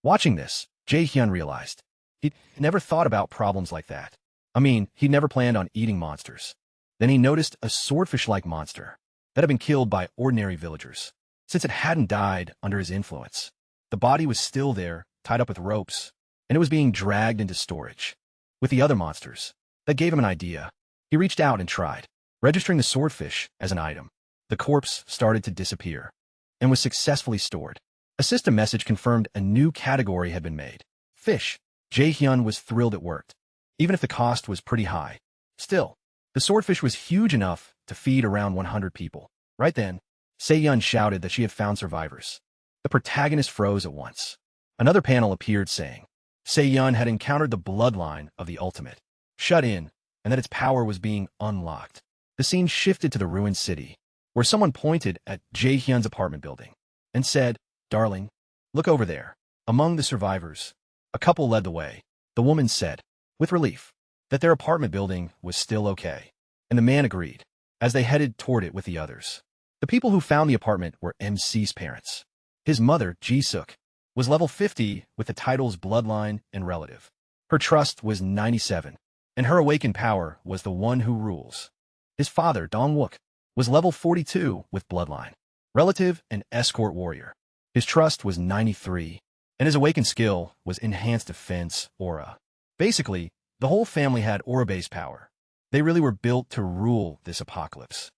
Speaker 1: Watching this, Jaehyun realized he'd never thought about problems like that. I mean, he'd never planned on eating monsters. Then he noticed a swordfish-like monster that had been killed by ordinary villagers. Since it hadn't died under his influence, the body was still there, tied up with ropes, and it was being dragged into storage with the other monsters. That gave him an idea. He reached out and tried, registering the swordfish as an item. The corpse started to disappear and was successfully stored. A system message confirmed a new category had been made. Fish. Jaehyun was thrilled it worked. even if the cost was pretty high. Still, the swordfish was huge enough to feed around 100 people. Right then, Se-yun shouted that she had found survivors. The protagonist froze at once. Another panel appeared saying, Se-yun had encountered the bloodline of the ultimate, shut in, and that its power was being unlocked. The scene shifted to the ruined city, where someone pointed at Jae-hyun's apartment building and said, "Darling, look over there." Among the survivors, a couple led the way. The woman said, with relief, that their apartment building was still okay, and the man agreed, as they headed toward it with the others. The people who found the apartment were MC's parents. His mother, Ji-suk, was level 50 with the titles Bloodline and Relative. Her trust was 97, and her awakened power was the one who rules. His father, Dong-wook, was level 42 with Bloodline, Relative, and Escort Warrior. His trust was 93, and his awakened skill was Enhanced Defense Aura. Basically, the whole family had aura-based power. They really were built to rule this apocalypse.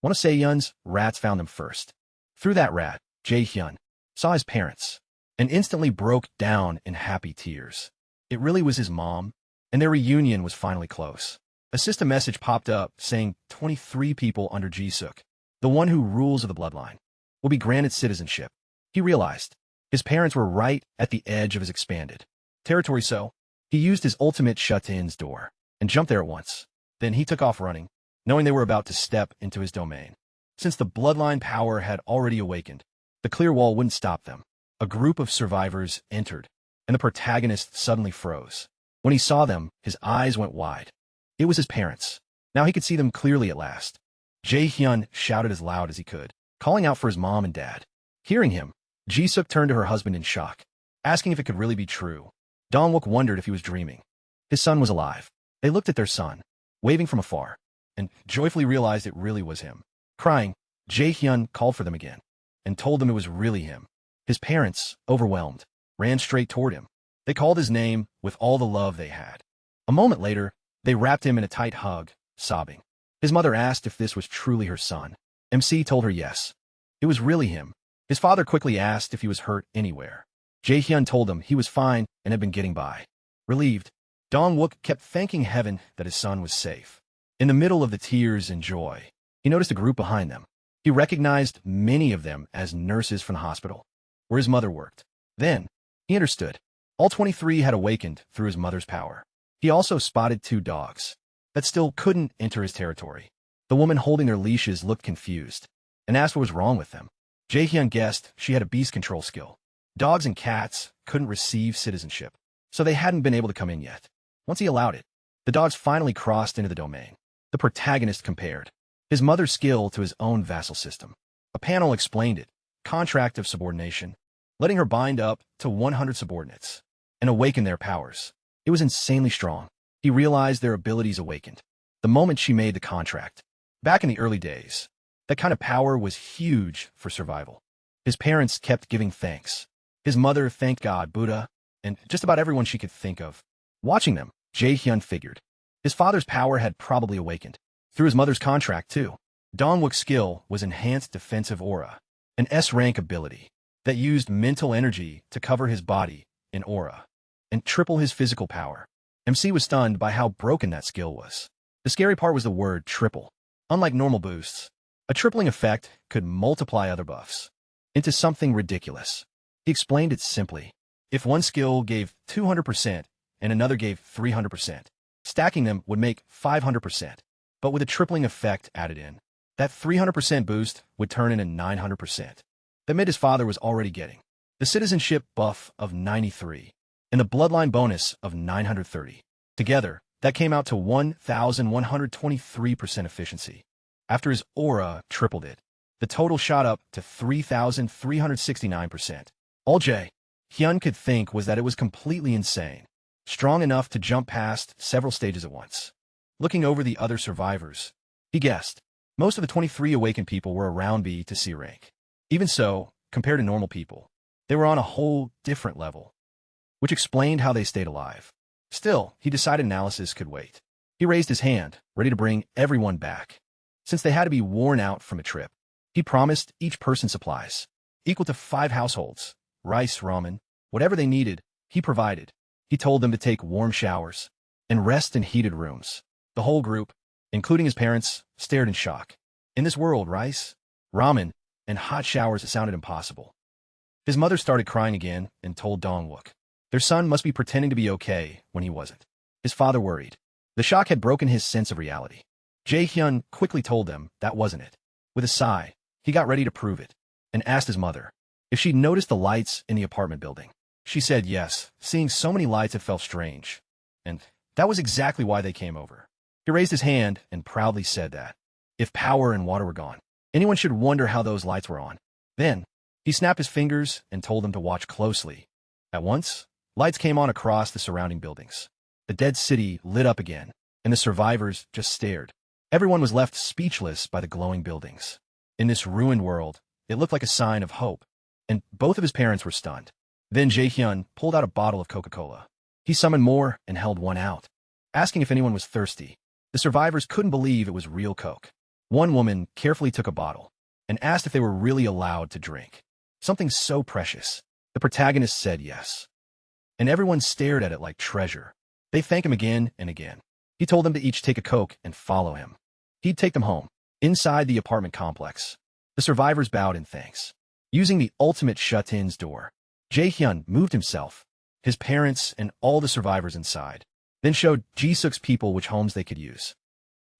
Speaker 1: One of Se-yun's rats found them first. Through that rat, Jae-hyun saw his parents and instantly broke down in happy tears. It really was his mom, and their reunion was finally close. A system message popped up saying 23 people under Ji-suk, the one who rules of the bloodline, will be granted citizenship. He realized his parents were right at the edge of his expanded territory, so he used his ultimate shut-in's door and jumped there at once. Then he took off running, knowing they were about to step into his domain. Since the bloodline power had already awakened, the clear wall wouldn't stop them. A group of survivors entered, and the protagonist suddenly froze. When he saw them, his eyes went wide. It was his parents. Now he could see them clearly at last. Jae-hyun shouted as loud as he could, calling out for his mom and dad. Hearing him, Ji-suk turned to her husband in shock, asking if it could really be true. Dong-wook wondered if he was dreaming. His son was alive. They looked at their son, waving from afar, and joyfully realized it really was him. Crying, Jae-hyun called for them again, and told them it was really him. His parents, overwhelmed, ran straight toward him. They called his name with all the love they had. A moment later, they wrapped him in a tight hug, sobbing. His mother asked if this was truly her son. MC told her yes. It was really him. His father quickly asked if he was hurt anywhere. Jae-hyun told him he was fine and had been getting by. Relieved, Dong-wook kept thanking heaven that his son was safe. In the middle of the tears and joy, he noticed a group behind them. He recognized many of them as nurses from the hospital, where his mother worked. Then, he understood. All 23 had awakened through his mother's power. He also spotted 2 dogs that still couldn't enter his territory. The woman holding their leashes looked confused and asked what was wrong with them. Jae-hyun guessed she had a beast control skill. Dogs and cats couldn't receive citizenship, so they hadn't been able to come in yet. Once he allowed it, the dogs finally crossed into the domain. The protagonist compared his mother's skill to his own vassal system. A panel explained it. Contract of subordination, letting her bind up to 100 subordinates and awaken their powers. It was insanely strong. He realized their abilities awakened the moment she made the contract. Back in the early days, that kind of power was huge for survival. His parents kept giving thanks. His mother thanked God, Buddha, and just about everyone she could think of. Watching them, Jae-hyun figured his father's power had probably awakened through his mother's contract too. Dong-wook's skill was Enhanced Defensive Aura, an S-rank ability that used mental energy to cover his body in aura and triple his physical power. MC was stunned by how broken that skill was. The scary part was the word triple. Unlike normal boosts, a tripling effect could multiply other buffs into something ridiculous. He explained it simply. If one skill gave 200% and another gave 300%, stacking them would make 500%. But with a tripling effect added in, that 300% boost would turn into 900%. That meant his father was already getting the citizenship buff of 93 and the bloodline bonus of 930. Together, that came out to 1,123% efficiency. After his aura tripled it, the total shot up to 3,369%. All Jae-hyun could think was that it was completely insane, strong enough to jump past several stages at once. Looking over the other survivors, he guessed most of the 23 awakened people were around B to C rank. Even so, compared to normal people, they were on a whole different level, which explained how they stayed alive. Still, he decided analysis could wait. He raised his hand, ready to bring everyone back. Since they had to be worn out from a trip, he promised each person supplies, equal to 5 households, rice, ramen, whatever they needed, he provided. He told them to take warm showers, and rest in heated rooms. The whole group, including his parents, stared in shock. In this world, rice, ramen, and hot showers sounded impossible. His mother started crying again and told Dong-wook. Their son must be pretending to be okay when he wasn't. His father worried. The shock had broken his sense of reality. Jae-hyun quickly told them that wasn't it. With a sigh, he got ready to prove it, and asked his mother if she'd noticed the lights in the apartment building. She said yes, seeing so many lights it felt strange. And that was exactly why they came over. He raised his hand and proudly said that if power and water were gone, anyone should wonder how those lights were on. Then, he snapped his fingers and told them to watch closely. At once, lights came on across the surrounding buildings. The dead city lit up again, and the survivors just stared. Everyone was left speechless by the glowing buildings. In this ruined world, it looked like a sign of hope, and both of his parents were stunned. Then Jae-hyun pulled out a bottle of Coca-Cola. He summoned more and held one out, asking if anyone was thirsty. The survivors couldn't believe it was real Coke. One woman carefully took a bottle and asked if they were really allowed to drink. Something so precious. The protagonist said yes. And everyone stared at it like treasure. They thanked him again and again. He told them to each take a Coke and follow him. He'd take them home. Inside the apartment complex, the survivors bowed in thanks. Using the ultimate shut-ins door, Jae-hyun moved himself, his parents, and all the survivors inside, then showed Ji-suk's people which homes they could use.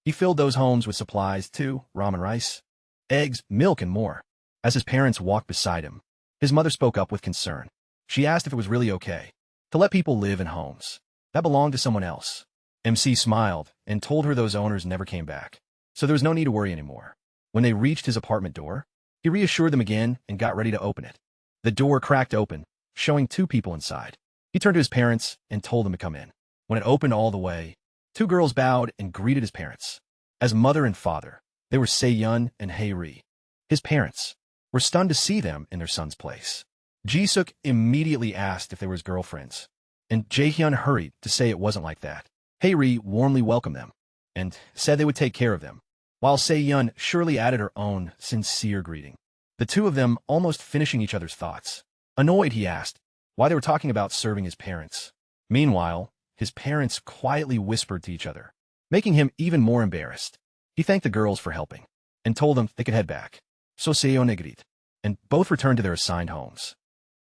Speaker 1: He filled those homes with supplies too, ramen rice, eggs, milk, and more. As his parents walked beside him, his mother spoke up with concern. She asked if it was really okay to let people live in homes that belonged to someone else. MC smiled and told her those owners never came back, so there was no need to worry anymore. When they reached his apartment door, he reassured them again and got ready to open it. The door cracked open, showing two people inside. He turned to his parents and told them to come in. When it opened all the way, two girls bowed and greeted his parents. As mother and father, they were Se-yeon and Hae-ri. His parents were stunned to see them in their son's place. Ji-suk immediately asked if they were his girlfriends, and Jae-hyun hurried to say it wasn't like that. Hae-ri warmly welcomed them and said they would take care of them, while Se-yeon surely added her own sincere greeting. The two of them almost finishing each other's thoughts. Annoyed, he asked why they were talking about serving his parents. Meanwhile, his parents quietly whispered to each other, making him even more embarrassed. He thanked the girls for helping and told them they could head back. So Se-yeon agreed, and both returned to their assigned homes.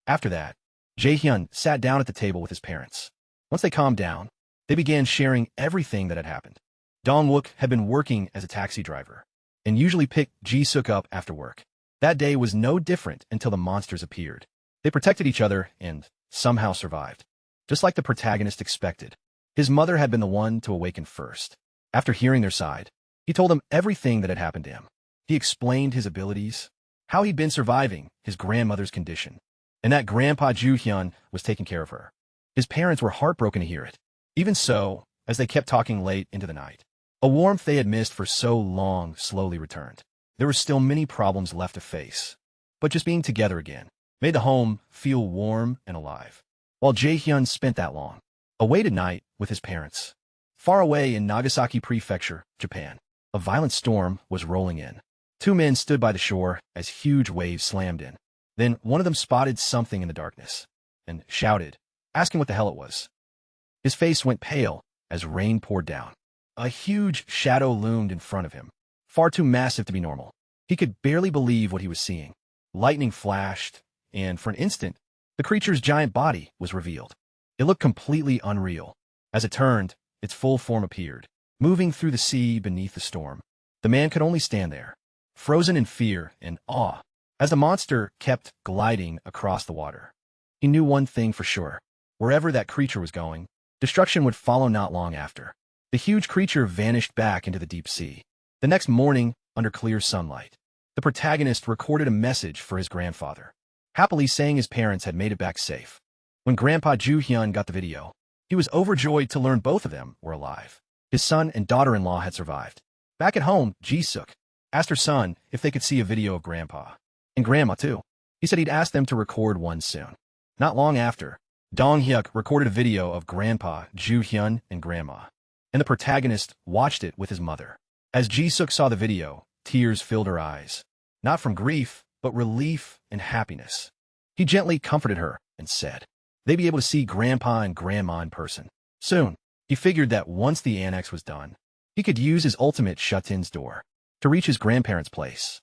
Speaker 1: After that, Jae-hyun sat down at the table with his parents. Once they calmed down, they began sharing everything that had happened. Dong-wook had been working as a taxi driver and usually picked Ji-suk up after work. That day was no different until the monsters appeared. They protected each other and somehow survived. Just like the protagonist expected, his mother had been the one to awaken first. After hearing their side, he told them everything that had happened to him. He explained his abilities, how he'd been surviving his grandmother's condition, and that Grandpa Ju-hyun was taking care of her. His parents were heartbroken to hear it. Even so, as they kept talking late into the night, a warmth they had missed for so long slowly returned. There were still many problems left to face, but just being together again made the home feel warm and alive. While Jae-hyun spent that long, away tonight with his parents, far away in Nagasaki Prefecture, Japan, a violent storm was rolling in. Two men stood by the shore as huge waves slammed in. Then one of them spotted something in the darkness and shouted, asking what the hell it was. His face went pale as rain poured down. A huge shadow loomed in front of him, far too massive to be normal. He could barely believe what he was seeing. Lightning flashed, and for an instant, the creature's giant body was revealed. It looked completely unreal. As it turned, its full form appeared, moving through the sea beneath the storm. The man could only stand there, frozen in fear and awe, as the monster kept gliding across the water. He knew one thing for sure. Wherever that creature was going, destruction would follow not long after. The huge creature vanished back into the deep sea. The next morning, under clear sunlight, the protagonist recorded a message for his grandfather, happily saying his parents had made it back safe. When Grandpa Ju-hyun got the video, he was overjoyed to learn both of them were alive. His son and daughter-in-law had survived. Back at home, Ji-suk asked her son if they could see a video of Grandpa, and Grandma too. He said he'd ask them to record one soon. Not long after, Dong-hyuk recorded a video of Grandpa, Ju-hyun, and Grandma, and the protagonist watched it with his mother. As Ji-suk saw the video, tears filled her eyes, not from grief, but relief and happiness. He gently comforted her and said they'd be able to see Grandpa and Grandma in person soon. He figured that once the annex was done, he could use his ultimate shut-ins door to reach his grandparents' place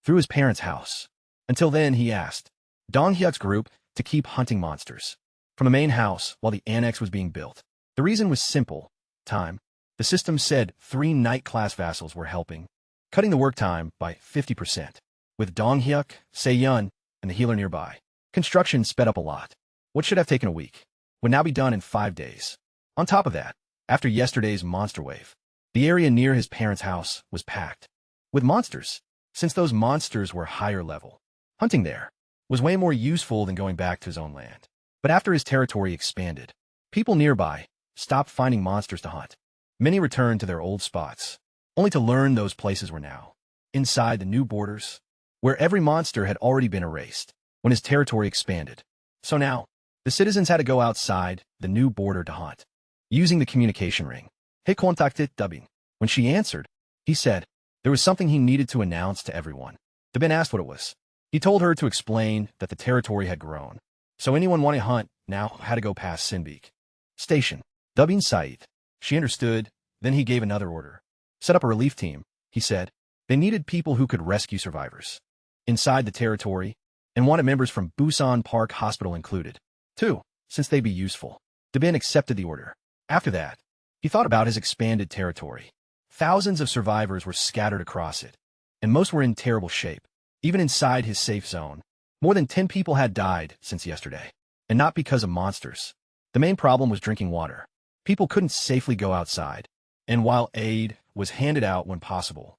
Speaker 1: through his parents' house. Until then, he asked Dong Hyuk's group to keep hunting monsters from the main house while the annex was being built. The reason was simple. Time. The system said 3 night-class vassals were helping, cutting the work time by 50%. With Dong Hyuk, Se-yun, and the healer nearby, construction sped up a lot. What should have taken a week would now be done in 5 days. On top of that, after yesterday's monster wave, the area near his parents' house was packed with monsters. Since those monsters were higher level, hunting there was way more useful than going back to his own land. But after his territory expanded, people nearby stopped finding monsters to hunt. Many returned to their old spots, only to learn those places were now inside the new borders, where every monster had already been erased when his territory expanded. So now, the citizens had to go outside the new border to hunt, using the communication ring. He contacted Dubin. When she answered, he said there was something he needed to announce to everyone. Dubin asked what it was. He told her to explain that the territory had grown, so anyone wanting to hunt now had to go past Sinbeek Station. Dubin sighed. She understood. Then he gave another order. Set up a relief team, he said. They needed people who could rescue survivors inside the territory, and wanted members from Busan Park Hospital included, too, since they'd be useful. Dubin accepted the order. After that, he thought about his expanded territory. Thousands of survivors were scattered across it, and most were in terrible shape. Even inside his safe zone, more than 10 people had died since yesterday, and not because of monsters. The main problem was drinking water. People couldn't safely go outside, and while aid was handed out when possible,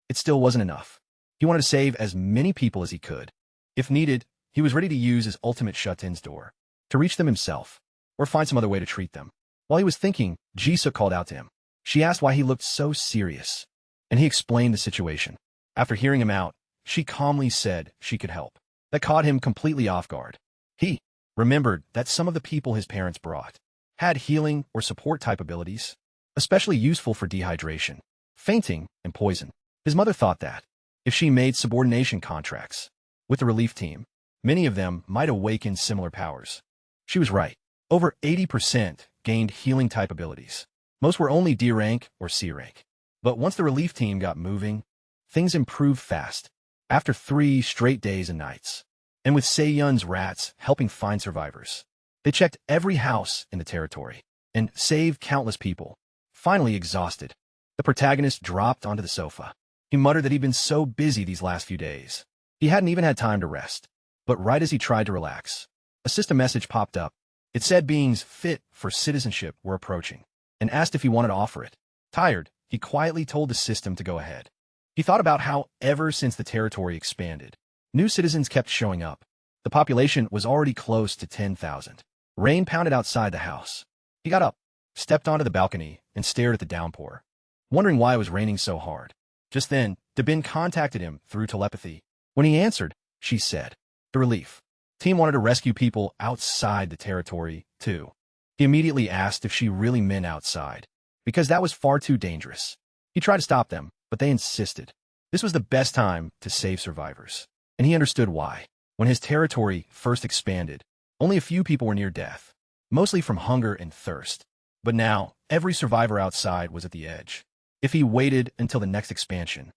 Speaker 1: it still wasn't enough. He wanted to save as many people as he could. If needed, he was ready to use his ultimate shut-ins door to reach them himself, or find some other way to treat them. While he was thinking, Jisoo called out to him. She asked why he looked so serious, and he explained the situation. After hearing him out, she calmly said she could help. That caught him completely off guard. He remembered that some of the people his parents brought had healing or support type abilities, especially useful for dehydration, fainting, and poison. His mother thought that if she made subordination contracts with the relief team, many of them might awaken similar powers. She was right. Over 80% gained healing type abilities. Most were only D rank or C rank. But once the relief team got moving, things improved fast. After 3 straight days and nights, and with Se-yun's rats helping find survivors, they checked every house in the territory and saved countless people. Finally exhausted, the protagonist dropped onto the sofa. He muttered that he'd been so busy these last few days, he hadn't even had time to rest. But right as he tried to relax, a system message popped up. It said beings fit for citizenship were approaching, and asked if he wanted to offer it. Tired, he quietly told the system to go ahead. He thought about how, ever since the territory expanded, new citizens kept showing up. The population was already close to 10,000. Rain pounded outside the house. He got up, stepped onto the balcony, and stared at the downpour, wondering why it was raining so hard. Just then, Dubin contacted him through telepathy. When he answered, she said, the relief team wanted to rescue people outside the territory, too. He immediately asked if she really meant outside, because that was far too dangerous. He tried to stop them, but they insisted. This was the best time to save survivors, and he understood why. When his territory first expanded, only a few people were near death, mostly from hunger and thirst. But now, every survivor outside was at the edge. If he waited until the next expansion,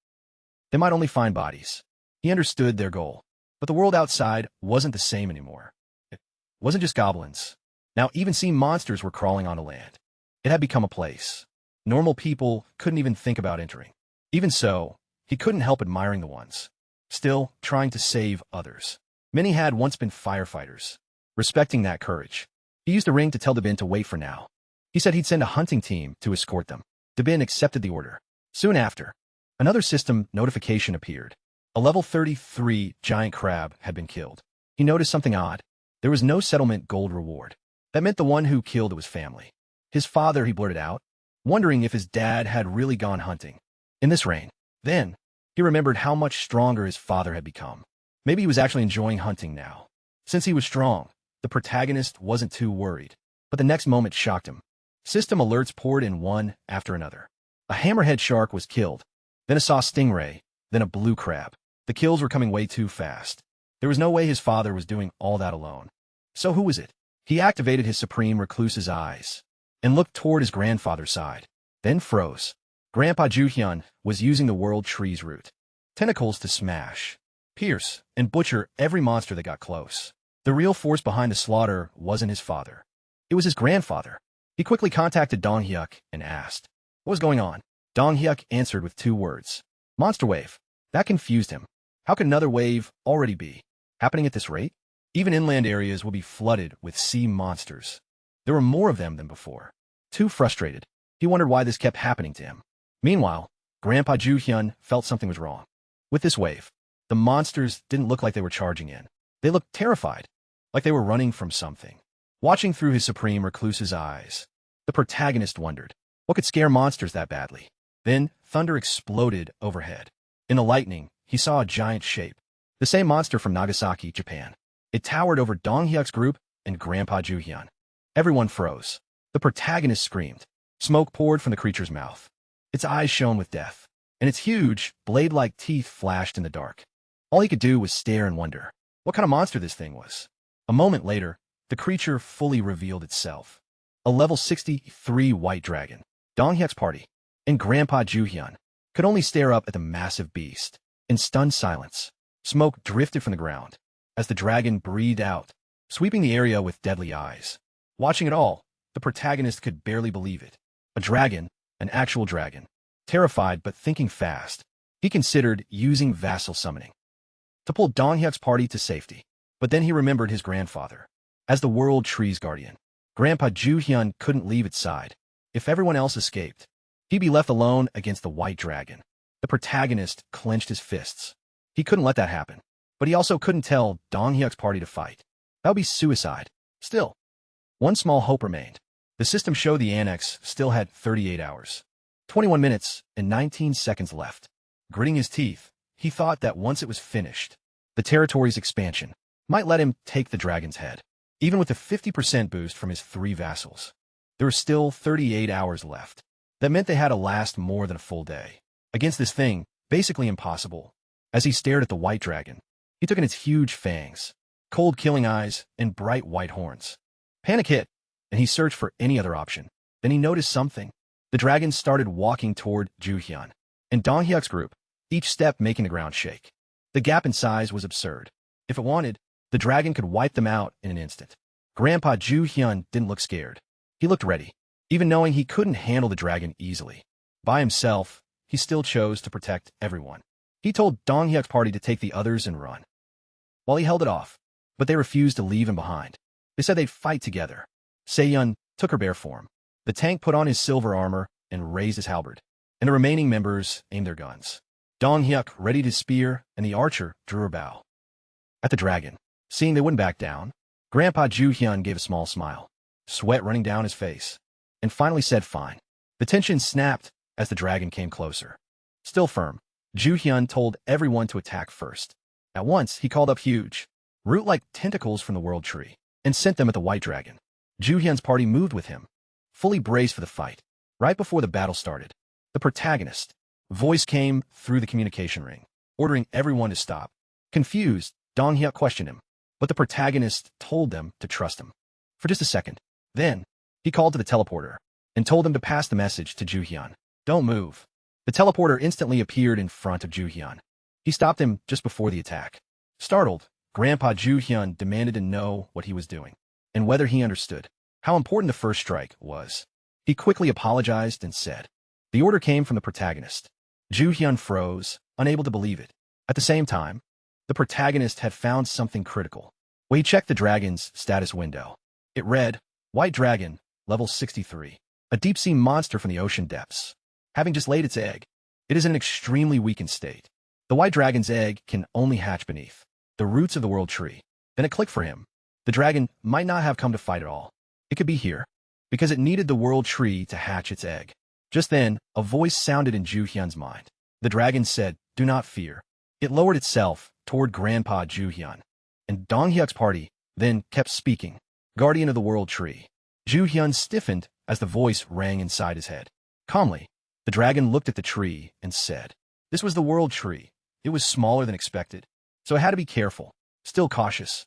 Speaker 1: they might only find bodies. He understood their goal, but the world outside wasn't the same anymore. It wasn't just goblins. Now even sea monsters were crawling onto land. It had become a place normal people couldn't even think about entering. Even so, he couldn't help admiring the ones still trying to save others. Many had once been firefighters, respecting that courage. He used a ring to tell Dubin to wait for now. He said he'd send a hunting team to escort them. Dubin accepted the order. Soon after, another system notification appeared. A level 33 giant crab had been killed. He noticed something odd. There was no settlement gold reward. That meant the one who killed it was family. His father, he blurted out, wondering if his dad had really gone hunting in this rain. Then, he remembered how much stronger his father had become. Maybe he was actually enjoying hunting now. Since he was strong, the protagonist wasn't too worried. But the next moment shocked him. System alerts poured in one after another. A hammerhead shark was killed, then a saw stingray, then a blue crab. The kills were coming way too fast. There was no way his father was doing all that alone. So who was it? He activated his supreme recluse's eyes, and looked toward his grandfather's side, then froze. Grandpa Juhyun was using the world tree's root tentacles to smash, pierce, and butcher every monster that got close. The real force behind the slaughter wasn't his father. It was his grandfather. He quickly contacted Dong Hyuk and asked, what was going on? Dong Hyuk answered with 2 words. Monster wave. That confused him. How could another wave already be happening at this rate? Even inland areas will be flooded with sea monsters. There were more of them than before. Too frustrated, he wondered why this kept happening to him. Meanwhile, Grandpa Juhyun felt something was wrong. With this wave, the monsters didn't look like they were charging in. They looked terrified, like they were running from something. Watching through his supreme recluse's eyes, the protagonist wondered, what could scare monsters that badly? Then, thunder exploded overhead. In the lightning, he saw a giant shape. The same monster from Nagasaki, Japan. It towered over Dong Hyuk's group and Grandpa Juhyun. Everyone froze. The protagonist screamed. Smoke poured from the creature's mouth. Its eyes shone with death, and its huge, blade-like teeth flashed in the dark. All he could do was stare and wonder what kind of monster this thing was. A moment later, the creature fully revealed itself. A level 63 white dragon. Dong Hyuk's party and Grandpa Juhyun could only stare up at the massive beast. In stunned silence, smoke drifted from the ground as the dragon breathed out, sweeping the area with deadly eyes. Watching it all, the protagonist could barely believe it. A dragon, an actual dragon. Terrified but thinking fast, he considered using vassal summoning to pull Dong Hyuk's party to safety. But then he remembered his grandfather. As the world tree's guardian, Grandpa Juhyun couldn't leave its side. If everyone else escaped, he'd be left alone against the white dragon. The protagonist clenched his fists. He couldn't let that happen. But he also couldn't tell Dong Hyuk's party to fight. That would be suicide. Still, one small hope remained. The system showed the annex still had 38 hours, 21 minutes, and 19 seconds left. Gritting his teeth, he thought that once it was finished, the territory's expansion might let him take the dragon's head. Even with the 50% boost from his 3 vassals, there were still 38 hours left. That meant they had to last more than a full day. Against this thing, basically impossible. As he stared at the white dragon, he took in its huge fangs, cold killing eyes, and bright white horns. Panic hit, and he searched for any other option. Then he noticed something. The dragon started walking toward Juhyun and Dong Hyuk's group, each step making the ground shake. The gap in size was absurd. If it wanted, the dragon could wipe them out in an instant. Grandpa Juhyun didn't look scared. He looked ready, even knowing he couldn't handle the dragon easily. By himself, he still chose to protect everyone. He told Dong Hyuk's party to take the others and run, while he held it off, but they refused to leave him behind. They said they'd fight together. Seyun took her bear form. The tank put on his silver armor and raised his halberd, and the remaining members aimed their guns. Dong Hyuk readied his spear, and the archer drew her bow. At the dragon, seeing they wouldn't back down, Grandpa Juhyun gave a small smile, sweat running down his face, and finally said fine. The tension snapped as the dragon came closer. Still firm, Juhyun told everyone to attack first. At once, he called up huge, root-like tentacles from the world tree, and sent them at the white dragon. Juhyun's party moved with him, fully braced for the fight. Right before the battle started, the protagonist voice came through the communication ring, ordering everyone to stop. Confused, Dong Hyuk questioned him, but the protagonist told them to trust him. For just a second, then, he called to the teleporter and told them to pass the message to Juhyun. Don't move. The teleporter instantly appeared in front of Juhyun. He stopped him just before the attack. Startled, Grandpa Juhyun demanded to know what he was doing, and whether he understood how important the first strike was. He quickly apologized and said, the order came from the protagonist. Juhyun froze, unable to believe it. At the same time, the protagonist had found something critical. When he checked the dragon's status window, it read, White Dragon, level 63, a deep-sea monster from the ocean depths. Having just laid its egg, it is in an extremely weakened state. The white dragon's egg can only hatch beneath the roots of the world tree. Then it clicked for him. The dragon might not have come to fight at all. It could be here, because it needed the world tree to hatch its egg. Just then, a voice sounded in Juhyun's mind. The dragon said, do not fear. It lowered itself toward Grandpa Juhyun, and Dong Hyuk's party then kept speaking. Guardian of the world tree. Juhyun stiffened as the voice rang inside his head. Calmly, the dragon looked at the tree and said, this was the world tree. It was smaller than expected, so it had to be careful, still cautious.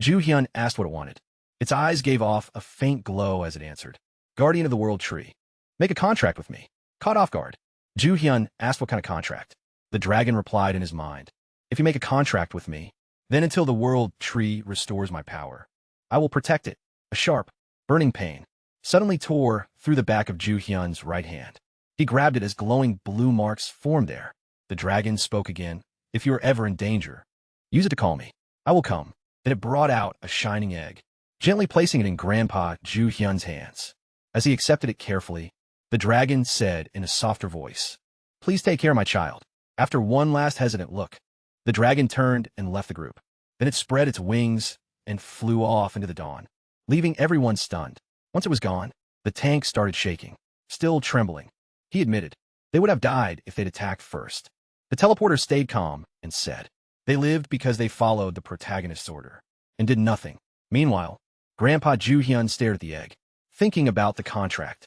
Speaker 1: Juhyun asked what it wanted. Its eyes gave off a faint glow as it answered. Guardian of the World Tree. Make a contract with me. Caught off guard, Ju Hyun asked what kind of contract. The dragon replied in his mind, if you make a contract with me, then until the world tree restores my power, I will protect it. A sharp, burning pain suddenly tore through the back of Ju Hyun's right hand. He grabbed it as glowing blue marks formed there. The dragon spoke again, if you are ever in danger, use it to call me. I will come. Then it brought out a shining egg, gently placing it in Grandpa Ju Hyun's hands. As he accepted it carefully, the dragon said in a softer voice, please take care, my child. After one last hesitant look, the dragon turned and left the group. Then it spread its wings and flew off into the dawn, leaving everyone stunned. Once it was gone, the tank started shaking, still trembling. He admitted, they would have died if they'd attacked first. The teleporter stayed calm and said, they lived because they followed the protagonist's order and did nothing. Meanwhile, Grandpa Ju Hyun stared at the egg, thinking about the contract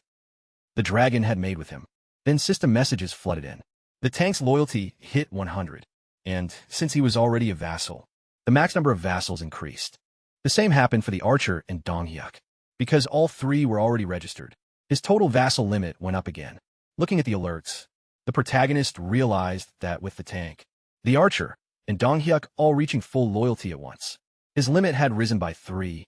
Speaker 1: the dragon had made with him. Then system messages flooded in. The tank's loyalty hit 100, and since he was already a vassal, the max number of vassals increased. The same happened for the archer and Dong Hyuk. Because all three were already registered, his total vassal limit went up again. Looking at the alerts, the protagonist realized that with the tank, the archer, and Dong Hyuk all reaching full loyalty at once, his limit had risen by 3,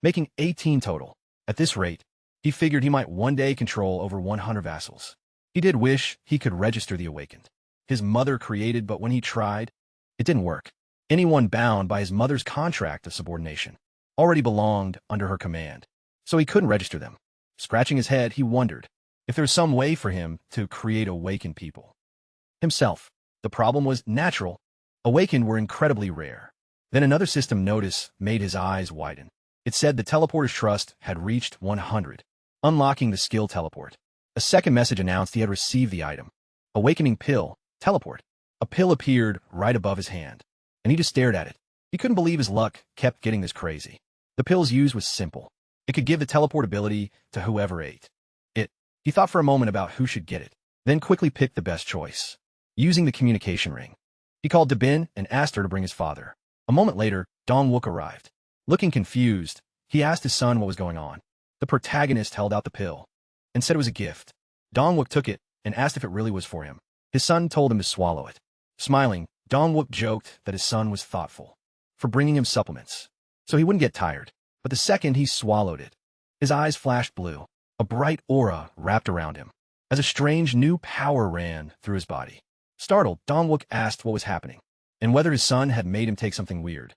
Speaker 1: making 18 total. At this rate, he figured he might one day control over 100 vassals. He did wish he could register the awakened his mother created, but when he tried, it didn't work. Anyone bound by his mother's contract of subordination already belonged under her command, so he couldn't register them. Scratching his head, he wondered if there was some way for him to create awakened people himself. The problem was natural. Awakened were incredibly rare. Then another system notice made his eyes widen. It said the teleporter's trust had reached 100, unlocking the skill teleport. A second message announced he had received the item. Awakening pill, teleport. A pill appeared right above his hand, and he just stared at it. He couldn't believe his luck kept getting this crazy. The pill's use was simple. It could give the teleport ability to whoever ate it. He thought for a moment about who should get it, then quickly picked the best choice. Using the communication ring, he called Dabin and asked her to bring his father. A moment later, Dong Wook arrived. Looking confused, he asked his son what was going on. The protagonist held out the pill and said it was a gift. Dong Wook took it and asked if it really was for him. His son told him to swallow it. Smiling, Dong Wook joked that his son was thoughtful for bringing him supplements, so he wouldn't get tired. But the second he swallowed it, his eyes flashed blue. A bright aura wrapped around him, as a strange new power ran through his body. Startled, Dong Wook asked what was happening, and whether his son had made him take something weird.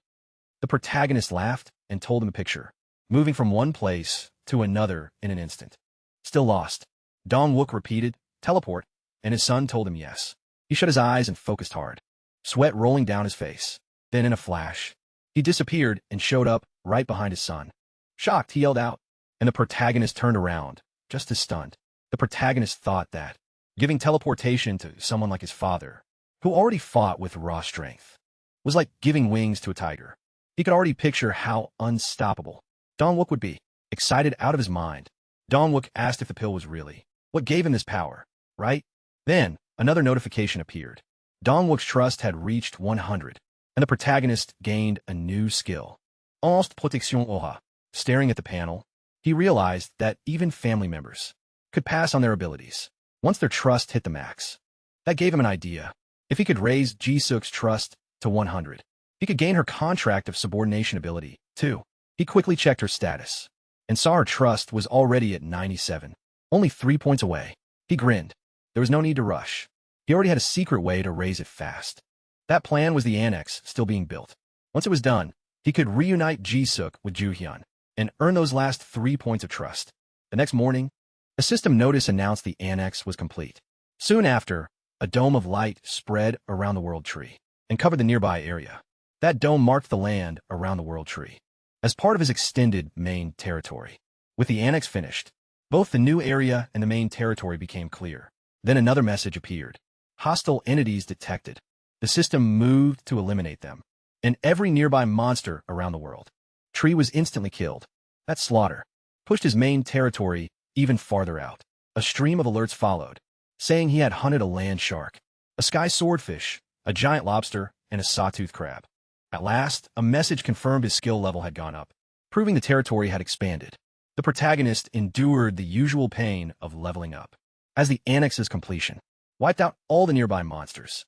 Speaker 1: The protagonist laughed and told him a picture, moving from one place to another in an instant. Still lost, Dong Wook repeated, teleport, and his son told him yes. He shut his eyes and focused hard, sweat rolling down his face. Then in a flash, he disappeared and showed up right behind his son. Shocked, he yelled out, and the protagonist turned around, just as stunned. The protagonist thought that giving teleportation to someone like his father, who already fought with raw strength, was like giving wings to a tiger. He could already picture how unstoppable Dong Wook would be. Excited out of his mind, Dong Wook asked if the pill was really what gave him this power, right? Then, another notification appeared. Dong Wook's trust had reached 100, and the protagonist gained a new skill, Almost Protection Oha. Staring at the panel, he realized that even family members could pass on their abilities once their trust hit the max. That gave him an idea. If he could raise Ji-suk's trust to 100, he could gain her contract of subordination ability, too. He quickly checked her status and saw her trust was already at 97, only 3 points away. He grinned. There was no need to rush. He already had a secret way to raise it fast. That plan was the annex still being built. Once it was done, he could reunite Ji-suk with Ju Hyun and earn those last 3 points of trust. The next morning, a system notice announced the annex was complete. Soon after, a dome of light spread around the world tree and covered the nearby area. That dome marked the land around the world tree as part of his extended main territory. With the annex finished, both the new area and the main territory became clear. Then another message appeared. Hostile entities detected. The system moved to eliminate them and every nearby monster around the world. Tree was instantly killed. That slaughter pushed his main territory even farther out. A stream of alerts followed, saying he had hunted a land shark, a sky swordfish, a giant lobster, and a sawtooth crab. At last, a message confirmed his skill level had gone up, proving the territory had expanded. The protagonist endured the usual pain of leveling up, as the annex's completion wiped out all the nearby monsters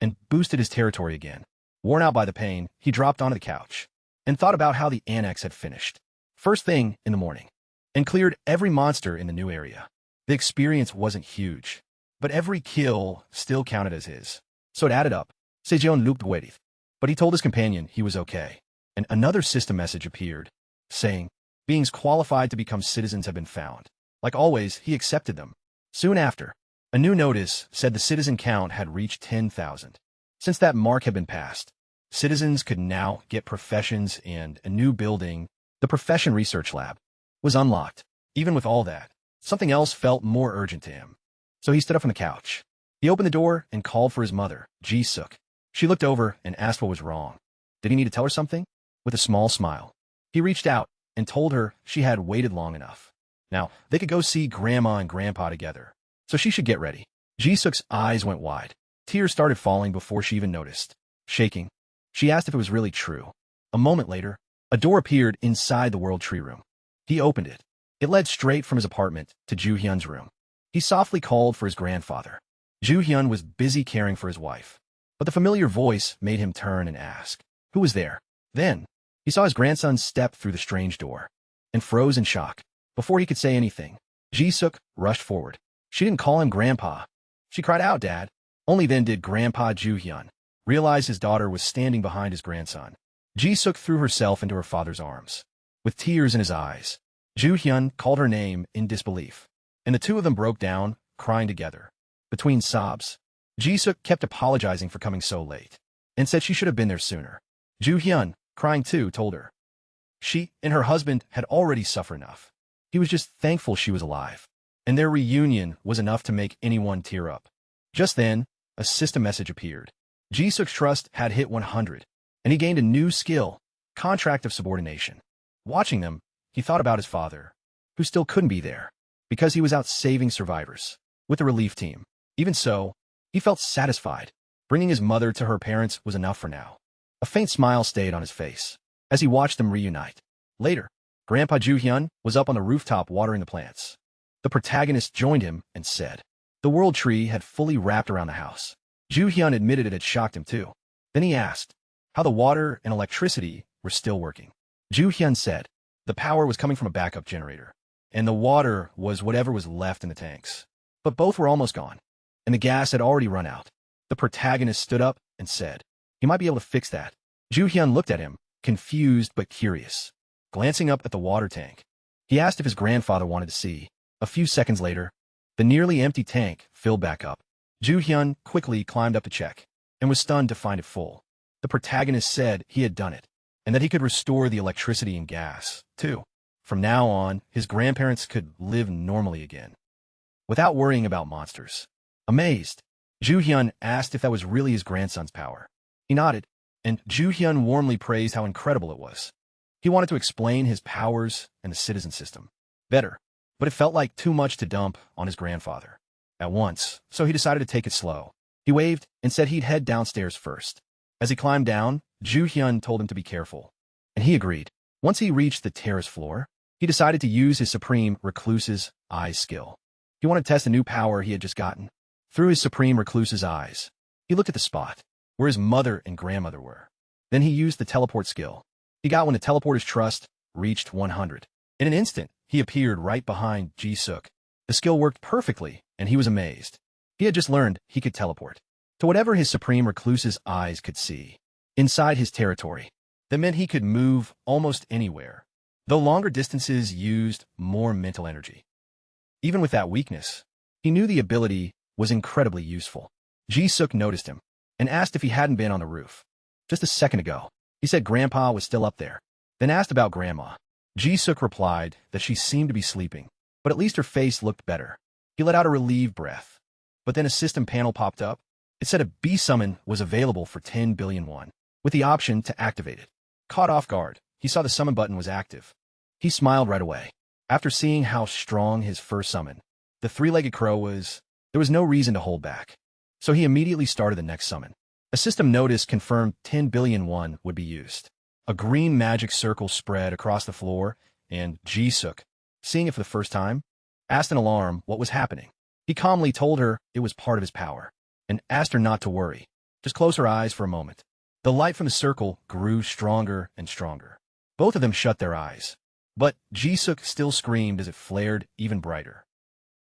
Speaker 1: and boosted his territory again. Worn out by the pain, he dropped onto the couch and thought about how the annex had finished first thing in the morning and cleared every monster in the new area. The experience wasn't huge, but every kill still counted as his, so it added up. Sejong looked worried, but he told his companion he was okay, and another system message appeared, saying, beings qualified to become citizens have been found. Like always, he accepted them. Soon after, a new notice said the citizen count had reached 10,000. Since that mark had been passed, citizens could now get professions, and a new building, the Profession Research Lab, was unlocked. Even with all that, something else felt more urgent to him. So he stood up from the couch. He opened the door and called for his mother, Ji-suk. She looked over and asked what was wrong. Did he need to tell her something? With a small smile, he reached out and told her she had waited long enough. Now, they could go see Grandma and Grandpa together, so she should get ready. Ji-suk's eyes went wide. Tears started falling before she even noticed. Shaking, she asked if it was really true. A moment later, a door appeared inside the World Tree Room. He opened it. It led straight from his apartment to Ju-hyun's room. He softly called for his grandfather. Ju-hyun was busy caring for his wife, but the familiar voice made him turn and ask, who was there? Then, he saw his grandson step through the strange door and froze in shock. Before he could say anything, Ji-suk rushed forward. She didn't call him Grandpa. She cried out, Dad. Only then did Grandpa Ju-hyun realize his daughter was standing behind his grandson. Ji-suk threw herself into her father's arms. With tears in his eyes, Ju-hyun called her name in disbelief, and the two of them broke down, crying together. Between sobs, Ji-suk kept apologizing for coming so late, and said she should have been there sooner. Ju-hyun, crying too, told her she and her husband had already suffered enough. He was just thankful she was alive, and their reunion was enough to make anyone tear up. Just then, a system message appeared. Ji-suk's trust had hit 100, and he gained a new skill, Contract of Subordination. Watching them, he thought about his father, who still couldn't be there, because he was out saving survivors with the relief team. Even so, he felt satisfied. Bringing his mother to her parents was enough for now. A faint smile stayed on his face as he watched them reunite. Later, Grandpa Ju-hyun was up on the rooftop watering the plants. The protagonist joined him and said, the world tree had fully wrapped around the house. Ju-hyun admitted it had shocked him too. Then he asked how the water and electricity were still working. Ju-hyun said the power was coming from a backup generator, and the water was whatever was left in the tanks. But both were almost gone, and the gas had already run out. The protagonist stood up and said he might be able to fix that. Ju-hyun looked at him, confused but curious. Glancing up at the water tank, he asked if his grandfather wanted to see. A few seconds later, the nearly empty tank filled back up. Ju-hyun quickly climbed up to check, and was stunned to find it full. The protagonist said he had done it, and that he could restore the electricity and gas, too. From now on, his grandparents could live normally again, without worrying about monsters. Amazed, Ju-hyun asked if that was really his grandson's power. He nodded, and Ju-hyun warmly praised how incredible it was. He wanted to explain his powers and the citizen system better, but it felt like too much to dump on his grandfather at once, so he decided to take it slow. He waved and said he'd head downstairs first. As he climbed down, Ju-hyun told him to be careful, and he agreed. Once he reached the terrace floor, he decided to use his Supreme Recluse's Eyes skill. He wanted to test a new power he had just gotten. Through his Supreme Recluse's eyes, he looked at the spot where his mother and grandmother were. Then he used the teleport skill he got when the teleporter's trust reached 100. In an instant, he appeared right behind Ji-suk. The skill worked perfectly, and he was amazed. He had just learned he could teleport to whatever his Supreme Recluse's eyes could see inside his territory. That meant he could move almost anywhere, though longer distances used more mental energy. Even with that weakness, he knew the ability was incredibly useful. Ji-suk noticed him and asked if he hadn't been on the roof. Just a second ago, he said Grandpa was still up there, then asked about Grandma. Ji-suk replied that she seemed to be sleeping, but at least her face looked better. He let out a relieved breath. But then a system panel popped up. It said a B-summon was available for 10 billion won, with the option to activate it. Caught off guard, he saw the summon button was active. He smiled right away. After seeing how strong his first summon, the three-legged crow was, there was no reason to hold back. So he immediately started the next summon. A system notice confirmed 10 billion won would be used. A green magic circle spread across the floor, and Ji-suk seeing it for the first time, asked in alarm what was happening. He calmly told her it was part of his power, and asked her not to worry. Just close her eyes for a moment. The light from the circle grew stronger and stronger. Both of them shut their eyes, but Jisuk still screamed as it flared even brighter.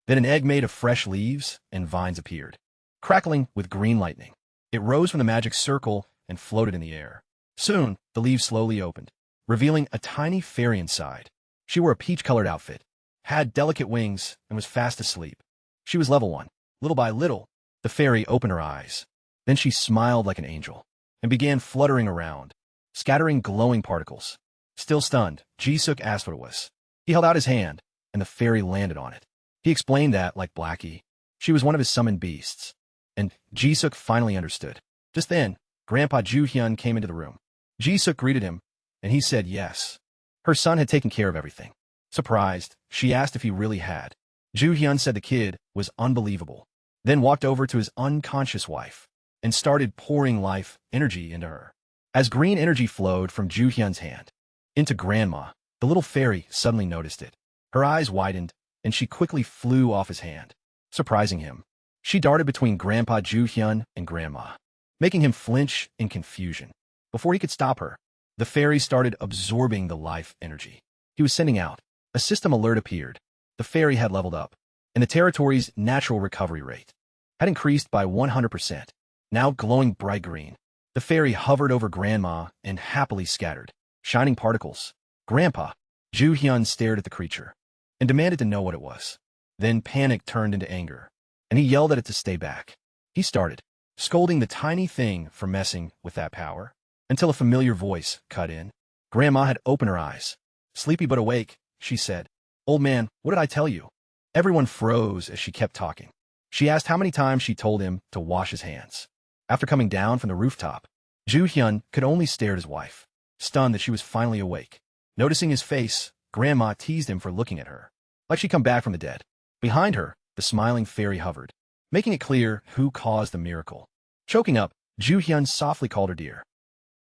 Speaker 1: Then an egg made of fresh leaves and vines appeared, crackling with green lightning. It rose from the magic circle and floated in the air. Soon, the leaves slowly opened, revealing a tiny fairy inside. She wore a peach-colored outfit, had delicate wings, and was fast asleep. She was level 1. Little by little, the fairy opened her eyes. Then she smiled like an angel and began fluttering around, scattering glowing particles. Still stunned, Jisuk asked what it was. He held out his hand, and the fairy landed on it. He explained that, like Blackie, she was one of his summoned beasts. And Jisuk finally understood. Just then, Grandpa Ju-hyun came into the room. Jisuk greeted him, and he said yes. Her son had taken care of everything. Surprised, she asked if he really had. Ju-hyun said the kid was unbelievable, then walked over to his unconscious wife and started pouring life energy into her. As green energy flowed from Ju-hyun's hand into Grandma, the little fairy suddenly noticed it. Her eyes widened, and she quickly flew off his hand, surprising him. She darted between Grandpa Ju-hyun and Grandma, making him flinch in confusion. Before he could stop her, the fairy started absorbing the life energy he was sending out. A system alert appeared. The fairy had leveled up, and the territory's natural recovery rate had increased by 100%. Now glowing bright green, the fairy hovered over Grandma and happily scattered shining particles. Grandpa Ju-hyun stared at the creature and demanded to know what it was. Then panic turned into anger, and he yelled at it to stay back. He started scolding the tiny thing for messing with that power, until a familiar voice cut in. Grandma had opened her eyes. Sleepy but awake, she said, "Old man, what did I tell you?" Everyone froze as she kept talking. She asked how many times she told him to wash his hands. After coming down from the rooftop, Ju-hyun could only stare at his wife, stunned that she was finally awake. Noticing his face, Grandma teased him for looking at her, like she'd come back from the dead. Behind her, the smiling fairy hovered, making it clear who caused the miracle. Choking up, Ju-hyun softly called her dear.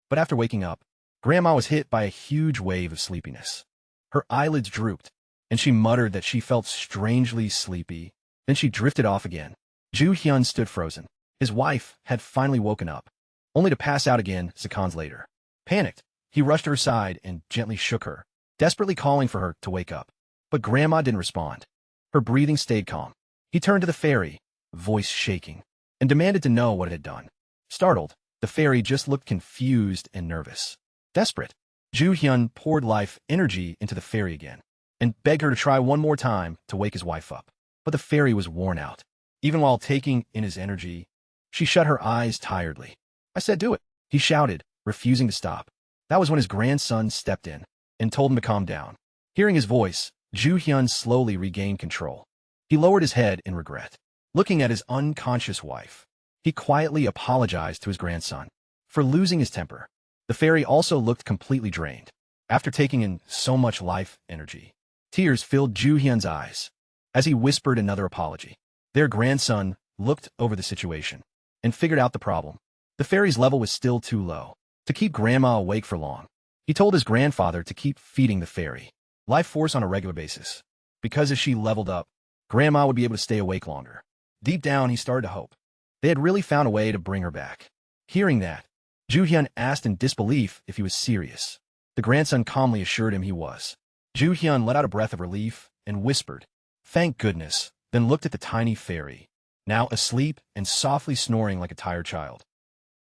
Speaker 1: But after waking up, Grandma was hit by a huge wave of sleepiness. Her eyelids drooped, and she muttered that she felt strangely sleepy. Then she drifted off again. Ju-hyun stood frozen. His wife had finally woken up, only to pass out again seconds later. Panicked, he rushed to her side and gently shook her, desperately calling for her to wake up. But Grandma didn't respond. Her breathing stayed calm. He turned to the fairy, voice shaking, and demanded to know what it had done. Startled, the fairy just looked confused and nervous. Desperate, Ju-hyun poured life energy into the fairy again and begged her to try one more time to wake his wife up. But the fairy was worn out. Even while taking in his energy, she shut her eyes tiredly. "I said do it," he shouted, refusing to stop. That was when his grandson stepped in and told him to calm down. Hearing his voice, Ju-hyun slowly regained control. He lowered his head in regret. Looking at his unconscious wife, he quietly apologized to his grandson for losing his temper. The fairy also looked completely drained after taking in so much life energy. Tears filled Ju-hyun's eyes as he whispered another apology. Their grandson looked over the situation and figured out the problem. The fairy's level was still too low to keep Grandma awake for long. He told his grandfather to keep feeding the fairy life force on a regular basis, because as she leveled up, Grandma would be able to stay awake longer. Deep down, he started to hope they had really found a way to bring her back. Hearing that, Ju-hyun asked in disbelief if he was serious. The grandson calmly assured him he was. Ju-hyun let out a breath of relief and whispered, "Thank goodness," then looked at the tiny fairy, now asleep and softly snoring like a tired child.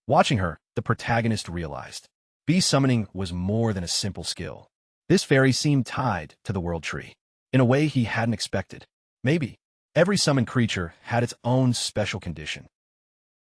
Speaker 1: Watching her, the protagonist realized beast summoning was more than a simple skill. This fairy seemed tied to the world tree in a way he hadn't expected. Maybe every summoned creature had its own special condition.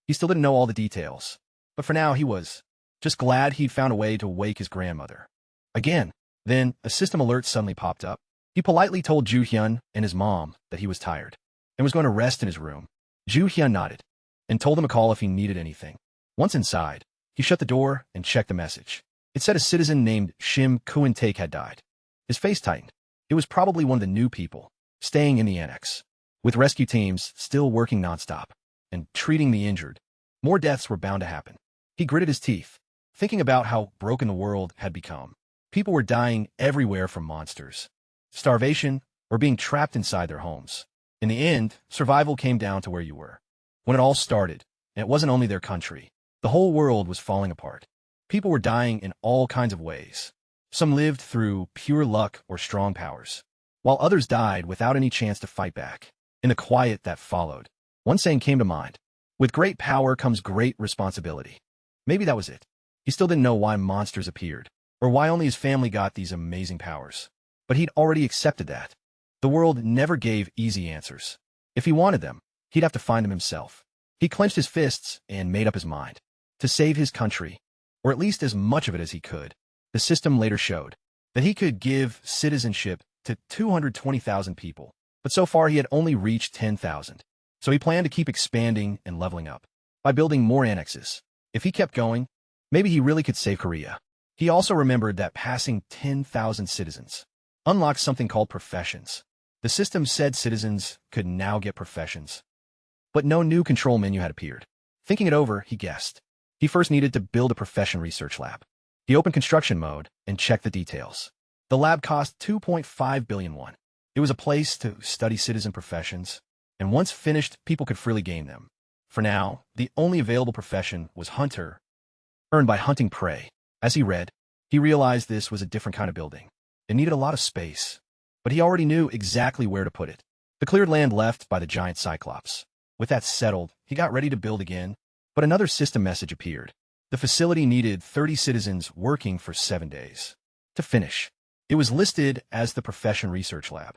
Speaker 1: He still didn't know all the details, but for now he was just glad he'd found a way to wake his grandmother. Again, then a system alert suddenly popped up. He politely told Ju-hyun and his mom that he was tired and was going to rest in his room. Ju-hyun nodded and told him to call if he needed anything. Once inside, he shut the door and checked the message. It said a citizen named Shim Kuin-taek had died. His face tightened. It was probably one of the new people staying in the annex, with rescue teams still working nonstop and treating the injured. More deaths were bound to happen. He gritted his teeth, thinking about how broken the world had become. People were dying everywhere from monsters, starvation, or being trapped inside their homes. In the end, survival came down to where you were. When it all started, and it wasn't only their country, the whole world was falling apart. People were dying in all kinds of ways. Some lived through pure luck or strong powers, while others died without any chance to fight back. In the quiet that followed, one saying came to mind: with great power comes great responsibility. Maybe that was it. He still didn't know why monsters appeared, or why only his family got these amazing powers. But he'd already accepted that. The world never gave easy answers. If he wanted them, he'd have to find them himself. He clenched his fists and made up his mind to save his country, or at least as much of it as he could. The system later showed that he could give citizenship to 220,000 people, but so far he had only reached 10,000. So he planned to keep expanding and leveling up by building more annexes. If he kept going, maybe he really could save Korea. He also remembered that passing 10,000 citizens unlocked something called professions. The system said citizens could now get professions, but no new control menu had appeared. Thinking it over, he guessed he first needed to build a profession research lab. He opened construction mode and checked the details. The lab cost 2.5 billion won. It was a place to study citizen professions, and once finished, people could freely gain them. For now, the only available profession was hunter, earned by hunting prey. As he read, he realized this was a different kind of building. It needed a lot of space, but he already knew exactly where to put it. The cleared land left by the giant Cyclops. With that settled, he got ready to build again, but another system message appeared. The facility needed 30 citizens working for 7 days to finish. It was listed as the Profession Research Lab,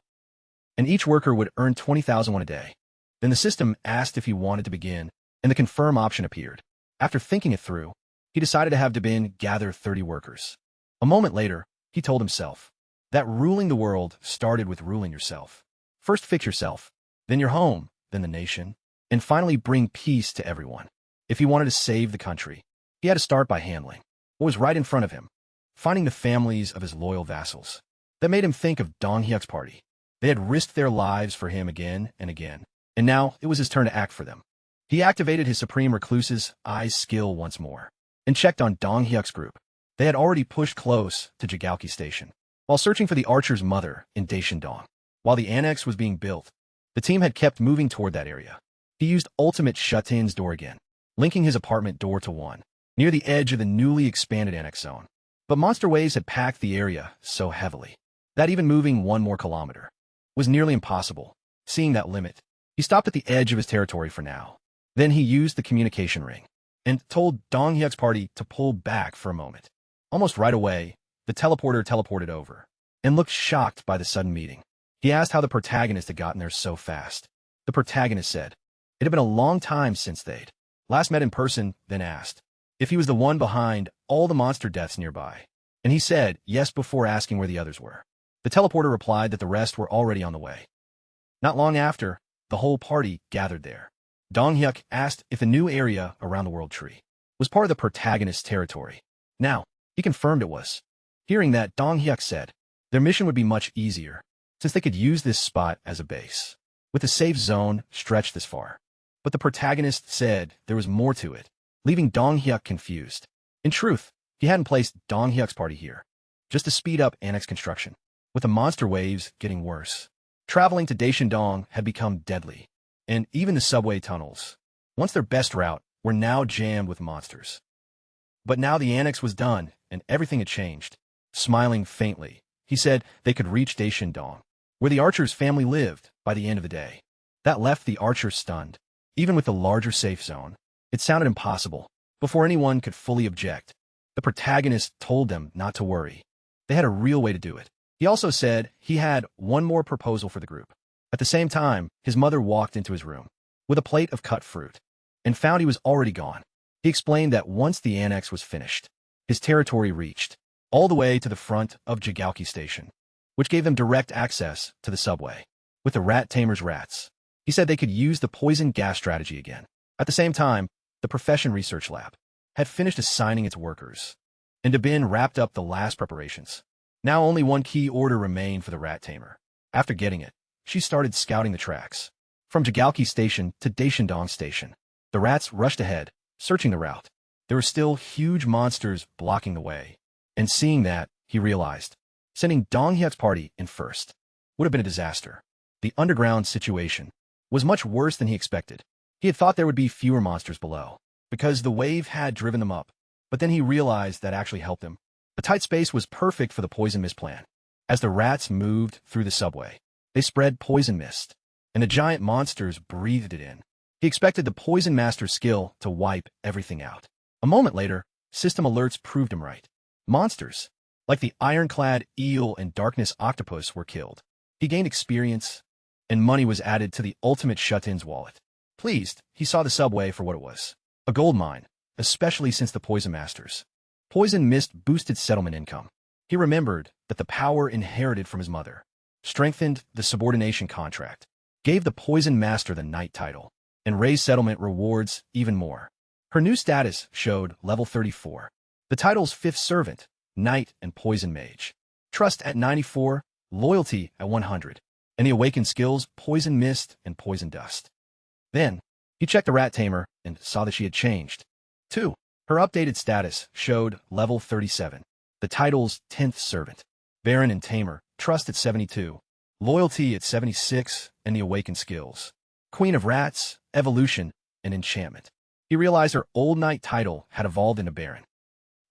Speaker 1: and each worker would earn 20,000 won a day. Then the system asked if he wanted to begin, and the confirm option appeared. After thinking it through, he decided to have Dabin gather 30 workers. A moment later, he told himself that ruling the world started with ruling yourself. First fix yourself, then your home, then the nation, and finally bring peace to everyone. If he wanted to save the country, he had to start by handling what was right in front of him, finding the families of his loyal vassals. That made him think of Dong Hyuk's party. They had risked their lives for him again and again, and now it was his turn to act for them. He activated his Supreme Recluse's eyes skill once more, and checked on Dong Hyuk's group. They had already pushed close to Jigaoki Station, while searching for the archer's mother in Daishandong. While the annex was being built, the team had kept moving toward that area. He used ultimate shut-in's door again, linking his apartment door to one, near the edge of the newly expanded annex zone. But monster waves had packed the area so heavily that even moving 1 more kilometer was nearly impossible. Seeing that limit, he stopped at the edge of his territory for now. Then he used the communication ring and told Dong Hyuk's party to pull back for a moment. Almost right away, the teleporter teleported over and looked shocked by the sudden meeting. He asked how the protagonist had gotten there so fast. The protagonist said it had been a long time since they'd last met in person, then asked if he was the one behind all the monster deaths nearby. And he said yes before asking where the others were. The teleporter replied that the rest were already on the way. Not long after, the whole party gathered there. Dong Hyuk asked if the new area around the World Tree was part of the protagonist's territory. Now, he confirmed it was. Hearing that, Dong Hyuk said their mission would be much easier, since they could use this spot as a base, with a safe zone stretched this far. But the protagonist said there was more to it, leaving Dong Hyuk confused. In truth, he hadn't placed Dong Hyuk's party here just to speed up annex construction. With the monster waves getting worse, traveling to Daishandong had become deadly, and even the subway tunnels, once their best route, were now jammed with monsters. But now the annex was done, and everything had changed. Smiling faintly, he said they could reach Daishandong, where the archer's family lived, by the end of the day. That left the archer stunned. Even with the larger safe zone, it sounded impossible. Before anyone could fully object, the protagonist told them not to worry. They had a real way to do it. He also said he had one more proposal for the group. At the same time, his mother walked into his room with a plate of cut fruit and found he was already gone. He explained that once the annex was finished, his territory reached all the way to the front of Jigaoki Station, which gave them direct access to the subway. With the rat tamer's rats, he said they could use the poison gas strategy again. At the same time, the Profession Research Lab had finished assigning its workers, and Dabin wrapped up the last preparations. Now only one key order remained for the rat tamer. After getting it, she started scouting the tracks from Jigaoki Station to Daishandong Station. The rats rushed ahead, searching the route. There were still huge monsters blocking the way, and seeing that, he realized sending Dong Hyuk's party in first would have been a disaster. The underground situation was much worse than he expected. He had thought there would be fewer monsters below, because the wave had driven them up, but then he realized that actually helped him. The tight space was perfect for the poison mist plan. As the rats moved through the subway, they spread poison mist, and the giant monsters breathed it in. He expected the poison master's skill to wipe everything out. A moment later, system alerts proved him right. Monsters, like the ironclad eel and darkness octopus, were killed. He gained experience, and money was added to the ultimate shut-in's wallet. Pleased, he saw the subway for what it was. A gold mine, especially since the poison masters. Poison mist boosted settlement income. He remembered that the power inherited from his mother strengthened the subordination contract, gave the poison master the knight title, and raised settlement rewards even more. Her new status showed level 34. The titles fifth servant, knight, and poison mage. Trust at 94, loyalty at 100, and the awakened skills poison mist and poison dust. Then, he checked the rat tamer and saw that she had changed. 2. Her updated status showed level 37. The titles 10th servant, baron and tamer, trust at 72, loyalty at 76, and the awakened skills queen of rats, evolution, and enchantment. He realized her old knight title had evolved into baron.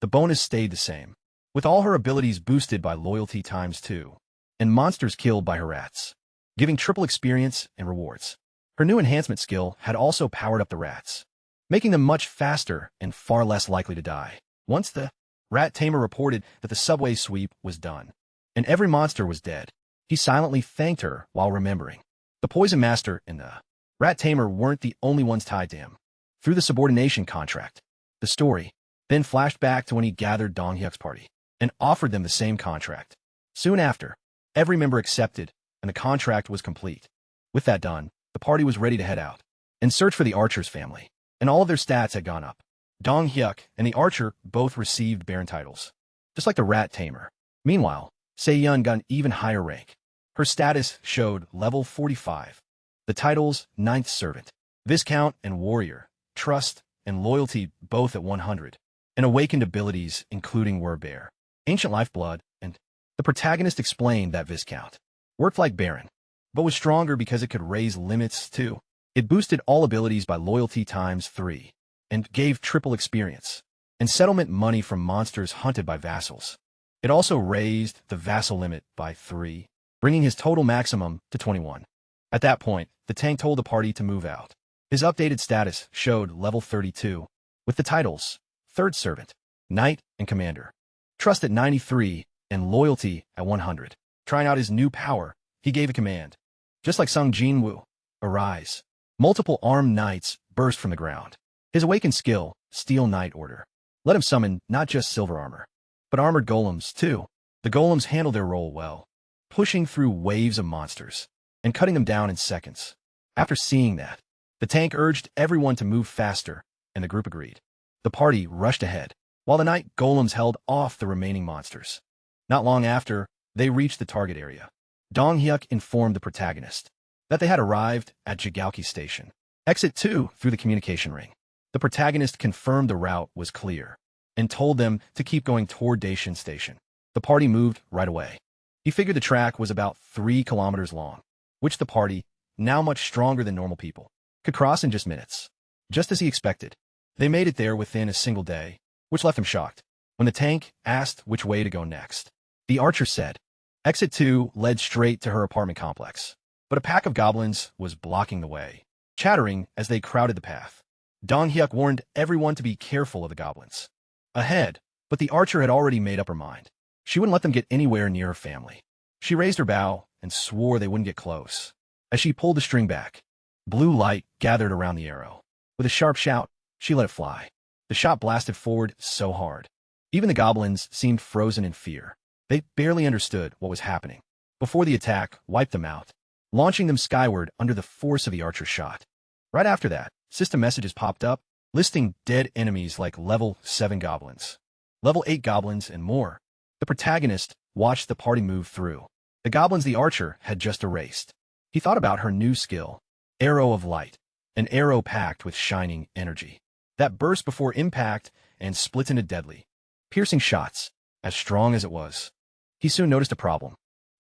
Speaker 1: The bonus stayed the same, with all her abilities boosted by loyalty times 2, and monsters killed by her rats, giving triple experience and rewards. Her new enhancement skill had also powered up the rats, making them much faster and far less likely to die. Once the rat tamer reported that the subway sweep was done, and every monster was dead, he silently thanked her while remembering. The poison master and the rat tamer weren't the only ones tied to him. Through the subordination contract, the story then flashed back to when he gathered Dong Hyuk's party and offered them the same contract. Soon after, every member accepted, and the contract was complete. With that done, the party was ready to head out and search for the archer's family, and all of their stats had gone up. Dong Hyuk and the archer both received baron titles, just like the rat tamer. Meanwhile, Se-yun got an even higher rank. Her status showed level 45. The titles 9th servant, viscount and warrior, trust and loyalty both at 100, and awakened abilities including were bear, ancient lifeblood, and the protagonist explained that viscount worked like baron, but was stronger because it could raise limits too. It boosted all abilities by loyalty times 3, and gave triple experience, and settlement money from monsters hunted by vassals. It also raised the vassal limit by 3, bringing his total maximum to 21. At that point, the tank told the party to move out. His updated status showed level 32, with the titles 3rd servant, knight, and commander. Trust at 93, and loyalty at 100. Trying out his new power, he gave a command. Just like Sung Jinwoo, arise. Multiple armed knights burst from the ground. His awakened skill, Steel Knight Order, let him summon not just silver armor, but armored golems too. The golems handled their role well, pushing through waves of monsters and cutting them down in seconds. After seeing that, the tank urged everyone to move faster, and the group agreed. The party rushed ahead, while the night golems held off the remaining monsters. Not long after, they reached the target area. Dong Hyuk informed the protagonist that they had arrived at Jigaoki Station. Exit 2 through the communication ring. The protagonist confirmed the route was clear and told them to keep going toward Daishin Station. The party moved right away. He figured the track was about 3 kilometers long, which the party, now much stronger than normal people, could cross in just minutes. Just as he expected, they made it there within a single day, which left him shocked. When the tank asked which way to go next, the archer said, Exit 2 led straight to her apartment complex, but a pack of goblins was blocking the way, chattering as they crowded the path. Dong Hyuk warned everyone to be careful of the goblins ahead, but the archer had already made up her mind. She wouldn't let them get anywhere near her family. She raised her bow and swore they wouldn't get close. As she pulled the string back, blue light gathered around the arrow. With a sharp shout, she let it fly. The shot blasted forward so hard. Even the goblins seemed frozen in fear. They barely understood what was happening before the attack wiped them out, launching them skyward under the force of the archer's shot. Right after that, system messages popped up, listing dead enemies like level 7 goblins, level 8 goblins, and more. The protagonist watched the party move through. The goblins the archer had just erased. He thought about her new skill, Arrow of Light, an arrow packed with shining energy that burst before impact and split into deadly, piercing shots, as strong as it was. He soon noticed a problem.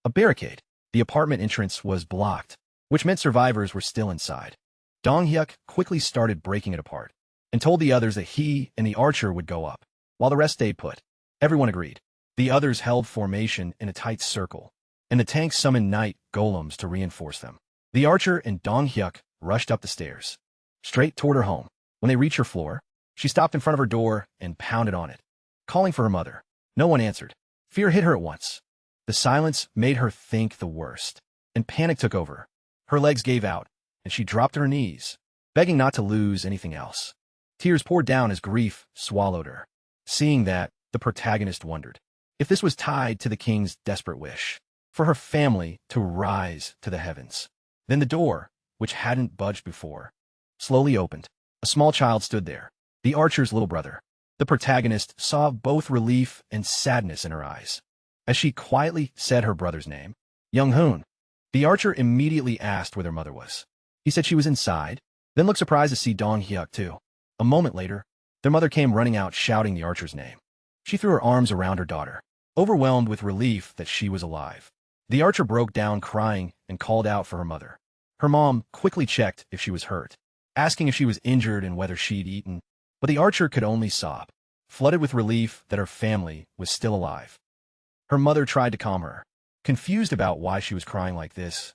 Speaker 1: A barricade The apartment entrance was blocked, which meant survivors were still inside. Dong Hyuk quickly started breaking it apart and told the others that he and the archer would go up, while the rest stayed put. Everyone agreed. The others held formation in a tight circle, and the tanks summoned night golems to reinforce them. The archer and Dong Hyuk rushed up the stairs, straight toward her home. When they reached her floor, she stopped in front of her door and pounded on it, calling for her mother. No one answered. Fear hit her at once. The silence made her think the worst, and panic took over. Her legs gave out, and she dropped to her knees, begging not to lose anything else. Tears poured down as grief swallowed her. Seeing that, the protagonist wondered if this was tied to the king's desperate wish for her family to rise to the heavens. Then the door, which hadn't budged before, slowly opened. A small child stood there, the archer's little brother. The protagonist saw both relief and sadness in her eyes as she quietly said her brother's name, Young-hoon. The archer immediately asked where their mother was. He said she was inside, then looked surprised to see Dong Hyuk too. A moment later, their mother came running out shouting the archer's name. She threw her arms around her daughter, overwhelmed with relief that she was alive. The archer broke down crying and called out for her mother. Her mom quickly checked if she was hurt, asking if she was injured and whether she'd eaten, but the archer could only sob, flooded with relief that her family was still alive. Her mother tried to calm her, confused about why she was crying like this,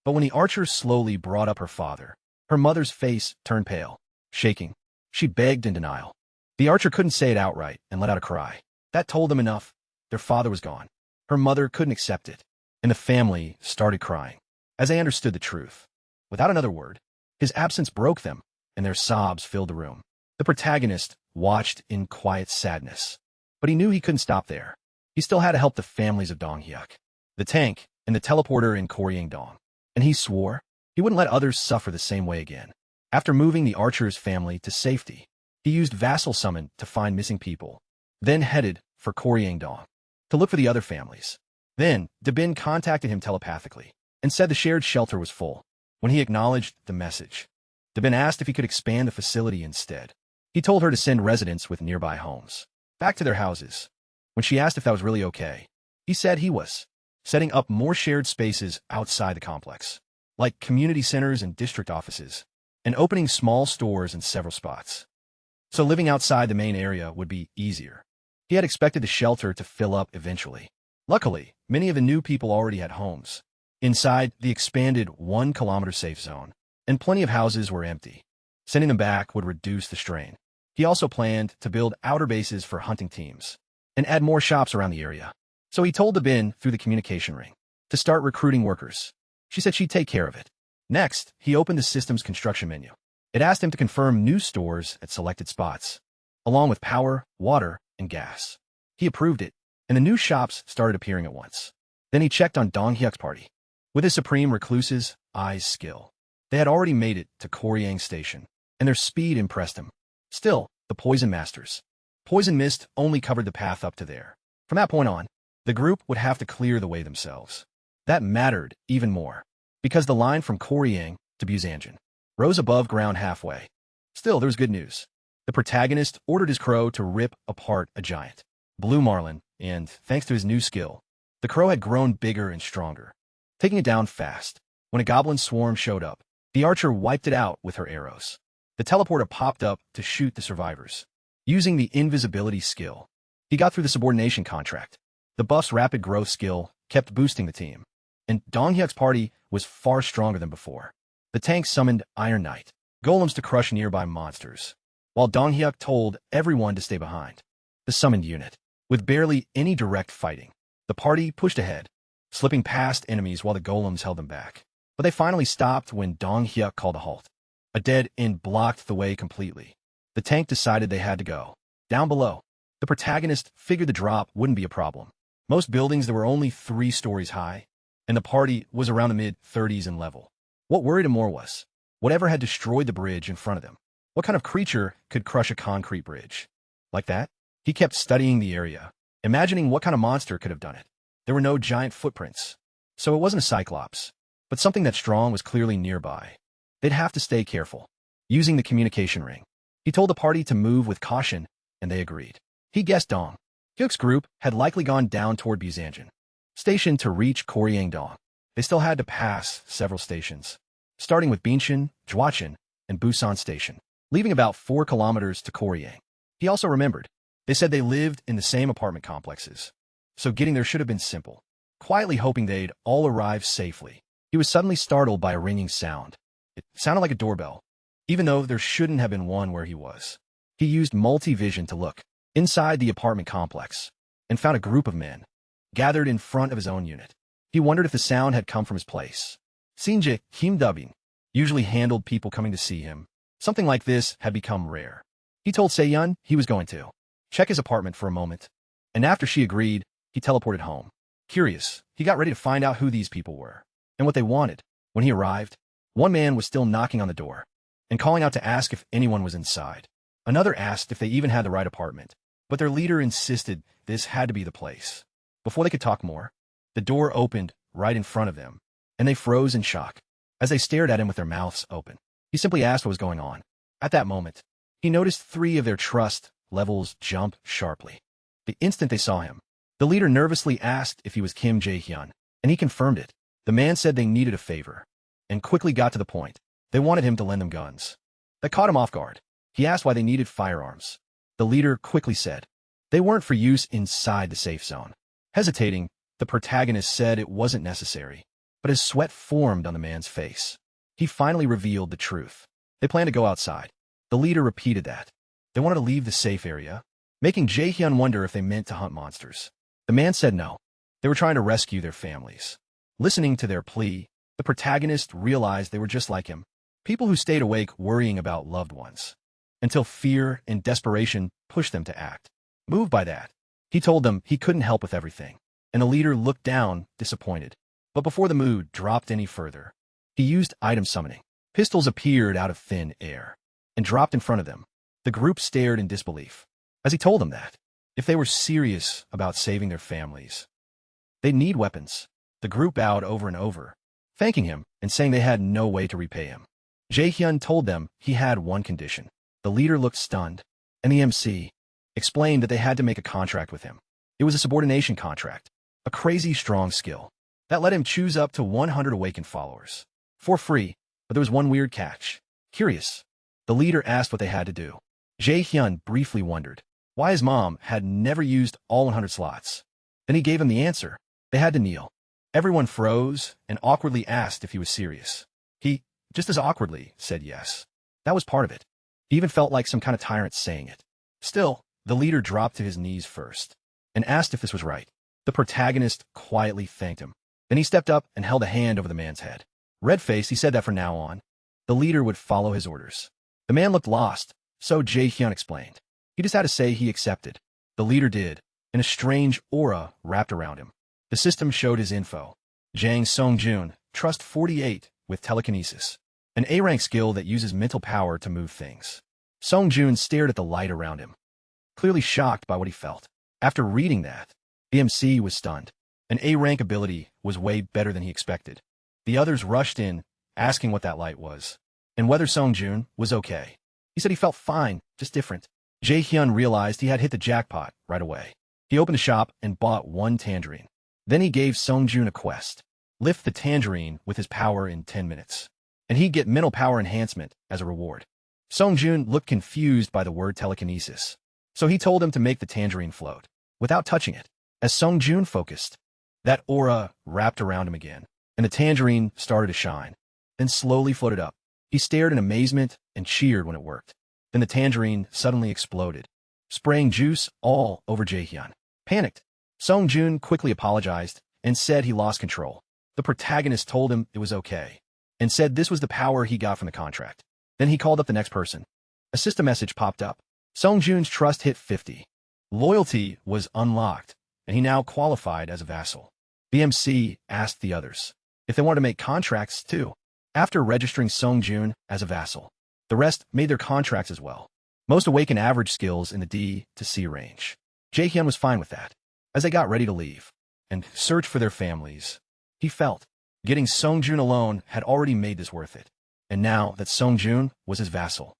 Speaker 1: but when the archer slowly brought up her father, her mother's face turned pale, shaking. She begged in denial. The archer couldn't say it outright and let out a cry. That told them enough. Their father was gone. Her mother couldn't accept it, and the family started crying as they understood the truth. Without another word, his absence broke them, and their sobs filled the room. The protagonist watched in quiet sadness, but he knew he couldn't stop there. He still had to help the families of Dong Hyuk, the tank, and the teleporter in Koryangdong, and he swore he wouldn't let others suffer the same way again. After moving the archer's family to safety, he used vassal summon to find missing people, then headed for Koryangdong to look for the other families. Then, Dabin contacted him telepathically and said the shared shelter was full. When he acknowledged the message, Dabin asked if he could expand the facility instead. He told her to send residents with nearby homes back to their houses. When she asked if that was really okay, he said he was setting up more shared spaces outside the complex, like community centers and district offices, and opening small stores in several spots. So living outside the main area would be easier. He had expected the shelter to fill up eventually. Luckily, many of the new people already had homes inside the expanded 1-kilometer safe zone, and plenty of houses were empty. Sending them back would reduce the strain. He also planned to build outer bases for hunting teams and add more shops around the area. So he told Dabin through the communication ring to start recruiting workers. She said she'd take care of it. Next, he opened the system's construction menu. It asked him to confirm new stores at selected spots, along with power, water, and gas. He approved it, and the new shops started appearing at once. Then he checked on Dong Hyuk's party. With his supreme recluse's eyes skill, they had already made it to Koryang Station, and their speed impressed him. Still, the poison masters. Poison mist only covered the path up to there. From that point on, the group would have to clear the way themselves. That mattered even more, because the line from Koryang to Busanjan rose above ground halfway. Still, there was good news. The protagonist ordered his crow to rip apart a giant blue marlin, and, thanks to his new skill, the crow had grown bigger and stronger, taking it down fast. When a goblin swarm showed up, the archer wiped it out with her arrows. The teleporter popped up to shoot the survivors. Using the invisibility skill, he got through the subordination contract. The buff's rapid growth skill kept boosting the team, and Dong Hyuk's party was far stronger than before. The tank summoned Iron Knight golems to crush nearby monsters, while Dong Hyuk told everyone to stay behind. The summoned unit, with barely any direct fighting, the party pushed ahead, slipping past enemies while the golems held them back. But they finally stopped when Dong Hyuk called a halt. A dead end blocked the way completely. The tank decided they had to go. Down below, the protagonist figured the drop wouldn't be a problem. Most buildings that were only 3 stories high, and the party was around the mid-30s in level. What worried him more was whatever had destroyed the bridge in front of them. What kind of creature could crush a concrete bridge like that? He kept studying the area, imagining what kind of monster could have done it. There were no giant footprints, so it wasn't a cyclops, but something that strong was clearly nearby. They'd have to stay careful. Using the communication ring, he told the party to move with caution, and they agreed. He guessed Dong Hyuk's group had likely gone down toward Busanjan Station to reach Koryangdong. They still had to pass several stations, starting with Binshin, Zhuachin, and Busan Station, leaving about 4 kilometers to Koryang. He also remembered. They said they lived in the same apartment complexes, so getting there should have been simple. Quietly hoping they'd all arrive safely, he was suddenly startled by a ringing sound. It sounded like a doorbell, even though there shouldn't have been one where he was. He used multi-vision to look inside the apartment complex and found a group of men gathered in front of his own unit. He wondered if the sound had come from his place. Sinje Kim Dubbing usually handled people coming to see him. Something like this had become rare. He told Se-yun he was going to check his apartment for a moment, and after she agreed, he teleported home. Curious, he got ready to find out who these people were and what they wanted. When he arrived, one man was still knocking on the door and calling out to ask if anyone was inside. Another asked if they even had the right apartment, but their leader insisted this had to be the place. Before they could talk more, the door opened right in front of them, and they froze in shock as they stared at him with their mouths open. He simply asked what was going on. At that moment, he noticed 3 of their trust levels jump sharply. The instant they saw him, the leader nervously asked if he was Kim Jae-hyun, and he confirmed it. The man said they needed a favor, and quickly got to the point. They wanted him to lend them guns. That caught him off guard. He asked why they needed firearms. The leader quickly said they weren't for use inside the safe zone. Hesitating, the protagonist said it wasn't necessary, but his sweat formed on the man's face. He finally revealed the truth. They planned to go outside. The leader repeated that. They wanted to leave the safe area, making Jae-hyun wonder if they meant to hunt monsters. The man said no. They were trying to rescue their families. Listening to their plea, the protagonist realized they were just like him, people who stayed awake worrying about loved ones, until fear and desperation pushed them to act. Moved by that, he told them he couldn't help with everything, and the leader looked down, disappointed. But before the mood dropped any further, he used item summoning. Pistols appeared out of thin air and dropped in front of them. The group stared in disbelief as he told them that if they were serious about saving their families, they'd need weapons. The group bowed over and over, thanking him and saying they had no way to repay him. Jae-hyun told them he had one condition. The leader looked stunned, and the MC explained that they had to make a contract with him. It was a subordination contract, a crazy strong skill that let him choose up to 100 awakened followers for free, but there was one weird catch. Curious, the leader asked what they had to do. Jae-hyun briefly wondered why his mom had never used all 100 slots. Then he gave him the answer. They had to kneel. Everyone froze and awkwardly asked if he was serious. He, just as awkwardly, said yes. That was part of it. He even felt like some kind of tyrant saying it. Still, the leader dropped to his knees first and asked if this was right. The protagonist quietly thanked him. Then he stepped up and held a hand over the man's head. Red-faced, he said that from now on, the leader would follow his orders. The man looked lost, so Jae-hyun explained. He just had to say he accepted. The leader did, and a strange aura wrapped around him. The system showed his info. Jang Song-jun, Trust 48, with telekinesis, an A-rank skill that uses mental power to move things. Song-jun stared at the light around him, clearly shocked by what he felt. After reading that, the MC was stunned. An A-rank ability was way better than he expected. The others rushed in, asking what that light was, and whether Song-jun was okay. He said he felt fine, just different. Jae-hyun realized he had hit the jackpot right away. He opened the shop and bought 1 tangerine. Then he gave Song-jun a quest. Lift the tangerine with his power in 10 minutes, and he'd get mental power enhancement as a reward. Song-jun looked confused by the word telekinesis, so he told him to make the tangerine float, without touching it. As Song-jun focused, that aura wrapped around him again, and the tangerine started to shine, then slowly floated up. He stared in amazement and cheered when it worked. Then the tangerine suddenly exploded, spraying juice all over Jae-hyun. Panicked, Song-jun quickly apologized and said he lost control. The protagonist told him it was okay, and said this was the power he got from the contract. Then he called up the next person. A system message popped up. Song-jun's trust hit 50. Loyalty was unlocked, and he now qualified as a vassal. The MC asked the others if they wanted to make contracts too. After registering Song-jun as a vassal, the rest made their contracts as well. Most awaken average skills in the D to C range. Jae-hyun was fine with that. As they got ready to leave and search for their families, he felt getting Song-jun alone had already made this worth it. And now that Song-jun was his vassal,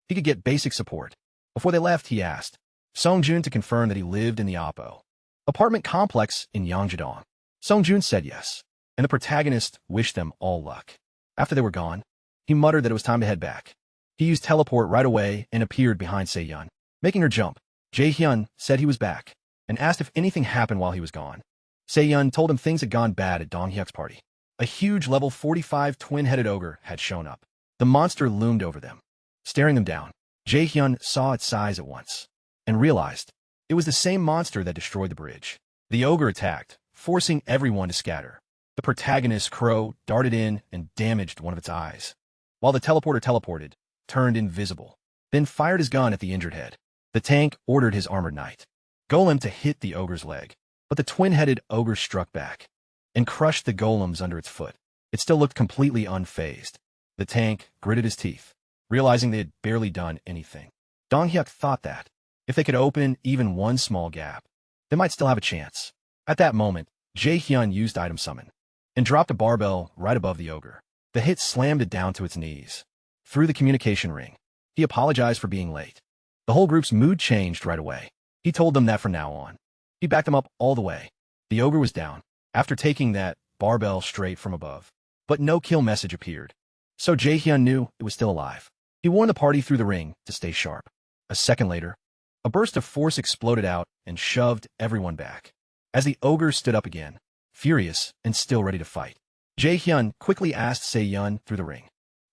Speaker 1: he could get basic support. Before they left, he asked Song-jun to confirm that he lived in the Oppo apartment complex in Yongjadong. Song-jun said yes, and the protagonist wished them all luck. After they were gone, he muttered that it was time to head back. He used teleport right away and appeared behind Se-yeon, making her jump. Jae-hyun said he was back and asked if anything happened while he was gone. Se-yeon told him things had gone bad at Dong-hyuk's party. A huge level 45 twin-headed ogre had shown up. The monster loomed over them, staring them down. Jae-hyun saw its size at once and realized it was the same monster that destroyed the bridge. The ogre attacked, forcing everyone to scatter. The protagonist, Crow, darted in and damaged one of its eyes, while the teleporter teleported, turned invisible, then fired his gun at the injured head. The tank ordered his armored knight, Golem, to hit the ogre's leg, but the twin-headed ogre struck back and crushed the golems under its foot. It still looked completely unfazed. The tank gritted his teeth, realizing they had barely done anything. Dong-hyuk thought that if they could open even one small gap, they might still have a chance. At that moment, Jae-hyun used item summon and dropped a barbell right above the ogre. The hit slammed it down to its knees. Through the communication ring, he apologized for being late. The whole group's mood changed right away. He told them that from now on, he backed them up all the way. The ogre was down after taking that barbell straight from above, but no kill message appeared. So Jae-hyun knew it was still alive. He warned the party through the ring to stay sharp. A second later, a burst of force exploded out and shoved everyone back. As the ogre stood up again, furious and still ready to fight, Jae-hyun quickly asked Se-yeon through the ring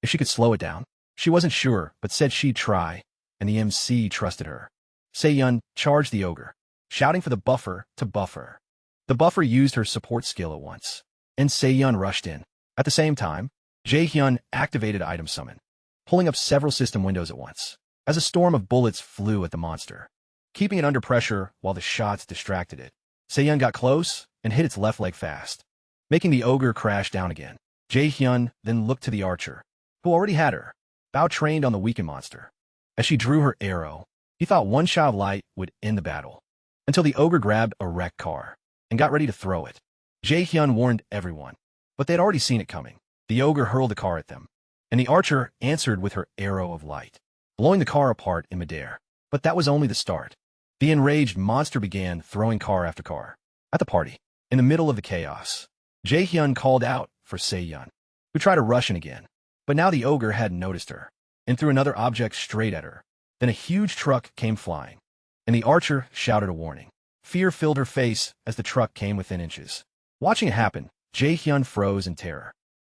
Speaker 1: if she could slow it down. She wasn't sure, but said she'd try, and the MC trusted her. Se-yeon charged the ogre, shouting for the buffer to buffer. The buffer used her support skill at once, and Se-yeon rushed in. At the same time, Jae-hyun activated item summon, pulling up several system windows at once, as a storm of bullets flew at the monster, keeping it under pressure while the shots distracted it. Se-yeon got close and hit its left leg fast, making the ogre crash down again. Jae-hyun then looked to the archer, who already had her bow trained on the weakened monster. As she drew her arrow, he thought one shot of light would end the battle, until the ogre grabbed a wrecked car and got ready to throw it. Jae-hyun warned everyone, but they had already seen it coming. The ogre hurled the car at them, and the archer answered with her arrow of light, blowing the car apart in midair. But that was only the start. The enraged monster began throwing car after car at the party. In the middle of the chaos, Jae-hyun called out for Se-yeon, who tried to rush in again. But now the ogre hadn't noticed her, and threw another object straight at her. Then a huge truck came flying, and the archer shouted a warning. Fear filled her face as the truck came within inches. Watching it happen, Jae-hyun froze in terror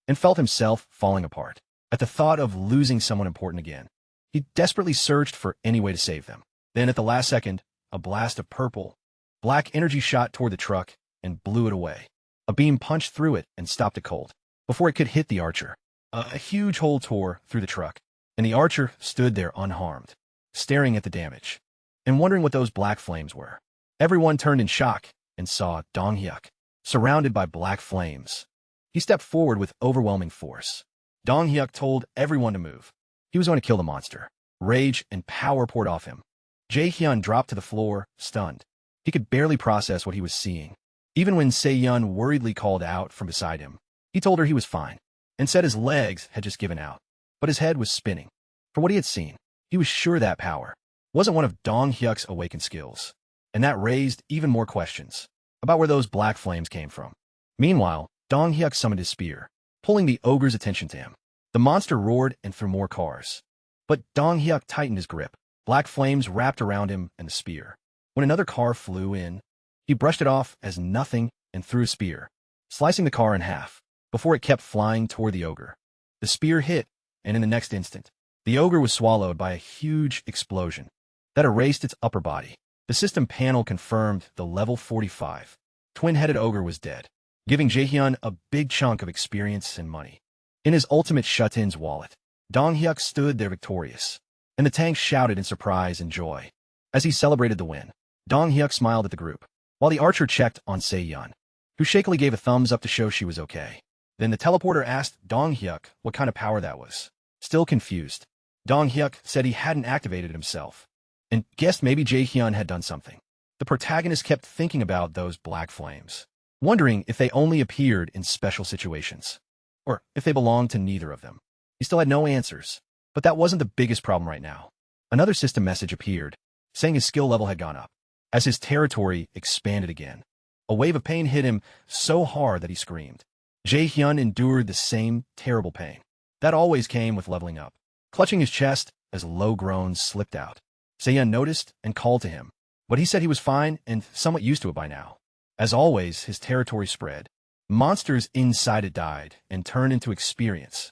Speaker 1: and felt himself falling apart. At the thought of losing someone important again, he desperately searched for any way to save them. Then at the last second, a blast of purple, black energy shot toward the truck and blew it away. A beam punched through it and stopped it cold before it could hit the archer. A huge hole tore through the truck, and the archer stood there unharmed, staring at the damage and wondering what those black flames were. Everyone turned in shock and saw Dong-hyuk surrounded by black flames. He stepped forward with overwhelming force. Dong-hyuk told everyone to move. He was going to kill the monster. Rage and power poured off him. Jae-hyun dropped to the floor, stunned. He could barely process what he was seeing. Even when Se-yeon worriedly called out from beside him, he told her he was fine and said his legs had just given out, but his head was spinning. For what he had seen, he was sure that power wasn't one of Dong-hyuk's awakened skills, and that raised even more questions about where those black flames came from. Meanwhile, Dong-hyuk summoned his spear, pulling the ogre's attention to him. The monster roared and threw more cars, but Dong-hyuk tightened his grip. Black flames wrapped around him and the spear. When another car flew in, he brushed it off as nothing and threw a spear, slicing the car in half, before it kept flying toward the ogre. The spear hit, and in the next instant, the ogre was swallowed by a huge explosion that erased its upper body. The system panel confirmed the level 45 twin-headed ogre was dead, giving Jae-hyun a big chunk of experience and money. In his ultimate shut-in's wallet, Dong-hyuk stood there victorious, and the tank shouted in surprise and joy. As he celebrated the win, Dong-hyuk smiled at the group, while the archer checked on Se-yeon, who shakily gave a thumbs up to show she was okay. Then the teleporter asked Dong-hyuk what kind of power that was. Still confused, Dong-hyuk said he hadn't activated it himself, and guessed maybe Jae-hyun had done something. The protagonist kept thinking about those black flames, wondering if they only appeared in special situations, or if they belonged to neither of them. He still had no answers, but that wasn't the biggest problem right now. Another system message appeared, saying his skill level had gone up. As his territory expanded again, a wave of pain hit him so hard that he screamed. Jae-hyun endured the same terrible pain. That always came with leveling up. Clutching his chest as low groans slipped out, Se-hyun noticed and called to him, but he said he was fine and somewhat used to it by now. As always, his territory spread. Monsters inside it died and turned into experience,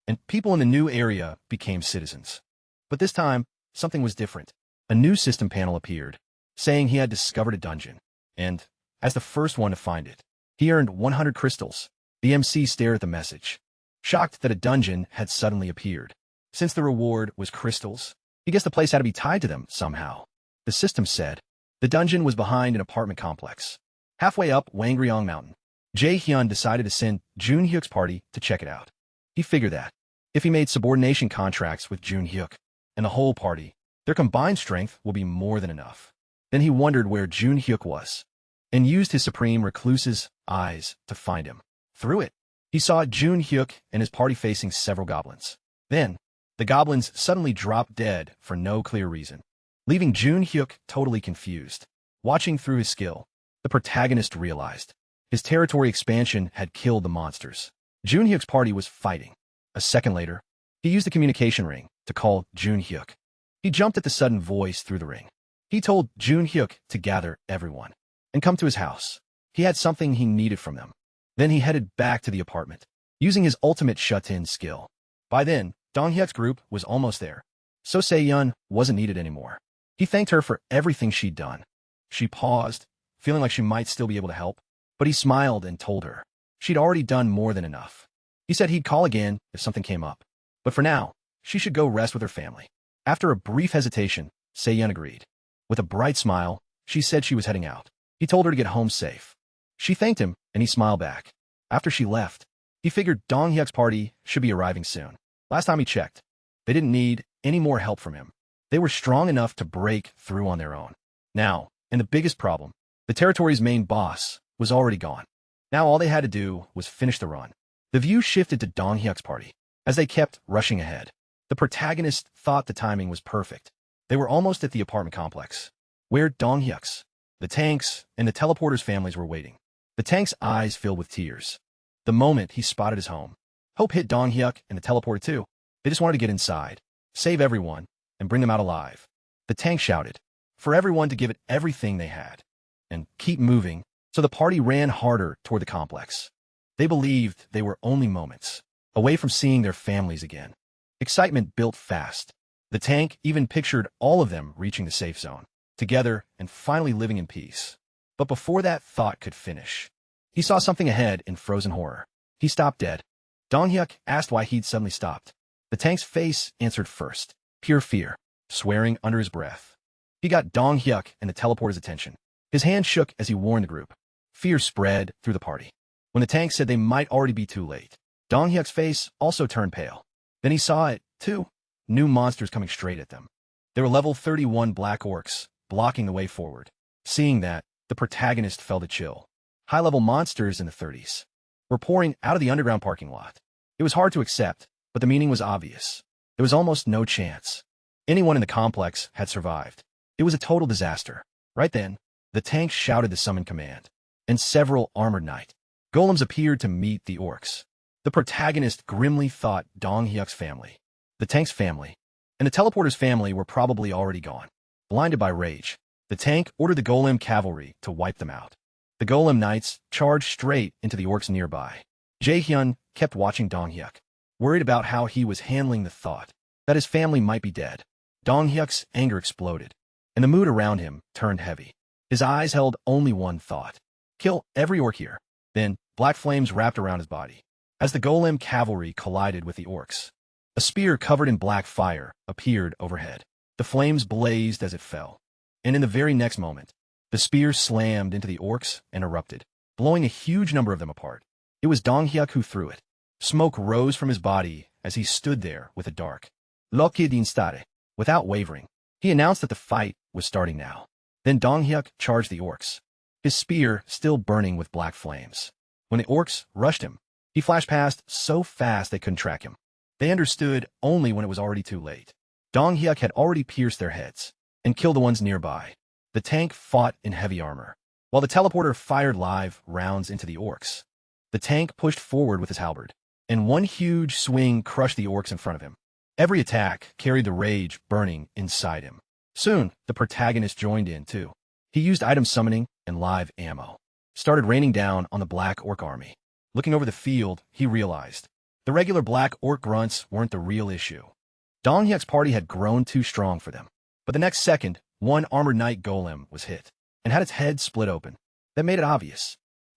Speaker 1: and people in the new area became citizens. But this time, something was different. A new system panel appeared, saying he had discovered a dungeon, and, as the first one to find it, he earned 100 crystals. The MC stared at the message, shocked that a dungeon had suddenly appeared. Since the reward was crystals, he guessed the place had to be tied to them somehow. The system said the dungeon was behind an apartment complex, halfway up Wangryong Mountain. Jae-hyun decided to send Jun-hyuk's party to check it out. He figured that if he made subordination contracts with Jun-hyuk and the whole party, their combined strength will be more than enough. Then he wondered where Jun-hyuk was, and used his supreme recluse's eyes to find him. Through it, he saw Jun-hyuk and his party facing several goblins. Then, the goblins suddenly dropped dead for no clear reason, leaving Jun-hyuk totally confused. Watching through his skill, the protagonist realized his territory expansion had killed the monsters Jun-hyuk's party was fighting. A second later, he used the communication ring to call Jun-hyuk. He jumped at the sudden voice through the ring. He told Jun-hyuk to gather everyone and come to his house. He had something he needed from them. Then he headed back to the apartment, using his ultimate shut-in skill. By then, Dong-hyuk's group was almost there, so Se-hyun wasn't needed anymore. He thanked her for everything she'd done. She paused, feeling like she might still be able to help, but he smiled and told her she'd already done more than enough. He said he'd call again if something came up, but for now, she should go rest with her family. After a brief hesitation, Se-hyun agreed. With a bright smile, she said she was heading out. He told her to get home safe. She thanked him, and he smiled back. After she left, he figured Dong-hyuk's party should be arriving soon. Last time he checked, they didn't need any more help from him. They were strong enough to break through on their own. Now, and the biggest problem, the territory's main boss was already gone. Now all they had to do was finish the run. The view shifted to Dong-hyuk's party. As they kept rushing ahead, the protagonist thought the timing was perfect. They were almost at the apartment complex, where Dong-hyuk's, the tank's, and the teleporter's families were waiting. The tank's eyes filled with tears. The moment he spotted his home, hope hit Dong-hyuk and the teleporter too. They just wanted to get inside, save everyone, and bring them out alive. The tank shouted for everyone to give it everything they had and keep moving, so the party ran harder toward the complex. They believed they were only moments away from seeing their families again. Excitement built fast. The tank even pictured all of them reaching the safe zone, together and finally living in peace. But before that thought could finish, he saw something ahead in frozen horror. He stopped dead. Dong-hyuk asked why he'd suddenly stopped. The tank's face answered first, pure fear, swearing under his breath. He got Dong-hyuk and the teleporter's attention. His hand shook as he warned the group. Fear spread through the party. When the tank said they might already be too late, Dong-hyuk's face also turned pale. Then he saw it, too. New monsters coming straight at them. They were level 31 black orcs, blocking the way forward. Seeing that, the protagonist felt a chill. High-level monsters in the 30s were pouring out of the underground parking lot. It was hard to accept, but the meaning was obvious. There was almost no chance anyone in the complex had survived. It was a total disaster. Right then, the tank shouted the summon command, and several armored knight golems appeared to meet the orcs. The protagonist grimly thought Dong-hyuk's family, the tank's family, and the teleporter's family were probably already gone. Blinded by rage, the tank ordered the golem cavalry to wipe them out. The golem knights charged straight into the orcs nearby. Jae-hyun kept watching Dong-hyuk, worried about how he was handling the thought that his family might be dead. Dong-hyuk's anger exploded, and the mood around him turned heavy. His eyes held only one thought: kill every orc here. Then, black flames wrapped around his body. As the golem cavalry collided with the orcs, a spear covered in black fire appeared overhead. The flames blazed as it fell, and in the very next moment, the spear slammed into the orcs and erupted, blowing a huge number of them apart. It was Dong-hyuk who threw it. Smoke rose from his body as he stood there with a dark look instare. Without wavering, he announced that the fight was starting now. Then Dong-hyuk charged the orcs, his spear still burning with black flames. When the orcs rushed him, he flashed past so fast they couldn't track him. They understood only when it was already too late. Dong-hyuk had already pierced their heads and killed the ones nearby. The tank fought in heavy armor, while the teleporter fired live rounds into the orcs. The tank pushed forward with his halberd, and one huge swing crushed the orcs in front of him. Every attack carried the rage burning inside him. Soon, the protagonist joined in, too. He used item summoning and live ammo. Started raining down on the black orc army. Looking over the field, he realized the regular black orc grunts weren't the real issue. Dong Hyuk's party had grown too strong for them. But the next second, one armored knight golem was hit and had its head split open. That made it obvious.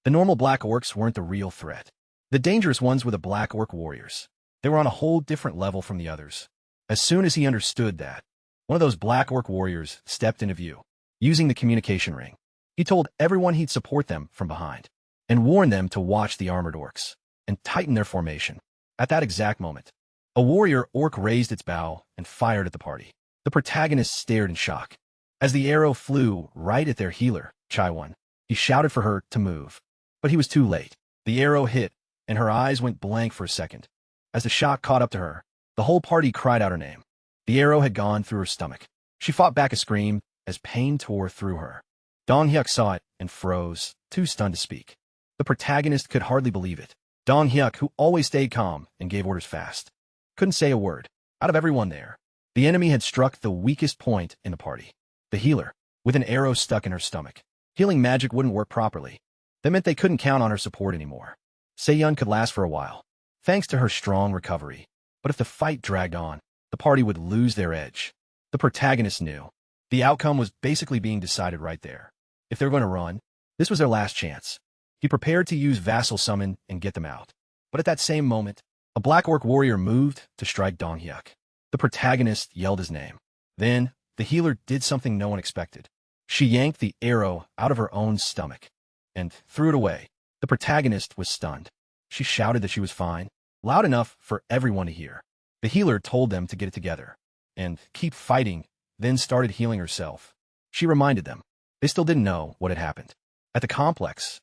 Speaker 1: The normal black orcs weren't the real threat. The dangerous ones were the black orc warriors. They were on a whole different level from the others. As soon as he understood that, one of those black orc warriors stepped into view. Using the communication ring, he told everyone he'd support them from behind and warned them to watch the armored orcs and tighten their formation. At that exact moment, a warrior orc raised its bow and fired at the party. The protagonist stared in shock. As the arrow flew right at their healer, Chaiwon, he shouted for her to move. But he was too late. The arrow hit, and her eyes went blank for a second. As the shock caught up to her, the whole party cried out her name. The arrow had gone through her stomach. She fought back a scream as pain tore through her. Dong Hyuk saw it and froze, too stunned to speak. The protagonist could hardly believe it. Dong Hyuk, who always stayed calm and gave orders fast, couldn't say a word. Out of everyone there, the enemy had struck the weakest point in the party. The healer, with an arrow stuck in her stomach. Healing magic wouldn't work properly. That meant they couldn't count on her support anymore. Se-yun could last for a while, thanks to her strong recovery. But if the fight dragged on, the party would lose their edge. The protagonist knew. The outcome was basically being decided right there. If they were going to run, this was their last chance. He prepared to use vassal summon and get them out. But at that same moment, a black orc warrior moved to strike Dong Hyuk. The protagonist yelled his name. Then, the healer did something no one expected. She yanked the arrow out of her own stomach and threw it away. The protagonist was stunned. She shouted that she was fine, loud enough for everyone to hear. The healer told them to get it together and keep fighting, then started healing herself. She reminded them. They still didn't know what had happened at the complex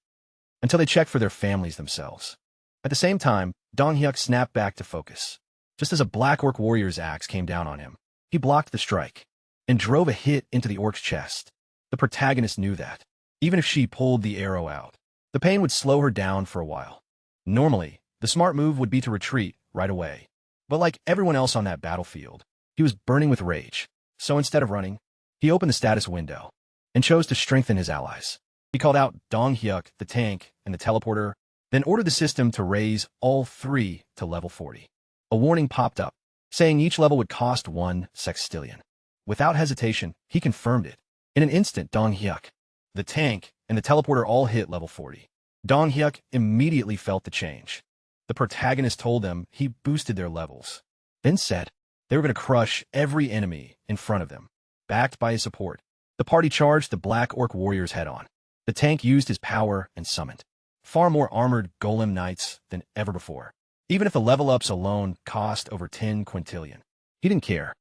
Speaker 1: until they checked for their families themselves. At the same time, Dong Hyuk snapped back to focus. Just as a black orc warrior's axe came down on him, he blocked the strike and drove a hit into the orc's chest. The protagonist knew that, even if she pulled the arrow out, the pain would slow her down for a while. Normally, the smart move would be to retreat right away. But like everyone else on that battlefield, he was burning with rage. So instead of running, he opened the status window and chose to strengthen his allies. He called out Dong Hyuk, the tank, and the teleporter, then ordered the system to raise all three to level 40. A warning popped up, saying each level would cost 1 sextillion. Without hesitation, he confirmed it. In an instant, Dong Hyuk, the tank, and the teleporter all hit level 40. Dong Hyuk immediately felt the change. The protagonist told them he boosted their levels, then said they were going to crush every enemy in front of them. Backed by his support, the party charged the black orc warriors head-on. The tank used his power and summoned far more armored golem knights than ever before. Even if the level-ups alone cost over 10 quintillion, he didn't care.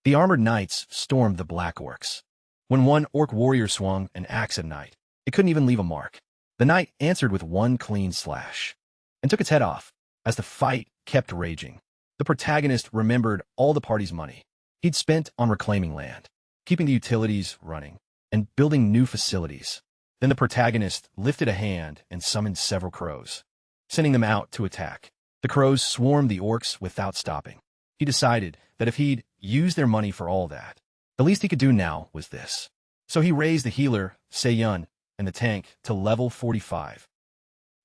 Speaker 1: The armored knights stormed the black orcs. When one orc warrior swung an axe at a knight, it couldn't even leave a mark. The knight answered with one clean slash and took its head off. As the fight kept raging, the protagonist remembered all the party's money he'd spent on reclaiming land, keeping the utilities running, and building new facilities. Then the protagonist lifted a hand and summoned several crows, sending them out to attack. The crows swarmed the orcs without stopping. He decided that if he'd used their money for all that, the least he could do now was this. So he raised the healer, Se-yun, and the tank to level 45,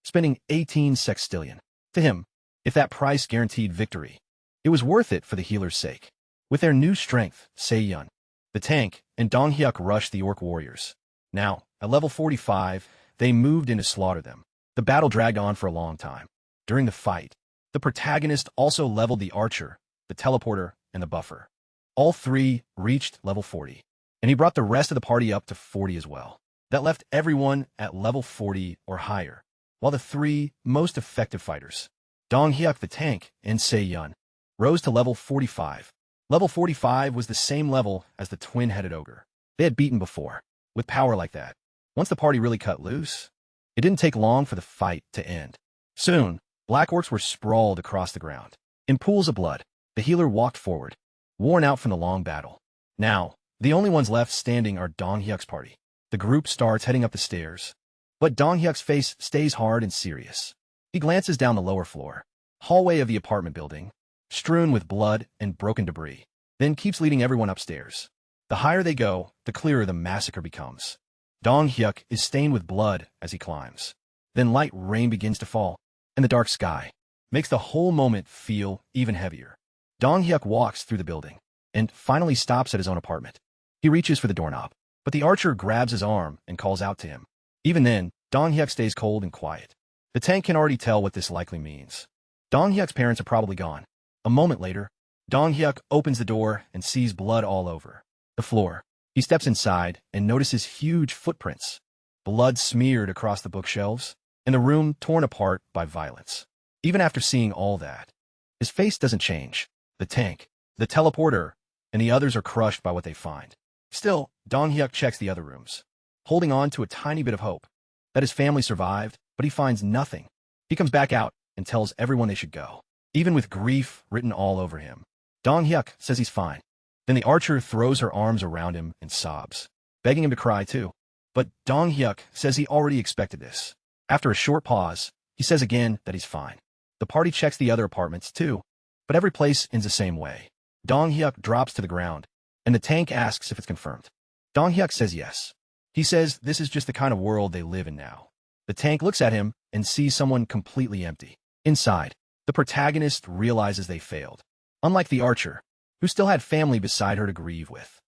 Speaker 1: spending 18 sextillion. To him, if that price guaranteed victory, it was worth it for the healer's sake. With their new strength, Se-yun, the tank, and Dong Hyuk rushed the orc warriors. Now, at level 45, they moved in to slaughter them. The battle dragged on for a long time. During the fight, the protagonist also leveled the archer, the teleporter, and the buffer. All three reached level 40, and he brought the rest of the party up to 40 as well. That left everyone at level 40 or higher, while the three most effective fighters, Dong Hyuk the tank and Se-yun, rose to level 45. Level 45 was the same level as the twin-headed ogre they had beaten before. With power like that, once the party really cut loose, it didn't take long for the fight to end. Soon, black orcs were sprawled across the ground. In pools of blood, the healer walked forward, worn out from the long battle. Now, the only ones left standing are Dong Hyuk's party. The group starts heading up the stairs, but Dong Hyuk's face stays hard and serious. He glances down the lower floor, hallway of the apartment building, strewn with blood and broken debris, then keeps leading everyone upstairs. The higher they go, the clearer the massacre becomes. Dong Hyuk is stained with blood as he climbs. Then light rain begins to fall, and the dark sky makes the whole moment feel even heavier. Dong Hyuk walks through the building, and finally stops at his own apartment. He reaches for the doorknob, but the archer grabs his arm and calls out to him. Even then, Dong Hyuk stays cold and quiet. The tank can already tell what this likely means. Dong Hyuk's parents are probably gone. A moment later, Dong Hyuk opens the door and sees blood all over the floor. He steps inside and notices huge footprints, blood smeared across the bookshelves, and the room torn apart by violence. Even after seeing all that, his face doesn't change. The tank, the teleporter, and the others are crushed by what they find. Still, Dong Hyuk checks the other rooms, holding on to a tiny bit of hope that his family survived, but he finds nothing. He comes back out and tells everyone they should go, even with grief written all over him. Dong Hyuk says he's fine. Then the archer throws her arms around him and sobs, begging him to cry too. But Dong Hyuk says he already expected this. After a short pause, he says again that he's fine. The party checks the other apartments too, but every place ends the same way. Dong Hyuk drops to the ground, and the tank asks if it's confirmed. Dong Hyuk says yes. He says this is just the kind of world they live in now. The tank looks at him and sees someone completely empty. Inside, the protagonist realizes they failed. Unlike the archer, who still had family beside her to grieve with.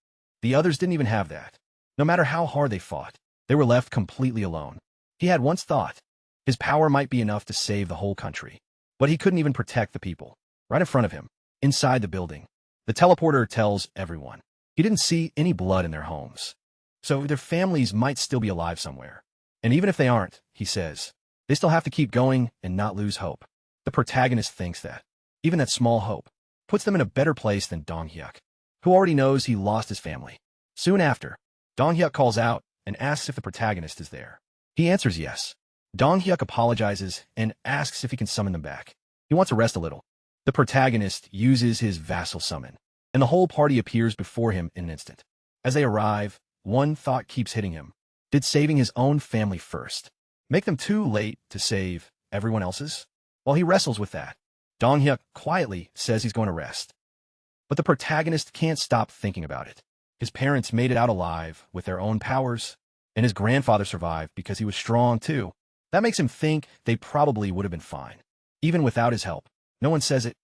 Speaker 1: The others didn't even have that. No matter how hard they fought, they were left completely alone. He had once thought his power might be enough to save the whole country, but he couldn't even protect the people. Right in front of him, inside the building, the teleporter tells everyone he didn't see any blood in their homes. So their families might still be alive somewhere. And even if they aren't, he says, they still have to keep going and not lose hope. The protagonist thinks that even that small hope puts them in a better place than Dong Hyuk, who already knows he lost his family. Soon after, Dong Hyuk calls out and asks if the protagonist is there. He answers yes. Dong Hyuk apologizes and asks if he can summon them back. He wants to rest a little. The protagonist uses his vassal summon, and the whole party appears before him in an instant. As they arrive, one thought keeps hitting him. Did saving his own family first make them too late to save everyone else's? While he wrestles with that, Dong Hyuk quietly says he's going to rest. But the protagonist can't stop thinking about it. His parents made it out alive with their own powers, and his grandfather survived because he was strong too. That makes him think they probably would have been fine, even without his help. No one says it,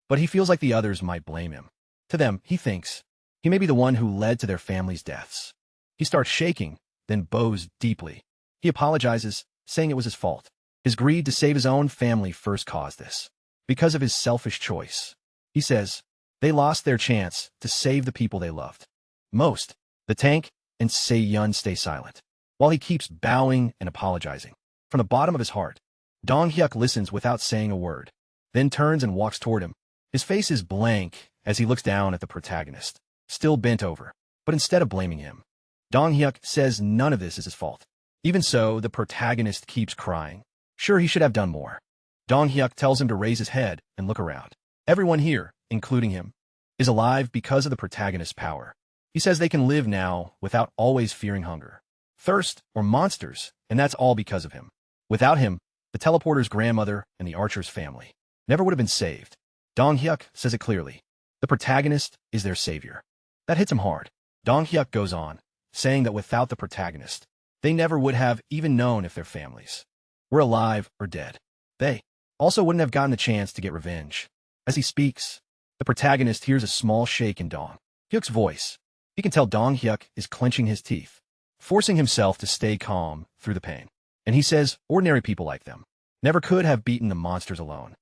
Speaker 1: but he feels like the others might blame him. To them, he thinks he may be the one who led to their family's deaths. He starts shaking, then bows deeply. He apologizes, saying it was his fault. His greed to save his own family first caused this. Because of his selfish choice. He says they lost their chance to save the people they loved most. The tank and Se-yun stay silent, while he keeps bowing and apologizing. From the bottom of his heart, Dong Hyuk listens without saying a word, then turns and walks toward him. His face is blank as he looks down at the protagonist, still bent over. But instead of blaming him, Dong Hyuk says none of this is his fault. Even so, the protagonist keeps crying. Sure, he should have done more. Dong Hyuk tells him to raise his head and look around. Everyone here, including him, is alive because of the protagonist's power. He says they can live now without always fearing hunger, thirst, or monsters, and that's all because of him. Without him, the teleporter's grandmother and the archer's family never would have been saved. Dong Hyuk says it clearly. The protagonist is their savior. That hits him hard. Dong Hyuk goes on, saying that without the protagonist, they never would have even known if their families were alive or dead. They also wouldn't have gotten the chance to get revenge. As he speaks, the protagonist hears a small shake in Dong Hyuk's voice. He can tell Dong Hyuk is clenching his teeth, forcing himself to stay calm through the pain. And he says ordinary people like them never could have beaten the monsters alone.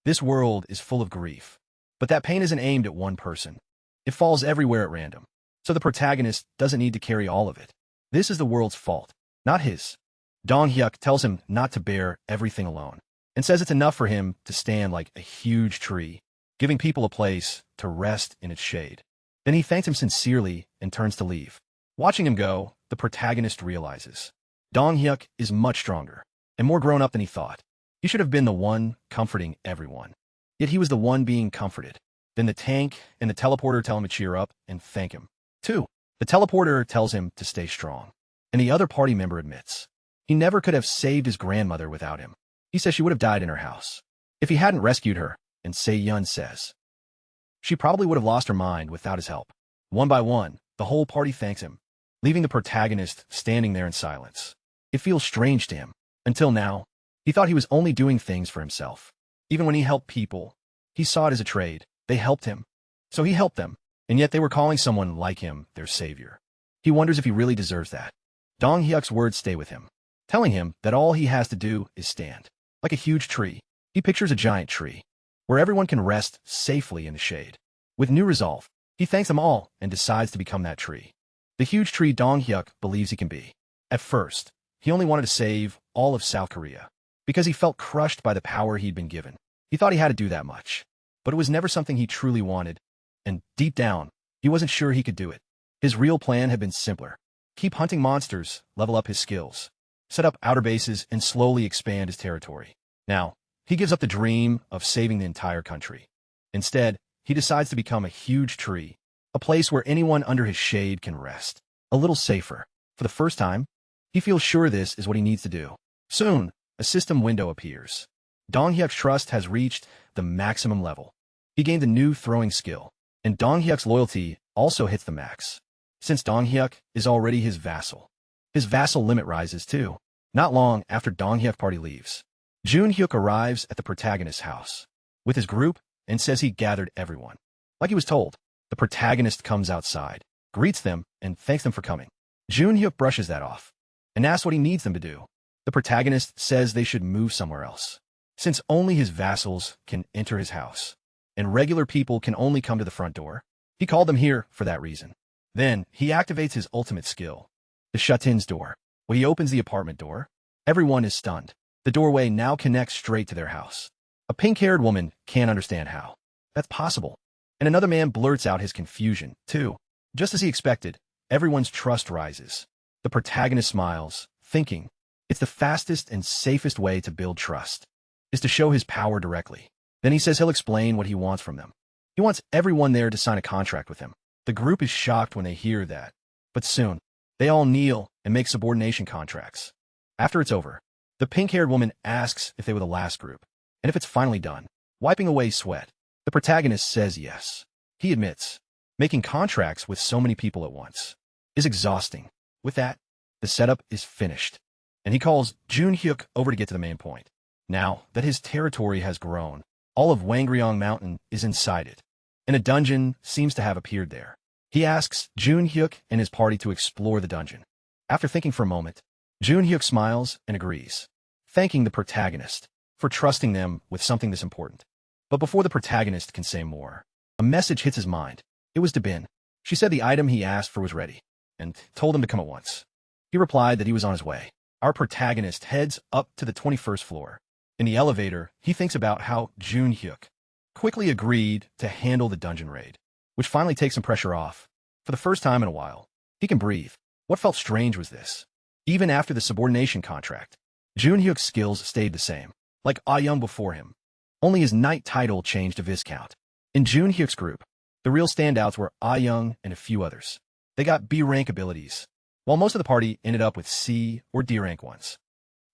Speaker 1: This world is full of grief, but that pain isn't aimed at one person. It falls everywhere at random. So the protagonist doesn't need to carry all of it. This is the world's fault, not his. Dong Hyuk tells him not to bear everything alone, and says it's enough for him to stand like a huge tree, giving people a place to rest in its shade. Then he thanks him sincerely and turns to leave. Watching him go, the protagonist realizes Dong Hyuk is much stronger and more grown up than he thought. He should have been the one comforting everyone. Yet he was the one being comforted. Then the tank and the teleporter tell him to cheer up and thank him. 2. The teleporter tells him to stay strong, and the other party member admits he never could have saved his grandmother without him. He says she would have died in her house if he hadn't rescued her, and Se-yun says she probably would have lost her mind without his help. One by one, the whole party thanks him, leaving the protagonist standing there in silence. It feels strange to him. Until now, he thought he was only doing things for himself. Even when he helped people, he saw it as a trade. They helped him, so he helped them, and yet they were calling someone like him their savior. He wonders if he really deserves that. Dong Hyuk's words stay with him, telling him that all he has to do is stand. Like a huge tree, he pictures a giant tree, where everyone can rest safely in the shade. With new resolve, he thanks them all and decides to become that tree. The huge tree Dong Hyuk believes he can be. At first, he only wanted to save all of South Korea, because he felt crushed by the power he'd been given. He thought he had to do that much, but it was never something he truly wanted, and deep down, he wasn't sure he could do it. His real plan had been simpler. Keep hunting monsters, level up his skills, set up outer bases, and slowly expand his territory. Now, he gives up the dream of saving the entire country. Instead, he decides to become a huge tree, a place where anyone under his shade can rest. A little safer. For the first time, he feels sure this is what he needs to do. Soon, a system window appears. Dong Hyuk's trust has reached the maximum level. He gained a new throwing skill, and Dong Hyuk's loyalty also hits the max. Since Dong Hyuk is already his vassal limit rises too. Not long after Dong Hyuk party leaves, Jun Hyuk arrives at the protagonist's house with his group and says he gathered everyone. Like he was told, the protagonist comes outside, greets them, and thanks them for coming. Jun Hyuk brushes that off and asks what he needs them to do. The protagonist says they should move somewhere else, since only his vassals can enter his house, and regular people can only come to the front door. He called them here for that reason. Then, he activates his ultimate skill, the shut-ins door. When he opens the apartment door, everyone is stunned. The doorway now connects straight to their house. A pink-haired woman can't understand how that's possible, and another man blurts out his confusion, too. Just as he expected, everyone's trust rises. The protagonist smiles, thinking, it's the fastest and safest way to build trust, is to show his power directly. Then he says he'll explain what he wants from them. He wants everyone there to sign a contract with him. The group is shocked when they hear that, but soon, they all kneel and make subordination contracts. After it's over, the pink-haired woman asks if they were the last group, and if it's finally done. Wiping away sweat, the protagonist says yes. He admits, making contracts with so many people at once is exhausting. With that, the setup is finished, and he calls Jun Hyuk over to get to the main point. Now that his territory has grown, all of Wangryong Mountain is inside it, and a dungeon seems to have appeared there. He asks Jun Hyuk and his party to explore the dungeon. After thinking for a moment, Jun Hyuk smiles and agrees, thanking the protagonist for trusting them with something this important. But before the protagonist can say more, a message hits his mind. It was Dabin. She said the item he asked for was ready, and told him to come at once. He replied that he was on his way. Our protagonist heads up to the 21st floor. In the elevator, he thinks about how Jun Hyuk quickly agreed to handle the dungeon raid, which finally takes some pressure off. For the first time in a while, he can breathe. What felt strange was this. Even after the subordination contract, Jun Hyuk's skills stayed the same, like Ah-young before him. Only his knight title changed to Viscount. In Jun Hyuk's group, the real standouts were Ah-young and a few others. They got B-rank abilities, while most of the party ended up with C or D-rank ones.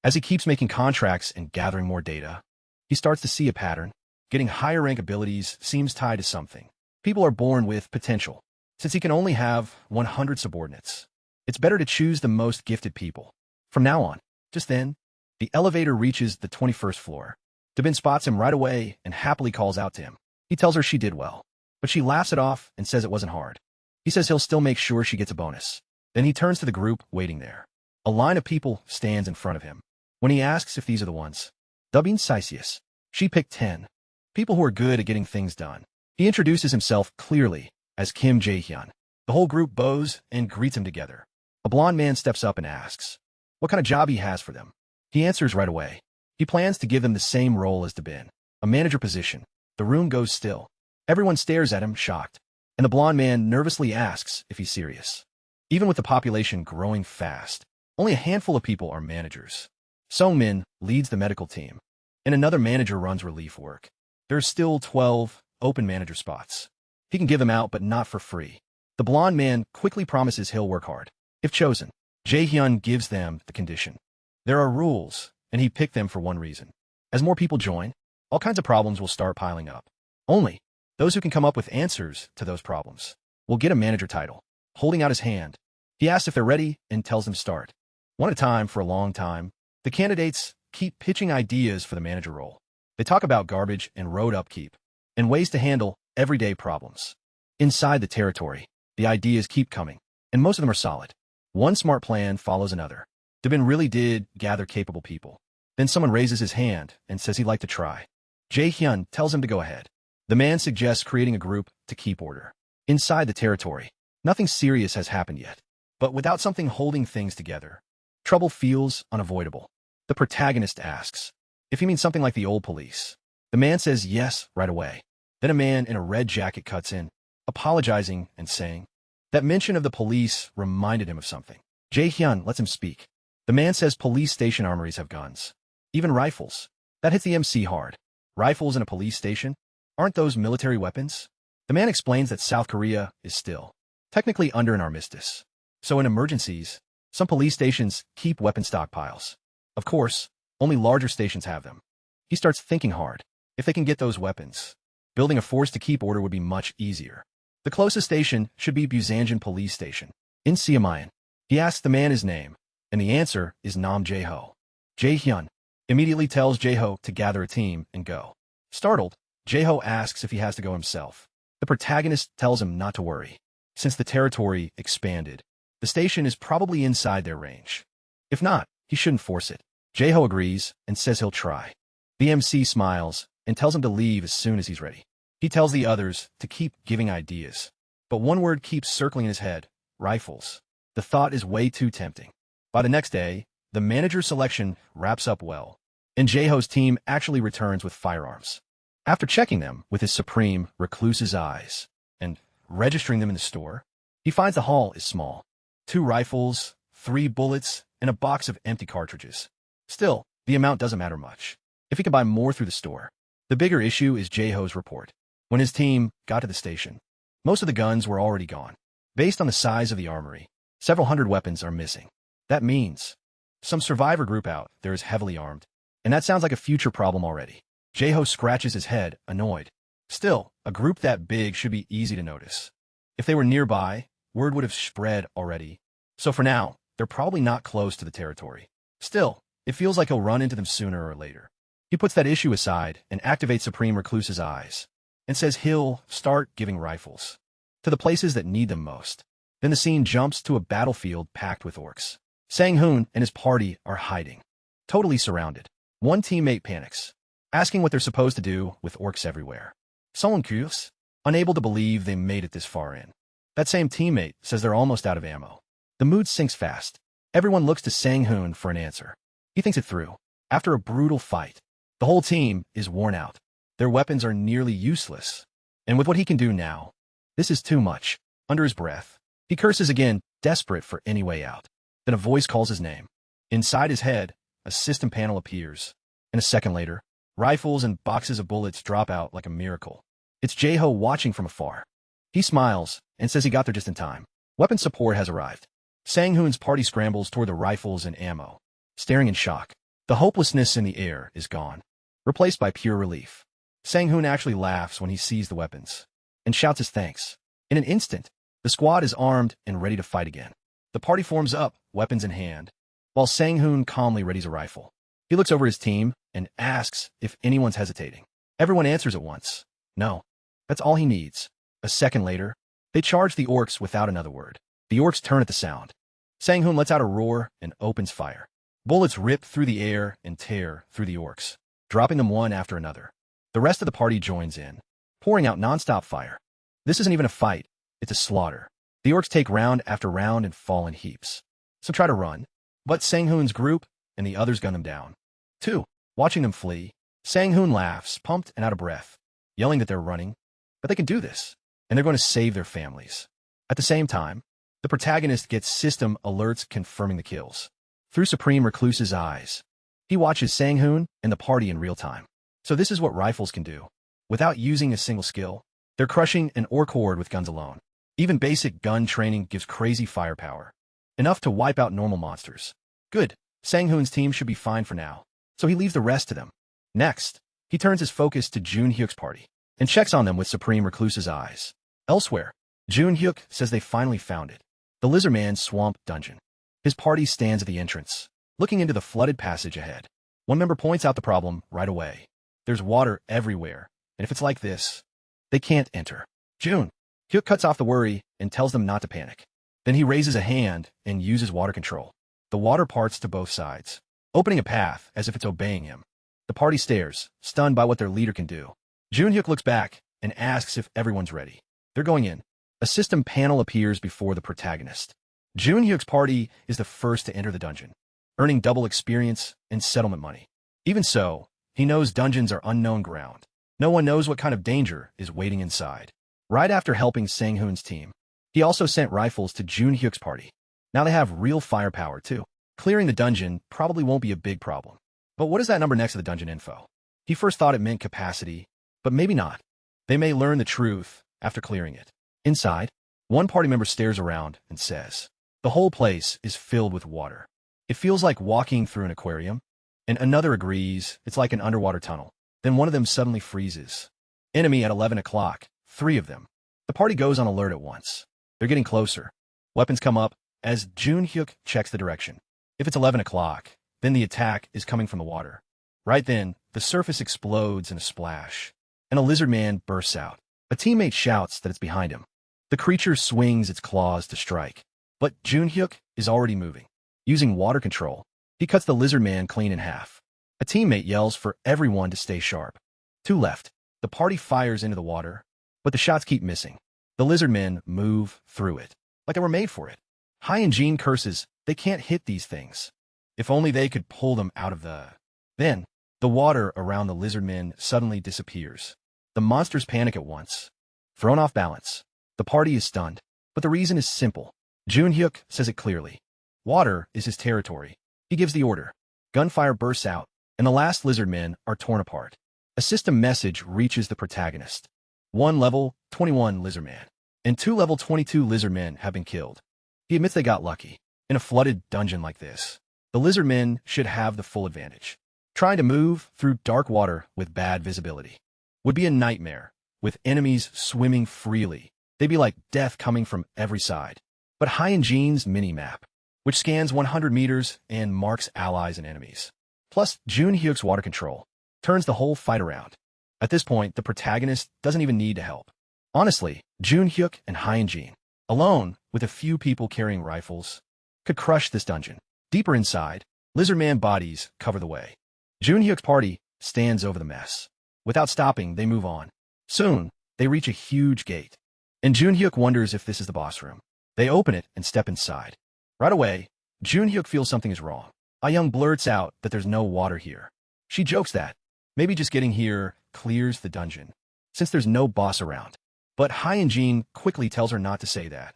Speaker 1: As he keeps making contracts and gathering more data, he starts to see a pattern. Getting higher rank abilities seems tied to something. People are born with potential. Since he can only have 100 subordinates, it's better to choose the most gifted people. From now on, just then, the elevator reaches the 21st floor. Dabin spots him right away and happily calls out to him. He tells her she did well, but she laughs it off and says it wasn't hard. He says he'll still make sure she gets a bonus. Then he turns to the group waiting there. A line of people stands in front of him. When he asks if these are the ones, Dabin Saisius, she picked 10. People who are good at getting things done. He introduces himself clearly as Kim Jae-hyun. The whole group bows and greets him together. A blonde man steps up and asks what kind of job he has for them. He answers right away. He plans to give them the same role as Dabin, a manager position. The room goes still. Everyone stares at him, shocked, and the blonde man nervously asks if he's serious. Even with the population growing fast, only a handful of people are managers. Song-min leads the medical team, and another manager runs relief work. There are still 12 open manager spots. He can give them out, but not for free. The blonde man quickly promises he'll work hard. If chosen, Jae-hyun gives them the condition. There are rules, and he picked them for one reason. As more people join, all kinds of problems will start piling up. Only those who can come up with answers to those problems will get a manager title. Holding out his hand, he asks if they're ready and tells them start. One at a time for a long time, the candidates keep pitching ideas for the manager role. They talk about garbage and road upkeep and ways to handle everyday problems. Inside the territory, the ideas keep coming, and most of them are solid. One smart plan follows another. Dabin really did gather capable people. Then someone raises his hand and says he'd like to try. Jae-hyun tells him to go ahead. The man suggests creating a group to keep order. Inside the territory, nothing serious has happened yet. But without something holding things together, trouble feels unavoidable. The protagonist asks if he means something like the old police. The man says yes right away. Then a man in a red jacket cuts in, apologizing and saying that mention of the police reminded him of something. Jae-hyun lets him speak. The man says police station armories have guns, even rifles. That hits the MC hard. Rifles in a police station? Aren't those military weapons? The man explains that South Korea is still technically under an armistice. So in emergencies, some police stations keep weapon stockpiles. Of course, only larger stations have them. He starts thinking hard. If they can get those weapons, building a force to keep order would be much easier. The closest station should be Busanjan Police Station in Siamayan. He asks the man his name, and the answer is Nam Jae-ho. Jae-hyun immediately tells Jae-ho to gather a team and go. Startled, Jae-ho asks if he has to go himself. The protagonist tells him not to worry. Since the territory expanded, the station is probably inside their range. If not, he shouldn't force it. Jae-ho agrees and says he'll try. The MC smiles and tells him to leave as soon as he's ready. He tells the others to keep giving ideas. But one word keeps circling in his head: rifles. The thought is way too tempting. By the next day, the manager selection wraps up well, and Jae-ho's team actually returns with firearms. After checking them with his supreme recluse's eyes and registering them in the store, he finds the haul is small. 2 rifles, 3 bullets, and a box of empty cartridges. Still, the amount doesn't matter much if he can buy more through the store. The bigger issue is Jae-ho's report. When his team got to the station, most of the guns were already gone. Based on the size of the armory, several hundred weapons are missing. That means some survivor group out there is heavily armed, and that sounds like a future problem already. Jae-ho scratches his head, annoyed. Still, a group that big should be easy to notice. If they were nearby, word would have spread already. So for now, they're probably not close to the territory. Still, it feels like he'll run into them sooner or later. He puts that issue aside and activates Supreme Recluse's eyes, and says he'll start giving rifles to the places that need them most. Then the scene jumps to a battlefield packed with orcs. Sang-hoon and his party are hiding, totally surrounded. One teammate panics, asking what they're supposed to do with orcs everywhere. Someone curious, unable to believe they made it this far in. That same teammate says they're almost out of ammo. The mood sinks fast. Everyone looks to Sang-hoon for an answer. He thinks it through. After a brutal fight, the whole team is worn out. Their weapons are nearly useless. And with what he can do now, this is too much. Under his breath, he curses again, desperate for any way out. Then a voice calls his name. Inside his head, a system panel appears. And a second later, rifles and boxes of bullets drop out like a miracle. It's Jae-ho watching from afar. He smiles and says he got there just in time. Weapon support has arrived. Sang-hoon's party scrambles toward the rifles and ammo, staring in shock. The hopelessness in the air is gone, replaced by pure relief. Sang-hoon actually laughs when he sees the weapons and shouts his thanks. In an instant, the squad is armed and ready to fight again. The party forms up, weapons in hand, while Sang-hoon calmly readies a rifle. He looks over his team and asks if anyone's hesitating. Everyone answers at once. No. That's all he needs. A second later, they charge the orcs without another word. The orcs turn at the sound. Sang-hoon lets out a roar and opens fire. Bullets rip through the air and tear through the orcs, dropping them one after another. The rest of the party joins in, pouring out non-stop fire. This isn't even a fight. It's a slaughter. The orcs take round after round and fall in heaps. Some try to run, but Sang-hoon's group and the others gun them down. 2. Watching them flee, Sang-hoon laughs, pumped and out of breath, yelling that they're running, but they can do this, and they're going to save their families. At the same time, the protagonist gets system alerts confirming the kills. Through Supreme Recluse's eyes, he watches Sang-hoon and the party in real time. So this is what rifles can do. Without using a single skill, they're crushing an orc horde with guns alone. Even basic gun training gives crazy firepower, enough to wipe out normal monsters. Good. Sang-hoon's team should be fine for now, so he leaves the rest to them. Next, he turns his focus to Jun-hyuk's party and checks on them with Supreme Recluse's eyes. Elsewhere, Jun-hyuk says they finally found it, the Lizard Man's swamp dungeon. His party stands at the entrance, looking into the flooded passage ahead. One member points out the problem right away. There's water everywhere, and if it's like this, they can't enter. Jun-hyuk cuts off the worry and tells them not to panic. Then he raises a hand and uses water control. The water parts to both sides, opening a path as if it's obeying him. The party stares, stunned by what their leader can do. Jun-hyuk looks back and asks if everyone's ready. They're going in. A system panel appears before the protagonist. Jun-hyuk's party is the first to enter the dungeon, earning double experience and settlement money. Even so, he knows dungeons are unknown ground. No one knows what kind of danger is waiting inside. Right after helping Sang-hoon's team, he also sent rifles to Jun-hyuk's party. Now they have real firepower, too. Clearing the dungeon probably won't be a big problem. But what is that number next to the dungeon info? He first thought it meant capacity, but maybe not. They may learn the truth after clearing it. Inside, one party member stares around and says, "The whole place is filled with water. It feels like walking through an aquarium." And another agrees it's like an underwater tunnel. Then one of them suddenly freezes. Enemy at 11 o'clock, 3 of them. The party goes on alert at once. They're getting closer. Weapons come up as Jun-hyuk checks the direction. If it's 11 o'clock, then the attack is coming from the water. Right then, the surface explodes in a splash, and a lizard man bursts out. A teammate shouts that it's behind him. The creature swings its claws to strike, but Jun-hyuk is already moving. Using water control, he cuts the lizard man clean in half. A teammate yells for everyone to stay sharp. 2 left. The party fires into the water, but the shots keep missing. The lizard men move through it, like they were made for it. Hyun-jin curses they can't hit these things. If only they could pull them out of the... Then, the water around the lizard men suddenly disappears. The monsters panic at once. Thrown off balance, the party is stunned, but the reason is simple. Jun-hyuk says it clearly. Water is his territory. He gives the order. Gunfire bursts out, and the last lizard men are torn apart. A system message reaches the protagonist. 1 level 21 lizard man and 2 level 22 lizard men have been killed. He admits they got lucky. In a flooded dungeon like this, the lizard men should have the full advantage. Trying to move through dark water with bad visibility would be a nightmare. With enemies swimming freely, they'd be like death coming from every side. But Hyun-jin's mini-map, which scans 100 meters and marks allies and enemies, plus Jun-hyuk's water control, turns the whole fight around. At this point, the protagonist doesn't even need to help. Honestly, Jun-hyuk and Hyun-jin, alone with a few people carrying rifles, could crush this dungeon. Deeper inside, lizard man bodies cover the way. Jun-hyuk's party stands over the mess. Without stopping, they move on. Soon, they reach a huge gate, and Jun-hyuk wonders if this is the boss room. They open it and step inside. Right away, Jun-hyuk feels something is wrong. A-young blurts out that there's no water here. She jokes that maybe just getting here clears the dungeon, since there's no boss around. But Hyun-jin quickly tells her not to say that,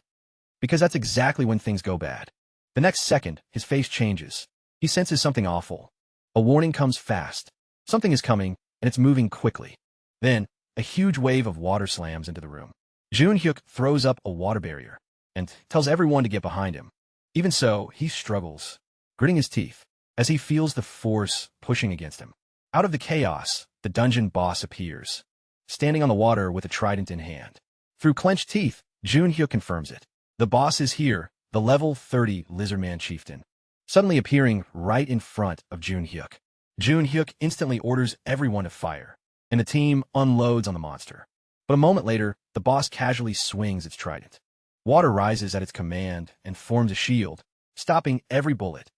Speaker 1: because that's exactly when things go bad. The next second, his face changes. He senses something awful. A warning comes fast. Something is coming, and it's moving quickly. Then, a huge wave of water slams into the room. Jun-hyuk throws up a water barrier and tells everyone to get behind him. Even so, he struggles, gritting his teeth, as he feels the force pushing against him. Out of the chaos, the dungeon boss appears, standing on the water with a trident in hand. Through clenched teeth, Jun-hyuk confirms it. The boss is here, the level 30 Lizardman chieftain, suddenly appearing right in front of Jun-hyuk. Jun-hyuk instantly orders everyone to fire, and the team unloads on the monster. But a moment later, the boss casually swings its trident. Water rises at its command and forms a shield, stopping every bullet.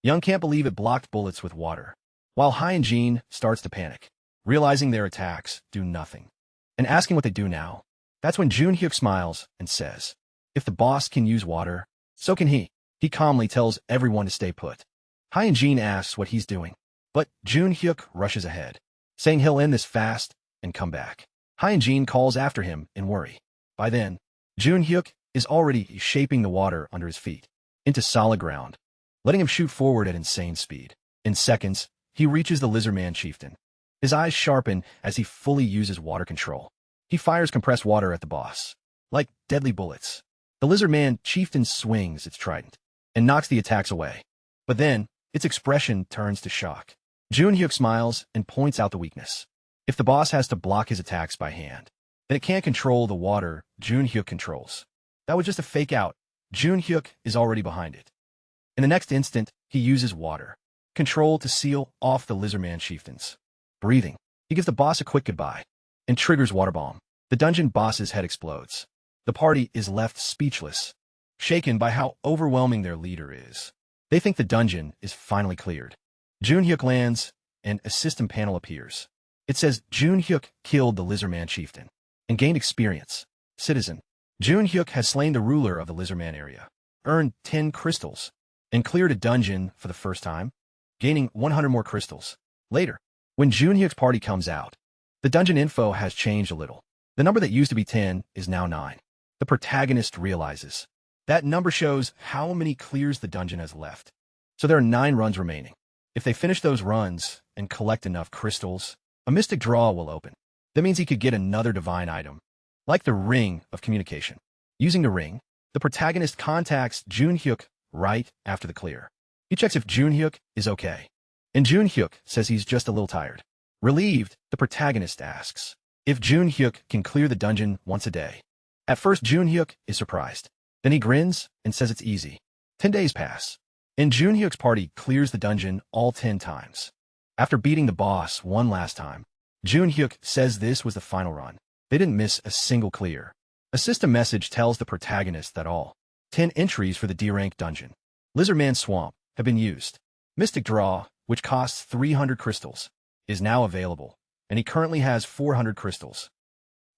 Speaker 1: Young can't believe it blocked bullets with water, while Hyun-jin starts to panic, realizing their attacks do nothing, and asking what they do now. That's when Jun-hyuk smiles and says, if the boss can use water, so can he. He calmly tells everyone to stay put. Hyun-jin asks what he's doing, but Jun-hyuk rushes ahead, saying he'll end this fast and come back. Hyun-jin calls after him in worry. By then, Jun-hyuk is already shaping the water under his feet into solid ground, letting him shoot forward at insane speed. In seconds, he reaches the Lizardman chieftain. His eyes sharpen as he fully uses water control. He fires compressed water at the boss, like deadly bullets. The Lizardman chieftain swings its trident and knocks the attacks away. But then, its expression turns to shock. Junhyuk smiles and points out the weakness. If the boss has to block his attacks by hand, then it can't control the water Junhyuk controls. That was just a fake out. Junhyuk is already behind it. In the next instant, he uses water control to seal off the lizardman chieftains. Breathing, he gives the boss a quick goodbye and triggers water bomb. The dungeon boss's head explodes. The party is left speechless, shaken by how overwhelming their leader is. They think the dungeon is finally cleared. Junhyuk lands, and a system panel appears. It says Junhyuk killed the lizardman chieftain and gained experience. Citizen. Junhyuk has slain the ruler of the lizardman area, earned 10 crystals, and cleared a dungeon for the first time, gaining 100 more crystals. Later, when Junhyuk's party comes out, the dungeon info has changed a little. The number that used to be 10 is now 9. The protagonist realizes that number shows how many clears the dungeon has left. So there are 9 runs remaining. If they finish those runs and collect enough crystals, a mystic draw will open. That means he could get another divine item, like the Ring of Communication. Using the ring, the protagonist contacts Junhyuk right after the clear. He checks if Junhyuk is okay, and Junhyuk says he's just a little tired. Relieved, the protagonist asks if Junhyuk can clear the dungeon once a day. At first, Junhyuk is surprised. Then he grins and says it's easy. 10 days pass, and Junhyuk's party clears the dungeon all 10 times. After beating the boss one last time, Junhyuk says this was the final run. They didn't miss a single clear. A system message tells the protagonist that all 10 entries for the D-rank dungeon, Lizardman Swamp, have been used. Mystic Draw, which costs 300 crystals, is now available, and he currently has 400 crystals.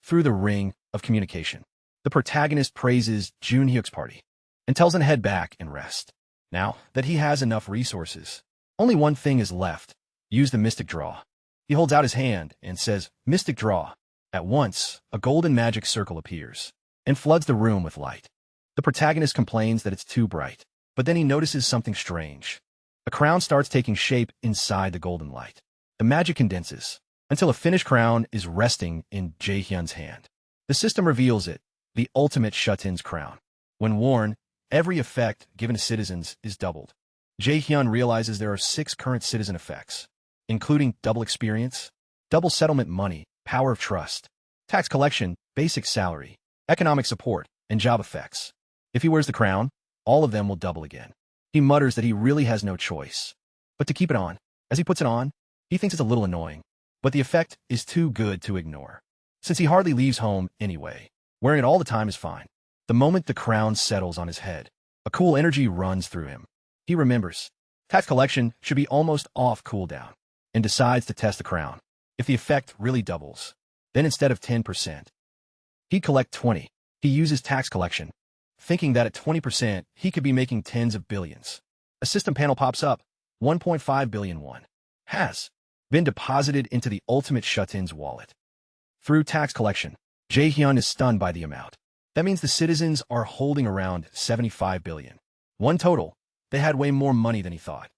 Speaker 1: Through the Ring of Communication, the protagonist praises Junhyuk's party and tells him to head back and rest. Now that he has enough resources, only one thing is left. Use the Mystic Draw. He holds out his hand and says, Mystic Draw. At once, a golden magic circle appears and floods the room with light. The protagonist complains that it's too bright, but then he notices something strange. A crown starts taking shape inside the golden light. The magic condenses until a finished crown is resting in Jaehyun's hand. The system reveals it, the ultimate Shutin's crown. When worn, every effect given to citizens is doubled. Jaehyun realizes there are 6 current citizen effects, including double experience, double settlement money, power of trust, tax collection, basic salary, economic support, and job effects. If he wears the crown, all of them will double again. He mutters that he really has no choice but to keep it on. As he puts it on, he thinks it's a little annoying, but the effect is too good to ignore. Since he hardly leaves home anyway, wearing it all the time is fine. The moment the crown settles on his head, a cool energy runs through him. He remembers tax collection should be almost off cooldown and decides to test the crown. If the effect really doubles, then instead of 10%, he'd collect 20. He uses tax collection, thinking that at 20%, he could be making tens of billions. A system panel pops up. 1.5 billion won has been deposited into the ultimate Shutin's wallet. Through tax collection, Jaehyun is stunned by the amount. That means the citizens are holding around 75 billion. One total, they had way more money than he thought,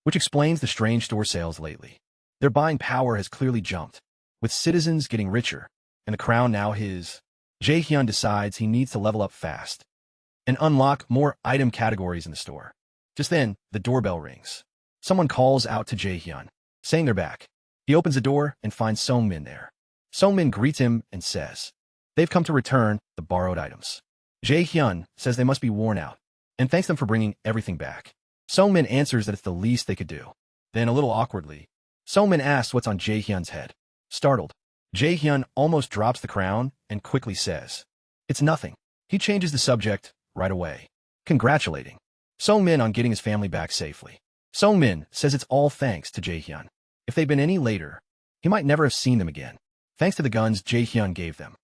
Speaker 1: which explains the strange store sales lately. Their buying power has clearly jumped, with citizens getting richer, and the crown now his. Jaehyun decides he needs to level up fast and unlock more item categories in the store. Just then, the doorbell rings. Someone calls out to Jaehyun, saying they're back. He opens the door and finds Songmin there. Songmin greets him and says they've come to return the borrowed items. Jaehyun says they must be worn out and thanks them for bringing everything back. Songmin answers that it's the least they could do. Then, a little awkwardly, Songmin asks what's on Jaehyun's head. Startled, Jaehyun almost drops the crown and quickly says, it's nothing. He changes the subject right away, congratulating Songmin on getting his family back safely. Songmin says it's all thanks to Jaehyun. If they'd been any later, he might never have seen them again. Thanks to the guns Jaehyun gave them,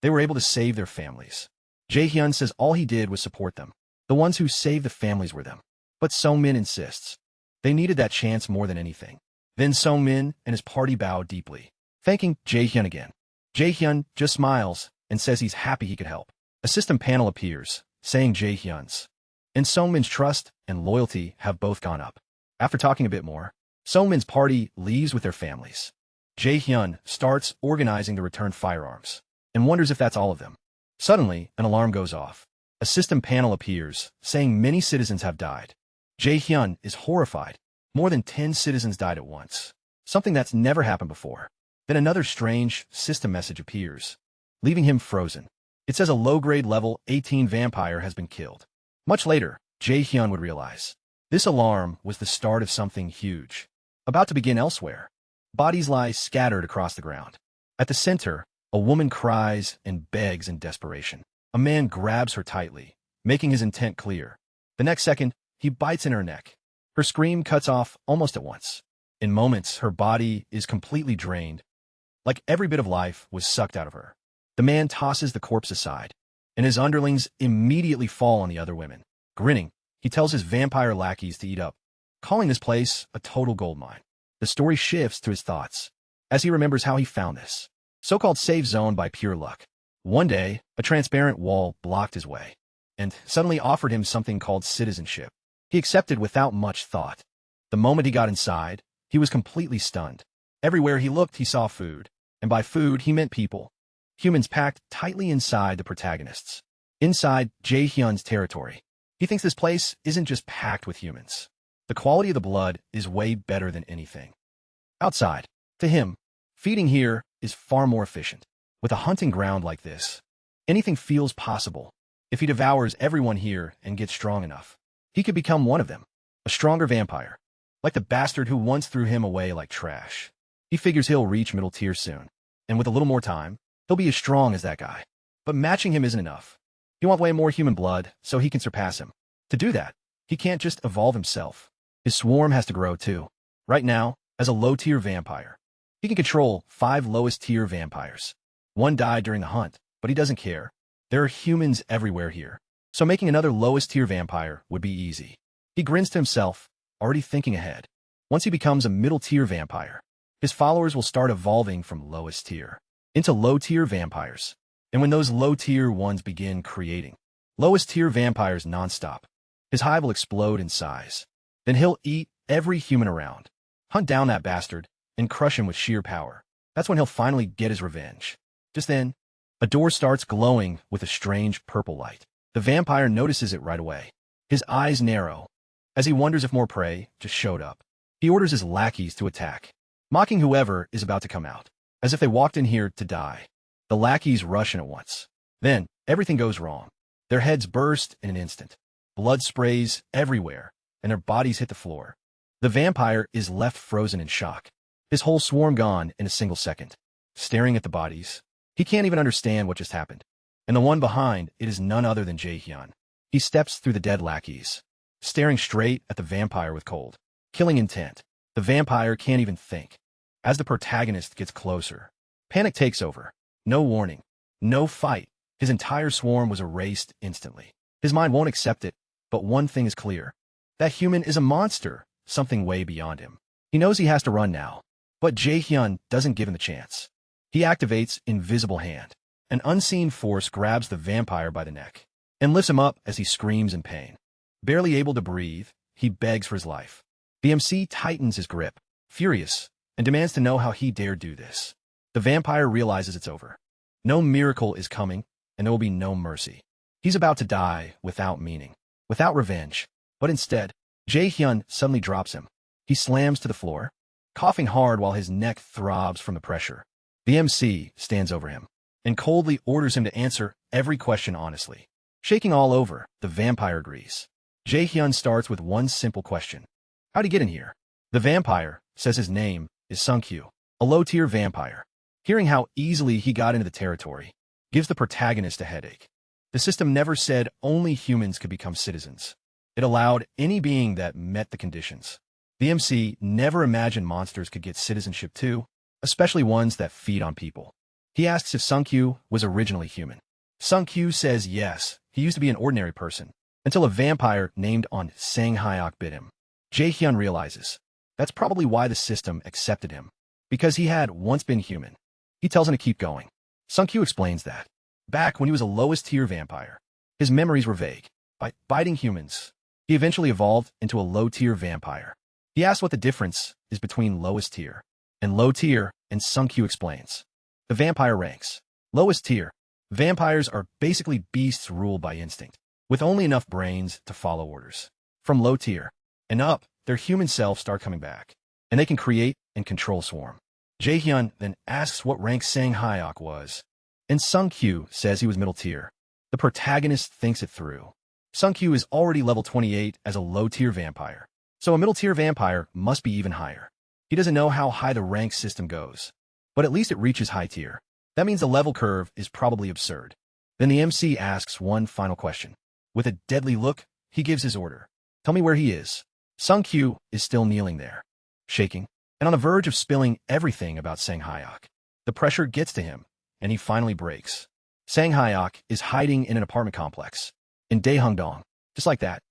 Speaker 1: they were able to save their families. Jaehyun says all he did was support them. The ones who saved the families were them. But Songmin insists they needed that chance more than anything. Then Songmin and his party bow deeply, thanking Jaehyun again. Jaehyun just smiles and says he's happy he could help. A system panel appears, saying Jaehyun's and Songmin's trust and loyalty have both gone up. After talking a bit more, Songmin's party leaves with their families. Jaehyun starts organizing the returned firearms and wonders if that's all of them. Suddenly, an alarm goes off. A system panel appears, saying many citizens have died. Jaehyun is horrified. More than 10 citizens died at once. something that's never happened before. Then another strange system message appears, leaving him frozen. It says a low-grade level 18 vampire has been killed. Much later, Jae-hyun would realize. This alarm was the start of something huge, about to begin elsewhere. Bodies lie scattered across the ground. At the center, a woman cries and begs in desperation. A man grabs her tightly, making his intent clear. The next second, he bites in her neck. Her scream cuts off almost at once. In moments, her body is completely drained, like every bit of life was sucked out of her. The man tosses the corpse aside, and his underlings immediately fall on the other women. Grinning, he tells his vampire lackeys to eat up, calling this place a total goldmine. The story shifts to his thoughts, as he remembers how he found this so-called safe zone by pure luck. One day, a transparent wall blocked his way, and suddenly offered him something called citizenship. He accepted without much thought. The moment he got inside, he was completely stunned. Everywhere he looked, he saw food, and by food, he meant people. Humans packed tightly inside the protagonists. Inside Jae-hyun's territory. He thinks this place isn't just packed with humans. The quality of the blood is way better than anything outside. To him, feeding here is far more efficient. With a hunting ground like this, anything feels possible. If he devours everyone here and gets strong enough, he could become one of them, a stronger vampire, like the bastard who once threw him away like trash. He figures he'll reach middle tier soon, and with a little more time, he'll be as strong as that guy. But matching him isn't enough. He wants way more human blood so he can surpass him. To do that, he can't just evolve himself. His swarm has to grow too. Right now, as a low-tier vampire, he can control 5 lowest-tier vampires. One died during the hunt, but he doesn't care. There are humans everywhere here, so making another lowest-tier vampire would be easy. He grins to himself, already thinking ahead. Once he becomes a middle-tier vampire, his followers will start evolving from lowest tier into low-tier vampires. And when those low-tier ones begin creating lowest-tier vampires non-stop, his hive will explode in size. Then he'll eat every human around, hunt down that bastard, and crush him with sheer power. That's when he'll finally get his revenge. Just then, a door starts glowing with a strange purple light. The vampire notices it right away. His eyes narrow, as he wonders if more prey just showed up. He orders his lackeys to attack, mocking whoever is about to come out, as if they walked in here to die. The lackeys rush in at once. Then, everything goes wrong. Their heads burst in an instant. Blood sprays everywhere, and their bodies hit the floor. The vampire is left frozen in shock, his whole swarm gone in a single second. Staring at the bodies, he can't even understand what just happened. And the one behind it is none other than Jae-hyun. He steps through the dead lackeys, staring straight at the vampire with cold, killing intent. The vampire can't even think. As the protagonist gets closer, panic takes over. No warning, no fight. His entire swarm was erased instantly. His mind won't accept it, but one thing is clear. That human is a monster, something way beyond him. He knows he has to run now, but Jae-hyun doesn't give him the chance. He activates Invisible Hand. An unseen force grabs the vampire by the neck and lifts him up as he screams in pain. Barely able to breathe, he begs for his life. The MC tightens his grip, furious, and demands to know how he dared do this. The vampire realizes it's over. No miracle is coming, and there will be no mercy. He's about to die without meaning, without revenge. But instead, Jae-hyun suddenly drops him. He slams to the floor, coughing hard while his neck throbs from the pressure. The MC stands over him and coldly orders him to answer every question honestly. Shaking all over, the vampire agrees. Jae-hyun starts with one simple question. How'd he get in here? The vampire says his name is Sung-kyu, a low-tier vampire. Hearing how easily he got into the territory gives the protagonist a headache. The system never said only humans could become citizens. It allowed any being that met the conditions. The MC never imagined monsters could get citizenship too, especially ones that feed on people. He asks if Sung-kyu was originally human. Sung-kyu says yes, he used to be an ordinary person, until a vampire named on Sang-hyok bit him. Jae-hyun realizes that's probably why the system accepted him, because he had once been human. He tells him to keep going. Sung-kyu explains that, back when he was a lowest-tier vampire, his memories were vague. By biting humans, he eventually evolved into a low-tier vampire. He asks what the difference is between lowest tier and low tier, and Sung-kyu explains. The vampire ranks. Lowest tier. Vampires are basically beasts ruled by instinct, with only enough brains to follow orders. From low tier and up, their human selves start coming back, and they can create and control swarm. Jae-hyun then asks what rank Sang-hyuk was, and Sung-kyu says he was middle tier. The protagonist thinks it through. Sung-kyu is already level 28 as a low-tier vampire, so a middle-tier vampire must be even higher. He doesn't know how high the rank system goes, but at least it reaches high tier. That means the level curve is probably absurd. Then the MC asks one final question. With a deadly look, he gives his order. Tell me where he is. Sung-kyu is still kneeling there, shaking, and on the verge of spilling everything about Sang-hyuk. The pressure gets to him, and he finally breaks. Sang-hyuk is hiding in an apartment complex in Daehungdong. Just like that,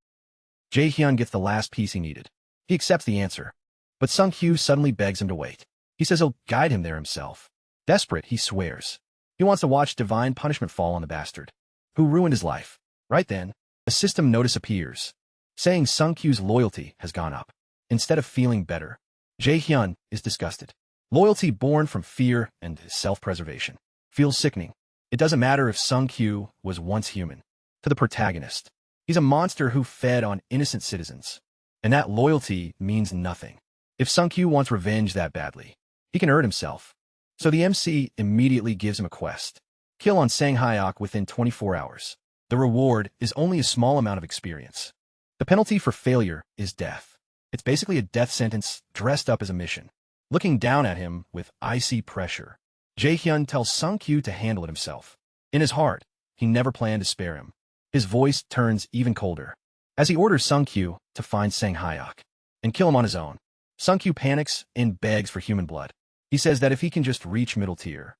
Speaker 1: Jae-hyun gets the last piece he needed. He accepts the answer, but Sung-kyu suddenly begs him to wait. He says he'll guide him there himself. Desperate, he swears. He wants to watch divine punishment fall on the bastard who ruined his life. Right then, a system notice appears, saying Sung-kyu's loyalty has gone up. Instead of feeling better, Jae-hyun is disgusted. Loyalty born from fear and self-preservation feels sickening. It doesn't matter if Sung-kyu was once human. To the protagonist, he's a monster who fed on innocent citizens, and that loyalty means nothing. If Sung-kyu wants revenge that badly, he can earn himself. So the MC immediately gives him a quest. Kill on Sang-hyuk within 24 hours. The reward is only a small amount of experience. The penalty for failure is death. It's basically a death sentence dressed up as a mission. Looking down at him with icy pressure, Jae-hyun tells Sung-kyu to handle it himself. In his heart, he never planned to spare him. His voice turns even colder as he orders Sung-kyu to find Sang-hyuk and kill him on his own. Sung-kyu panics and begs for human blood. He says that if he can just reach middle tier,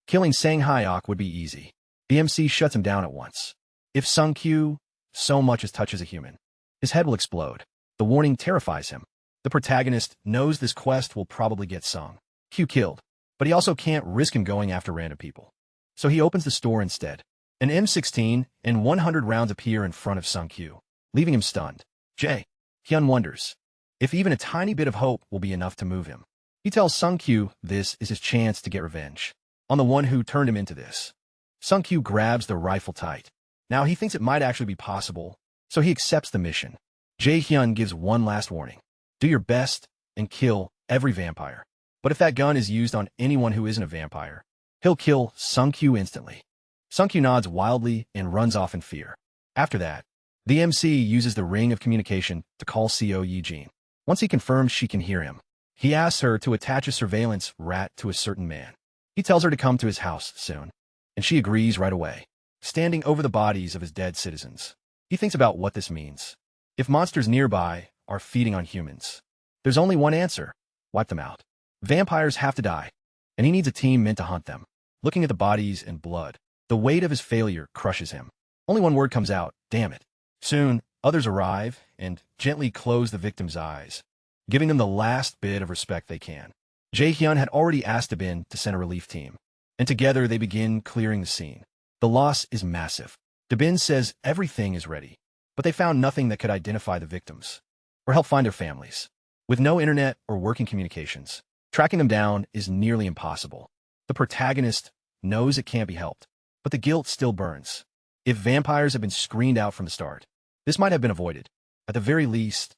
Speaker 1: killing Sang-hyuk would be easy. The MC shuts him down at once. If Sung-kyu so much as touches a human, his head will explode. The warning terrifies him. The protagonist knows this quest will probably get Sung-kyu killed, but he also can't risk him going after random people. So he opens the store instead. An M16 and 100 rounds appear in front of Sung-kyu, leaving him stunned. Jae-hyun wonders if even a tiny bit of hope will be enough to move him. He tells Sung-kyu this is his chance to get revenge on the one who turned him into this. Sung-kyu grabs the rifle tight. Now he thinks it might actually be possible, so he accepts the mission. Jae-hyun gives one last warning. Do your best and kill every vampire. But if that gun is used on anyone who isn't a vampire, he'll kill Sung-kyu instantly. Sung-kyu nods wildly and runs off in fear. After that, the MC uses the ring of communication to call Co Yi-jin. Once he confirms she can hear him, he asks her to attach a surveillance rat to a certain man. He tells her to come to his house soon, and she agrees right away, standing over the bodies of his dead citizens. He thinks about what this means. If monsters nearby are feeding on humans, there's only one answer: wipe them out. Vampires have to die, and he needs a team meant to hunt them. Looking at the bodies and blood, the weight of his failure crushes him. Only one word comes out: damn it. Soon, others arrive and gently close the victim's eyes, giving them the last bit of respect they can. Jae-hyun had already asked Dabin to send a relief team, and together they begin clearing the scene. The loss is massive. Dabin says everything is ready, but they found nothing that could identify the victims or help find their families. With no internet or working communications, tracking them down is nearly impossible. The protagonist knows it can't be helped, but the guilt still burns. If vampires had been screened out from the start, this might have been avoided. At the very least,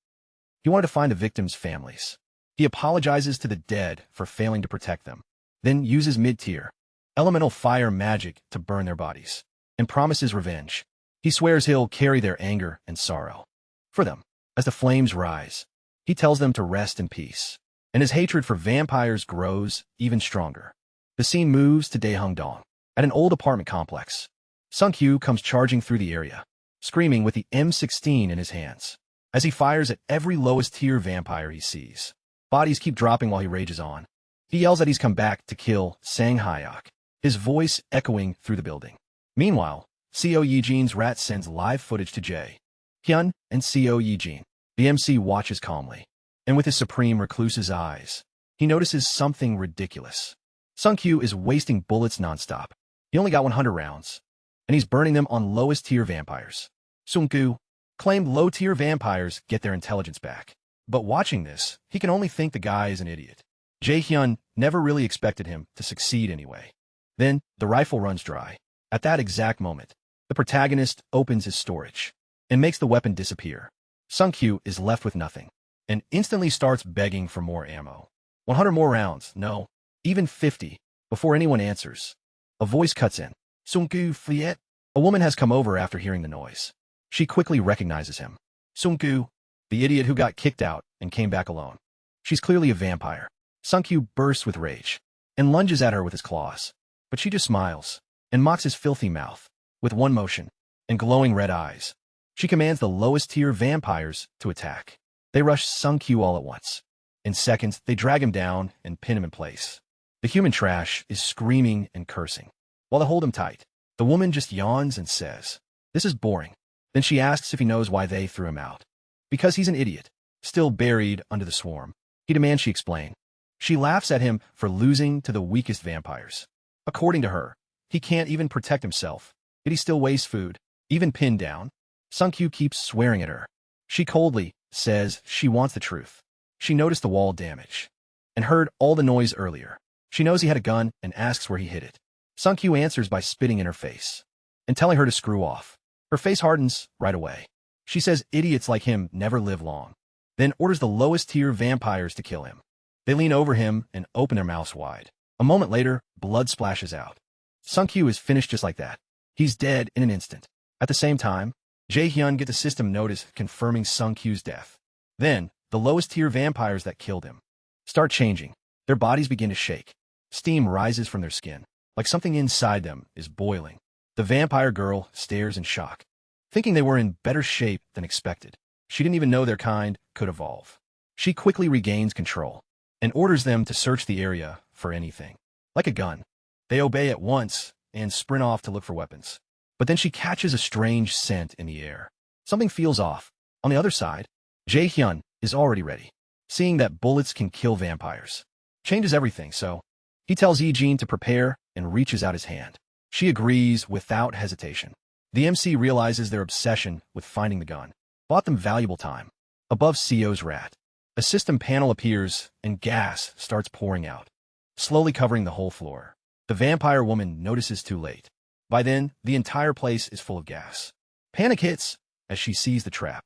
Speaker 1: he wanted to find the victims' families. He apologizes to the dead for failing to protect them, then uses mid-tier elemental fire magic to burn their bodies, and promises revenge. He swears he'll carry their anger and sorrow for them. As the flames rise, he tells them to rest in peace, and his hatred for vampires grows even stronger. The scene moves to Daehungdong, at an old apartment complex. Sung-kyu comes charging through the area, screaming with the M16 in his hands, as he fires at every lowest-tier vampire he sees. Bodies keep dropping while he rages on. He yells that he's come back to kill Sang-hyuk, his voice echoing through the building. Meanwhile, Co Yi-jin's rat sends live footage to Jae-hyun and Co Yi-jin. The MC watches calmly, and with his supreme recluse's eyes, he notices something ridiculous. Sung-kyu is wasting bullets nonstop. He only got 100 rounds, and he's burning them on lowest-tier vampires. Sung-kyu claimed low-tier vampires get their intelligence back. But watching this, he can only think the guy is an idiot. Jae-hyun never really expected him to succeed anyway. Then, the rifle runs dry. At that exact moment, the protagonist opens his storage and makes the weapon disappear. Sung-kyu is left with nothing and instantly starts begging for more ammo. 100 more rounds, no, even 50, before anyone answers. A voice cuts in. Sungu Fiet? A woman has come over after hearing the noise. She quickly recognizes him. Sungu, the idiot who got kicked out and came back alone. She's clearly a vampire. Sunkyu bursts with rage and lunges at her with his claws. But she just smiles and mocks his filthy mouth. With one motion and glowing red eyes, she commands the lowest-tier vampires to attack. They rush Sunkyu all at once. In seconds, they drag him down and pin him in place. The human trash is screaming and cursing. While they hold him tight, the woman just yawns and says, "This is boring." Then she asks if he knows why they threw him out. Because he's an idiot, still buried under the swarm. He demands she explain. She laughs at him for losing to the weakest vampires. According to her, he can't even protect himself, yet he still wastes food, even pinned down. Sunkyu keeps swearing at her. She coldly says she wants the truth. She noticed the wall damage and heard all the noise earlier. She knows he had a gun and asks where he hid it. Sunkyu answers by spitting in her face and telling her to screw off. Her face hardens right away. She says idiots like him never live long, then orders the lowest-tier vampires to kill him. They lean over him and open their mouths wide. A moment later, blood splashes out. Sunkyu is finished just like that. He's dead in an instant. At the same time, Jae-hyun gets a system notice confirming Sunkyu's death. Then, the lowest-tier vampires that killed him start changing. Their bodies begin to shake. Steam rises from their skin, like something inside them is boiling. The vampire girl stares in shock, thinking they were in better shape than expected. She didn't even know their kind could evolve. She quickly regains control and orders them to search the area for anything. Like a gun, they obey at once and sprint off to look for weapons. But then she catches a strange scent in the air. Something feels off. On the other side, Jae-hyun is already ready, seeing that bullets can kill vampires. Changes everything, so he tells Yi-jin to prepare and reaches out his hand. She agrees without hesitation. The MC realizes their obsession with finding the gun bought them valuable time. Above CO's rat, a system panel appears and gas starts pouring out, slowly covering the whole floor. The vampire woman notices too late. By then, the entire place is full of gas. Panic hits as she sees the trap.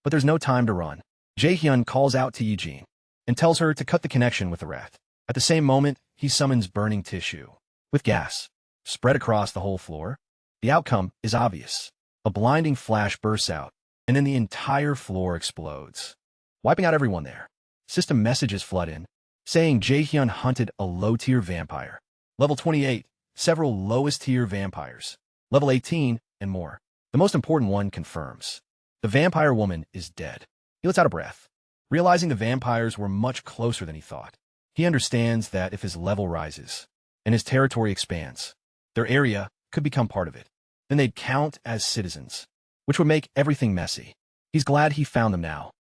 Speaker 1: But there's no time to run. Jae-hyun calls out to Yi-jin and tells her to cut the connection with the rat. At the same moment, he summons burning tissue with gas spread across the whole floor. The outcome is obvious. A blinding flash bursts out, and then the entire floor explodes, wiping out everyone there. System messages flood in, saying Jae-hyun hunted a low-tier vampire. Level 28, several lowest-tier vampires. Level 18, and more. The most important one confirms. The vampire woman is dead. He lets out a breath, realizing the vampires were much closer than he thought. He understands that if his level rises and his territory expands, their area could become part of it. Then they'd count as citizens, which would make everything messy. He's glad he found them now,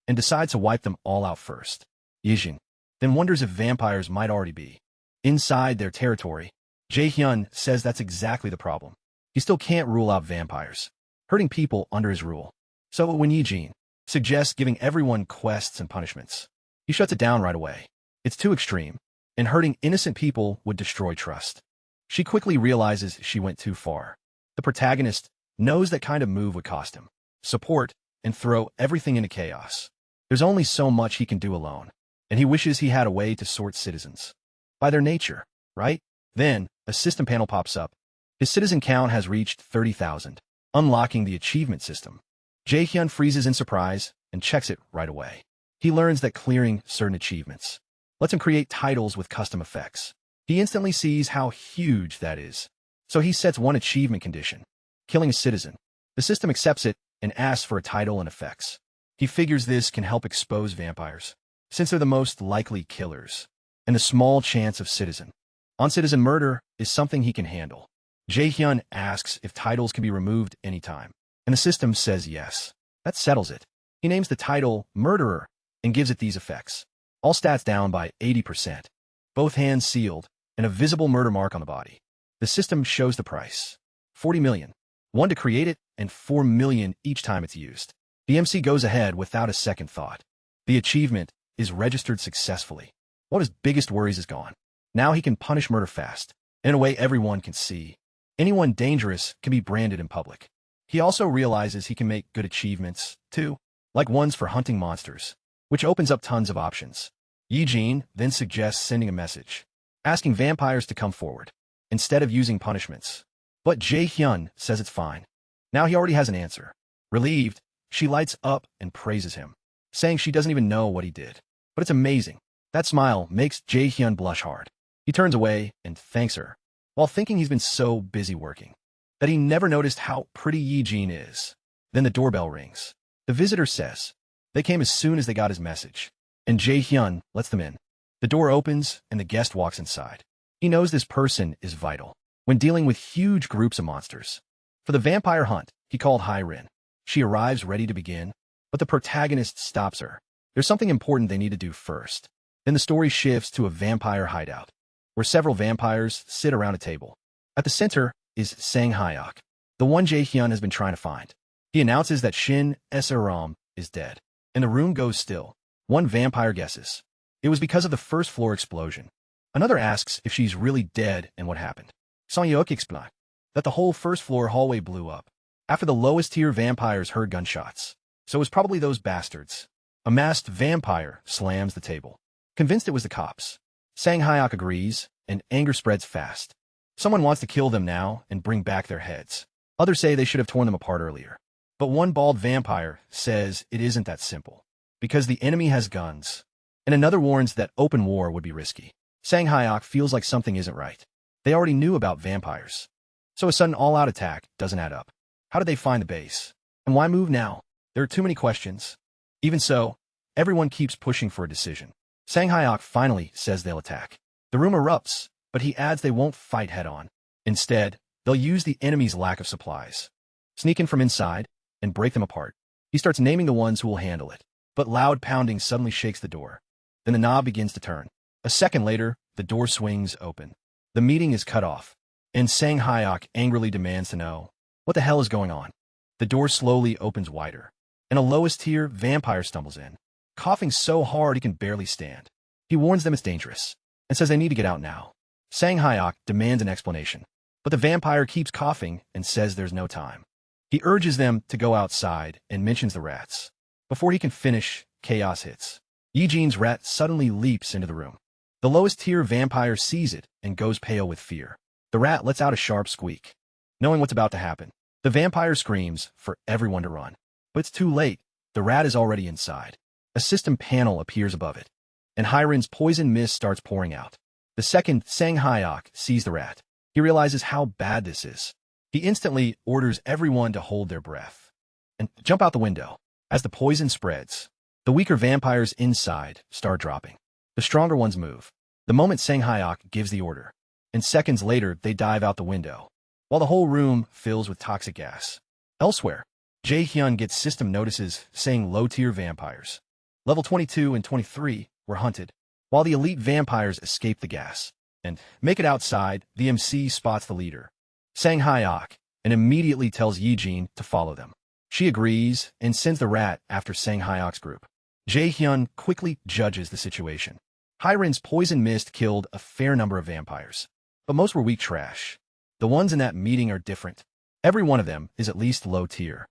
Speaker 1: and decides to wipe them all out first. Yi-jin then wonders if vampires might already be inside their territory. Jae-hyun says that's exactly the problem. He still can't rule out vampires hurting people under his rule. So when Yi-jin suggests giving everyone quests and punishments, he shuts it down right away. It's too extreme, and hurting innocent people would destroy trust. She quickly realizes she went too far. The protagonist knows that kind of move would cost him support and throw everything into chaos. There's only so much he can do alone, and he wishes he had a way to sort citizens by their nature, right? Then, a system panel pops up. His citizen count has reached 30,000, unlocking the achievement system. Jae-hyun freezes in surprise and checks it right away. He learns that clearing certain achievements lets him create titles with custom effects. He instantly sees how huge that is. So he sets one achievement condition: killing a citizen. The system accepts it and asks for a title and effects. He figures this can help expose vampires, since they're the most likely killers, and the small chance of citizen on citizen murder is something he can handle. Jae-hyun asks if titles can be removed anytime, and the system says yes. That settles it. He names the title Murderer and gives it these effects. All stats down by 80%. Both hands sealed, and a visible murder mark on the body. The system shows the price: 40 million. 1 to create it, and 4 million each time it's used. The MC goes ahead without a second thought. The achievement is registered successfully. One of his biggest worries is gone. Now he can punish murder fast, in a way everyone can see. Anyone dangerous can be branded in public. He also realizes he can make good achievements, too, like ones for hunting monsters, which opens up tons of options. Yi-jin then suggests sending a message, asking vampires to come forward, instead of using punishments. But Jae-hyun says it's fine. Now he already has an answer. Relieved, she lights up and praises him, saying she doesn't even know what he did. But it's amazing. That smile makes Jae-hyun blush hard. He turns away and thanks her, while thinking he's been so busy working that he never noticed how pretty Yi-jin is. Then the doorbell rings. The visitor says they came as soon as they got his message, and Jae-hyun lets them in. The door opens and the guest walks inside. He knows this person is vital when dealing with huge groups of monsters. For the vampire hunt, he called Hyrin. She arrives ready to begin, but the protagonist stops her. There's something important they need to do first. Then the story shifts to a vampire hideout, where several vampires sit around a table. At the center is Sang-hyuk, the one Jae-hyun has been trying to find. He announces that Shin S-ram is dead, and the room goes still. One vampire guesses it was because of the first floor explosion. Another asks if she's really dead and what happened. Sang-hyuk explains that the whole first floor hallway blew up after the lowest tier vampires heard gunshots. So it was probably those bastards. A masked vampire slams the table, convinced it was the cops. Sang-hyuk agrees, and anger spreads fast. Someone wants to kill them now and bring back their heads. Others say they should have torn them apart earlier. But one bald vampire says it isn't that simple, because the enemy has guns, and another warns that open war would be risky. Sang-hyuk feels like something isn't right. They already knew about vampires, so a sudden all-out attack doesn't add up. How did they find the base? And why move now? There are too many questions. Even so, everyone keeps pushing for a decision. Sang-hyuk finally says they'll attack. The room erupts, but he adds they won't fight head-on. Instead, they'll use the enemy's lack of supplies, sneak in from inside, and break them apart. He starts naming the ones who will handle it, but loud pounding suddenly shakes the door. Then the knob begins to turn. A second later, the door swings open. The meeting is cut off, and Sang-hyuk angrily demands to know what the hell is going on. The door slowly opens wider, and a lowest-tier vampire stumbles in, coughing so hard he can barely stand. He warns them it's dangerous, and says they need to get out now. Sang-hyuk demands an explanation, but the vampire keeps coughing and says there's no time. He urges them to go outside and mentions the rats. Before he can finish, chaos hits. Yi-jin's rat suddenly leaps into the room. The lowest-tier vampire sees it and goes pale with fear. The rat lets out a sharp squeak. Knowing what's about to happen, the vampire screams for everyone to run. But it's too late. The rat is already inside. A system panel appears above it, and Hyrin's poison mist starts pouring out. The second Sang-hyuk sees the rat, he realizes how bad this is. He instantly orders everyone to hold their breath and jump out the window. As the poison spreads, the weaker vampires inside start dropping. The stronger ones move. The moment Sang-hyuk gives the order, and seconds later they dive out the window, while the whole room fills with toxic gas. Elsewhere, Jae-hyun gets system notices saying low-tier vampires, level 22 and 23, were hunted, while the elite vampires escape the gas and make it outside. The MC spots the leader, Sang-hyuk, and immediately tells Yi-jin to follow them. She agrees and sends the rat after Sang-hyuk's group. Jae-hyun quickly judges the situation. Hyrin's poison mist killed a fair number of vampires, but most were weak trash. The ones in that meeting are different. Every one of them is at least low tier,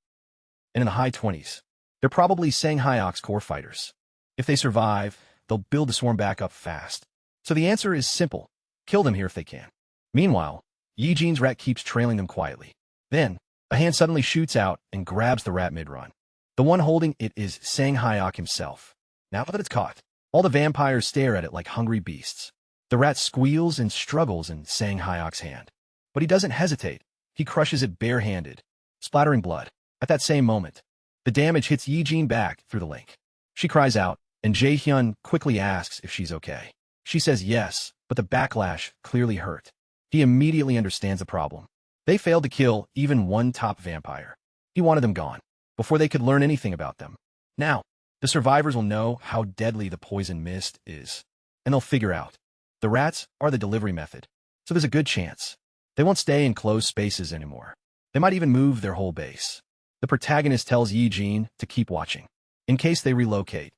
Speaker 1: and in the high 20s. They're probably Sang-hyuk's core fighters. If they survive, they'll build the swarm back up fast. So the answer is simple. Kill them here if they can. Meanwhile, Yi-jin's rat keeps trailing them quietly. Then, a hand suddenly shoots out and grabs the rat mid-run. The one holding it is Sang-hyuk himself. Now that it's caught, all the vampires stare at it like hungry beasts. The rat squeals and struggles in Sang-hyuk's hand, but he doesn't hesitate. He crushes it barehanded, splattering blood. At that same moment, the damage hits Yi-jin back through the link. She cries out, and Jae-hyun quickly asks if she's okay. She says yes, but the backlash clearly hurt. He immediately understands the problem. They failed to kill even one top vampire. He wanted them gone, before they could learn anything about them. Now, the survivors will know how deadly the poison mist is, and they'll figure out. The rats are the delivery method, so there's a good chance they won't stay in closed spaces anymore. They might even move their whole base. The protagonist tells Yi-jin to keep watching, in case they relocate,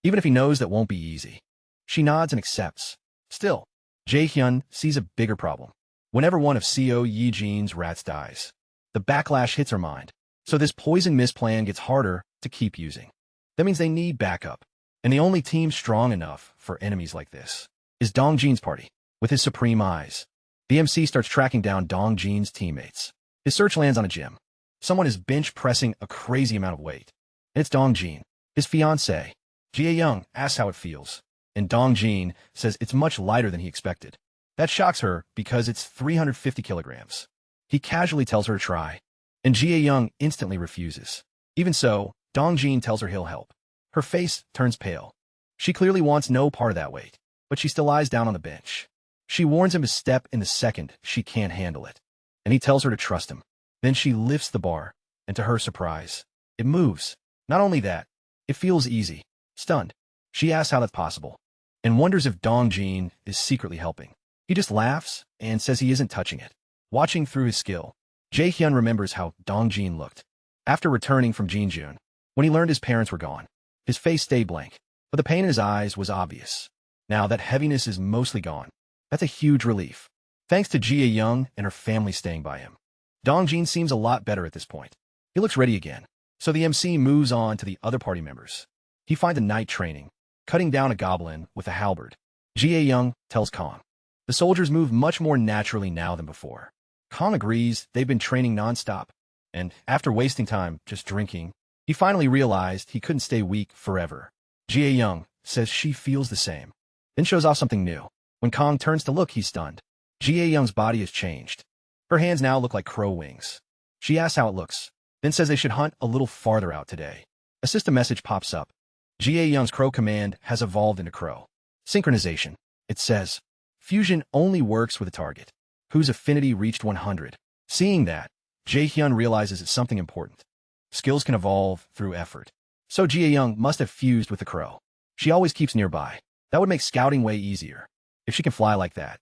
Speaker 1: even if he knows that won't be easy. She nods and accepts. Still, Jae-hyun sees a bigger problem. Whenever one of Co Yi-jin's rats dies, the backlash hits her mind. So this poison mist plan gets harder to keep using. That means they need backup. And the only team strong enough for enemies like this is Dongjin's party, with his supreme eyes. The MC starts tracking down Dongjin's teammates. His search lands on a gym. Someone is bench pressing a crazy amount of weight. And it's Dongjin. His fiancée, Jie Young, asks how it feels. And Dongjin says it's much lighter than he expected. That shocks her because it's 350 kilograms. He casually tells her to try. And Jie Young instantly refuses. Even so, Dongjin tells her he'll help. Her face turns pale. She clearly wants no part of that weight, but she still lies down on the bench. She warns him to step in the second she can't handle it, and he tells her to trust him. Then she lifts the bar, and to her surprise, it moves. Not only that, it feels easy. Stunned, she asks how that's possible, and wonders if Dongjin is secretly helping. He just laughs and says he isn't touching it. Watching through his skill, Jae-hyun remembers how Dongjin looked after returning from Jinjun, when he learned his parents were gone. His face stayed blank, but the pain in his eyes was obvious. Now that heaviness is mostly gone. That's a huge relief. Thanks to Jie Young and her family staying by him. Dongjin seems a lot better at this point. He looks ready again. So the MC moves on to the other party members. He finds a night training, cutting down a goblin with a halberd. Jie Young tells Kong. The soldiers move much more naturally now than before. Kong agrees they've been training non-stop, and after wasting time just drinking, he finally realized he couldn't stay weak forever. Jie Young says she feels the same, then shows off something new. When Kong turns to look, he's stunned. Jie Young's body has changed. Her hands now look like crow wings. She asks how it looks, then says they should hunt a little farther out today. A system message pops up. Jie Young's crow command has evolved into crow. Synchronization. It says, fusion only works with a target whose affinity reached 100. Seeing that, Jae-hyun realizes it's something important. Skills can evolve through effort. So Jie Young must have fused with the crow. She always keeps nearby. That would make scouting way easier. If she can fly like that,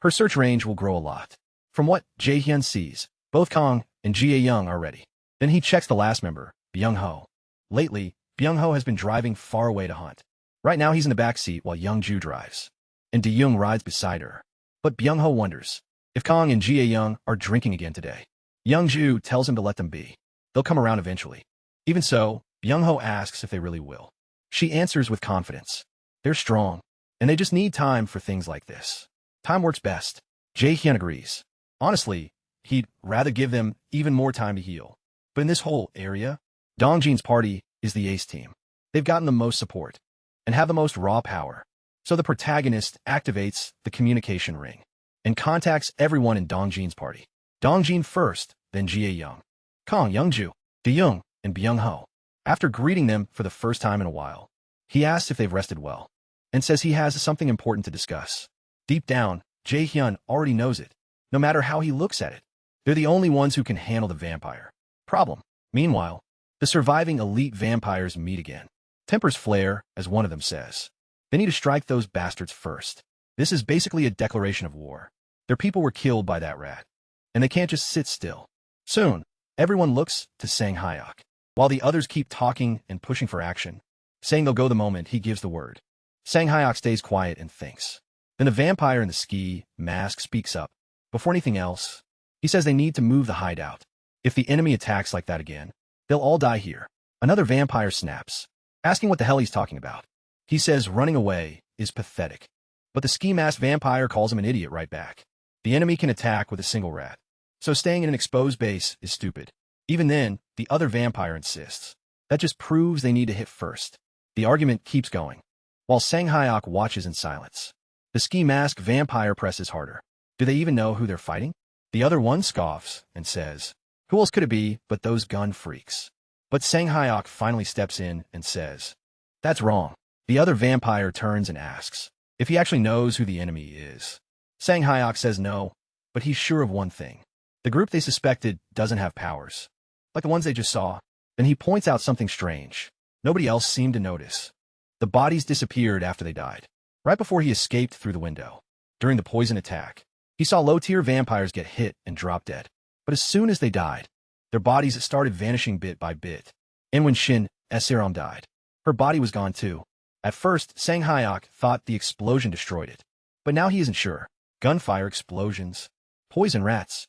Speaker 1: her search range will grow a lot. From what Jae-hyun sees, both Kong and Jie Young are ready. Then he checks the last member, Byung-ho. Lately, Byung-ho has been driving far away to hunt. Right now he's in the back seat while Young-ju drives, and De-young rides beside her. But Byung-ho wonders if Kong and Jie Young are drinking again today. Young-ju tells him to let them be. They'll come around eventually. Even so, Byung-ho asks if they really will. She answers with confidence. They're strong, and they just need time for things like this. Time works best. Jae-hyun agrees. Honestly, he'd rather give them even more time to heal. But in this whole area, Dongjin's party is the ace team. They've gotten the most support and have the most raw power. So the protagonist activates the communication ring and contacts everyone in Dongjin's party. Dongjin first, then Jie Young, Kong, Young-ju, De-young, and Byung-ho. After greeting them for the first time in a while, he asks if they've rested well and says he has something important to discuss. Deep down, Jae-hyun already knows it. No matter how he looks at it, they're the only ones who can handle the vampire problem. Meanwhile, the surviving elite vampires meet again. Tempers flare, as one of them says. They need to strike those bastards first. This is basically a declaration of war. Their people were killed by that rat, and they can't just sit still. Soon, everyone looks to Sang-hyuk, while the others keep talking and pushing for action, saying they'll go the moment he gives the word. Sang-hyuk stays quiet and thinks. Then the vampire in the ski mask speaks up. Before anything else, he says they need to move the hideout. If the enemy attacks like that again, they'll all die here. Another vampire snaps, asking what the hell he's talking about. He says running away is pathetic. But the ski mask vampire calls him an idiot right back. The enemy can attack with a single rat, so staying in an exposed base is stupid. Even then, the other vampire insists. That just proves they need to hit first. The argument keeps going, while Sang-hyuk watches in silence. The ski mask vampire presses harder. Do they even know who they're fighting? The other one scoffs and says, who else could it be but those gun freaks? But Sang-hyuk finally steps in and says, that's wrong. The other vampire turns and asks if he actually knows who the enemy is. Sang-hyuk says no, but he's sure of one thing. The group they suspected doesn't have powers, like the ones they just saw. Then he points out something strange. Nobody else seemed to notice. The bodies disappeared after they died, right before he escaped through the window. During the poison attack, he saw low-tier vampires get hit and drop dead. But as soon as they died, their bodies started vanishing bit by bit. And when Shin Eseram died, her body was gone too. At first, Sang-hyuk thought the explosion destroyed it. But now he isn't sure. Gunfire, explosions, poison rats.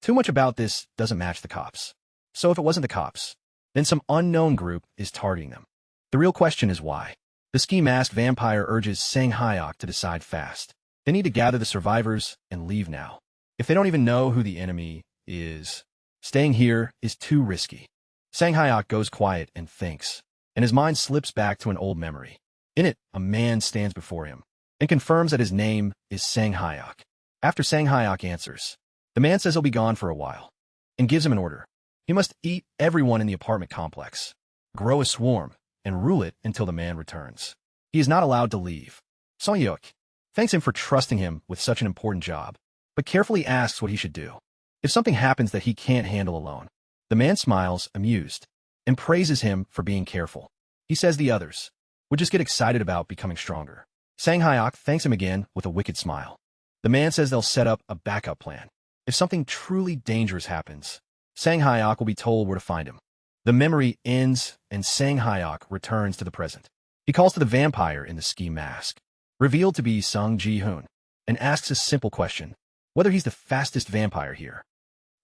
Speaker 1: Too much about this doesn't match the cops. So if it wasn't the cops, then some unknown group is targeting them. The real question is why. The ski-masked vampire urges Sang Hyok to decide fast. They need to gather the survivors and leave now. If they don't even know who the enemy is, staying here is too risky. Sang Hyok goes quiet and thinks, and his mind slips back to an old memory. In it, a man stands before him and confirms that his name is Sang Hyok. After Sang Hyok answers, the man says he'll be gone for a while and gives him an order. He must eat everyone in the apartment complex, grow a swarm, and rule it until the man returns. He is not allowed to leave. Song Hyuk thanks him for trusting him with such an important job, but carefully asks what he should do if something happens that he can't handle alone. The man smiles, amused, and praises him for being careful. He says the others would just get excited about becoming stronger. Sang Hyok thanks him again with a wicked smile. The man says they'll set up a backup plan. If something truly dangerous happens, Sang Hyok will be told where to find him. The memory ends, and Sang Hyok returns to the present. He calls to the vampire in the ski mask, revealed to be Sung Ji-hoon, and asks a simple question, whether he's the fastest vampire here.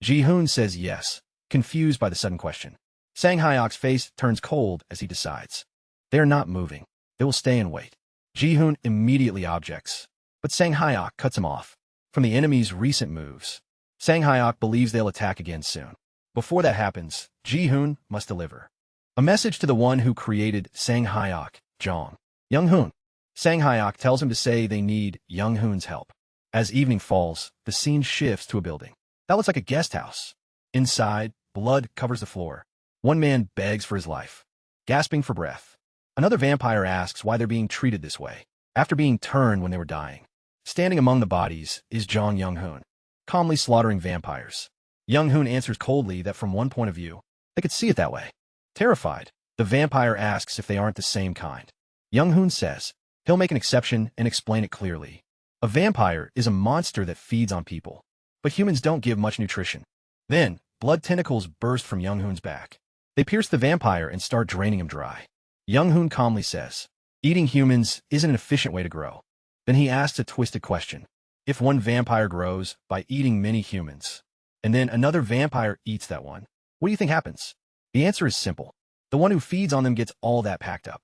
Speaker 1: Ji-hoon says yes, confused by the sudden question. Sang Hyok's face turns cold as he decides. They are not moving. They will stay and wait. Ji-hoon immediately objects, but Sang Hyok cuts him off. From the enemy's recent moves, Sang Hyok believes they'll attack again soon. Before that happens, Ji-hoon must deliver a message to the one who created Sang Hyok, Jong Young-hoon. Sang Hyok tells him to say they need Young-hoon's help. As evening falls, the scene shifts to a building that looks like a guest house. Inside, blood covers the floor. One man begs for his life, gasping for breath. Another vampire asks why they're being treated this way, after being turned when they were dying. Standing among the bodies is Jong Young-hoon, calmly slaughtering vampires. Young-hoon answers coldly that from one point of view, they could see it that way. Terrified, the vampire asks if they aren't the same kind. Young-hoon says he'll make an exception and explain it clearly. A vampire is a monster that feeds on people, but humans don't give much nutrition. Then, blood tentacles burst from Young-hoon's back. They pierce the vampire and start draining him dry. Young-hoon calmly says, eating humans isn't an efficient way to grow. Then he asks a twisted question. If one vampire grows by eating many humans, and then another vampire eats that one, what do you think happens? The answer is simple. The one who feeds on them gets all that packed up.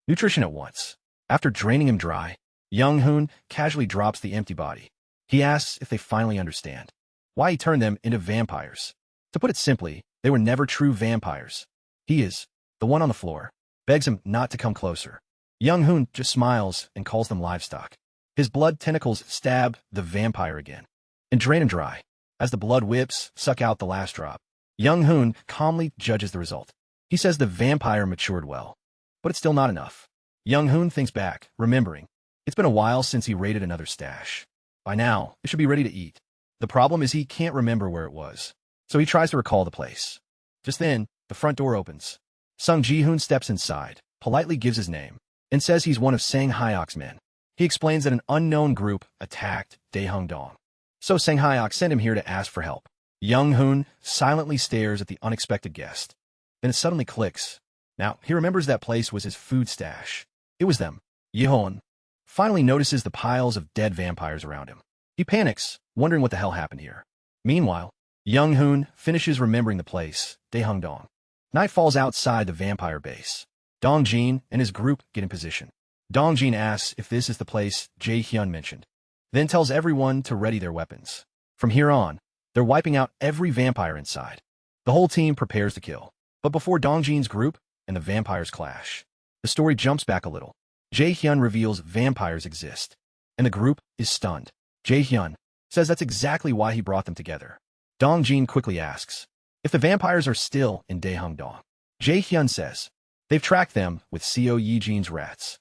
Speaker 1: Nutrition at once. After draining him dry, Young-hoon casually drops the empty body. He asks if they finally understand why he turned them into vampires. To put it simply, they were never true vampires. He is the one on the floor, begs him not to come closer. Young-hoon just smiles and calls them livestock. His blood tentacles stab the vampire again and drain him dry. As the blood whips, suck out the last drop. Young-hoon calmly judges the result. He says the vampire matured well, but it's still not enough. Young-hoon thinks back, remembering. It's been a while since he raided another stash. By now, it should be ready to eat. The problem is he can't remember where it was, so he tries to recall the place. Just then, the front door opens. Sung Ji-hoon steps inside, politely gives his name, and says he's one of Sang Hyok's men. He explains that an unknown group attacked Daehungdong, so Sang Hyok sent him here to ask for help. Young-hoon silently stares at the unexpected guest. Then it suddenly clicks. Now, he remembers that place was his food stash. It was them. Yi-hoon finally notices the piles of dead vampires around him. He panics, wondering what the hell happened here. Meanwhile, Young-hoon finishes remembering the place, Daehungdong. Night falls outside the vampire base. Dong-jin and his group get in position. Dong-jin asks if this is the place Jae-hyun mentioned, then tells everyone to ready their weapons. From here on, they're wiping out every vampire inside. The whole team prepares to kill. But before Dong-jin's group and the vampires clash, the story jumps back a little. Jae-hyun reveals vampires exist, and the group is stunned. Jae-hyun says that's exactly why he brought them together. Dong-jin quickly asks if the vampires are still in Daehungdong. Jae-hyun says they've tracked them with Co Yi-jin's rats,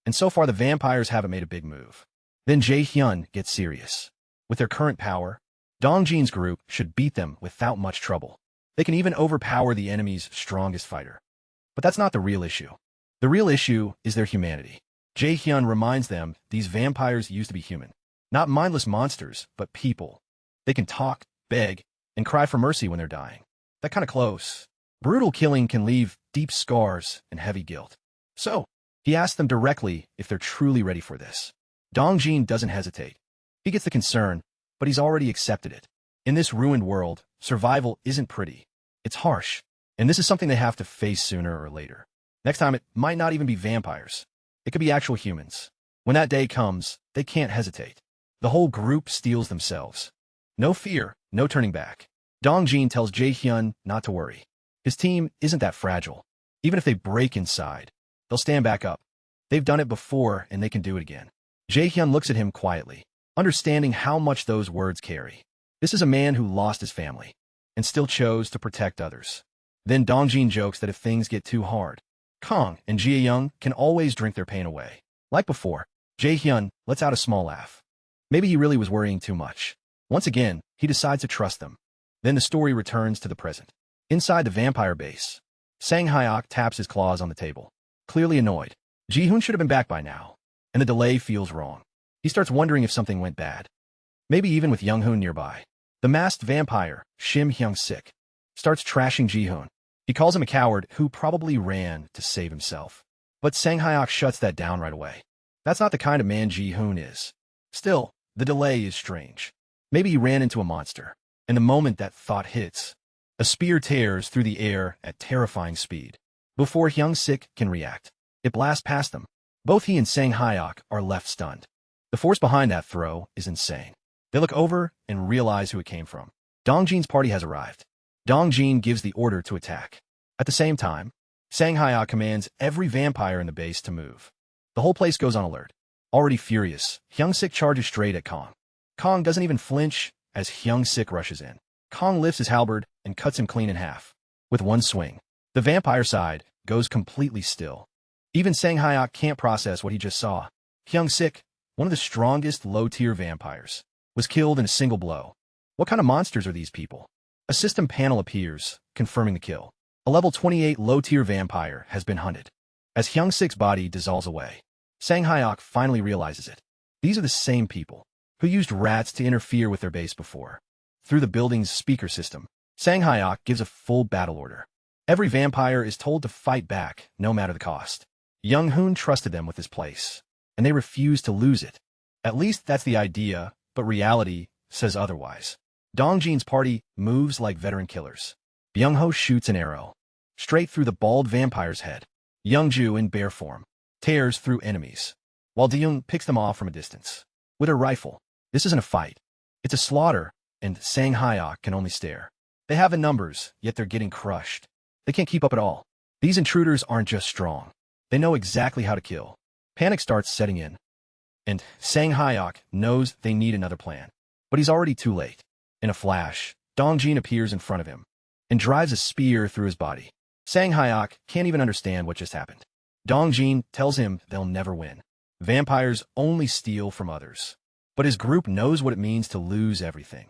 Speaker 1: and so far the vampires haven't made a big move. Then Jae-hyun gets serious. With their current power, Dong-jin's group should beat them without much trouble. They can even overpower the enemy's strongest fighter. But that's not the real issue. The real issue is their humanity. Jae-hyun reminds them these vampires used to be human. Not mindless monsters, but people. They can talk, beg, and cry for mercy when they're dying. That kind of close. Brutal killing can leave deep scars and heavy guilt. So, he asks them directly if they're truly ready for this. Dong-jin doesn't hesitate. He gets the concern, but he's already accepted it. In this ruined world, survival isn't pretty. It's harsh, and this is something they have to face sooner or later. Next time, it might not even be vampires. It could be actual humans. When that day comes, they can't hesitate. The whole group steals themselves. No fear, no turning back. Dongjin tells Jae-hyun not to worry. His team isn't that fragile. Even if they break inside, they'll stand back up. They've done it before, and they can do it again. Jae-hyun looks at him quietly, understanding how much those words carry. This is a man who lost his family, and still chose to protect others. Then Dongjin jokes that if things get too hard, Kang and Jae-young can always drink their pain away. Like before, Jae-hyun lets out a small laugh. Maybe he really was worrying too much. Once again, he decides to trust them. Then the story returns to the present. Inside the vampire base, Sang-hyuk taps his claws on the table, clearly annoyed. Ji-hoon should have been back by now, and the delay feels wrong. He starts wondering if something went bad. Maybe even with Young-hoon nearby. The masked vampire, Shim Hyung-sik, starts trashing Ji-hoon. He calls him a coward who probably ran to save himself. But Sang-hyuk shuts that down right away. That's not the kind of man Ji-hoon is. Still, the delay is strange. Maybe he ran into a monster. And the moment that thought hits, a spear tears through the air at terrifying speed. Before Hyung-sik can react, it blasts past them. Both he and Sang-hyuk are left stunned. The force behind that throw is insane. They look over and realize who it came from. Dongjin's party has arrived. Dongjin gives the order to attack. At the same time, Sang-hyuk commands every vampire in the base to move. The whole place goes on alert. Already furious, Hyung-sik charges straight at Kang. Kang doesn't even flinch as Hyung-sik rushes in. Kang lifts his halberd and cuts him clean in half. With one swing, the vampire side goes completely still. Even Sang-hyuk can't process what he just saw. Hyung-sik, one of the strongest low-tier vampires, was killed in a single blow. What kind of monsters are these people? A system panel appears, confirming the kill. A level 28 low-tier vampire has been hunted. As Hyung-sik's body dissolves away, Sang-hyuk finally realizes it. These are the same people who used rats to interfere with their base before. Through the building's speaker system, Sang-hyuk gives a full battle order. Every vampire is told to fight back, no matter the cost. Young-hoon trusted them with his place, and they refuse to lose it. At least that's the idea, but reality says otherwise. Dongjin's party moves like veteran killers. Byung-ho shoots an arrow straight through the bald vampire's head. Young-ju, in bear form, tears through enemies, while Deung picks them off from a distance. With her rifle, this isn't a fight. It's a slaughter, and Sang-hyuk can only stare. They have the numbers, yet they're getting crushed. They can't keep up at all. These intruders aren't just strong. They know exactly how to kill. Panic starts setting in, and Sang-hyuk knows they need another plan. But he's already too late. In a flash, Dongjin appears in front of him and drives a spear through his body. Sang-hyuk can't even understand what just happened. Dongjin tells him they'll never win. Vampires only steal from others. But his group knows what it means to lose everything.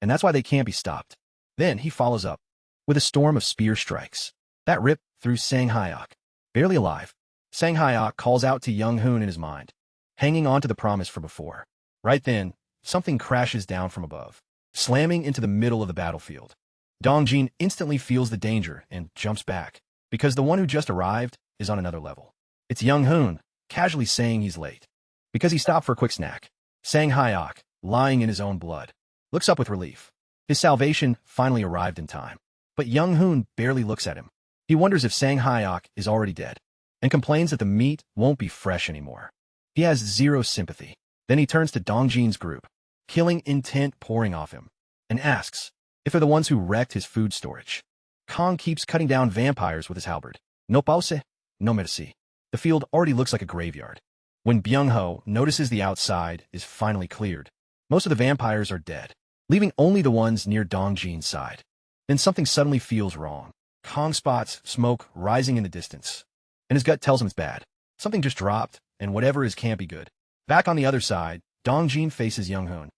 Speaker 1: And that's why they can't be stopped. Then he follows up with a storm of spear strikes that rip through Sang-hyuk. Barely alive, Sang-hyuk calls out to Young-hoon in his mind, hanging on to the promise for before. Right then, something crashes down from above, slamming into the middle of the battlefield. Dongjin instantly feels the danger and jumps back, because the one who just arrived is on another level. It's Young-hoon, casually saying he's late, because he stopped for a quick snack. Sang-hyuk, lying in his own blood, looks up with relief. His salvation finally arrived in time. But Young-hoon barely looks at him. He wonders if Sang-hyuk is already dead, and complains that the meat won't be fresh anymore. He has zero sympathy. Then he turns to Dongjin's group, killing intent pouring off him, and asks if they're the ones who wrecked his food storage. Kang keeps cutting down vampires with his halberd. Noblesse, noblesse. The field already looks like a graveyard. When Byung-ho notices the outside is finally cleared, most of the vampires are dead, leaving only the ones near Dongjin's side. Then something suddenly feels wrong. Kang spots smoke rising in the distance, and his gut tells him it's bad. Something just dropped, and whatever is can't be good. Back on the other side, Dongjin faces Young-hoon,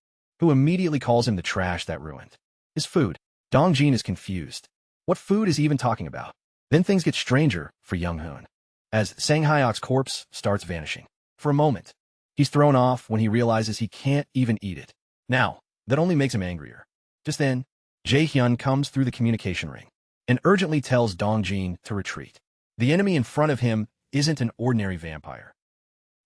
Speaker 1: who immediately calls him the trash that ruined his food. Dongjin is confused. What food is he even talking about? Then things get stranger for Young-hoon, as Sang-hyuk's corpse starts vanishing. For a moment, he's thrown off when he realizes he can't even eat it. Now, that only makes him angrier. Just then, Jae-hyun comes through the communication ring and urgently tells Dongjin to retreat. The enemy in front of him isn't an ordinary vampire.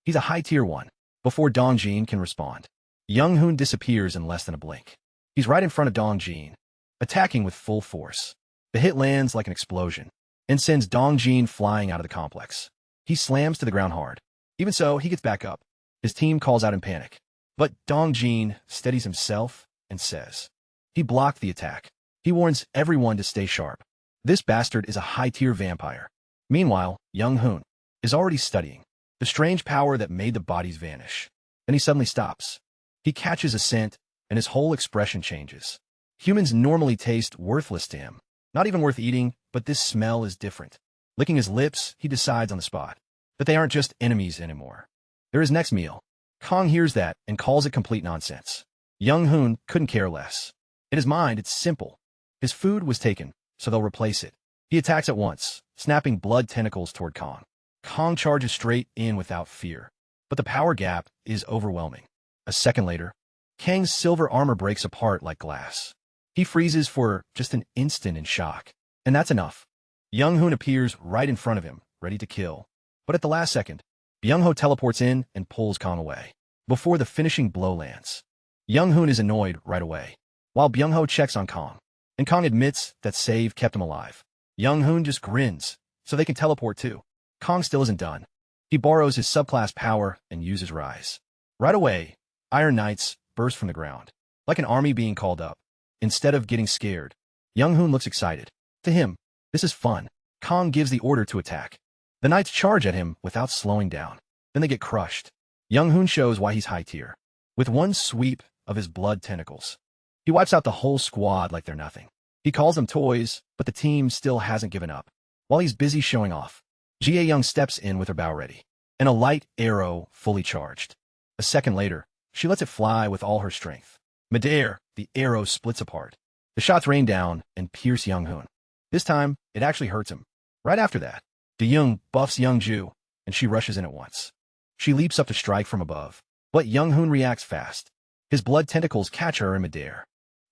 Speaker 1: He's a high-tier one. Before Dongjin can respond, Young-hoon disappears in less than a blink. He's right in front of Dongjin, attacking with full force. The hit lands like an explosion and sends Dongjin flying out of the complex. He slams to the ground hard. Even so, he gets back up. His team calls out in panic. But Dongjin steadies himself and says, he blocked the attack. He warns everyone to stay sharp. This bastard is a high-tier vampire. Meanwhile, Young Hoon is already studying the strange power that made the bodies vanish. Then he suddenly stops. He catches a scent, and his whole expression changes. Humans normally taste worthless to him. Not even worth eating, but this smell is different. Licking his lips, he decides on the spot that they aren't just enemies anymore. They're his next meal. Kong hears that and calls it complete nonsense. Young Hoon couldn't care less. In his mind, it's simple. His food was taken, so they'll replace it. He attacks at once, snapping blood tentacles toward Kong. Kong charges straight in without fear. But the power gap is overwhelming. A second later, Kang's silver armor breaks apart like glass. He freezes for just an instant in shock. And that's enough. Young Hoon appears right in front of him, ready to kill. But at the last second, Byung-ho teleports in and pulls Kong away. Before the finishing blow lands, Young Hoon is annoyed right away, while Byung-ho checks on Kong. And Kong admits that save kept him alive. Young Hoon just grins, so they can teleport too. Kong still isn't done. He borrows his subclass power and uses Rise. Right away, Iron Knights burst from the ground, like an army being called up. Instead of getting scared, Young Hoon looks excited. To him, this is fun. Kong gives the order to attack. The Knights charge at him without slowing down. Then they get crushed. Young Hoon shows why he's high tier. With one sweep of his blood tentacles, he wipes out the whole squad like they're nothing. He calls them toys, but the team still hasn't given up. While he's busy showing off, Jia-young steps in with her bow ready, and a light arrow fully charged. A second later, she lets it fly with all her strength. Midair, the arrow splits apart. The shots rain down and pierce Young Hoon. This time, it actually hurts him. Right after that, De-young buffs Young Ju, and she rushes in at once. She leaps up to strike from above, but Young Hoon reacts fast. His blood tentacles catch her in midair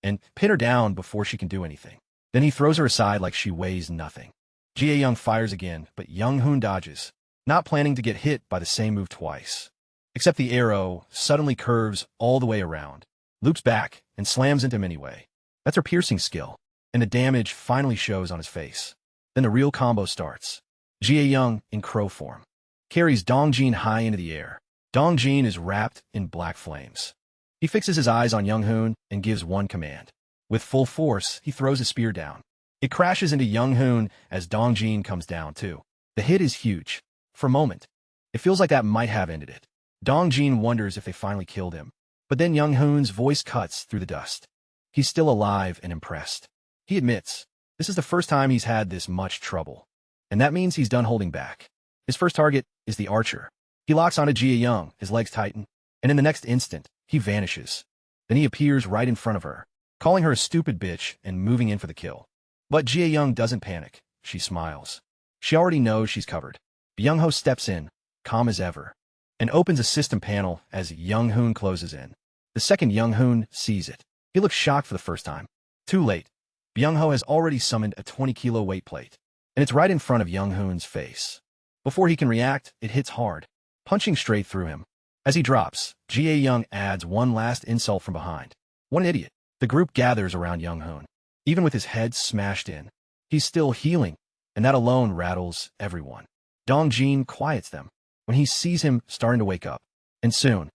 Speaker 1: and pin her down before she can do anything. Then he throws her aside like she weighs nothing. Jia-young fires again, but Young Hoon dodges, not planning to get hit by the same move twice. Except the arrow suddenly curves all the way around, loops back, and slams into him anyway. That's her piercing skill, and the damage finally shows on his face. Then the real combo starts. Jia-young, in crow form, carries Dongjin high into the air. Dongjin is wrapped in black flames. He fixes his eyes on Young Hoon and gives one command. With full force, he throws his spear down. It crashes into Young Hoon as Dongjin comes down too. The hit is huge. For a moment, it feels like that might have ended it. Dongjin wonders if they finally killed him. But then Young Hoon's voice cuts through the dust. He's still alive and impressed. He admits, this is the first time he's had this much trouble. And that means he's done holding back. His first target is the archer. He locks onto Jia-young, his legs tighten, and in the next instant, he vanishes. Then he appears right in front of her, calling her a stupid bitch and moving in for the kill. But Jia-young doesn't panic. She smiles. She already knows she's covered. Byung-ho steps in, calm as ever, and opens a system panel as Young Hoon closes in. The second Young Hoon sees it. He looks shocked for the first time. Too late. Byung-ho has already summoned a 20-kilo weight plate, and it's right in front of Young Hoon's face. Before he can react, it hits hard, punching straight through him. As he drops, Jia-young adds one last insult from behind. What an idiot. The group gathers around Young Hoon. Even with his head smashed in, he's still healing, and that alone rattles everyone. Dongjin quiets them when he sees him starting to wake up. And soon,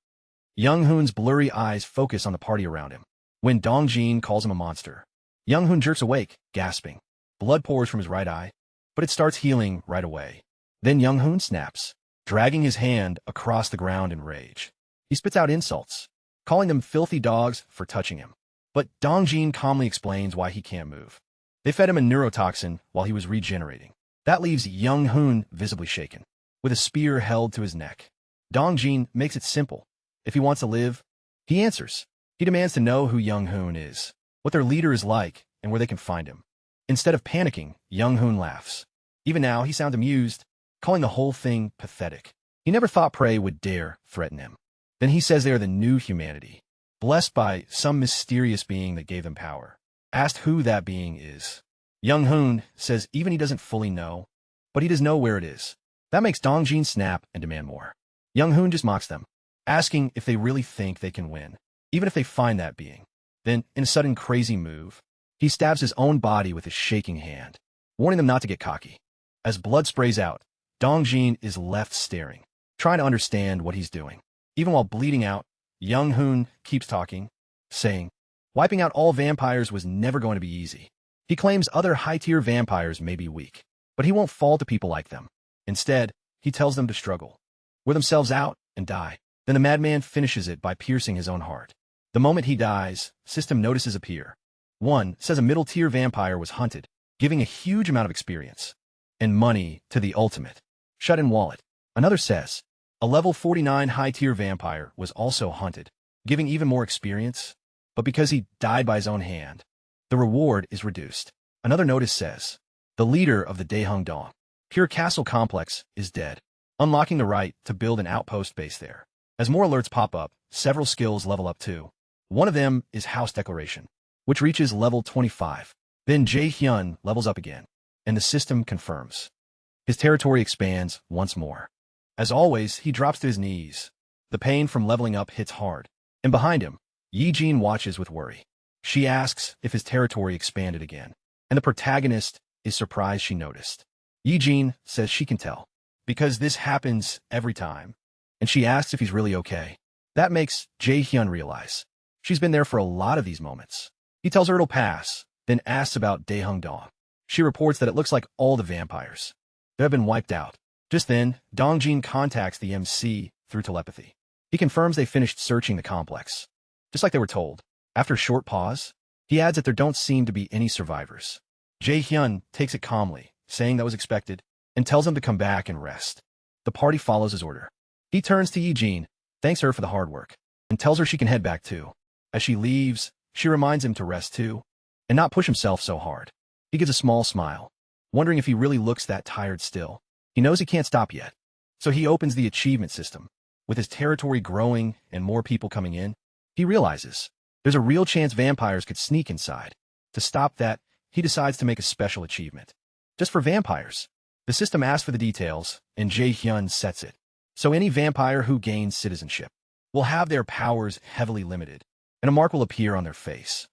Speaker 1: Young Hoon's blurry eyes focus on the party around him. When Dongjin calls him a monster, Young Hoon jerks awake, gasping. Blood pours from his right eye, but it starts healing right away. Then Young Hoon snaps, dragging his hand across the ground in rage. He spits out insults, calling them filthy dogs for touching him. But Dongjin calmly explains why he can't move. They fed him a neurotoxin while he was regenerating. That leaves Young Hoon visibly shaken, with a spear held to his neck. Dongjin makes it simple. If he wants to live, he answers. He demands to know who Young Hoon is, what their leader is like, and where they can find him. Instead of panicking, Young Hoon laughs. Even now, he sounds amused, calling the whole thing pathetic. He never thought prey would dare threaten him. Then he says they are the new humanity, blessed by some mysterious being that gave them power. Asked who that being is, Young Hoon says even he doesn't fully know, but he does know where it is. That makes Dongjin snap and demand more. Young Hoon just mocks them, asking if they really think they can win, even if they find that being. Then, in a sudden crazy move, he stabs his own body with his shaking hand, warning them not to get cocky. As blood sprays out, Dongjin is left staring. trying to understand what he's doing. Even while bleeding out, Young Hoon keeps talking, saying, wiping out all vampires was never going to be easy. He claims other high-tier vampires may be weak, but he won't fall to people like them. Instead, he tells them to struggle, wear themselves out, and die. Then the madman finishes it by piercing his own heart. The moment he dies, system notices appear. One says a middle-tier vampire was hunted, giving a huge amount of experience and money to the ultimate shut-in wallet. Another says a level 49 high-tier vampire was also hunted, giving even more experience, but because he died by his own hand, the reward is reduced. Another notice says the leader of the Daehung Dong Pure Castle Complex is dead, unlocking the right to build an outpost base there. As more alerts pop up, several skills level up too. One of them is House Declaration, which reaches level 25. Then Jae-hyun levels up again, and the system confirms. His territory expands once more. As always, he drops to his knees. The pain from leveling up hits hard, and behind him, Yi-jin watches with worry. She asks if his territory expanded again, and the protagonist is surprised she noticed. Yi-jin says she can tell, because this happens every time, and she asks if he's really okay. That makes Jae-hyun realize she's been there for a lot of these moments. He tells her it'll pass, then asks about Daehung Dong. She reports that it looks like all the vampires that have been wiped out. Just then, Dongjin contacts the MC through telepathy. He confirms they finished searching the complex, just like they were told. After a short pause, he adds that there don't seem to be any survivors. Jae-hyun takes it calmly, saying that was expected, and tells him to come back and rest. The party follows his order. He turns to Yi-jin, thanks her for the hard work, and tells her she can head back too. As she leaves, she reminds him to rest too, and not push himself so hard. He gives a small smile, wondering if he really looks that tired still. He knows he can't stop yet, so he opens the achievement system. With his territory growing and more people coming in, he realizes there's a real chance vampires could sneak inside. To stop that, he decides to make a special achievement. Just for vampires. The system asks for the details, and Jae-hyun sets it. So any vampire who gains citizenship will have their powers heavily limited, and a mark will appear on their face,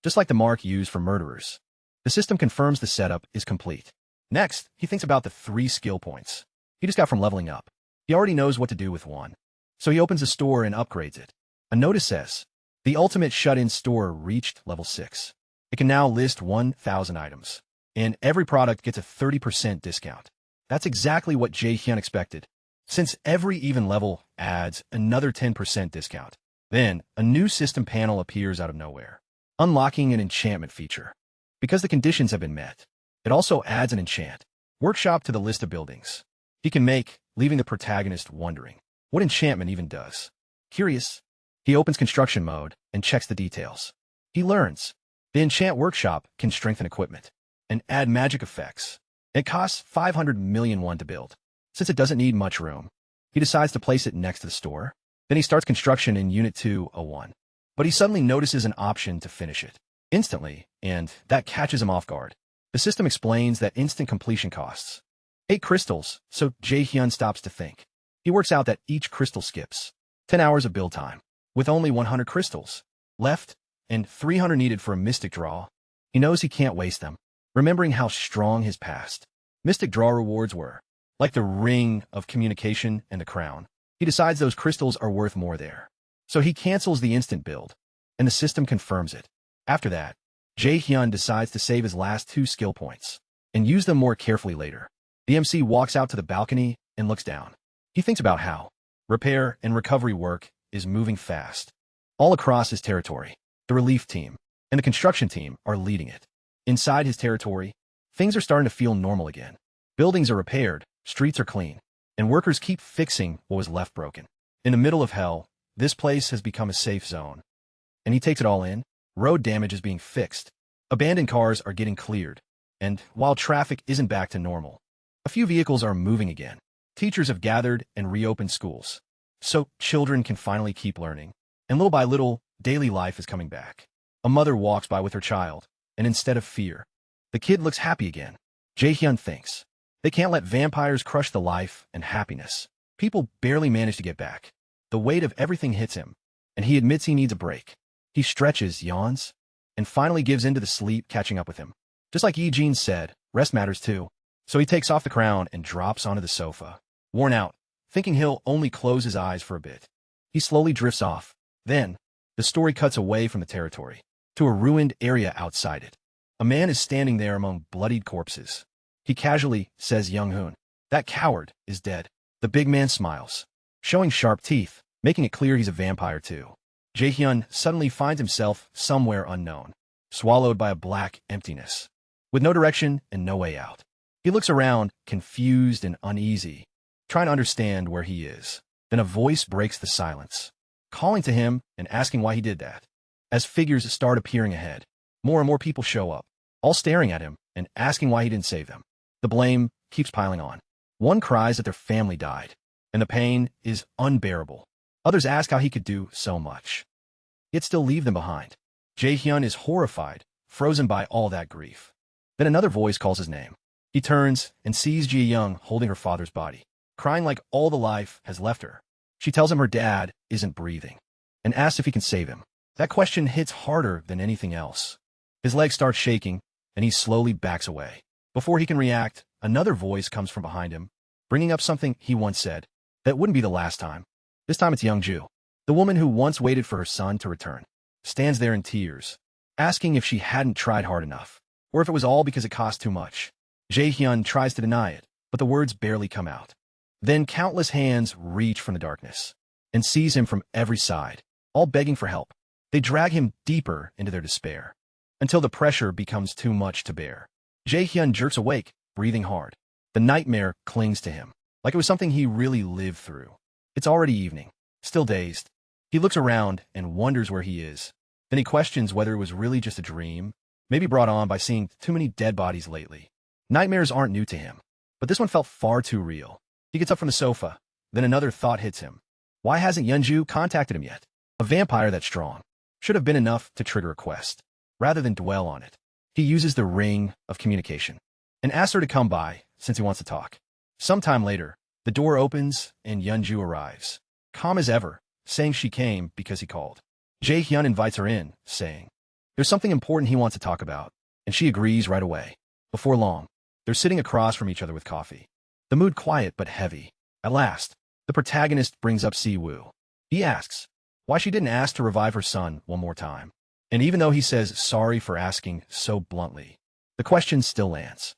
Speaker 1: just like the mark used for murderers. The system confirms the setup is complete. Next, he thinks about the 3 skill points he just got from leveling up. He already knows what to do with one, so he opens a store and upgrades it. A notice says, the ultimate shut-in store reached level 6. It can now list 1,000 items, and every product gets a 30% discount. That's exactly what Jae-hyun expected, since every even level adds another 10% discount. Then, a new system panel appears out of nowhere, unlocking an enchantment feature. Because the conditions have been met, it also adds an enchant workshop to the list of buildings he can make, leaving the protagonist wondering what enchantment even does. Curious, he opens construction mode and checks the details. He learns the enchant workshop can strengthen equipment and add magic effects. It costs 500 million won to build. Since it doesn't need much room, he decides to place it next to the store. Then he starts construction in Unit 201. But he suddenly notices an option to finish it instantly, and that catches him off guard. The system explains that instant completion costs 8 crystals, so Jae-hyun stops to think. He works out that each crystal skips 10 hours of build time. With only 100 crystals left and 300 needed for a mystic draw, he knows he can't waste them. Remembering how strong his past mystic draw rewards were, like the ring of communication and the crown, he decides those crystals are worth more there. So he cancels the instant build, and the system confirms it. After that, Jae-hyun decides to save his last 2 skill points and use them more carefully later. The MC walks out to the balcony and looks down. He thinks about how repair and recovery work is moving fast. All across his territory, the relief team and the construction team are leading it. Inside his territory, things are starting to feel normal again. Buildings are repaired, streets are clean, and workers keep fixing what was left broken. In the middle of hell, this place has become a safe zone. And he takes it all in. Road damage is being fixed. Abandoned cars are getting cleared. And while traffic isn't back to normal, a few vehicles are moving again. Teachers have gathered and reopened schools, so children can finally keep learning. And little by little, daily life is coming back. A mother walks by with her child, and instead of fear, the kid looks happy again. Jae-hyun thinks, they can't let vampires crush the life and happiness. People barely manage to get back. The weight of everything hits him, and he admits he needs a break. He stretches, yawns, and finally gives in to the sleep catching up with him. Just like Yi-jin said, rest matters too. So he takes off the crown and drops onto the sofa. Worn out, thinking he'll only close his eyes for a bit. He slowly drifts off. Then, the story cuts away from the territory, to a ruined area outside it. A man is standing there among bloodied corpses. He casually says Young-hoon, "That coward is dead." The big man smiles, showing sharp teeth, making it clear he's a vampire too. Jae-hyun suddenly finds himself somewhere unknown, swallowed by a black emptiness, with no direction and no way out. He looks around, confused and uneasy, trying to understand where he is. Then a voice breaks the silence, calling to him and asking why he did that. As figures start appearing ahead, more and more people show up, all staring at him and asking why he didn't save them. The blame keeps piling on. One cries that their family died, and the pain is unbearable. Others ask how he could do so much, yet still leave them behind. Jae-hyun is horrified, frozen by all that grief. Then another voice calls his name. He turns and sees Ji-young holding her father's body, crying like all the life has left her. She tells him her dad isn't breathing, and asks if he can save him. That question hits harder than anything else. His legs start shaking, and he slowly backs away. Before he can react, another voice comes from behind him, bringing up something he once said. That wouldn't be the last time. This time it's Young-ju, the woman who once waited for her son to return, stands there in tears, asking if she hadn't tried hard enough, or if it was all because it cost too much. Jae-hyun tries to deny it, but the words barely come out. Then countless hands reach from the darkness and seize him from every side, all begging for help. They drag him deeper into their despair, until the pressure becomes too much to bear. Jae-hyun jerks awake, breathing hard. The nightmare clings to him, like it was something he really lived through. It's already evening, still dazed. He looks around and wonders where he is. Then he questions whether it was really just a dream, maybe brought on by seeing too many dead bodies lately. Nightmares aren't new to him, but this one felt far too real. He gets up from the sofa, then another thought hits him. Why hasn't Yeonju contacted him yet? A vampire that strong should have been enough to trigger a quest, rather than dwell on it. He uses the ring of communication and asks her to come by since he wants to talk. Sometime later, the door opens and Yeonju arrives, calm as ever, saying she came because he called. Jae-hyun invites her in, saying, there's something important he wants to talk about, and she agrees right away. Before long, they're sitting across from each other with coffee. The mood quiet but heavy. At last, the protagonist brings up Si-woo. He asks why she didn't ask to revive her son one more time. And even though he says sorry for asking so bluntly, the question still lands.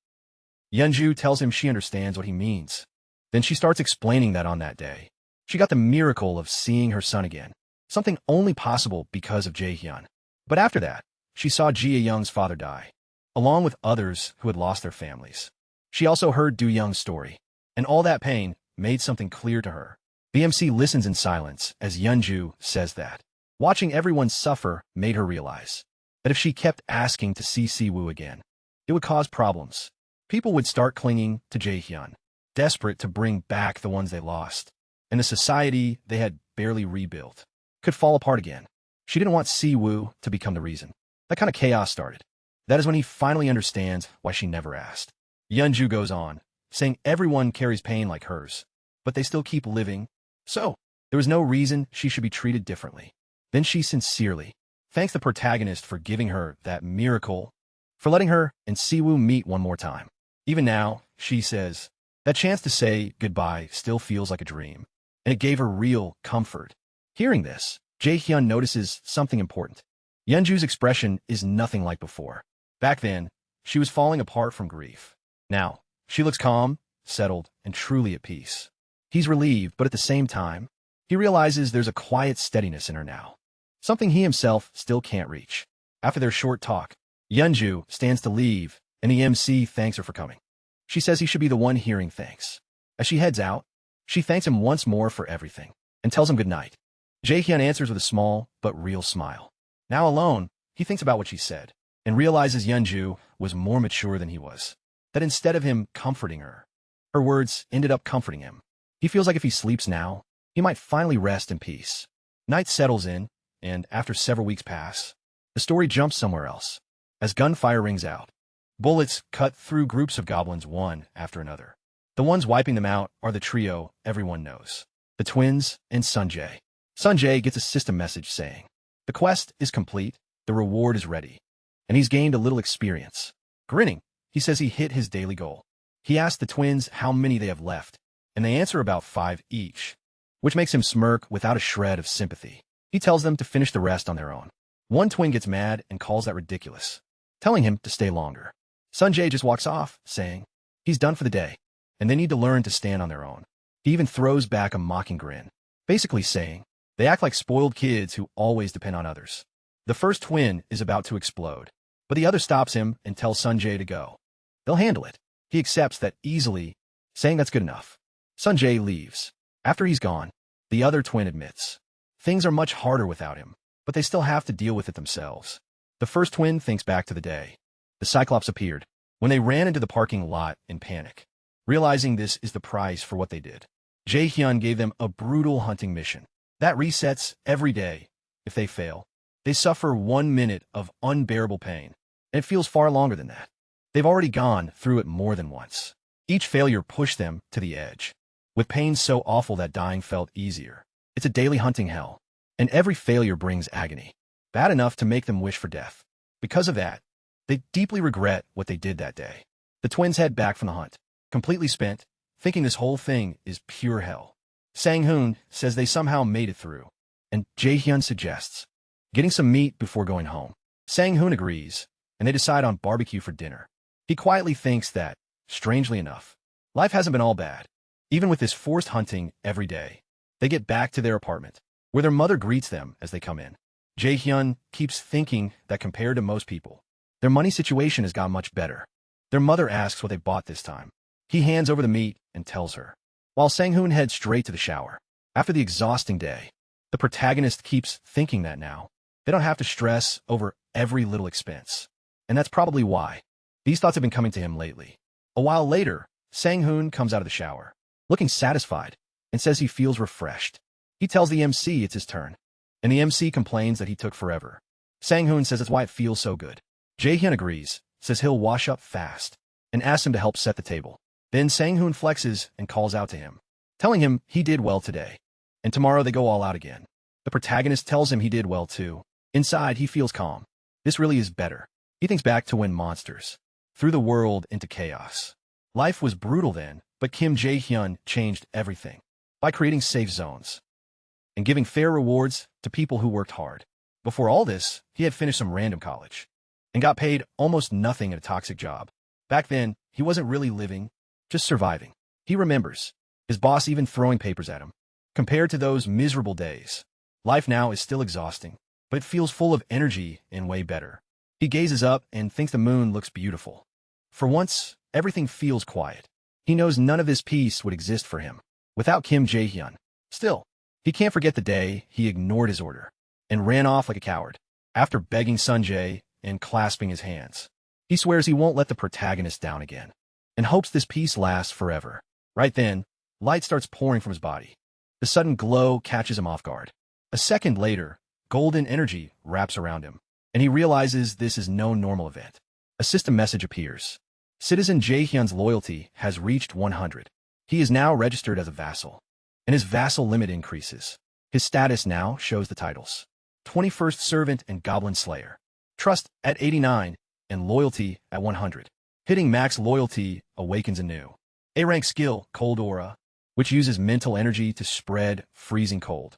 Speaker 1: Yeonju tells him she understands what he means. Then she starts explaining that on that day, she got the miracle of seeing her son again, something only possible because of Jae-hyun. But after that, she saw Ji-young's father die, along with others who had lost their families. She also heard Do-young's story, and all that pain made something clear to her. BMC listens in silence as Yeonju says that. Watching everyone suffer made her realize that if she kept asking to see Si-woo again, it would cause problems. People would start clinging to Jae-hyun, desperate to bring back the ones they lost, and the society they had barely rebuilt could fall apart again. She didn't want Si-woo to become the reason that kind of chaos started. That is when he finally understands why she never asked. Yeonju goes on, saying everyone carries pain like hers, but they still keep living, so there was no reason she should be treated differently. Then she sincerely thanks the protagonist for giving her that miracle, for letting her and Si-woo meet one more time. Even now, she says, that chance to say goodbye still feels like a dream, and it gave her real comfort. Hearing this, Jae-hyun notices something important. Yeonju's expression is nothing like before. Back then, she was falling apart from grief. Now, she looks calm, settled, and truly at peace. He's relieved, but at the same time, he realizes there's a quiet steadiness in her now, something he himself still can't reach. After their short talk, Yeonju stands to leave, and the MC thanks her for coming. She says he should be the one hearing thanks. As she heads out, she thanks him once more for everything, and tells him goodnight. Jae-hyun answers with a small but real smile. Now alone, he thinks about what she said, and realizes Yeonju was more mature than he was. That instead of him comforting her, her words ended up comforting him. He feels like if he sleeps now, he might finally rest in peace. Night settles in, and after several weeks pass, the story jumps somewhere else. As gunfire rings out, bullets cut through groups of goblins one after another. The ones wiping them out are the trio everyone knows, the twins and Sunjae. Sunjae gets a system message saying, the quest is complete, the reward is ready, and he's gained a little experience. Grinning, he says he hit his daily goal. He asks the twins how many they have left, and they answer about 5 each, which makes him smirk without a shred of sympathy. He tells them to finish the rest on their own. One twin gets mad and calls that ridiculous, telling him to stay longer. Sunjae just walks off, saying he's done for the day, and they need to learn to stand on their own. He even throws back a mocking grin, basically saying they act like spoiled kids who always depend on others. The first twin is about to explode, but the other stops him and tells Sunjae to go. They'll handle it. He accepts that easily, saying that's good enough. Sunjae leaves. After he's gone, the other twin admits things are much harder without him, but they still have to deal with it themselves. The first twin thinks back to the day the Cyclops appeared, when they ran into the parking lot in panic. Realizing this is the price for what they did, Jae-hyun gave them a brutal hunting mission. That resets every day. If they fail, they suffer 1 minute of unbearable pain, and it feels far longer than that. They've already gone through it more than once. Each failure pushed them to the edge, with pain so awful that dying felt easier. It's a daily hunting hell, and every failure brings agony, bad enough to make them wish for death. Because of that, they deeply regret what they did that day. The twins head back from the hunt, completely spent, thinking this whole thing is pure hell. Sang-hoon says they somehow made it through, and Jae-hyun suggests getting some meat before going home. Sang-hoon agrees, and they decide on barbecue for dinner. He quietly thinks that, strangely enough, life hasn't been all bad. Even with this forced hunting every day, they get back to their apartment, where their mother greets them as they come in. Jae-hyun keeps thinking that compared to most people, their money situation has got much better. Their mother asks what they bought this time. He hands over the meat and tells her, while Sang-hoon heads straight to the shower. After the exhausting day, the protagonist keeps thinking that now they don't have to stress over every little expense. And that's probably why these thoughts have been coming to him lately. A while later, Sang-hoon comes out of the shower, looking satisfied, and says he feels refreshed. He tells the MC it's his turn, and the MC complains that he took forever. Sang-hoon says it's why it feels so good. Jae-hyun agrees, says he'll wash up fast, and asks him to help set the table. Then Sang-hoon flexes and calls out to him, telling him he did well today, and tomorrow they go all out again. The protagonist tells him he did well too. Inside, he feels calm. This really is better. He thinks back to when monsters threw the world into chaos. Life was brutal then, but Kim Jae-hyun changed everything by creating safe zones and giving fair rewards to people who worked hard. Before all this, he had finished some random college and got paid almost nothing at a toxic job. Back then, he wasn't really living, just surviving. He remembers his boss even throwing papers at him. Compared to those miserable days, life now is still exhausting, but it feels full of energy and way better. He gazes up and thinks the moon looks beautiful. For once, everything feels quiet. He knows none of this peace would exist for him without Kim Jae-hyun. Still, he can't forget the day he ignored his order and ran off like a coward. After begging Sunjae and clasping his hands, he swears he won't let the protagonist down again and hopes this peace lasts forever. Right then, light starts pouring from his body. The sudden glow catches him off guard. A second later, golden energy wraps around him, and he realizes this is no normal event. A system message appears. Citizen Jae-hyun's loyalty has reached 100. He is now registered as a vassal, and his vassal limit increases. His status now shows the titles: 21st Servant and Goblin Slayer. Trust at 89, and loyalty at 100. Hitting max loyalty awakens a new A-rank skill, Cold Aura, which uses mental energy to spread freezing cold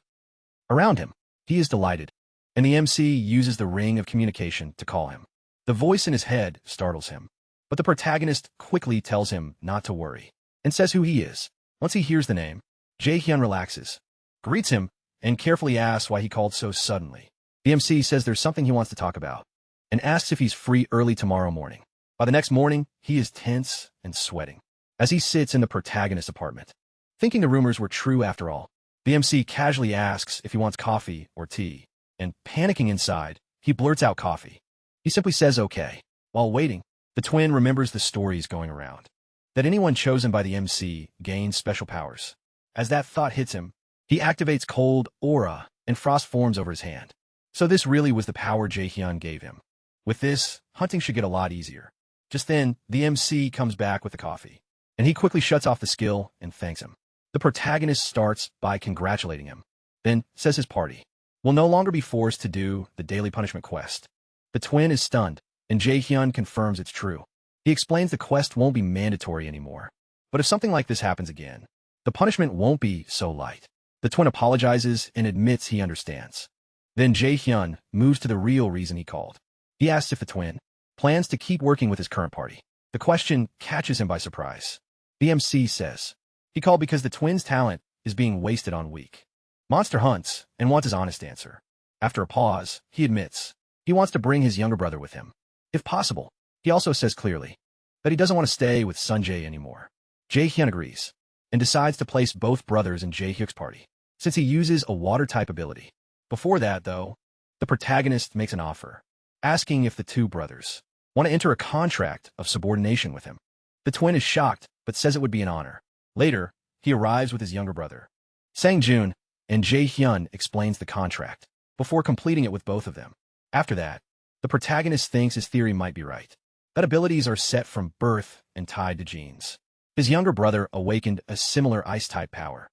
Speaker 1: around him. He is delighted, and the MC uses the ring of communication to call him. The voice in his head startles him, but the protagonist quickly tells him not to worry and says who he is. Once he hears the name, Jae-hyun relaxes, greets him, and carefully asks why he called so suddenly. The MC says there's something he wants to talk about and asks if he's free early tomorrow morning. By the next morning, he is tense and sweating as he sits in the protagonist's apartment. Thinking the rumors were true after all, the MC casually asks if he wants coffee or tea, and panicking inside, he blurts out coffee. He simply says okay. While waiting, the twin remembers the stories going around, that anyone chosen by the MC gains special powers. As that thought hits him, he activates Cold Aura, and frost forms over his hand. So this really was the power Jae-hyun gave him. With this, hunting should get a lot easier. Just then, the MC comes back with the coffee, and he quickly shuts off the skill and thanks him. The protagonist starts by congratulating him, then says his party will no longer be forced to do the daily punishment quest. The twin is stunned, and Jae-hyun confirms it's true. He explains the quest won't be mandatory anymore, but if something like this happens again, the punishment won't be so light. The twin apologizes and admits he understands. Then Jae-hyun moves to the real reason he called. He asks if the twin plans to keep working with his current party. The question catches him by surprise. The MC says he called because the twin's talent is being wasted on weak monster hunts and wants his honest answer. After a pause, he admits he wants to bring his younger brother with him. If possible, he also says clearly that he doesn't want to stay with Sunjae anymore. Jae-hyun agrees and decides to place both brothers in Jae-hyuk's party, since he uses a water-type ability. Before that, though, the protagonist makes an offer, asking if the two brothers want to enter a contract of subordination with him. The twin is shocked, but says it would be an honor. Later, he arrives with his younger brother, Sang-jun, and Jae-hyun explains the contract, before completing it with both of them. After that, the protagonist thinks his theory might be right, that abilities are set from birth and tied to genes. His younger brother awakened a similar ice-type power.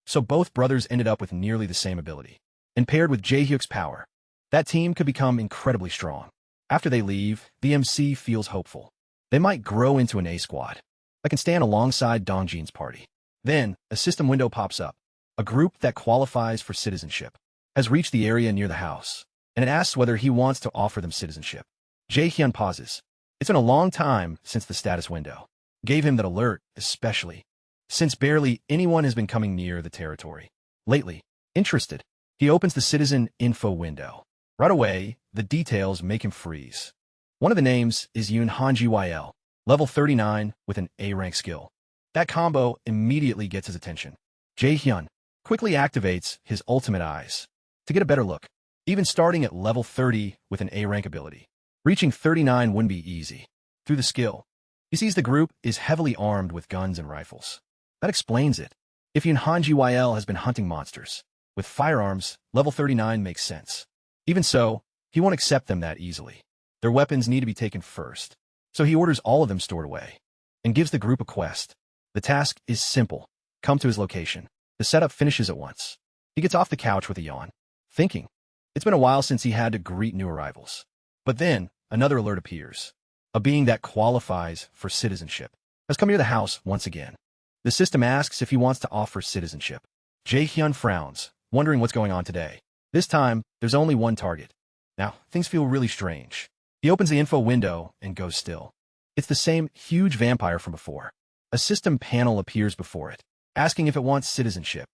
Speaker 1: So both brothers ended up with nearly the same ability. And paired with Jae-hyuk's power, that team could become incredibly strong. After they leave, the MC feels hopeful. They might grow into an A-squad that can stand alongside Dongjin's party. Then, a system window pops up. A group that qualifies for citizenship has reached the area near the house, and it asks whether he wants to offer them citizenship. Jae-hyun pauses. It's been a long time since the status window gave him that alert, especially since barely anyone has been coming near the territory lately. Interested, he opens the citizen info window. Right away, the details make him freeze. One of the names is Yoon Han-gyl, level 39 with an A-rank skill. That combo immediately gets his attention. Jae-hyun quickly activates his ultimate eyes to get a better look. Even starting at level 30 with an A-rank ability, reaching 39 wouldn't be easy. Through the skill, he sees the group is heavily armed with guns and rifles. That explains it. If Yoon Han-gyl has been hunting monsters with firearms, level 39 makes sense. Even so, he won't accept them that easily. Their weapons need to be taken first, so he orders all of them stored away and gives the group a quest. The task is simple. Come to his location. The setup finishes at once. He gets off the couch with a yawn, thinking it's been a while since he had to greet new arrivals. But then, another alert appears. A being that qualifies for citizenship has come near the house once again. The system asks if he wants to offer citizenship. Jae-hyun frowns, wondering what's going on today. This time, there's only one target. Now, things feel really strange. He opens the info window and goes still. It's the same huge vampire from before. A system panel appears before it, asking if it wants citizenship,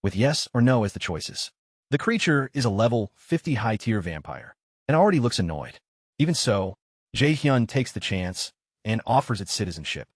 Speaker 1: with yes or no as the choices. The creature is a level 50 high-tier vampire, and already looks annoyed. Even so, Jae-hyun takes the chance and offers it citizenship,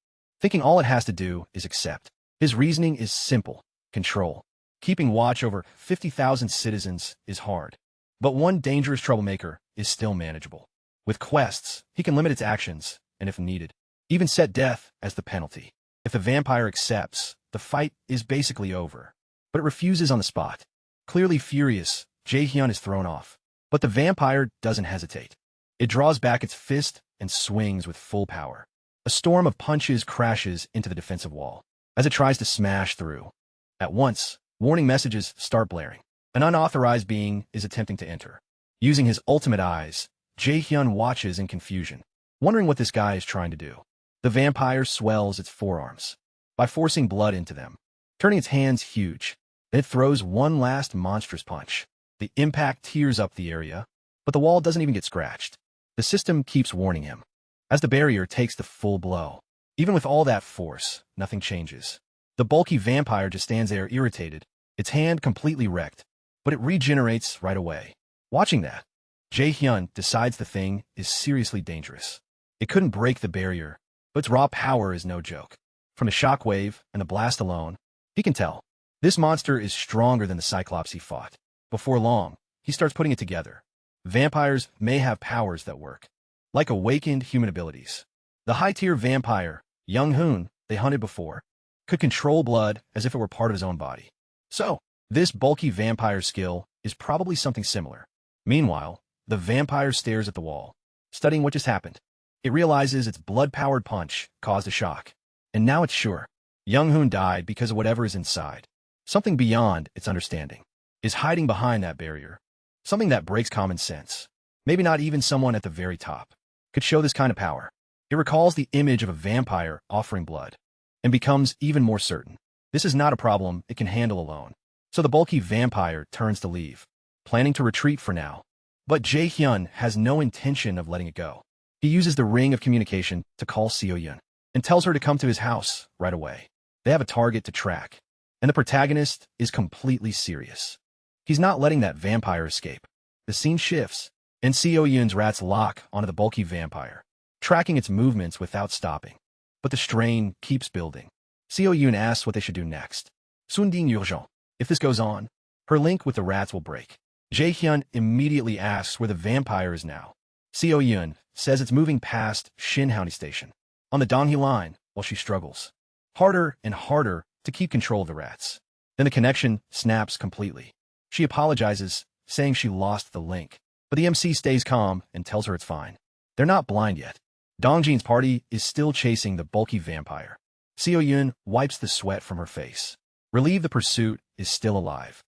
Speaker 1: thinking all it has to do is accept. His reasoning is simple: control. Keeping watch over 50,000 citizens is hard, but one dangerous troublemaker is still manageable. With quests, he can limit its actions, and if needed, even set death as the penalty. If the vampire accepts, the fight is basically over, but it refuses on the spot. Clearly furious, Jae-hyun is thrown off, but the vampire doesn't hesitate. It draws back its fist and swings with full power. A storm of punches crashes into the defensive wall as it tries to smash through. At once, warning messages start blaring. An unauthorized being is attempting to enter. Using his ultimate eyes, Jae-hyun watches in confusion, wondering what this guy is trying to do. The vampire swells its forearms by forcing blood into them, turning its hands huge. Then it throws one last monstrous punch. The impact tears up the area, but the wall doesn't even get scratched. The system keeps warning him. As the barrier takes the full blow, even with all that force, nothing changes. The bulky vampire just stands there irritated, its hand completely wrecked, but it regenerates right away. Watching that, Jae-hyun decides the thing is seriously dangerous. It couldn't break the barrier, but its raw power is no joke. From the shockwave and the blast alone, he can tell this monster is stronger than the Cyclops he fought. Before long, he starts putting it together. Vampires may have powers that work, like awakened human abilities. The high-tier vampire, Young-hoon, they hunted before, could control blood as if it were part of his own body. So, this bulky vampire skill is probably something similar. Meanwhile, the vampire stares at the wall, studying what just happened. It realizes its blood-powered punch caused a shock, and now it's sure Young-hoon died because of whatever is inside. Something beyond its understanding is hiding behind that barrier. Something that breaks common sense. Maybe not even someone at the very top could show this kind of power. It recalls the image of a vampire offering blood, and becomes even more certain This is not a problem it can handle alone. So the bulky vampire turns to leave, planning to retreat for now. But Jae-hyun has no intention of letting it go. He uses the ring of communication to call Seo-yun and tells her to come to his house right away. They have a target to track, and the protagonist is completely serious. He's not letting that vampire escape. The scene shifts, and Seo-yun's rats lock onto the bulky vampire, tracking its movements without stopping. But the strain keeps building. Seo-yun asks what they should do next. Sundin urgent. If this goes on, her link with the rats will break. Jae-hyun immediately asks where the vampire is now. Seo-yun says it's moving past Shinhauni Station, on the Donghae line, while she struggles harder and harder to keep control of the rats. Then the connection snaps completely. She apologizes, saying she lost the link. But the MC stays calm and tells her it's fine. They're not blind yet. Dongjin's party is still chasing the bulky vampire. Seo-yun wipes the sweat from her face. Relieved the pursuit is still alive.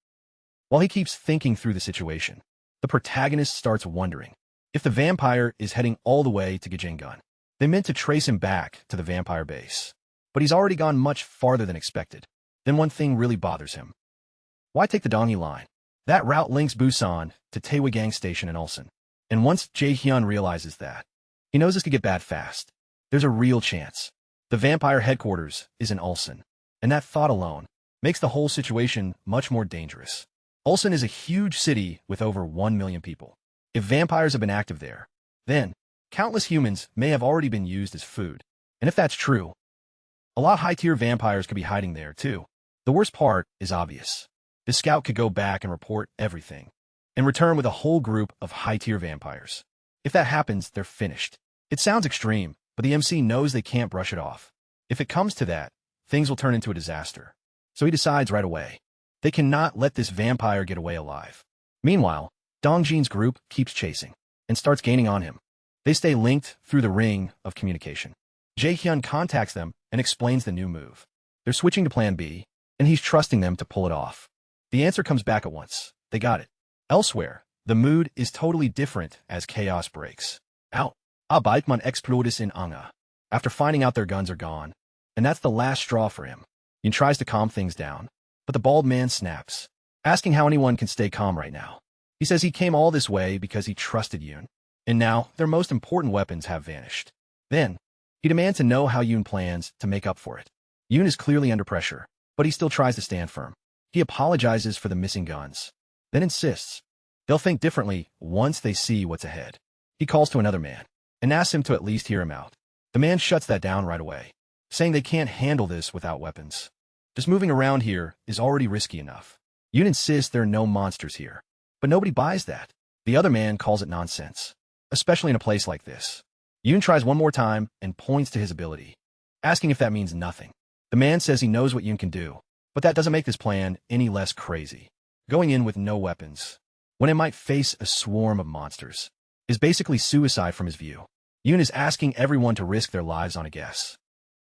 Speaker 1: While he keeps thinking through the situation, the protagonist starts wondering if the vampire is heading all the way to Gajengun. They meant to trace him back to the vampire base, but he's already gone much farther than expected. Then one thing really bothers him. Why take the Donghae line? That route links Busan to Taewagang Station in Ulsan. And once Jae-hyun realizes that, he knows this could get bad fast. There's a real chance. The vampire headquarters is in Ulsan, and that thought alone makes the whole situation much more dangerous. Ulsan is a huge city with over 1 million people. If vampires have been active there, then countless humans may have already been used as food. And if that's true, a lot of high-tier vampires could be hiding there, too. The worst part is obvious. The scout could go back and report everything, and return with a whole group of high-tier vampires. If that happens, they're finished. It sounds extreme, but the MC knows they can't brush it off. If it comes to that, things will turn into a disaster. So he decides right away. They cannot let this vampire get away alive. Meanwhile, Dongjin's group keeps chasing, and starts gaining on him. They stay linked through the ring of communication. Jae-hyun contacts them and explains the new move. They're switching to Plan B, and he's trusting them to pull it off. The answer comes back at once. They got it. Elsewhere, the mood is totally different as chaos breaks out. Baitman explodis in Anga. After finding out their guns are gone, and that's the last straw for him, Yun tries to calm things down, but the bald man snaps, asking how anyone can stay calm right now. He says he came all this way because he trusted Yun, and now their most important weapons have vanished. Then, he demands to know how Yun plans to make up for it. Yun is clearly under pressure, but he still tries to stand firm. He apologizes for the missing guns, then insists they'll think differently once they see what's ahead. He calls to another man and asks him to at least hear him out. The man shuts that down right away, saying they can't handle this without weapons. Just moving around here is already risky enough. Yun insists there are no monsters here, but nobody buys that. The other man calls it nonsense, especially in a place like this. Yun tries one more time and points to his ability, asking if that means nothing. The man says he knows what Yun can do, but that doesn't make this plan any less crazy. Going in with no weapons, when it might face a swarm of monsters, is basically suicide from his view. Yun is asking everyone to risk their lives on a guess.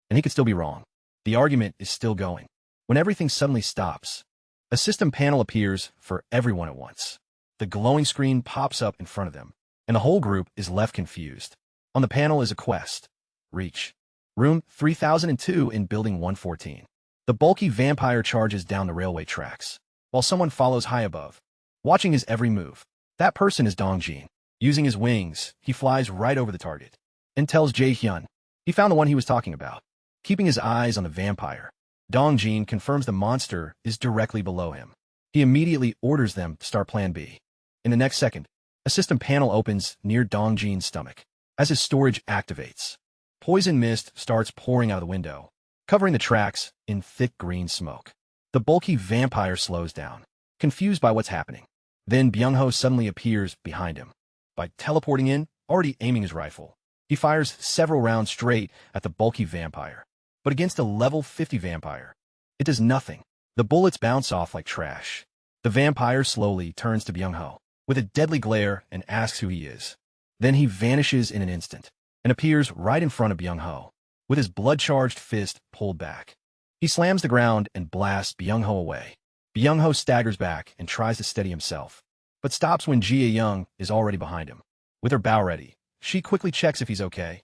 Speaker 1: And he could still be wrong. The argument is still going. When everything suddenly stops, a system panel appears for everyone at once. The glowing screen pops up in front of them, and the whole group is left confused. On the panel is a quest. Reach Room 3002 in Building 114. The bulky vampire charges down the railway tracks, while someone follows high above, watching his every move. That person is Dongjin. Using his wings, he flies right over the target, and tells Jae-hyun he found the one he was talking about. Keeping his eyes on the vampire, Dongjin confirms the monster is directly below him. He immediately orders them to start Plan B. In the next second, a system panel opens near Dongjin's stomach. As his storage activates, poison mist starts pouring out of the window, covering the tracks in thick green smoke. The bulky vampire slows down, confused by what's happening. Then Byung-ho suddenly appears behind him. By teleporting in, already aiming his rifle, he fires several rounds straight at the bulky vampire. But against a level 50 vampire, it does nothing. The bullets bounce off like trash. The vampire slowly turns to Byung-ho with a deadly glare and asks who he is. Then he vanishes in an instant and appears right in front of Byung-ho, with his blood-charged fist pulled back. He slams the ground and blasts Byung-ho away. Byung-ho staggers back and tries to steady himself, but stops when Ji-young is already behind him. With her bow ready, she quickly checks if he's okay.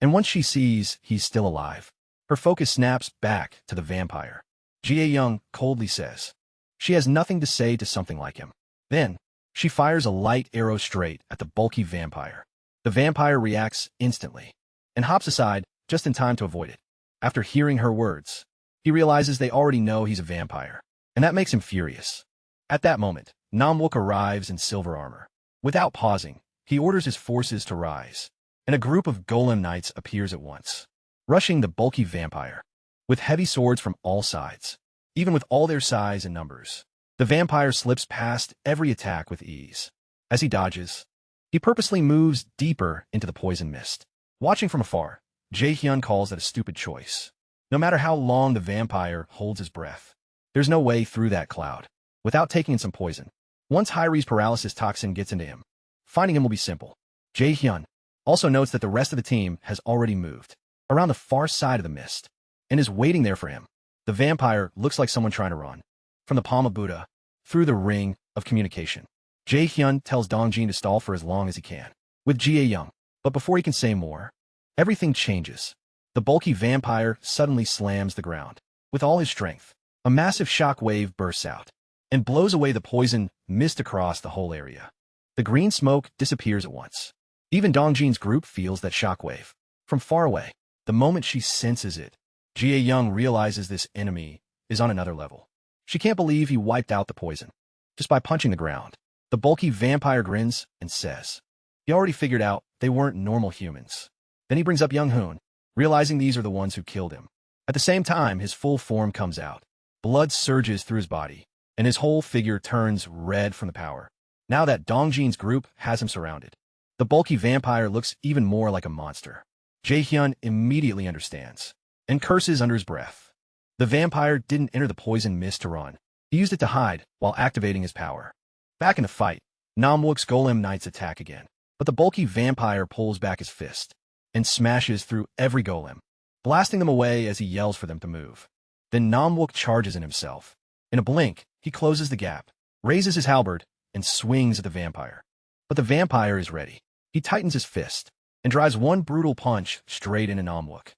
Speaker 1: And once she sees he's still alive, her focus snaps back to the vampire. Jie coldly says. She has nothing to say to something like him. Then, she fires a light arrow straight at the bulky vampire. The vampire reacts instantly and hops aside just in time to avoid it. After hearing her words, he realizes they already know he's a vampire, and that makes him furious. At that moment, Namwook arrives in silver armor. Without pausing, he orders his forces to rise, and a group of golem knights appears at once, rushing the bulky vampire. With heavy swords from all sides, even with all their size and numbers, the vampire slips past every attack with ease. As he dodges, he purposely moves deeper into the poison mist. Watching from afar, Jae-hyun calls that a stupid choice. No matter how long the vampire holds his breath, there's no way through that cloud without taking in some poison. Once Hyri's paralysis toxin gets into him, finding him will be simple. Jae-hyun also notes that the rest of the team has already moved around the far side of the mist and is waiting there for him. The vampire looks like someone trying to run from the palm of Buddha through the ring of communication. Jae-hyun tells Dongjin to stall for as long as he can with Jie-young, but before he can say more, everything changes. The bulky vampire suddenly slams the ground with all his strength. A massive shock wave bursts out and blows away the poison mist across the whole area. The green smoke disappears at once. Even Dongjin's group feels that shock wave from far away. The moment she senses it, Jie-young realizes this enemy is on another level. She can't believe he wiped out the poison just by punching the ground. The bulky vampire grins and says he already figured out they weren't normal humans. Then he brings up Young-hoon, realizing these are the ones who killed him. At the same time, his full form comes out. Blood surges through his body, and his whole figure turns red from the power. Now that Dongjin's group has him surrounded, the bulky vampire looks even more like a monster. Jae-hyun immediately understands and curses under his breath. The vampire didn't enter the poison mist to run. He used it to hide while activating his power. Back in the fight, Namwook's golem knights attack again, but the bulky vampire pulls back his fist and smashes through every golem, blasting them away as he yells for them to move. Then Namwook charges in himself. In a blink, he closes the gap, raises his halberd, and swings at the vampire. But the vampire is ready. He tightens his fist and drives one brutal punch straight into Namwook.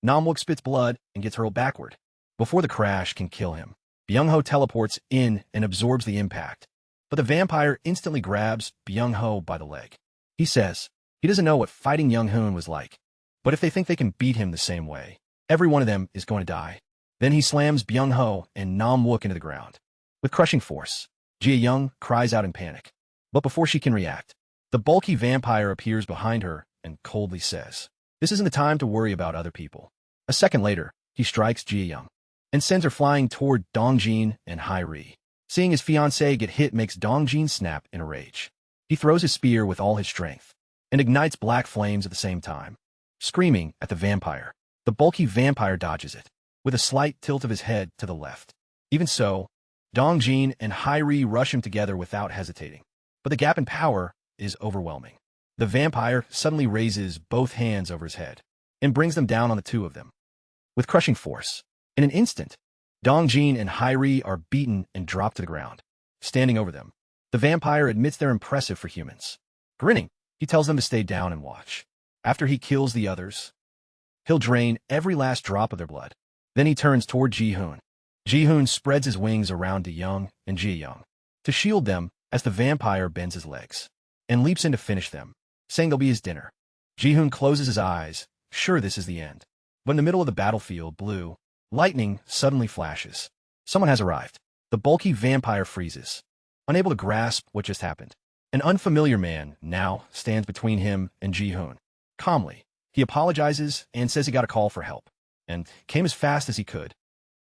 Speaker 1: Namwook spits blood and gets hurled backward. Before the crash can kill him, Byung-ho teleports in and absorbs the impact. But the vampire instantly grabs Byung-ho by the leg. He says he doesn't know what fighting Young-hoon was like, but if they think they can beat him the same way, every one of them is going to die. Then he slams Byung-ho and Namwook into the ground. With crushing force, Jie-young cries out in panic. But before she can react, the bulky vampire appears behind her and coldly says, "This isn't the time to worry about other people." A second later, he strikes Jie-young and sends her flying toward Dongjin and Hyri. Seeing his fiancée get hit makes Dongjin snap in a rage. He throws his spear with all his strength and ignites black flames at the same time. Screaming at the vampire, the bulky vampire dodges it, with a slight tilt of his head to the left. Even so, Dongjin and Hyri rush him together without hesitating. But the gap in power is overwhelming. The vampire suddenly raises both hands over his head and brings them down on the two of them. With crushing force, in an instant, Dongjin and Hyri are beaten and dropped to the ground. Standing over them, the vampire admits they're impressive for humans. Grinning, he tells them to stay down and watch. After he kills the others, he'll drain every last drop of their blood. Then he turns toward Ji-hoon. Ji-hoon spreads his wings around De-young and Ji-young to shield them as the vampire bends his legs and leaps in to finish them, saying they'll be his dinner. Ji-hoon closes his eyes, sure this is the end. But in the middle of the battlefield, blue lightning suddenly flashes. Someone has arrived. The bulky vampire freezes, unable to grasp what just happened. An unfamiliar man now stands between him and Ji-hoon. Calmly, he apologizes and says he got a call for help and came as fast as he could,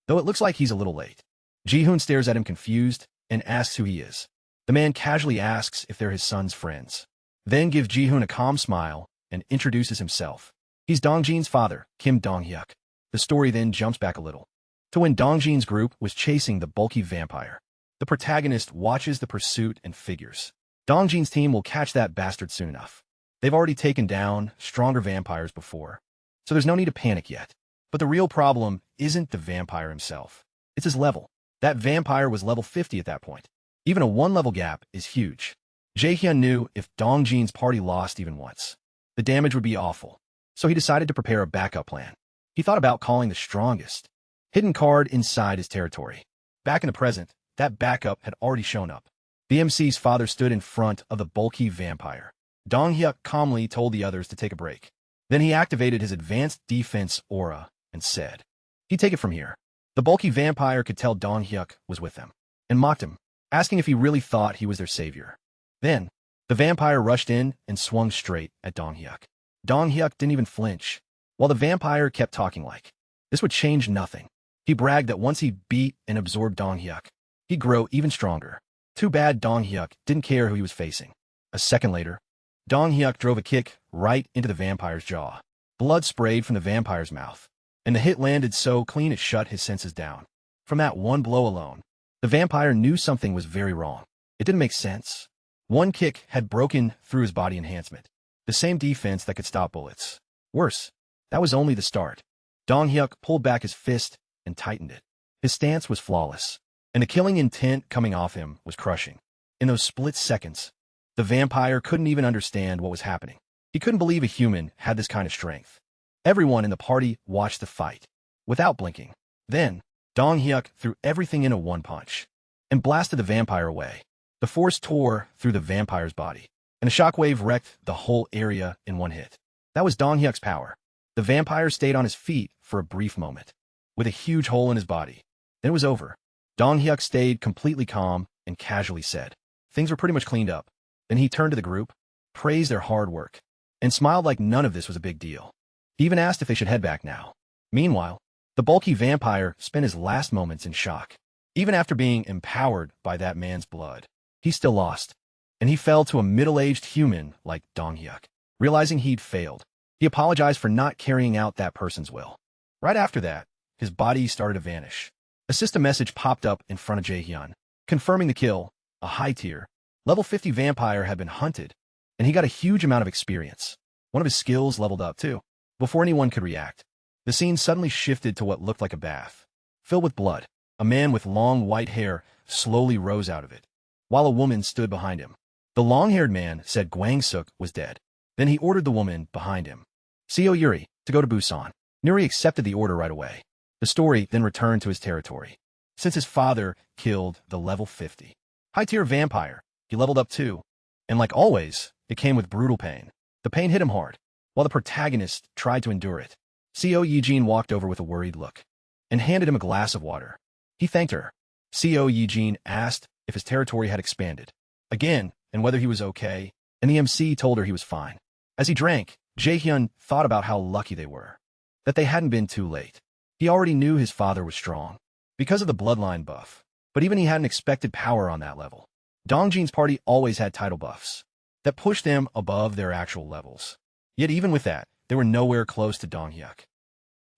Speaker 1: though it looks like he's a little late. Ji-hoon stares at him confused and asks who he is. The man casually asks if they're his son's friends, then gives Ji-hoon a calm smile and introduces himself. He's Dongjin's father, Kim Dong-hyuk. The story then jumps back a little to when Dongjin's group was chasing the bulky vampire. The protagonist watches the pursuit and figures Dongjin's team will catch that bastard soon enough. They've already taken down stronger vampires before, so there's no need to panic yet. But the real problem isn't the vampire himself. It's his level. That vampire was level 50 at that point. Even a one-level gap is huge. Jae-hyun knew if Dongjin's party lost even once, the damage would be awful. So he decided to prepare a backup plan. He thought about calling the strongest hidden card inside his territory. Back in the present, that backup had already shown up. The MC's father stood in front of the bulky vampire. Dong Hyuk calmly told the others to take a break. Then he activated his advanced defense aura and said, "He'd take it from here." The bulky vampire could tell Dong Hyuk was with them and mocked him, asking if he really thought he was their savior. Then, the vampire rushed in and swung straight at Dong Hyuk. Dong Hyuk didn't even flinch, while the vampire kept talking like this would change nothing. He bragged that once he beat and absorbed Dong Hyuk, he'd grow even stronger. Too bad Dong Hyuk didn't care who he was facing. A second later, Dong Hyuk drove a kick right into the vampire's jaw. Blood sprayed from the vampire's mouth, and the hit landed so clean it shut his senses down. From that one blow alone, the vampire knew something was very wrong. It didn't make sense. One kick had broken through his body enhancement, the same defense that could stop bullets. Worse, that was only the start. Dong Hyuk pulled back his fist and tightened it. His stance was flawless, and the killing intent coming off him was crushing. In those split seconds, the vampire couldn't even understand what was happening. He couldn't believe a human had this kind of strength. Everyone in the party watched the fight, without blinking. Then, Dong Hyuk threw everything into one punch, and blasted the vampire away. The force tore through the vampire's body, and a shockwave wrecked the whole area in one hit. That was Dong Hyuk's power. The vampire stayed on his feet for a brief moment, with a huge hole in his body. Then it was over. Dong Hyuk stayed completely calm and casually said, "Things were pretty much cleaned up." Then he turned to the group, praised their hard work, and smiled like none of this was a big deal. He even asked if they should head back now. Meanwhile, the bulky vampire spent his last moments in shock. Even after being empowered by that man's blood, he still lost, and he fell to a middle-aged human like Dong Hyuk. Realizing he'd failed, he apologized for not carrying out that person's will. Right after that, his body started to vanish. A system message popped up in front of Jae-hyun, confirming the kill. A high-tier, level 50 vampire had been hunted, and he got a huge amount of experience. One of his skills leveled up, too. Before anyone could react, the scene suddenly shifted to what looked like a bath, filled with blood. A man with long white hair slowly rose out of it, while a woman stood behind him. The long-haired man said Gwang-suk was dead. Then he ordered the woman behind him, Seo Yuri, to go to Busan. Yuri accepted the order right away. The story then returned to his territory. Since his father killed the level 50 high-tier vampire, he leveled up too. And like always, it came with brutal pain. The pain hit him hard, while the protagonist tried to endure it. Seo Yijin walked over with a worried look and handed him a glass of water. He thanked her. Seo Yijin asked if his territory had expanded again and whether he was okay, and the MC told her he was fine. As he drank, Jae-hyun thought about how lucky they were, that they hadn't been too late. He already knew his father was strong because of the bloodline buff, but even he hadn't expected power on that level. Dongjin's party always had title buffs that pushed them above their actual levels. Yet even with that, they were nowhere close to Dong Hyuk.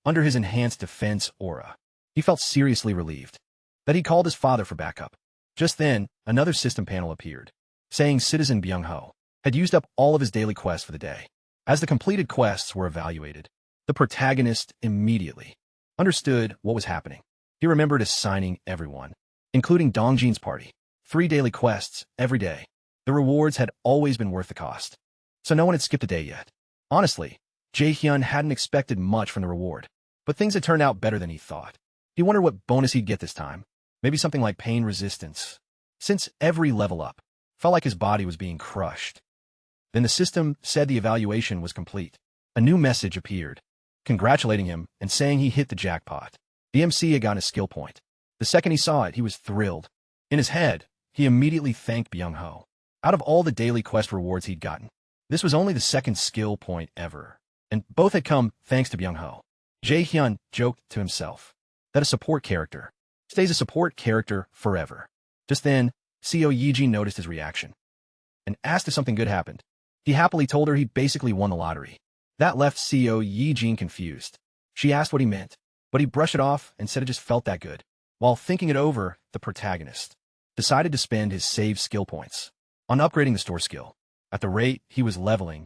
Speaker 1: Under his enhanced defense aura, he felt seriously relieved that he called his father for backup. Just then, another system panel appeared, saying Citizen Byung-ho had used up all of his daily quests for the day. As the completed quests were evaluated, the protagonist immediately understood what was happening. He remembered assigning everyone, including Dongjin's party, 3 daily quests every day. The rewards had always been worth the cost, so no one had skipped a day yet. Honestly, Jae-hyun hadn't expected much from the reward, but things had turned out better than he thought. He wondered what bonus he'd get this time. Maybe something like pain resistance, since every level up felt like his body was being crushed. Then the system said the evaluation was complete. A new message appeared, congratulating him and saying he hit the jackpot. The MC had gotten a skill point. The second he saw it, he was thrilled. In his head, he immediately thanked Byung-ho. Out of all the daily quest rewards he'd gotten, this was only the second skill point ever, and both had come thanks to Byung-ho. Jae-hyun joked to himself that a support character stays a support character forever. Just then, Seo Yijin noticed his reaction and asked if something good happened. He happily told her he basically won the lottery. That left Seo Yijin confused. She asked what he meant, but he brushed it off and said it just felt that good. While thinking it over, the protagonist decided to spend his saved skill points on upgrading the store skill. At the rate he was leveling,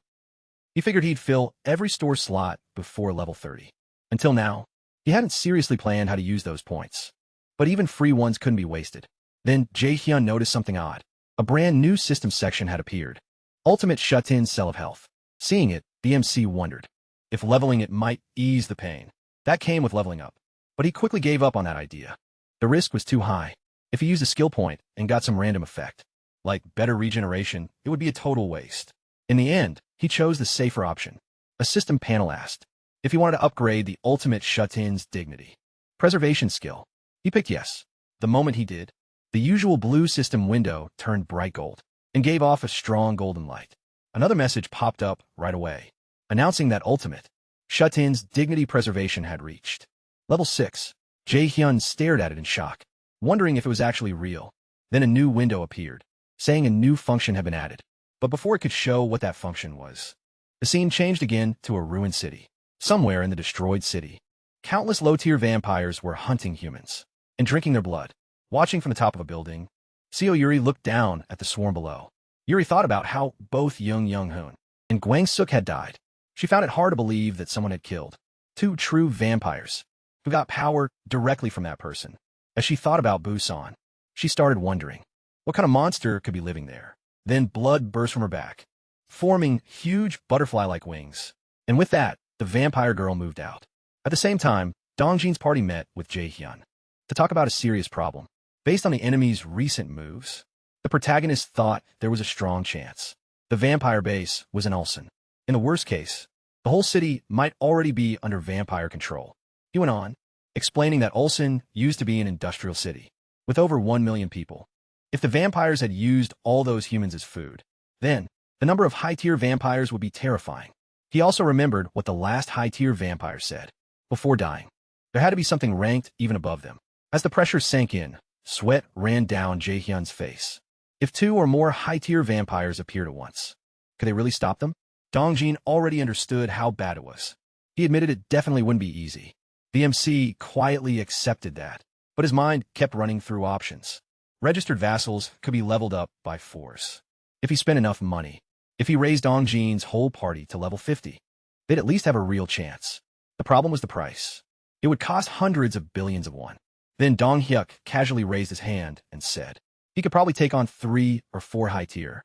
Speaker 1: he figured he'd fill every store slot before level 30. Until now, he hadn't seriously planned how to use those points, but even free ones couldn't be wasted. Then Jae-hyun noticed something odd. A brand new system section had appeared. Ultimate Shut-in Cell of Health. Seeing it, the MC wondered if leveling it might ease the pain that came with leveling up. but he quickly gave up on that idea. The risk was too high. If he used a skill point and got some random effect, like better regeneration, it would be a total waste. In the end, he chose the safer option. A system panel asked if he wanted to upgrade the ultimate Shutin's dignity. Preservation skill. He picked yes. The moment he did, the usual blue system window turned bright gold and gave off a strong golden light. Another message popped up right away, announcing that ultimate Shutin's dignity preservation had reached level 6. Jae-hyun stared at it in shock, wondering if it was actually real. Then a new window appeared, saying a new function had been added. But before it could show what that function was, the scene changed again to a ruined city. Somewhere in the destroyed city, countless low-tier vampires were hunting humans and drinking their blood. Watching from the top of a building, Seo Yuri looked down at the swarm below. Yuri thought about how both Young-hoon and Gwang-suk had died. She found it hard to believe that someone had killed two true vampires who got power directly from that person. As she thought about Busan, she started wondering what kind of monster could be living there. Then blood burst from her back, forming huge butterfly-like wings. And with that, the vampire girl moved out. At the same time, Dongjin's party met with Jae-hyun to talk about a serious problem. Based on the enemy's recent moves, the protagonist thought there was a strong chance the vampire base was in Ulsan. In the worst case, the whole city might already be under vampire control. He went on, explaining that Ulsan used to be an industrial city with over 1 million people. If the vampires had used all those humans as food, then the number of high-tier vampires would be terrifying. He also remembered what the last high-tier vampire said before dying. There had to be something ranked even above them. As the pressure sank in, sweat ran down Jae-hyun's face. If 2 or more high-tier vampires appeared at once, could they really stop them? Dongjin already understood how bad it was. He admitted it definitely wouldn't be easy. The MC quietly accepted that, but his mind kept running through options. Registered vassals could be leveled up by force. If he spent enough money, if he raised Dongjin's whole party to level 50, they'd at least have a real chance. The problem was the price. It would cost hundreds of billions of won. Then Dong-hyuk casually raised his hand and said he could probably take on 3 or 4 high-tier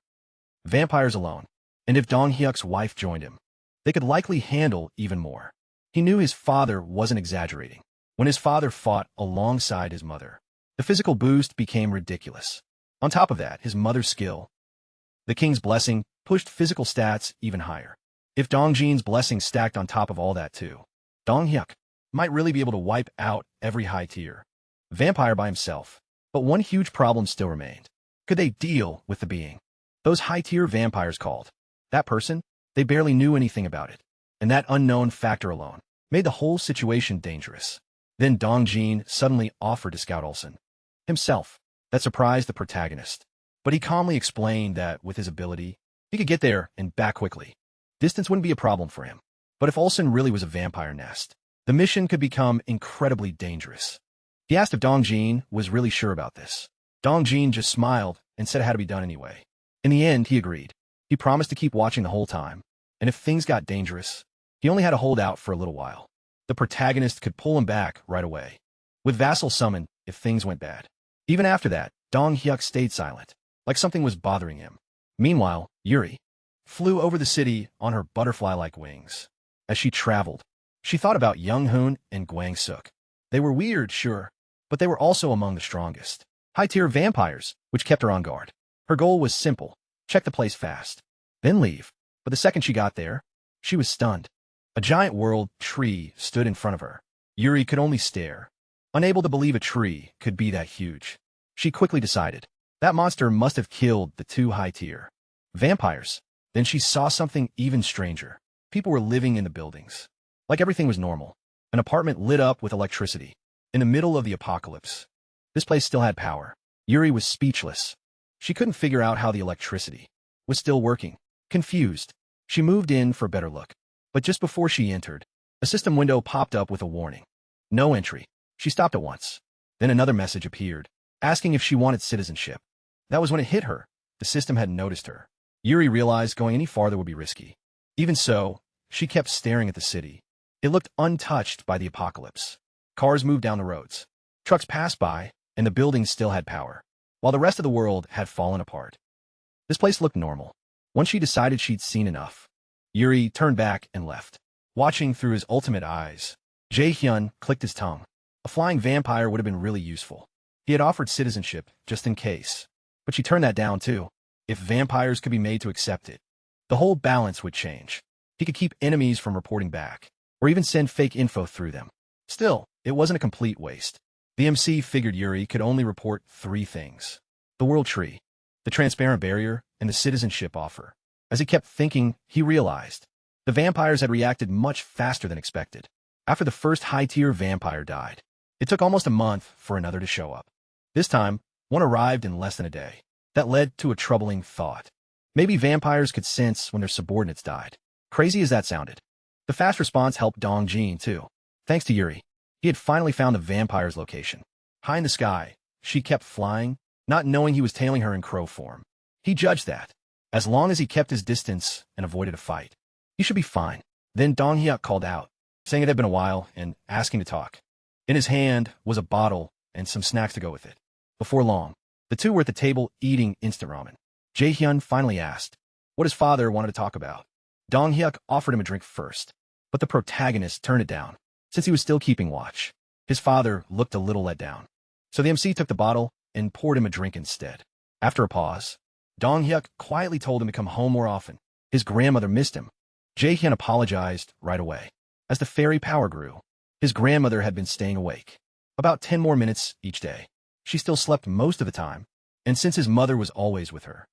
Speaker 1: vampires alone. And if Dong-hyuk's wife joined him, they could likely handle even more. He knew his father wasn't exaggerating when his father fought alongside his mother. The physical boost became ridiculous. On top of that, his mother's skill, the king's blessing, pushed physical stats even higher. If Dongjin's blessing stacked on top of all that too, Dong-hyuk might really be able to wipe out every high-tier vampire by himself. But one huge problem still remained. Could they deal with the being those high-tier vampires called? That person? They barely knew anything about it. And that unknown factor alone made the whole situation dangerous. Then Dongjin suddenly offered to scout Ulsan himself. That surprised the protagonist. But he calmly explained that with his ability, he could get there and back quickly. Distance wouldn't be a problem for him. But if Ulsan really was a vampire nest, the mission could become incredibly dangerous. He asked if Dongjin was really sure about this. Dongjin just smiled and said it had to be done anyway. In the end, he agreed. He promised to keep watching the whole time, and if things got dangerous, he only had to hold out for a little while. The protagonist could pull him back right away, with vassal summoned if things went bad. Even after that, Dong-hyuk stayed silent, like something was bothering him. Meanwhile, Yuri flew over the city on her butterfly-like wings. As she traveled, she thought about Young-hoon and Gwang-suk. They were weird, sure, but they were also among the strongest high-tier vampires, which kept her on guard. Her goal was simple: check the place fast, then leave. But the second she got there, she was stunned. A giant world tree stood in front of her. Yuri could only stare, unable to believe a tree could be that huge. She quickly decided that monster must have killed the 2 high-tier vampires. Then she saw something even stranger. People were living in the buildings, like everything was normal. An apartment lit up with electricity. In the middle of the apocalypse, this place still had power. Yuri was speechless. She couldn't figure out how the electricity was still working. Confused, she moved in for a better look. But just before she entered, a system window popped up with a warning. No entry. She stopped at once. Then another message appeared, asking if she wanted citizenship. That was when it hit her. The system had noticed her. Yuri realized going any farther would be risky. Even so, she kept staring at the city. It looked untouched by the apocalypse. Cars moved down the roads. Trucks passed by, and the buildings still had power, while the rest of the world had fallen apart. This place looked normal. Once she decided she'd seen enough, Yuri turned back and left. Watching through his ultimate eyes, Jae-hyun clicked his tongue. A flying vampire would have been really useful. He had offered citizenship, just in case. But she turned that down too. If vampires could be made to accept it, the whole balance would change. He could keep enemies from reporting back, or even send fake info through them. Still, it wasn't a complete waste. The MC figured Yuri could only report 3 things: the world tree, the transparent barrier, and the citizenship offer. As he kept thinking, he realized the vampires had reacted much faster than expected. After the first high-tier vampire died, it took almost a month for another to show up. This time, one arrived in less than a day. That led to a troubling thought. Maybe vampires could sense when their subordinates died. Crazy as that sounded, the fast response helped Dong Jin too. Thanks to Yuri, he had finally found the vampire's location. High in the sky, she kept flying, not knowing he was tailing her in crow form. He judged that, as long as he kept his distance and avoided a fight, he should be fine. Then Dong Hyuk called out, saying it had been a while and asking to talk. In his hand was a bottle and some snacks to go with it. Before long, the two were at the table eating instant ramen. Jae-hyun finally asked what his father wanted to talk about. Dong Hyuk offered him a drink first, but the protagonist turned it down, since he was still keeping watch. His father looked a little let down, so the MC took the bottle and poured him a drink instead. After a pause, Dong Hyuk quietly told him to come home more often. His grandmother missed him. Jae-hyun apologized right away. As the fairy power grew, his grandmother had been staying awake about 10 more minutes each day. She still slept most of the time, and since his mother was always with her,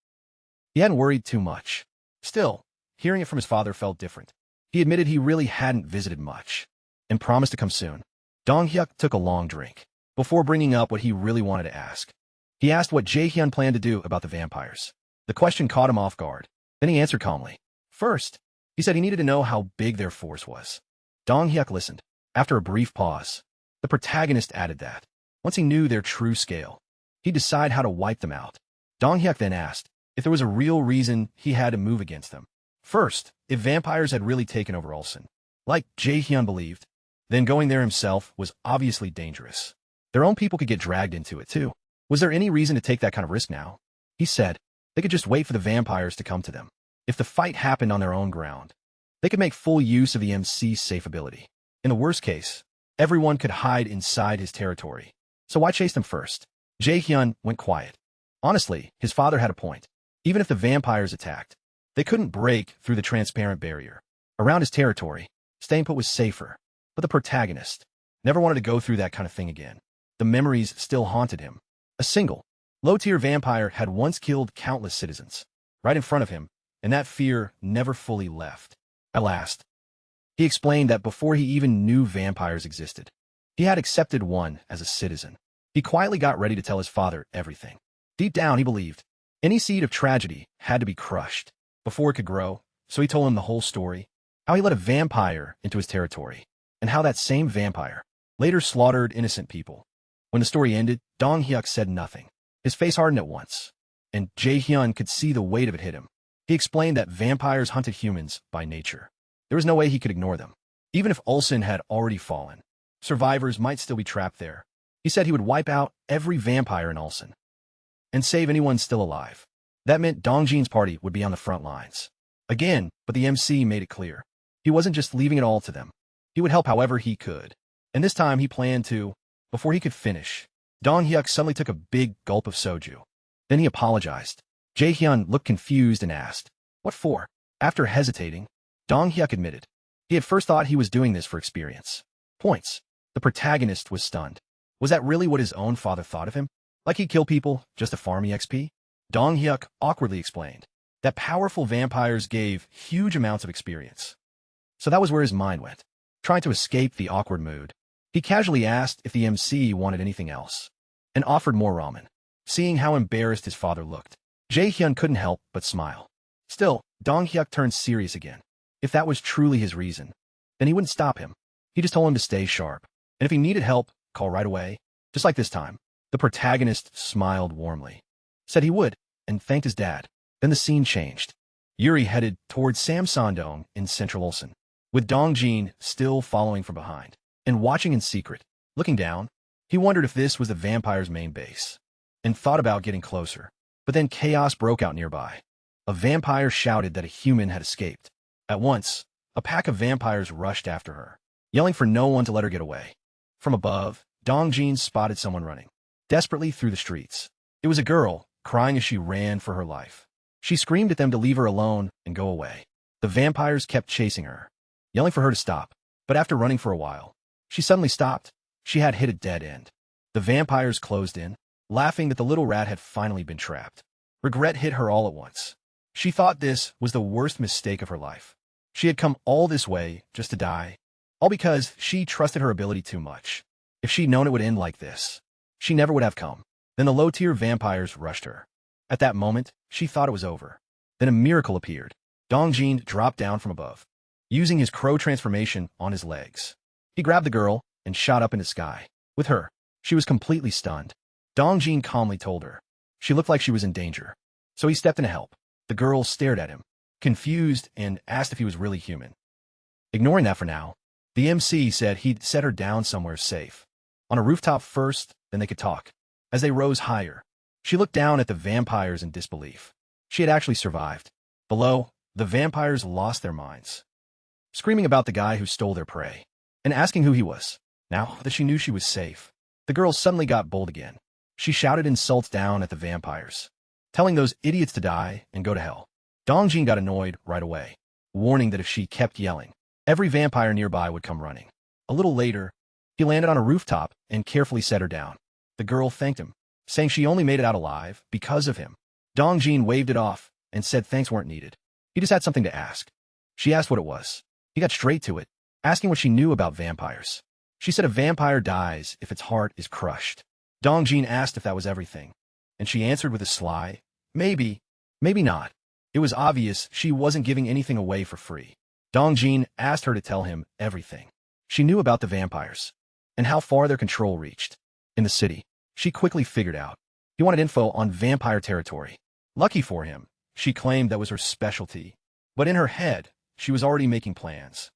Speaker 1: he hadn't worried too much. Still, hearing it from his father felt different. He admitted he really hadn't visited much, and promised to come soon. Dong Hyuk took a long drink before bringing up what he really wanted to ask. He asked what Jae-hyun planned to do about the vampires. The question caught him off guard. Then he answered calmly. First, he said he needed to know how big their force was. Dong Hyuk listened. After a brief pause, the protagonist added that once he knew their true scale, he'd decide how to wipe them out. Dong Hyuk then asked if there was a real reason he had to move against them. First, if vampires had really taken over Ulsan, like Jae-hyun believed, then going there himself was obviously dangerous. Their own people could get dragged into it too. Was there any reason to take that kind of risk now? He said they could just wait for the vampires to come to them. If the fight happened on their own ground, they could make full use of the MC's safe ability. In the worst case, everyone could hide inside his territory. So why chase them first? Jae-hyun went quiet. Honestly, his father had a point. Even if the vampires attacked, they couldn't break through the transparent barrier. Around his territory, staying put was safer. But the protagonist never wanted to go through that kind of thing again. The memories still haunted him. A single, low-tier vampire had once killed countless citizens right in front of him, and that fear never fully left. At last, he explained that before he even knew vampires existed, he had accepted one as a citizen. He quietly got ready to tell his father everything. Deep down, he believed any seed of tragedy had to be crushed before it could grow, so he told him the whole story, how he let a vampire into his territory, and how that same vampire later slaughtered innocent people. When the story ended, Dong Hyuk said nothing. His face hardened at once, and Jae-hyun could see the weight of it hit him. He explained that vampires hunted humans by nature. There was no way he could ignore them. Even if Ulsan had already fallen, survivors might still be trapped there. He said he would wipe out every vampire in Ulsan and save anyone still alive. That meant Dong Jin's party would be on the front lines. Again, but the MC made it clear. He wasn't just leaving it all to them. He would help however he could. And this time he planned to. Before he could finish, Dong Hyuk suddenly took a big gulp of soju. Then he apologized. Jae-hyun looked confused and asked, "What for?" After hesitating, Dong Hyuk admitted he had first thought he was doing this for experience points. The protagonist was stunned. Was that really what his own father thought of him? Like he'd kill people just to farm EXP? Dong Hyuk awkwardly explained that powerful vampires gave huge amounts of experience. So that was where his mind went. Trying to escape the awkward mood, he casually asked if the MC wanted anything else, and offered more ramen. Seeing how embarrassed his father looked, Jae-hyun couldn't help but smile. Still, Dong Hyuk turned serious again. If that was truly his reason, then he wouldn't stop him. He just told him to stay sharp, and if he needed help, call right away. Just like this time, the protagonist smiled warmly, said he would, and thanked his dad. Then the scene changed. Yuri headed towards Samsondong in central Ulsan, with Dong Jin still following from behind and watching in secret. Looking down, he wondered if this was the vampire's main base, and thought about getting closer. But then chaos broke out nearby. A vampire shouted that a human had escaped. At once, a pack of vampires rushed after her, yelling for no one to let her get away. From above, Dongjin spotted someone running desperately through the streets. It was a girl, crying as she ran for her life. She screamed at them to leave her alone and go away. The vampires kept chasing her, yelling for her to stop. But after running for a while, she suddenly stopped. She had hit a dead end. The vampires closed in, laughing that the little rat had finally been trapped. Regret hit her all at once. She thought this was the worst mistake of her life. She had come all this way just to die, all because she trusted her ability too much. If she'd known it would end like this, she never would have come. Then the low-tier vampires rushed her. At that moment, she thought it was over. Then a miracle appeared. Dongjin dropped down from above, using his crow transformation on his legs. He grabbed the girl and shot up into the sky. With her, she was completely stunned. Dongjin calmly told her. She looked like she was in danger. So he stepped in to help. The girl stared at him, confused, and asked if he was really human. Ignoring that for now, the MC said he'd set her down somewhere safe. On a rooftop first, then they could talk. As they rose higher, she looked down at the vampires in disbelief. She had actually survived. Below, the vampires lost their minds, screaming about the guy who stole their prey, and asking who he was. Now that she knew she was safe, the girl suddenly got bold again. She shouted insults down at the vampires, telling those idiots to die and go to hell. Dongjin got annoyed right away, warning that if she kept yelling, every vampire nearby would come running. A little later, he landed on a rooftop and carefully set her down. The girl thanked him, saying she only made it out alive because of him. Dongjin waved it off and said thanks weren't needed. He just had something to ask. She asked what it was. He got straight to it, asking what she knew about vampires. She said a vampire dies if its heart is crushed. Dongjin asked if that was everything, and she answered with a sly, maybe, maybe not. It was obvious she wasn't giving anything away for free. Dongjin asked her to tell him everything she knew about the vampires, and how far their control reached. In the city, she quickly figured out. He wanted info on vampire territory. Lucky for him, she claimed that was her specialty. But in her head, she was already making plans.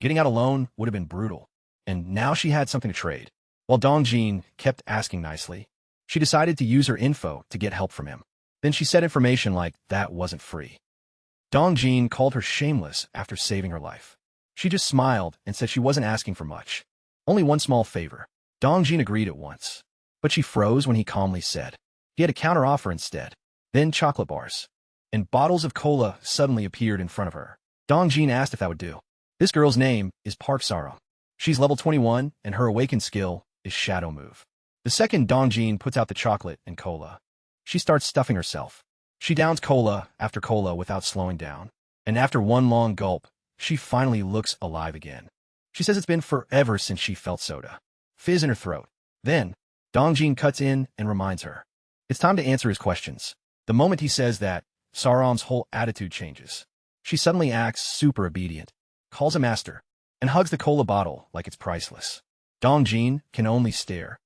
Speaker 1: Getting out alone would have been brutal, and now she had something to trade. While Dongjin kept asking nicely, she decided to use her info to get help from him. Then she said information like that wasn't free. Dongjin called her shameless after saving her life. She just smiled and said she wasn't asking for much. Only one small favor. Dongjin agreed at once, but she froze when he calmly said he had a counteroffer instead. Then chocolate bars and bottles of cola suddenly appeared in front of her. Dongjin asked if that would do. This girl's name is Park Saram. She's level 21, and her awakened skill is Shadow Move. The second Dongjin puts out the chocolate and cola, she starts stuffing herself. She downs cola after cola without slowing down, and after one long gulp, she finally looks alive again. She says it's been forever since she felt soda fizz in her throat. Then, Dongjin cuts in and reminds her. It's time to answer his questions. The moment he says that, Saram's whole attitude changes. She suddenly acts super obedient, calls him master, and hugs the cola bottle like it's priceless. Dongjin can only stare,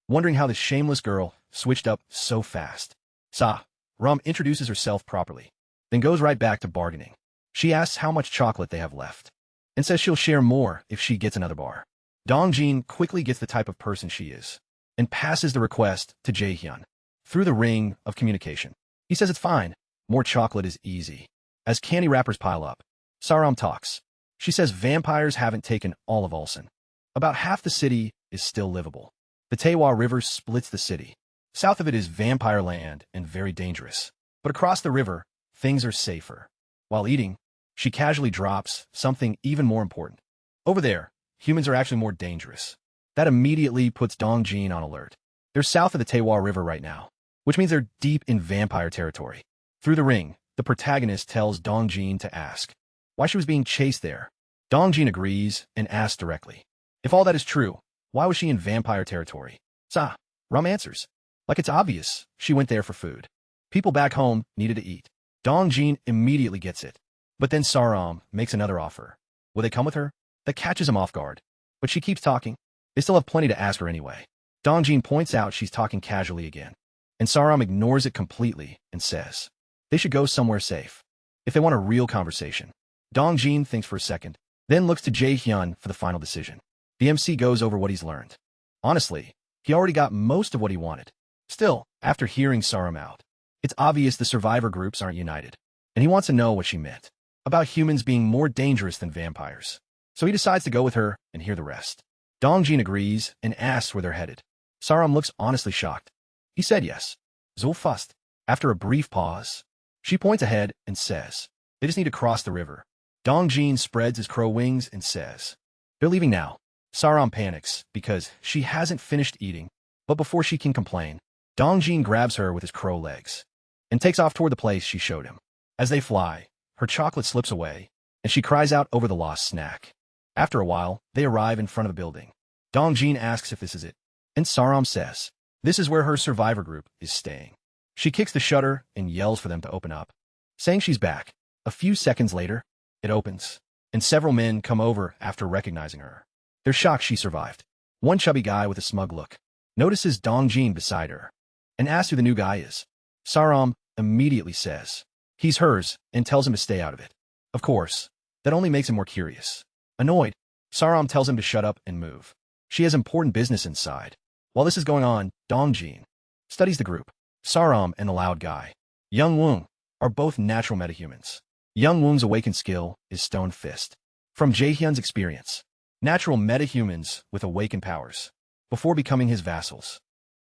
Speaker 1: wondering how this shameless girl switched up so fast. Saram introduces herself properly, then goes right back to bargaining. She asks how much chocolate they have left, and says she'll share more if she gets another bar. Dongjin quickly gets the type of person she is, and passes the request to Jaehyun through the ring of communication. He says it's fine. More chocolate is easy. As candy wrappers pile up, Saram talks. She says vampires haven't taken all of Ulsan. About half the city is still livable. The Taewa River splits the city. South of it is vampire land and very dangerous. But across the river, things are safer. While eating, she casually drops something even more important. Over there, humans are actually more dangerous. That immediately puts Dongjin on alert. They're south of the Taewa River right now, which means they're deep in vampire territory. Through the ring, the protagonist tells Dongjin to ask why she was being chased there. Dongjin agrees and asks directly. If all that is true, why was she in vampire territory? Ram answers. Like it's obvious, she went there for food. People back home needed to eat. Dongjin immediately gets it. But then Saram makes another offer. Will they come with her? That catches him off guard. But she keeps talking. They still have plenty to ask her anyway. Dongjin points out she's talking casually again, and Saram ignores it completely and says they should go somewhere safe if they want a real conversation. Dongjin thinks for a second, then looks to Jaehyun for the final decision. The MC goes over what he's learned. Honestly, he already got most of what he wanted. Still, after hearing Saram out, it's obvious the survivor groups aren't united, and he wants to know what she meant about humans being more dangerous than vampires. So he decides to go with her and hear the rest. Dongjin agrees and asks where they're headed. Saram looks honestly shocked. He said yes. Zulfast. After a brief pause, she points ahead and says, they just need to cross the river. Dongjin spreads his crow wings and says, they're leaving now. Saram panics because she hasn't finished eating, but before she can complain, Dongjin grabs her with his crow legs and takes off toward the place she showed him. As they fly, her chocolate slips away, and she cries out over the lost snack. After a while, they arrive in front of the building. Dongjin asks if this is it, and Saram says, this is where her survivor group is staying. She kicks the shutter and yells for them to open up, saying she's back. A few seconds later, it opens, and several men come over after recognizing her. They're shocked she survived. One chubby guy with a smug look notices Dongjin beside her and asks who the new guy is. Saram immediately says he's hers and tells him to stay out of it. Of course, that only makes him more curious. Annoyed, Saram tells him to shut up and move. She has important business inside. While this is going on, Dongjin studies the group. Saram and the loud guy, Young Woong, are both natural metahumans. Young Woong's awakened skill is Stone Fist. From Jaehyun's experience, natural metahumans with awakened powers, before becoming his vassals,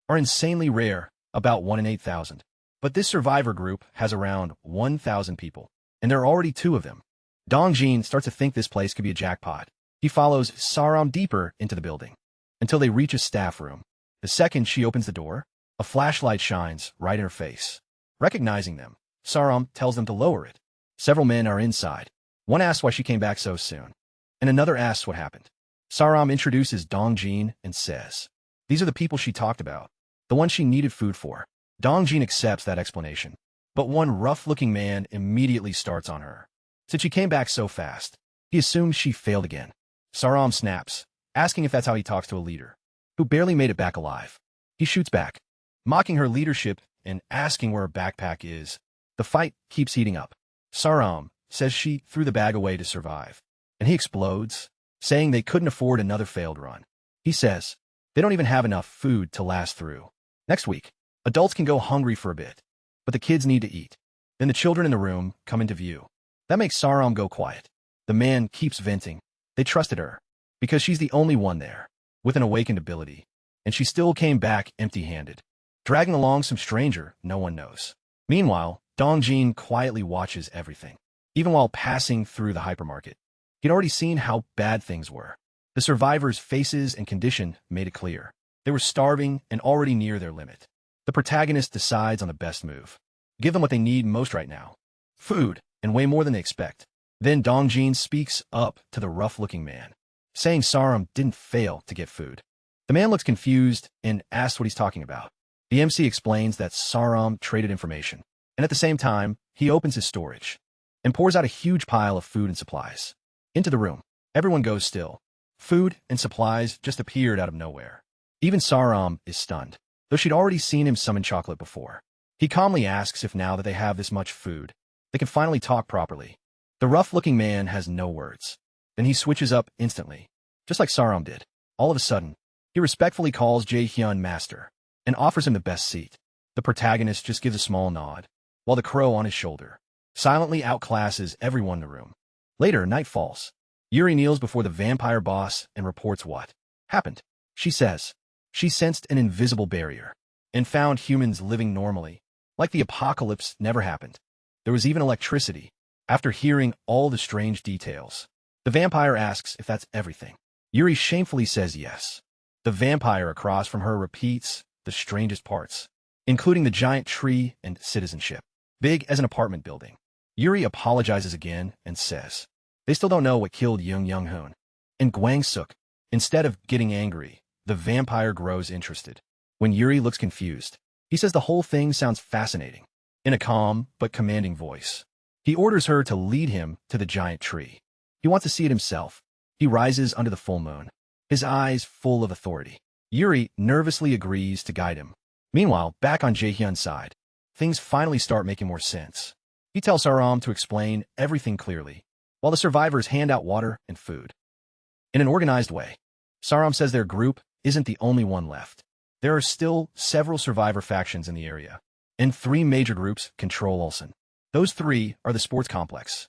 Speaker 1: are insanely rare, about 1 in 8,000. But this survivor group has around 1,000 people, and there are already 2 of them. Dongjin starts to think this place could be a jackpot. He follows Saram deeper into the building, until they reach a staff room. The second she opens the door, a flashlight shines right in her face. Recognizing them, Saram tells them to lower it. Several men are inside. One asks why she came back so soon, and another asks what happened. Saram introduces Dongjin and says, these are the people she talked about, the ones she needed food for. Dongjin accepts that explanation, but one rough-looking man immediately starts on her. Since she came back so fast, he assumes she failed again. Saram snaps, asking if that's how he talks to a leader who barely made it back alive. He shoots back, mocking her leadership and asking where her backpack is. The fight keeps heating up. Saram says she threw the bag away to survive, and he explodes, saying they couldn't afford another failed run. He says they don't even have enough food to last through. Next week, adults can go hungry for a bit, but the kids need to eat. Then the children in the room come into view. That makes Saram go quiet. The man keeps venting. They trusted her, because she's the only one there, with an awakened ability, and she still came back empty-handed, dragging along some stranger no one knows. Meanwhile, Dongjin quietly watches everything, even while passing through the hypermarket. He'd already seen how bad things were. The survivors' faces and condition made it clear. They were starving and already near their limit. The protagonist decides on the best move. Give them what they need most right now. Food, and way more than they expect. Then Dongjin speaks up to the rough-looking man, saying Saram didn't fail to get food. The man looks confused and asks what he's talking about. The MC explains that Saram traded information, and at the same time, he opens his storage and pours out a huge pile of food and supplies. Into the room, everyone goes still. Food and supplies just appeared out of nowhere. Even Saram is stunned, though she'd already seen him summon chocolate before. He calmly asks if now that they have this much food, they can finally talk properly. The rough-looking man has no words. Then he switches up instantly, just like Saram did. All of a sudden, he respectfully calls Jaehyun master and offers him the best seat. The protagonist just gives a small nod, while the crow on his shoulder silently outclasses everyone in the room. Later, night falls. Yuri kneels before the vampire boss and reports what happened. She says she sensed an invisible barrier and found humans living normally, like the apocalypse never happened. There was even electricity. After hearing all the strange details, the vampire asks if that's everything. Yuri shamefully says yes. The vampire across from her repeats the strangest parts, including the giant tree and citizenship, big as an apartment building. Yuri apologizes again and says they still don't know what killed Young-Hoon and Gwang-suk. Instead of getting angry, the vampire grows interested. When Yuri looks confused, he says the whole thing sounds fascinating. In a calm but commanding voice, he orders her to lead him to the giant tree. He wants to see it himself. He rises under the full moon, his eyes full of authority. Yuri nervously agrees to guide him. Meanwhile, back on Jaehyun's side, things finally start making more sense. He tells Saram to explain everything clearly, while the survivors hand out water and food. In an organized way, Saram says their group isn't the only one left. There are still several survivor factions in the area, and 3 major groups control Ulsan. Those 3 are the sports complex,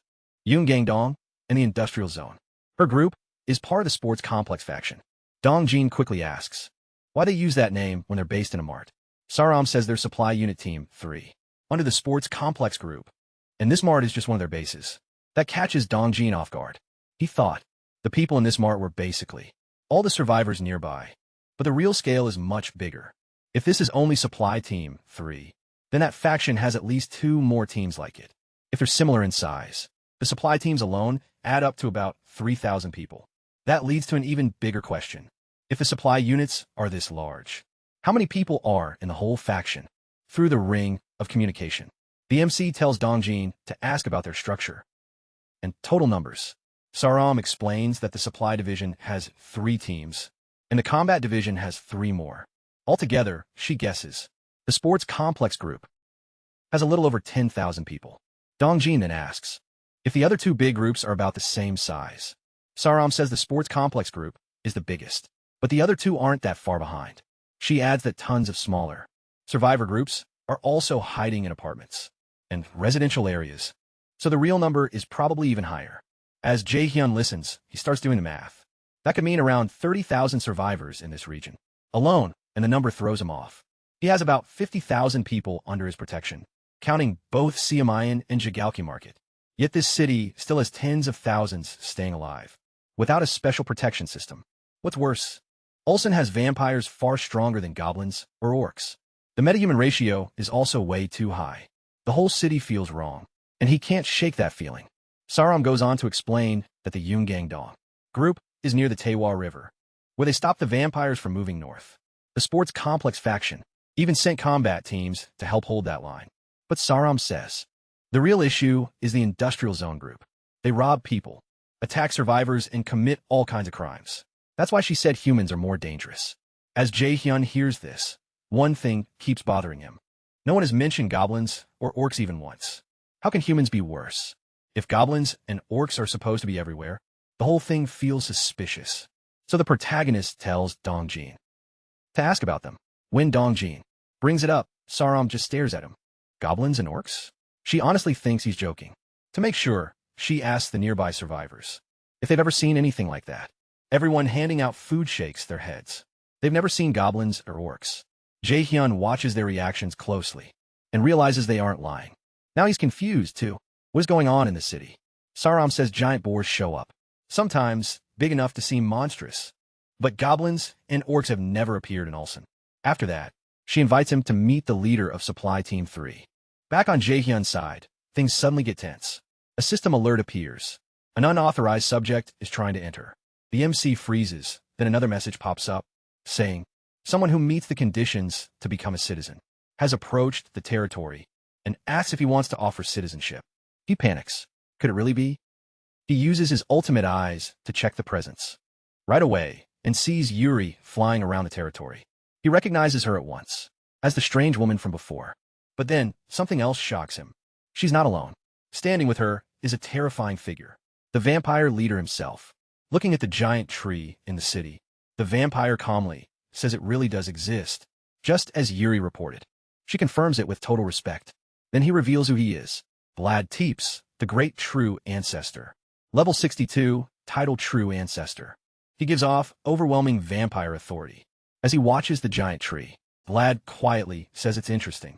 Speaker 1: Yunggangdong, and the industrial zone. Her group is part of the sports complex faction. Dongjin quickly asks why they use that name when they're based in a mart. Saram says they're Supply Unit Team 3, under the Sports Complex Group, and this mart is just one of their bases. That catches Dongjin off guard. He thought the people in this mart were basically all the survivors nearby, but the real scale is much bigger. If this is only Supply Team 3, then that faction has at least 2 more teams like it. If they're similar in size, the supply teams alone add up to about 3,000 people. That leads to an even bigger question. If the supply units are this large, how many people are in the whole faction? Through the ring of communication, the MC tells Dongjin to ask about their structure and total numbers. Saram explains that the supply division has 3 teams, and the combat division has 3 more. Altogether, she guesses, the sports complex group has a little over 10,000 people. Dongjin then asks if the other 2 big groups are about the same size. Saram says the sports complex group is the biggest, but the other 2 aren't that far behind. She adds that tons of smaller survivor groups are also hiding in apartments and residential areas, so the real number is probably even higher. As Jae-hyun listens, he starts doing the math. That could mean around 30,000 survivors in this region alone, and the number throws him off. He has about 50,000 people under his protection, counting both Siamayan and Jigaoki Market. Yet this city still has tens of thousands staying alive, without a special protection system. What's worse, Ulsan has vampires far stronger than goblins or orcs. The metahuman ratio is also way too high. The whole city feels wrong, and he can't shake that feeling. Saram goes on to explain that the Yungang-dong group is near the Taewa River, where they stop the vampires from moving north. The sports complex faction even sent combat teams to help hold that line. But Saram says the real issue is the industrial zone group. They rob people, attack survivors, and commit all kinds of crimes. That's why she said humans are more dangerous. As Jae-hyun hears this, one thing keeps bothering him. No one has mentioned goblins or orcs even once. How can humans be worse? If goblins and orcs are supposed to be everywhere, the whole thing feels suspicious. So the protagonist tells Dongjin to ask about them. When Dongjin brings it up, Saram just stares at him. Goblins and orcs? She honestly thinks he's joking. To make sure, she asks the nearby survivors if they've ever seen anything like that. Everyone handing out food shakes their heads. They've never seen goblins or orcs. Jae-hyun watches their reactions closely and realizes they aren't lying. Now he's confused, too. What is going on in the city? Saram says giant boars show up, sometimes big enough to seem monstrous. But goblins and orcs have never appeared in Ulsan. After that, she invites him to meet the leader of Supply Team 3. Back on Jae-hyun's side, things suddenly get tense. A system alert appears. An unauthorized subject is trying to enter. The MC freezes, then another message pops up, saying, someone who meets the conditions to become a citizen has approached the territory and asks if he wants to offer citizenship. He panics. Could it really be? He uses his ultimate eyes to check the presence right away and sees Yuri flying around the territory. He recognizes her at once as the strange woman from before. But then something else shocks him. She's not alone. Standing with her is a terrifying figure, the vampire leader himself. Looking at the giant tree in the city, the vampire calmly says it really does exist, just as Yuri reported. She confirms it with total respect. Then he reveals who he is. Vlad Teeps, the great true ancestor. Level 62, title true ancestor. He gives off overwhelming vampire authority. As he watches the giant tree, Vlad quietly says it's interesting.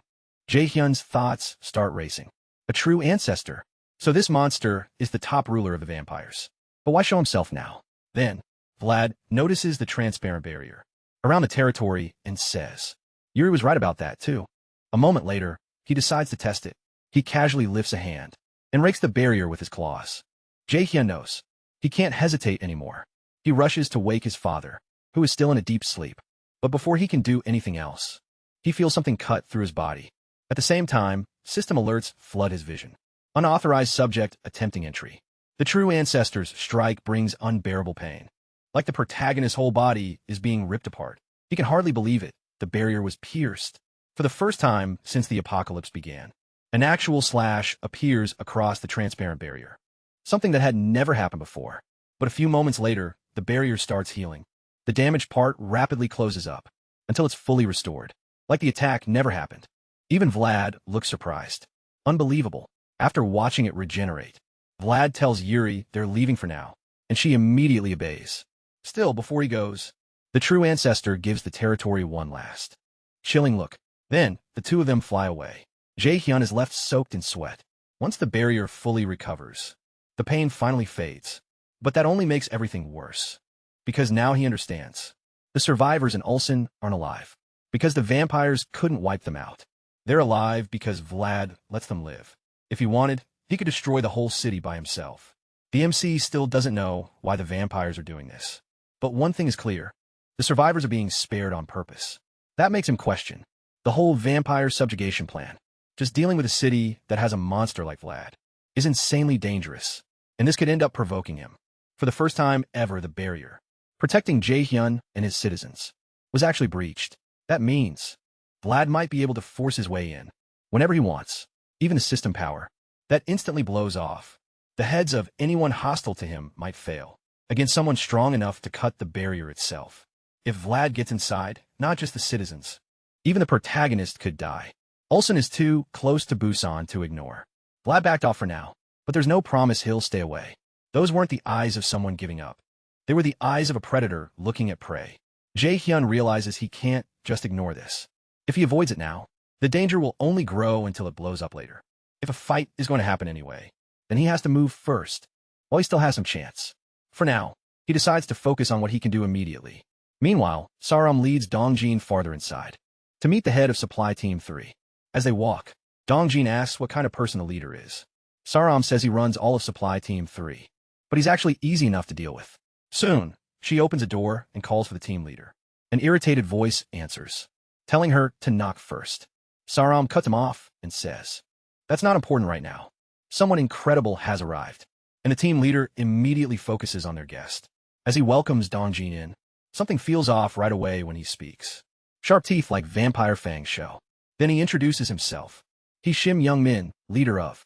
Speaker 1: Jae-hyun's thoughts start racing. A true ancestor. So this monster is the top ruler of the vampires. But why show himself now? Then, Vlad notices the transparent barrier around the territory and says, Yuri was right about that too. A moment later, he decides to test it. He casually lifts a hand and rakes the barrier with his claws. Jae-hyun knows he can't hesitate anymore. He rushes to wake his father, who is still in a deep sleep. But before he can do anything else, he feels something cut through his body. At the same time, system alerts flood his vision. Unauthorized subject attempting entry. The true ancestor's strike brings unbearable pain. Like the protagonist's whole body is being ripped apart. He can hardly believe it. The barrier was pierced. For the first time since the apocalypse began, an actual slash appears across the transparent barrier. Something that had never happened before. But a few moments later, the barrier starts healing. The damaged part rapidly closes up until it's fully restored. Like the attack never happened. Even Vlad looks surprised. Unbelievable. After watching it regenerate, Vlad tells Yuri they're leaving for now, and she immediately obeys. Still, before he goes, The true ancestor gives the territory one last chilling look. Then, the two of them fly away. Jae-hyun is left soaked in sweat. Once the barrier fully recovers, the pain finally fades. But that only makes everything worse. Because now he understands. The survivors in Ulsan aren't alive. Because the vampires couldn't wipe them out. They're alive because Vlad lets them live. If he wanted, he could destroy the whole city by himself. The MC still doesn't know why the vampires are doing this. But one thing is clear. The survivors are being spared on purpose. That makes him question the whole vampire subjugation plan. Just dealing with a city that has a monster like Vlad is insanely dangerous. And this could end up provoking him. For the first time ever, the barrier protecting Jae-hyun and his citizens was actually breached. That means Vlad might be able to force his way in whenever he wants, even the system power. That instantly blows off. The heads of anyone hostile to him might fail against someone strong enough to cut the barrier itself. If Vlad gets inside, not just the citizens, even the protagonist could die. Ulsan is too close to Busan to ignore. Vlad backed off for now, but there's no promise he'll stay away. Those weren't the eyes of someone giving up. They were the eyes of a predator looking at prey. Jae-hyun realizes he can't just ignore this. If he avoids it now, the danger will only grow until it blows up later. If a fight is going to happen anyway, then he has to move first, while he still has some chance. For now, he decides to focus on what he can do immediately. Meanwhile, Saram leads Dongjin farther inside to meet the head of Supply Team 3. As they walk, Dongjin asks what kind of person the leader is. Saram says he runs all of Supply Team 3, but he's actually easy enough to deal with. Soon, she opens a door and calls for the team leader. An irritated voice answers, telling her to knock first. Saram cuts him off and says, "That's not important right now. Someone incredible has arrived." And the team leader immediately focuses on their guest. As he welcomes Dongjin in, something feels off right away when he speaks. Sharp teeth like vampire fangs show. Then he introduces himself. He's Shim Young-min, leader of